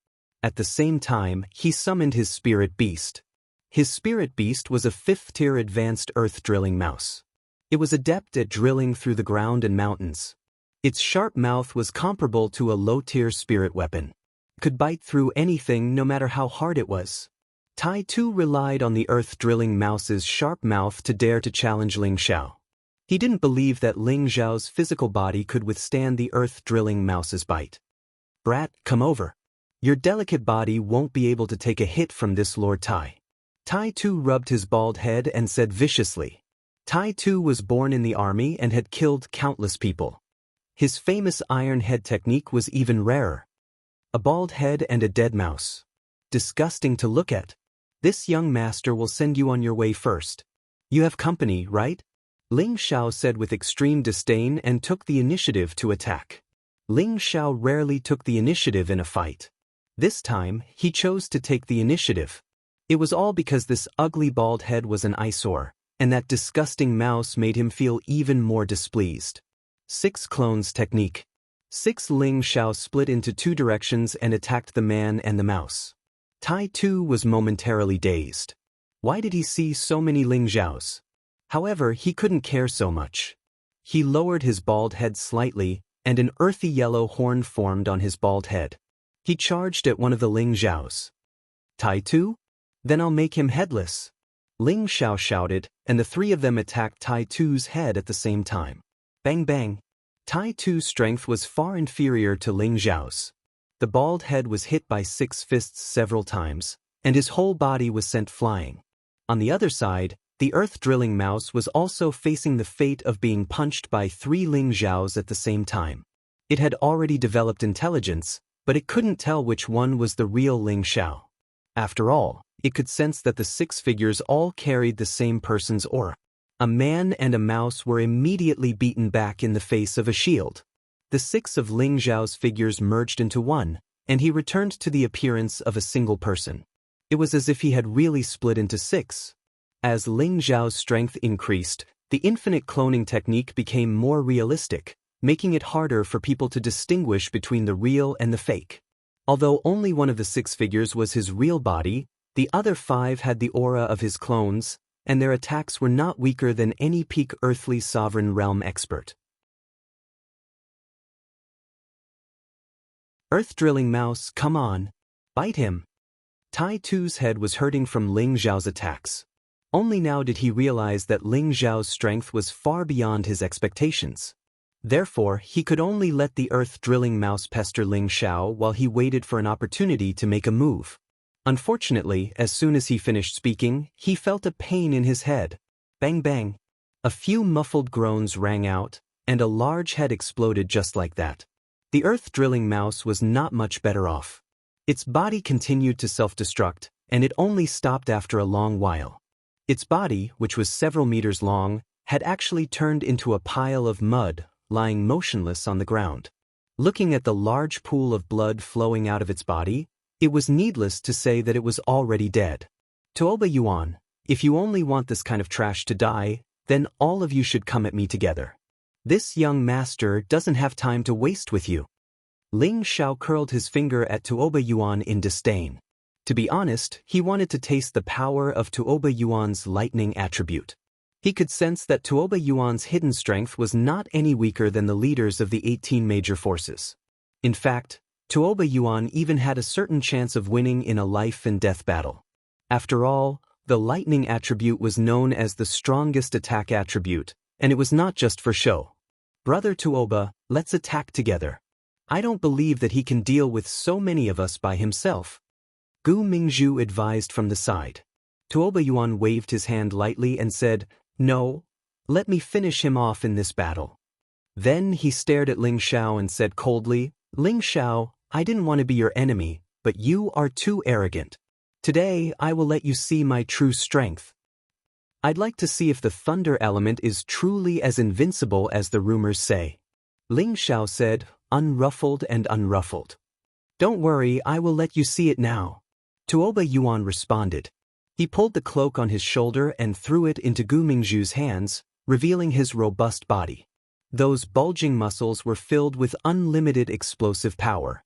At the same time, he summoned his spirit beast. His spirit beast was a 5th-tier advanced earth drilling mouse. It was adept at drilling through the ground and mountains. Its sharp mouth was comparable to a low-tier spirit weapon. It could bite through anything no matter how hard it was. Tai Tu relied on the earth drilling mouse's sharp mouth to dare to challenge Ling Xiao. He didn't believe that Ling Xiao's physical body could withstand the earth drilling mouse's bite. Brat, come over. Your delicate body won't be able to take a hit from this Lord Tai. Tai Tu rubbed his bald head and said viciously. Tai Tu was born in the army and had killed countless people. His famous iron head technique was even rarer. A bald head and a dead mouse. Disgusting to look at. This young master will send you on your way first. You have company, right? Ling Xiao said with extreme disdain and took the initiative to attack. Ling Xiao rarely took the initiative in a fight. This time, he chose to take the initiative. It was all because this ugly bald head was an eyesore, and that disgusting mouse made him feel even more displeased. 6 clones technique. 6 Ling Xiao split into 2 directions and attacked the man and the mouse. Tai Tu was momentarily dazed. Why did he see so many Ling Xiaos? However, he couldn't care so much. He lowered his bald head slightly, and an earthy yellow horn formed on his bald head. He charged at one of the Ling Xiaos. Tai Tu? Then I'll make him headless. Ling Xiao shouted, and the 3 of them attacked Tai Tu's head at the same time. Bang bang. Tai Tu's strength was far inferior to Ling Xiao's. The bald head was hit by 6 fists several times, and his whole body was sent flying. On the other side, the earth-drilling mouse was also facing the fate of being punched by 3 Ling Xiaos at the same time. It had already developed intelligence, but it couldn't tell which one was the real Ling Xiao. After all, it could sense that the 6 figures all carried the same person's aura. A man and a mouse were immediately beaten back in the face of a shield. the 6 of Ling Xiao's figures merged into one, and he returned to the appearance of a single person. It was as if he had really split into 6. As Ling Xiao's strength increased, the infinite cloning technique became more realistic, making it harder for people to distinguish between the real and the fake. Although only one of the 6 figures was his real body, the other 5 had the aura of his clones, and their attacks were not weaker than any peak earthly sovereign realm expert. Earth-drilling mouse, come on. Bite him. Tai Tu's head was hurting from Ling Xiao's attacks. Only now did he realize that Ling Xiao's strength was far beyond his expectations. Therefore, he could only let the earth-drilling mouse pester Ling Xiao while he waited for an opportunity to make a move. Unfortunately, as soon as he finished speaking, he felt a pain in his head. Bang bang. A few muffled groans rang out, and a large head exploded just like that. The earth-drilling mouse was not much better off. Its body continued to self-destruct, and it only stopped after a long while. Its body, which was several meters long, had actually turned into a pile of mud, lying motionless on the ground. Looking at the large pool of blood flowing out of its body, it was needless to say that it was already dead. Tuoba Yuan, if you only want this kind of trash to die, then all of you should come at me together. This young master doesn't have time to waste with you. Ling Xiao curled his finger at Tuoba Yuan in disdain. To be honest, he wanted to taste the power of Tuoba Yuan's lightning attribute. He could sense that Tuoba Yuan's hidden strength was not any weaker than the leaders of the 18 major forces. In fact, Tuoba Yuan even had a certain chance of winning in a life-and-death battle. After all, the lightning attribute was known as the strongest attack attribute, and it was not just for show. Brother Tuoba, let's attack together. I don't believe that he can deal with so many of us by himself. Gu Mingzhu advised from the side. Tuoba Yuan waved his hand lightly and said, "No, let me finish him off in this battle." Then he stared at Ling Xiao and said coldly, "Ling Xiao, I didn't want to be your enemy, but you are too arrogant. Today I will let you see my true strength. I'd like to see if the thunder element is truly as invincible as the rumors say." Ling Xiao said, unruffled and unruffled. "Don't worry, I will let you see it now." Tuoba Yuan responded. He pulled the cloak on his shoulder and threw it into Gu Mingzhu's hands, revealing his robust body. Those bulging muscles were filled with unlimited explosive power.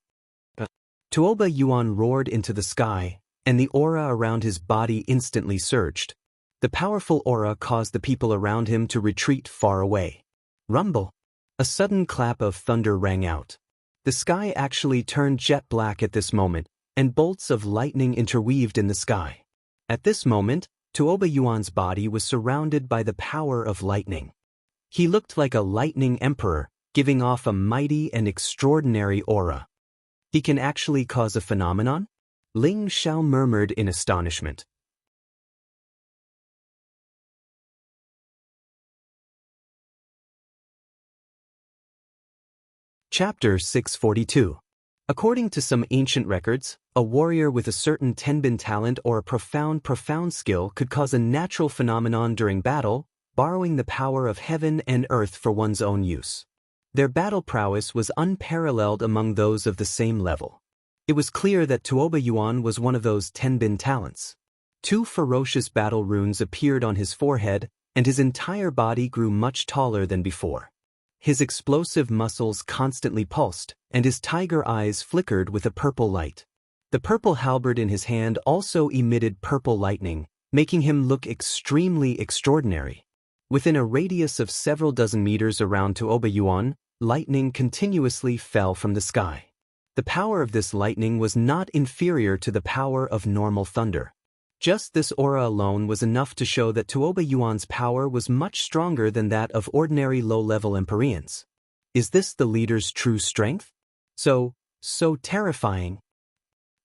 Tuoba Yuan roared into the sky, and the aura around his body instantly surged. The powerful aura caused the people around him to retreat far away. Rumble! A sudden clap of thunder rang out. The sky actually turned jet black at this moment, and bolts of lightning interweaved in the sky. At this moment, Tuoba Yuan's body was surrounded by the power of lightning. He looked like a lightning emperor, giving off a mighty and extraordinary aura. He can actually cause a phenomenon? Ling Xiao murmured in astonishment. Chapter 642. According to some ancient records, a warrior with a certain tenbin talent or a profound skill could cause a natural phenomenon during battle, borrowing the power of heaven and earth for one's own use. Their battle prowess was unparalleled among those of the same level. It was clear that Tuoba Yuan was one of those tenbin talents. 2 ferocious battle runes appeared on his forehead, and his entire body grew much taller than before. His explosive muscles constantly pulsed, and his tiger eyes flickered with a purple light. The purple halberd in his hand also emitted purple lightning, making him look extremely extraordinary. Within a radius of several dozen meters around Tuoba Yuan, lightning continuously fell from the sky. The power of this lightning was not inferior to the power of normal thunder. Just this aura alone was enough to show that Tuoba Yuan's power was much stronger than that of ordinary low-level Empyreans. Is this the leader's true strength? So terrifying.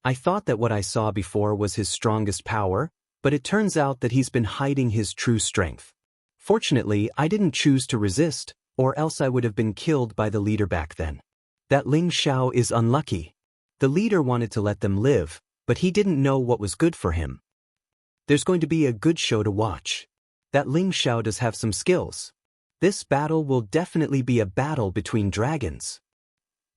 I thought that what I saw before was his strongest power, but it turns out that he's been hiding his true strength. Fortunately, I didn't choose to resist, or else I would have been killed by the leader back then. That Ling Xiao is unlucky. The leader wanted to let them live, but he didn't know what was good for him. There's going to be a good show to watch. That Ling Xiao does have some skills. This battle will definitely be a battle between dragons.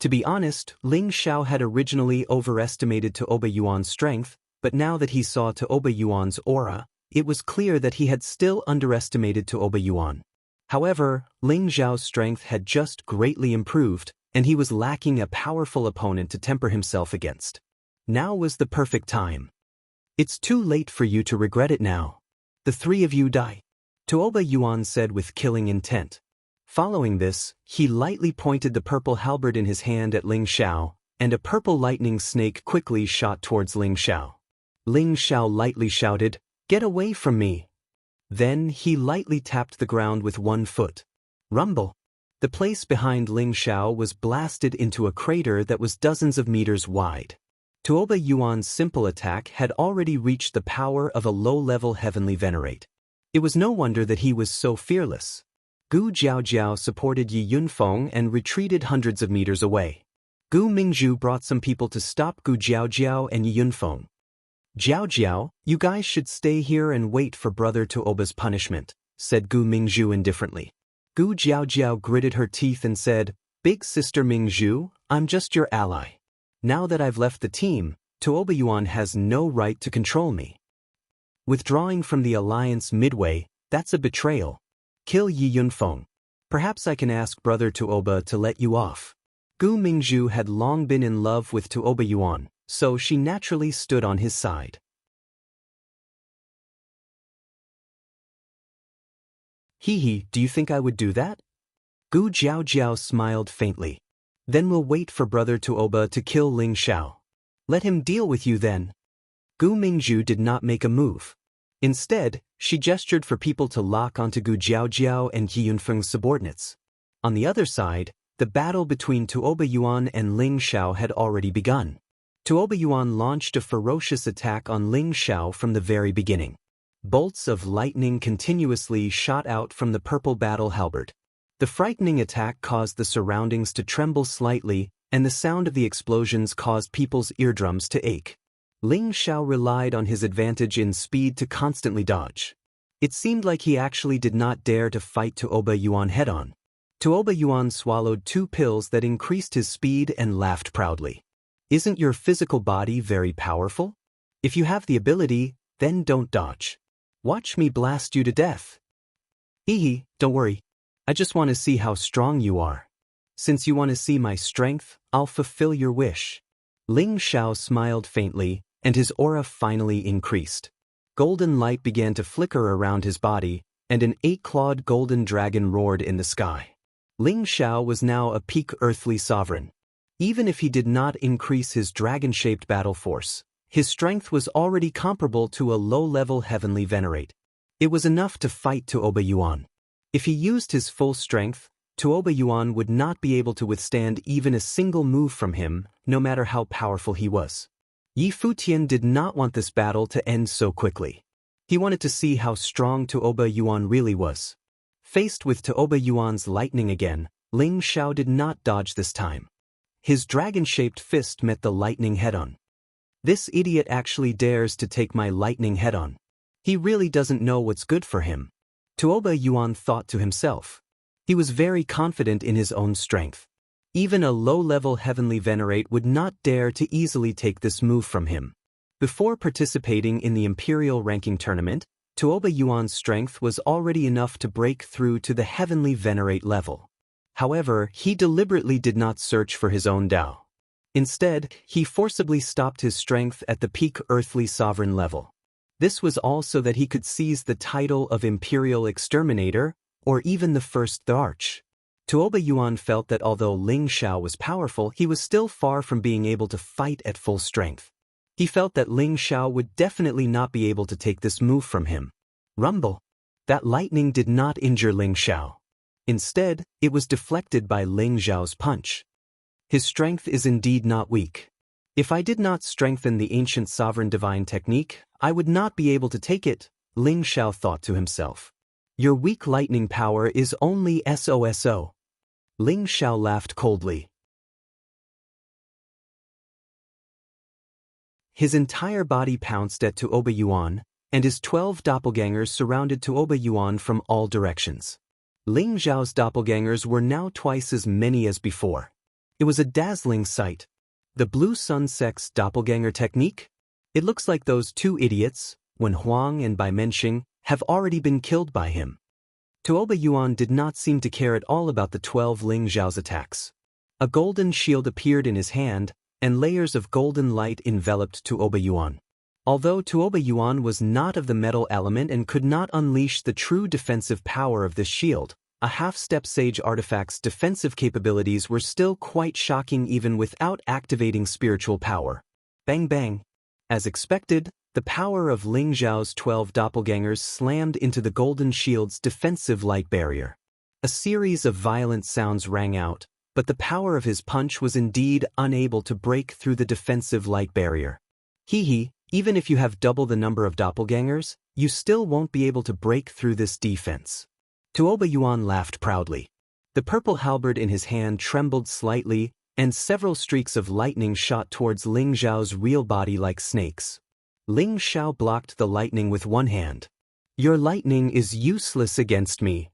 To be honest, Ling Xiao had originally overestimated Tuoba Yuan's strength, but now that he saw Tuoba Yuan's aura, it was clear that he had still underestimated Tuoba Yuan. However, Ling Xiao's strength had just greatly improved, and he was lacking a powerful opponent to temper himself against. Now was the perfect time. It's too late for you to regret it now. The three of you die. Tuoba Yuan said with killing intent. Following this, he lightly pointed the purple halberd in his hand at Ling Xiao, and a purple lightning snake quickly shot towards Ling Xiao. Ling Xiao lightly shouted, "Get away from me!" Then he lightly tapped the ground with one foot. Rumble! The place behind Ling Xiao was blasted into a crater that was dozens of meters wide. Tuoba Yuan's simple attack had already reached the power of a low-level heavenly venerate. It was no wonder that he was so fearless. Gu Jiaojiao supported Yi Yunfeng and retreated hundreds of meters away. Gu Mingzhu brought some people to stop Gu Jiaojiao and Yi Yunfeng. "Jiaojiao, you guys should stay here and wait for Brother Tuoba's punishment," said Gu Mingzhu indifferently. Gu Jiaojiao gritted her teeth and said, "Big Sister Mingzhu, I'm just your ally. Now that I've left the team, Tuoba Yuan has no right to control me. Withdrawing from the alliance midway, that's a betrayal. Kill Yi Yunfeng. Perhaps I can ask Brother Tuoba to let you off." Gu Mingzhu had long been in love with Tuoba Yuan, so she naturally stood on his side. "Hee, do you think I would do that?" Gu Jiaojiao smiled faintly. "Then we'll wait for Brother Tuoba to kill Ling Xiao. Let him deal with you then." Gu Mingzhu did not make a move. Instead, she gestured for people to lock onto Gu Jiaojiao and Yi Yunfeng's subordinates. On the other side, the battle between Tuoba Yuan and Ling Xiao had already begun. Tuoba Yuan launched a ferocious attack on Ling Xiao from the very beginning. Bolts of lightning continuously shot out from the purple battle halberd. The frightening attack caused the surroundings to tremble slightly, and the sound of the explosions caused people's eardrums to ache. Ling Xiao relied on his advantage in speed to constantly dodge. It seemed like he actually did not dare to fight Tuoba Yuan head-on. Tuoba Yuan swallowed 2 pills that increased his speed and laughed proudly. "Isn't your physical body very powerful? If you have the ability, then don't dodge. Watch me blast you to death." "Hee, don't worry. I just want to see how strong you are. Since you want to see my strength, I'll fulfill your wish." Ling Xiao smiled faintly, and his aura finally increased. Golden light began to flicker around his body, and an 8-clawed golden dragon roared in the sky. Ling Xiao was now a peak earthly sovereign. Even if he did not increase his dragon-shaped battle force, his strength was already comparable to a low-level heavenly venerate. It was enough to fight Tuoba Yuan. If he used his full strength, Tuoba Yuan would not be able to withstand even a single move from him, no matter how powerful he was. Yi Futian did not want this battle to end so quickly. He wanted to see how strong Tuoba Yuan really was. Faced with Tuoba Yuan's lightning again, Ling Xiao did not dodge this time. His dragon-shaped fist met the lightning head-on. "This idiot actually dares to take my lightning head-on. He really doesn't know what's good for him," Tuoba Yuan thought to himself. He was very confident in his own strength. Even a low-level heavenly venerate would not dare to easily take this move from him. Before participating in the Imperial ranking tournament, Tuoba Yuan's strength was already enough to break through to the heavenly venerate level. However, he deliberately did not search for his own Dao. Instead, he forcibly stopped his strength at the peak earthly sovereign level. This was all so that he could seize the title of Imperial Exterminator, or even the First Arch. Tuoba Yuan felt that although Ling Xiao was powerful, he was still far from being able to fight at full strength. He felt that Ling Xiao would definitely not be able to take this move from him. Rumble! That lightning did not injure Ling Xiao. Instead, it was deflected by Ling Xiao's punch. His strength is indeed not weak. If I did not strengthen the ancient sovereign divine technique, I would not be able to take it, Ling Xiao thought to himself. Your weak lightning power is only SOSO. Ling Xiao laughed coldly. His entire body pounced at Tuoba Yuan, and his 12 doppelgangers surrounded Tuoba Yuan from all directions. Ling Xiao's doppelgangers were now twice as many as before. It was a dazzling sight. The blue sun sex doppelganger technique? It looks like those two idiots, Wen Huang and Bai Menxing, have already been killed by him. Tuoba Yuan did not seem to care at all about the 12 Ling Zhao's attacks. A golden shield appeared in his hand, and layers of golden light enveloped Tuoba Yuan. Although Tuoba Yuan was not of the metal element and could not unleash the true defensive power of this shield, a half-step sage artifact's defensive capabilities were still quite shocking even without activating spiritual power. Bang bang. As expected, the power of Ling Zhao's 12 doppelgangers slammed into the golden shield's defensive light barrier. A series of violent sounds rang out, but the power of his punch was indeed unable to break through the defensive light barrier. Even if you have double the number of doppelgangers, you still won't be able to break through this defense. Tuoba Yuan laughed proudly. The purple halberd in his hand trembled slightly, and several streaks of lightning shot towards Ling Zhao's real body like snakes. Ling Zhao blocked the lightning with one hand. Your lightning is useless against me.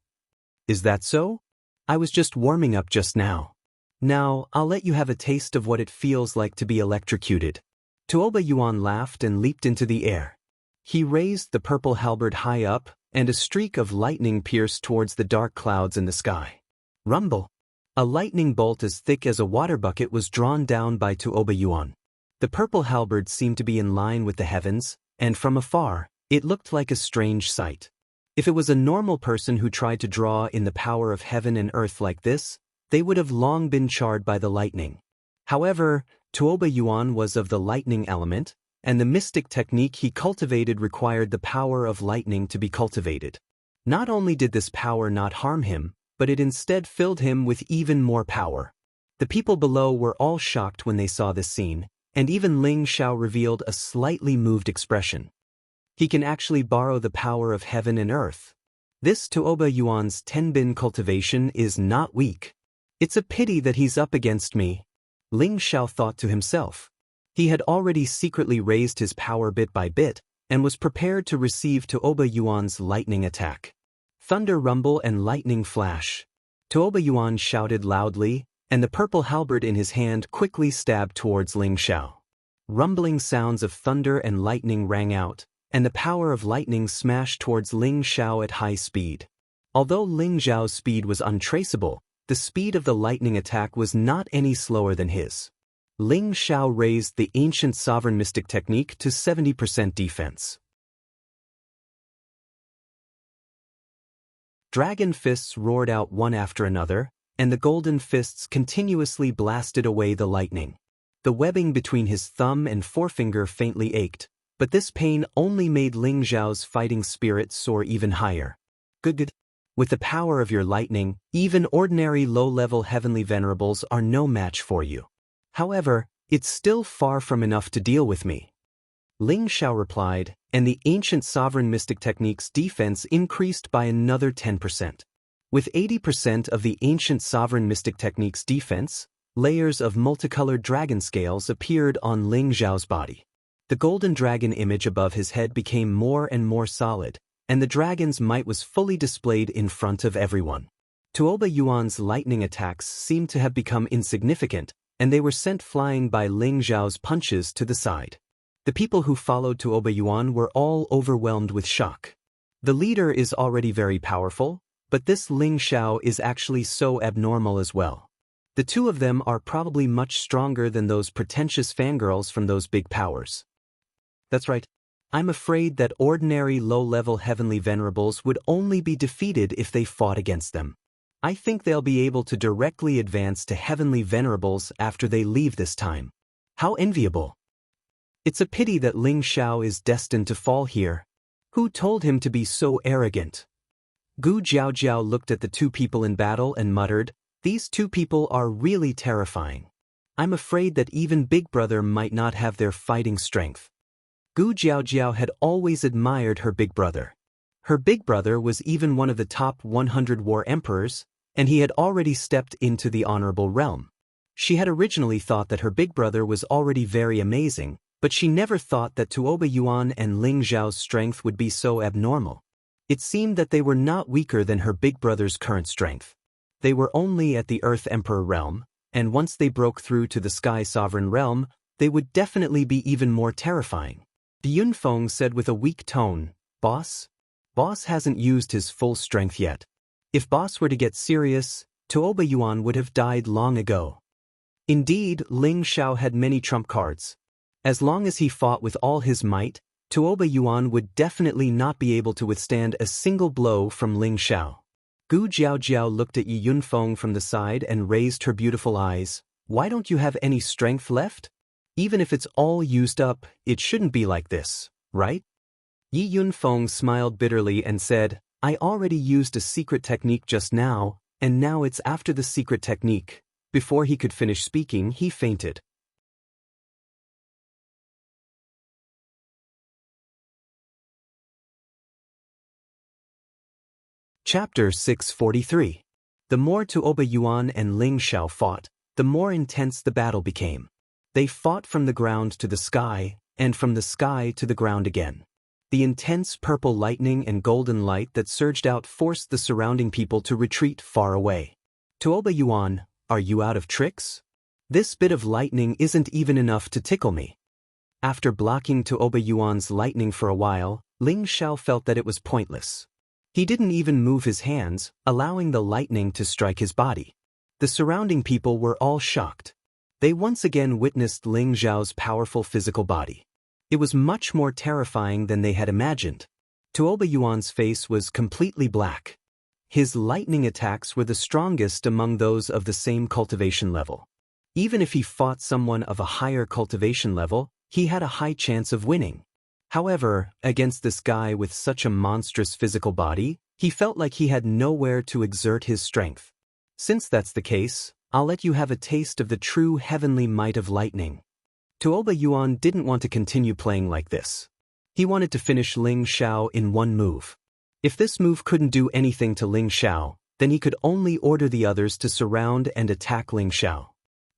Is that so? I was just warming up just now. Now, I'll let you have a taste of what it feels like to be electrocuted. Tuoba Yuan laughed and leaped into the air. He raised the purple halberd high up, and a streak of lightning pierced towards the dark clouds in the sky. Rumble! A lightning bolt as thick as a water bucket was drawn down by Tuoba Yuan. The purple halberd seemed to be in line with the heavens, and from afar, it looked like a strange sight. If it was a normal person who tried to draw in the power of heaven and earth like this, they would have long been charred by the lightning. However, Tuoba Yuan was of the lightning element, and the mystic technique he cultivated required the power of lightning to be cultivated. Not only did this power not harm him, but it instead filled him with even more power. The people below were all shocked when they saw this scene, and even Ling Zhao revealed a slightly moved expression. He can actually borrow the power of heaven and earth. This Tuoba Yuan's Tenbin cultivation is not weak. It's a pity that he's up against me, Ling Zhao thought to himself. He had already secretly raised his power bit by bit, and was prepared to receive Tuoba Yuan's lightning attack. Thunder rumble and lightning flash. Tuoba Yuan shouted loudly, and the purple halberd in his hand quickly stabbed towards Ling Zhao. Rumbling sounds of thunder and lightning rang out, and the power of lightning smashed towards Ling Zhao at high speed. Although Ling Zhao's speed was untraceable, the speed of the lightning attack was not any slower than his. Ling Zhao raised the ancient sovereign mystic technique to 70% defense. Dragon fists roared out one after another, and the golden fists continuously blasted away the lightning. The webbing between his thumb and forefinger faintly ached, but this pain only made Ling Zhao's fighting spirit soar even higher. Good. With the power of your lightning, even ordinary low-level heavenly venerables are no match for you. However, it's still far from enough to deal with me. Ling Zhao replied, and the ancient sovereign mystic technique's defense increased by another 10%. With 80% of the ancient sovereign mystic technique's defense, layers of multicolored dragon scales appeared on Ling Zhao's body. The golden dragon image above his head became more and more solid, and the dragon's might was fully displayed in front of everyone. Tuoba Yuan's lightning attacks seemed to have become insignificant, and they were sent flying by Ling Zhao's punches to the side. The people who followed Tuoba Yuan were all overwhelmed with shock. The leader is already very powerful, but this Ling Zhao is actually so abnormal as well. The two of them are probably much stronger than those pretentious fangirls from those big powers. That's right. I'm afraid that ordinary low-level heavenly venerables would only be defeated if they fought against them. I think they'll be able to directly advance to heavenly venerables after they leave this time. How enviable! It's a pity that Ling Zhao is destined to fall here. Who told him to be so arrogant? Gu Jiaojiao looked at the two people in battle and muttered, "These two people are really terrifying. I'm afraid that even Big Brother might not have their fighting strength." Gu Jiaojiao had always admired her big brother. Her big brother was even one of the top 100 war emperors, and he had already stepped into the honorable realm. She had originally thought that her big brother was already very amazing, but she never thought that Tuoba Yuan and Ling Zhao's strength would be so abnormal. It seemed that they were not weaker than her big brother's current strength. They were only at the Earth Emperor realm, and once they broke through to the Sky Sovereign realm, they would definitely be even more terrifying. Yunfeng said with a weak tone, "Boss? Boss hasn't used his full strength yet. If Boss were to get serious, Tuoba Yuan would have died long ago." Indeed, Ling Xiao had many trump cards. As long as he fought with all his might, Tuoba Yuan would definitely not be able to withstand a single blow from Ling Xiao. Gu Jiaojiao looked at Yi Yunfeng from the side and raised her beautiful eyes. "Why don't you have any strength left? Even if it's all used up, it shouldn't be like this, right?" Yi Yunfeng smiled bitterly and said, "I already used a secret technique just now, and now it's after the secret technique." Before he could finish speaking, he fainted. Chapter 643. The more Tuoba Yuan and Ling Xiao fought, the more intense the battle became. They fought from the ground to the sky, and from the sky to the ground again. The intense purple lightning and golden light that surged out forced the surrounding people to retreat far away. "Tuoba Yuan, are you out of tricks? This bit of lightning isn't even enough to tickle me." After blocking Tuoba Yuan's lightning for a while, Ling Xiao felt that it was pointless. He didn't even move his hands, allowing the lightning to strike his body. The surrounding people were all shocked. They once again witnessed Ling Xiao's powerful physical body. It was much more terrifying than they had imagined. Tuoba Yuan's face was completely black. His lightning attacks were the strongest among those of the same cultivation level. Even if he fought someone of a higher cultivation level, he had a high chance of winning. However, against this guy with such a monstrous physical body, he felt like he had nowhere to exert his strength. "Since that's the case, I'll let you have a taste of the true heavenly might of lightning." Tuoba Yuan didn't want to continue playing like this. He wanted to finish Ling Xiao in one move. If this move couldn't do anything to Ling Xiao, then he could only order the others to surround and attack Ling Xiao.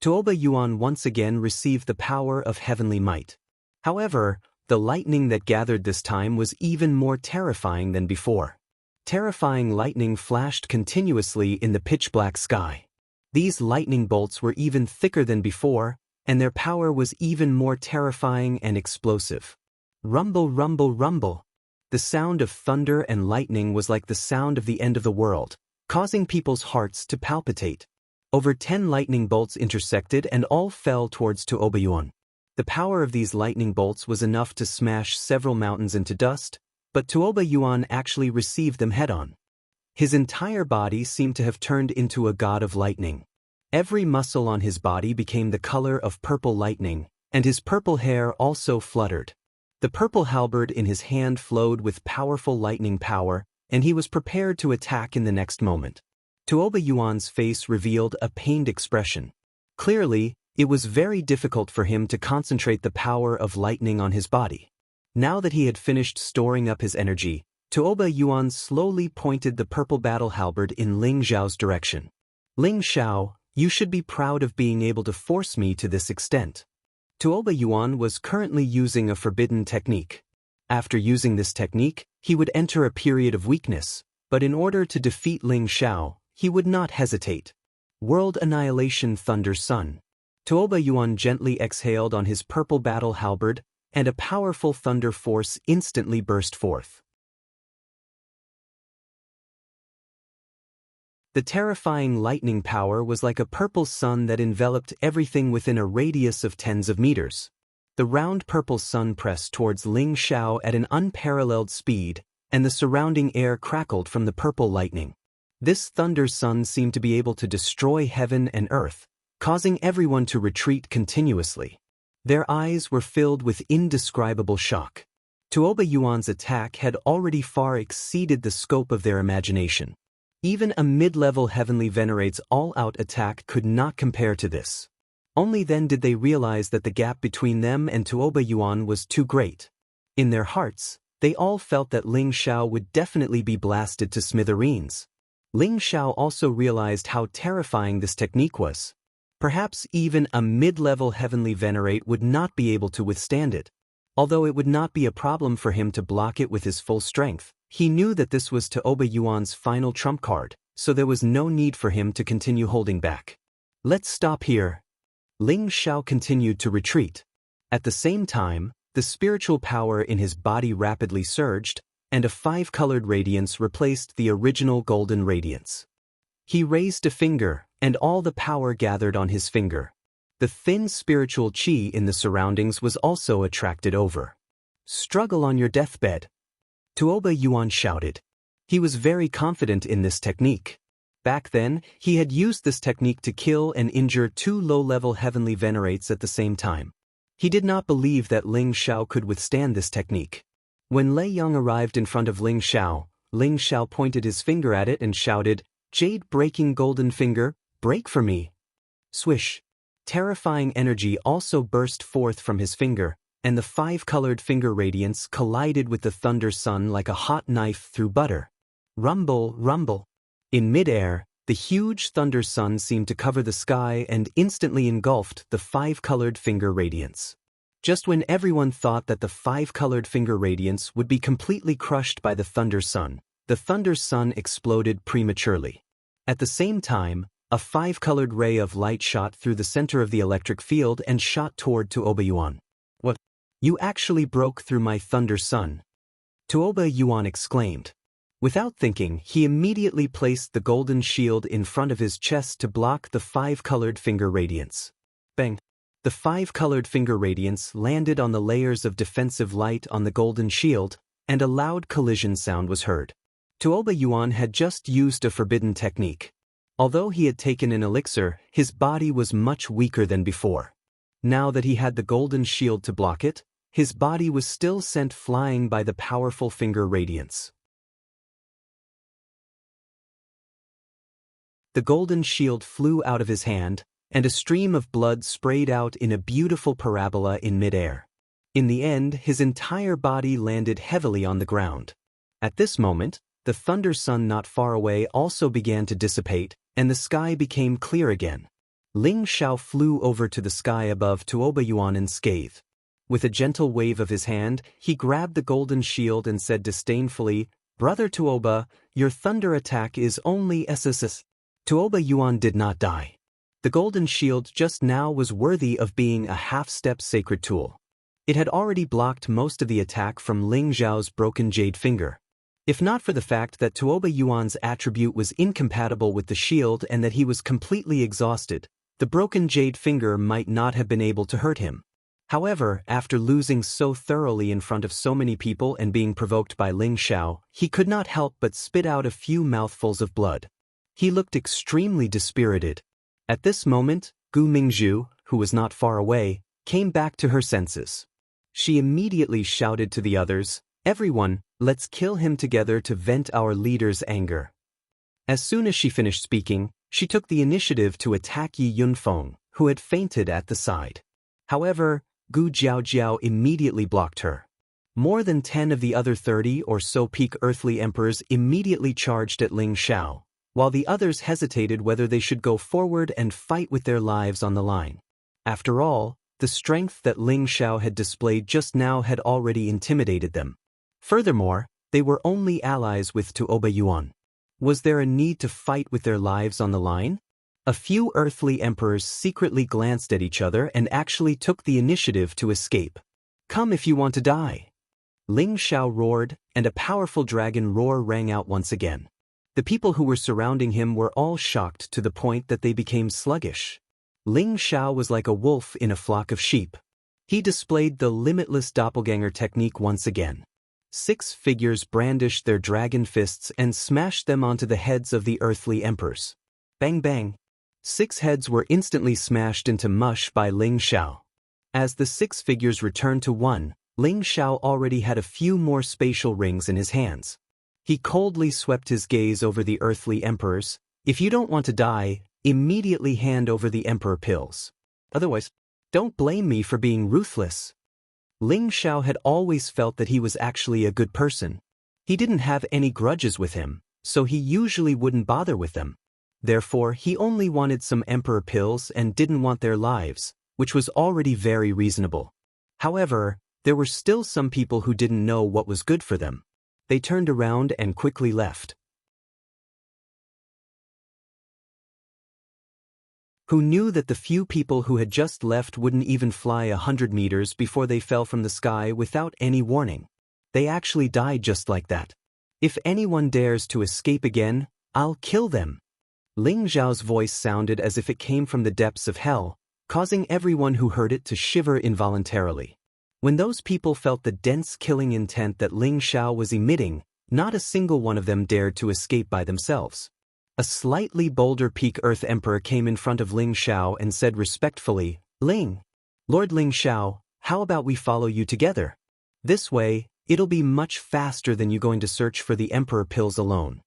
Tuoba Yuan once again received the power of heavenly might. However, the lightning that gathered this time was even more terrifying than before. Terrifying lightning flashed continuously in the pitch-black sky. These lightning bolts were even thicker than before, and their power was even more terrifying and explosive. Rumble, rumble, rumble. The sound of thunder and lightning was like the sound of the end of the world, causing people's hearts to palpitate. Over 10 lightning bolts intersected and all fell towards Tuoba Yuan. The power of these lightning bolts was enough to smash several mountains into dust, but Tuoba Yuan actually received them head-on. His entire body seemed to have turned into a god of lightning. Every muscle on his body became the color of purple lightning, and his purple hair also fluttered. The purple halberd in his hand flowed with powerful lightning power, and he was prepared to attack in the next moment. Tuoba Yuan's face revealed a pained expression. Clearly, it was very difficult for him to concentrate the power of lightning on his body. Now that he had finished storing up his energy, Tuoba Yuan slowly pointed the purple battle halberd in Ling Xiao's direction. "Ling Xiao, you should be proud of being able to force me to this extent." Tuoba Yuan was currently using a forbidden technique. After using this technique, he would enter a period of weakness, but in order to defeat Ling Xiao, he would not hesitate. World Annihilation Thunder Sun. Tuoba Yuan gently exhaled on his purple battle halberd, and a powerful thunder force instantly burst forth. The terrifying lightning power was like a purple sun that enveloped everything within a radius of tens of meters. The round purple sun pressed towards Ling Xiao at an unparalleled speed, and the surrounding air crackled from the purple lightning. This thunder sun seemed to be able to destroy heaven and earth, causing everyone to retreat continuously. Their eyes were filled with indescribable shock. Tuoba Yuan's attack had already far exceeded the scope of their imagination. Even a mid-level heavenly venerate's all-out attack could not compare to this. Only then did they realize that the gap between them and Tuoba Yuan was too great. In their hearts, they all felt that Ling Xiao would definitely be blasted to smithereens. Ling Xiao also realized how terrifying this technique was. Perhaps even a mid-level heavenly venerate would not be able to withstand it. Although it would not be a problem for him to block it with his full strength, he knew that this was Tuoba Yuan's final trump card, so there was no need for him to continue holding back. Let's stop here. Ling Xiao continued to retreat. At the same time, the spiritual power in his body rapidly surged, and a five-colored radiance replaced the original golden radiance. He raised a finger, and all the power gathered on his finger. The thin spiritual qi in the surroundings was also attracted over. Struggle on your deathbed. Tuoba Yuan shouted. He was very confident in this technique. Back then, he had used this technique to kill and injure two low-level heavenly venerates at the same time. He did not believe that Ling Xiao could withstand this technique. When Lei Yang arrived in front of Ling Xiao pointed his finger at it and shouted, "Jade-breaking golden finger, break for me." Swish. Terrifying energy also burst forth from his finger, and the five-colored finger radiance collided with the thunder sun like a hot knife through butter. Rumble, rumble. In mid-air, the huge thunder sun seemed to cover the sky and instantly engulfed the five-colored finger radiance. Just when everyone thought that the five-colored finger radiance would be completely crushed by the thunder sun exploded prematurely. At the same time, a five-colored ray of light shot through the center of the electric field and shot toward Tuoba Yuan. "What? You actually broke through my thunder sun?" Tuoba Yuan exclaimed. Without thinking, he immediately placed the golden shield in front of his chest to block the five-colored finger radiance. Bang! The five-colored finger radiance landed on the layers of defensive light on the golden shield, and a loud collision sound was heard. Tuoba Yuan had just used a forbidden technique. Although he had taken an elixir, his body was much weaker than before. Now that he had the golden shield to block it, his body was still sent flying by the powerful finger radiance. The golden shield flew out of his hand, and a stream of blood sprayed out in a beautiful parabola in midair. In the end, his entire body landed heavily on the ground. At this moment, the thunder sun not far away also began to dissipate, and the sky became clear again. Ling Xiao flew over to the sky above Tuoba Yuan and scathed. With a gentle wave of his hand, he grabbed the golden shield and said disdainfully, "Brother Tuoba, your thunder attack is only SSS." Tuoba Yuan did not die. The golden shield just now was worthy of being a half-step sacred tool. It had already blocked most of the attack from Ling Xiao's broken jade finger. If not for the fact that Tuoba Yuan's attribute was incompatible with the shield and that he was completely exhausted, the broken jade finger might not have been able to hurt him. However, after losing so thoroughly in front of so many people and being provoked by Ling Xiao, he could not help but spit out a few mouthfuls of blood. He looked extremely dispirited. At this moment, Gu Mingzhu, who was not far away, came back to her senses. She immediately shouted to the others, "Everyone, let's kill him together to vent our leader's anger." As soon as she finished speaking, she took the initiative to attack Yi Yunfeng, who had fainted at the side. However, Gu Jiaojiao immediately blocked her. More than 10 of the other 30 or so peak earthly emperors immediately charged at Ling Xiao, while the others hesitated whether they should go forward and fight with their lives on the line. After all, the strength that Ling Xiao had displayed just now had already intimidated them. Furthermore, they were only allies with Tuoba Yuan. Was there a need to fight with their lives on the line? A few earthly emperors secretly glanced at each other and actually took the initiative to escape. "Come if you want to die." Ling Xiao roared, and a powerful dragon roar rang out once again. The people who were surrounding him were all shocked to the point that they became sluggish. Ling Xiao was like a wolf in a flock of sheep. He displayed the limitless doppelganger technique once again. 6 figures brandished their dragon fists and smashed them onto the heads of the earthly emperors. Bang bang. 6 heads were instantly smashed into mush by Ling Xiao. As the 6 figures returned to one, Ling Xiao already had a few more spatial rings in his hands. He coldly swept his gaze over the earthly emperors. "If you don't want to die, immediately hand over the emperor pills. Otherwise, don't blame me for being ruthless." Ling Xiao had always felt that he was actually a good person. He didn't have any grudges with him, so he usually wouldn't bother with them. Therefore, he only wanted some emperor pills and didn't want their lives, which was already very reasonable. However, there were still some people who didn't know what was good for them. They turned around and quickly left. who knew that the few people who had just left wouldn't even fly 100 meters before they fell from the sky without any warning. They actually died just like that. If anyone dares to escape again, I'll kill them. Ling Zhao's voice sounded as if it came from the depths of hell, causing everyone who heard it to shiver involuntarily. When those people felt the dense killing intent that Ling Zhao was emitting, not a single one of them dared to escape by themselves. A slightly bolder Peak Earth Emperor came in front of Ling Zhao and said respectfully, Lord Ling Zhao, how about we follow you together? This way, it'll be much faster than you going to search for the Emperor pills alone.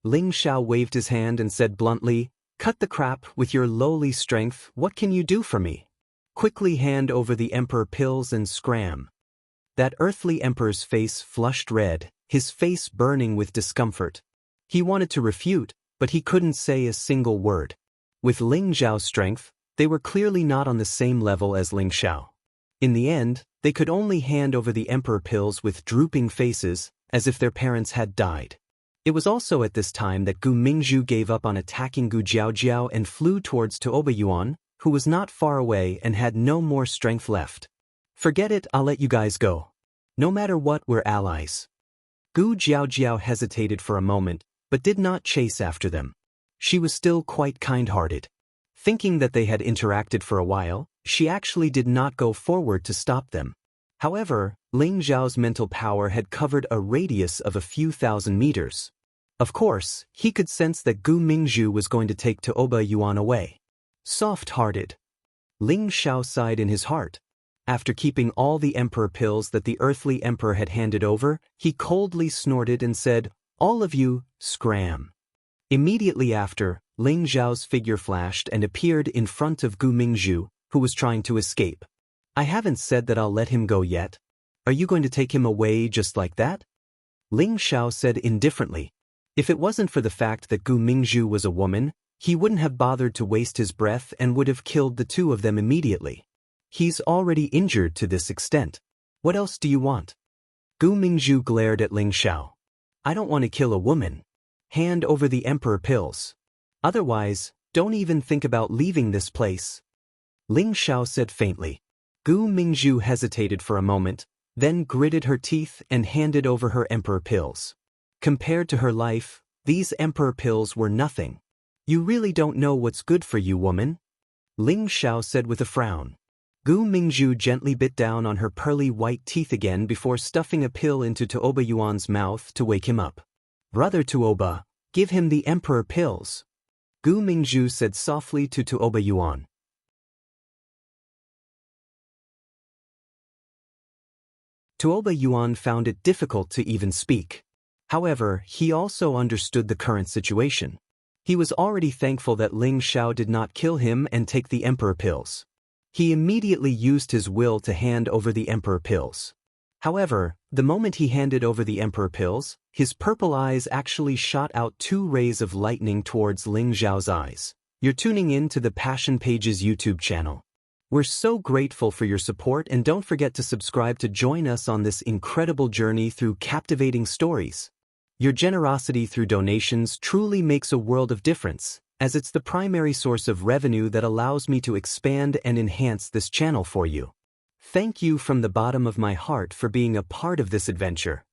Ling Zhao waved his hand and said bluntly, cut the crap with your lowly strength, what can you do for me? Quickly hand over the Emperor pills and scram. That earthly Emperor's face flushed red, his face burning with discomfort. He wanted to refute, but he couldn't say a single word. With Ling Zhao's strength, they were clearly not on the same level as Ling Zhao. In the end, they could only hand over the Emperor pills with drooping faces, as if their parents had died. It was also at this time that Gu Mingzhu gave up on attacking Gu Jiaojiao and flew towards Yuan, who was not far away and had no more strength left. Forget it, I'll let you guys go. No matter what, we're allies. Gu Jiaojiao hesitated for a moment, but did not chase after them. She was still quite kind-hearted. Thinking that they had interacted for a while, she actually did not go forward to stop them. However, Ling Zhao's mental power had covered a radius of a few thousand meters. Of course, he could sense that Gu Mingzhu was going to take Yuan away. Soft-hearted. Ling Zhao sighed in his heart. After keeping all the Emperor pills that the earthly Emperor had handed over, he coldly snorted and said, all of you, scram. Immediately after, Ling Zhao's figure flashed and appeared in front of Gu Mingzhu, who was trying to escape. I haven't said that I'll let him go yet. Are you going to take him away just like that? Ling Zhao said indifferently. If it wasn't for the fact that Gu Mingzhu was a woman, he wouldn't have bothered to waste his breath and would have killed the two of them immediately. He's already injured to this extent. What else do you want? Gu Mingzhu glared at Ling Zhao. I don't want to kill a woman. Hand over the Emperor pills. Otherwise, don't even think about leaving this place. Ling Zhao said faintly. Gu Mingzhu hesitated for a moment, then gritted her teeth and handed over her Emperor pills. Compared to her life, these Emperor pills were nothing. You really don't know what's good for you, woman? Ling Zhao said with a frown. Gu Mingzhu gently bit down on her pearly white teeth again before stuffing a pill into Yuan's mouth to wake him up. Brother Tuoba, give him the Emperor pills. Gu Mingzhu said softly to Yuan. Yuan found it difficult to even speak. However, he also understood the current situation. He was already thankful that Ling Zhao did not kill him and take the Emperor pills. He immediately used his will to hand over the Emperor pills. However, the moment he handed over the Emperor pills, his purple eyes actually shot out 2 rays of lightning towards Ling Zhao's eyes. You're tuning in to the Passion Pages YouTube channel. We're so grateful for your support, and don't forget to subscribe to join us on this incredible journey through captivating stories. Your generosity through donations truly makes a world of difference, as it's the primary source of revenue that allows me to expand and enhance this channel for you. Thank you from the bottom of my heart for being a part of this adventure.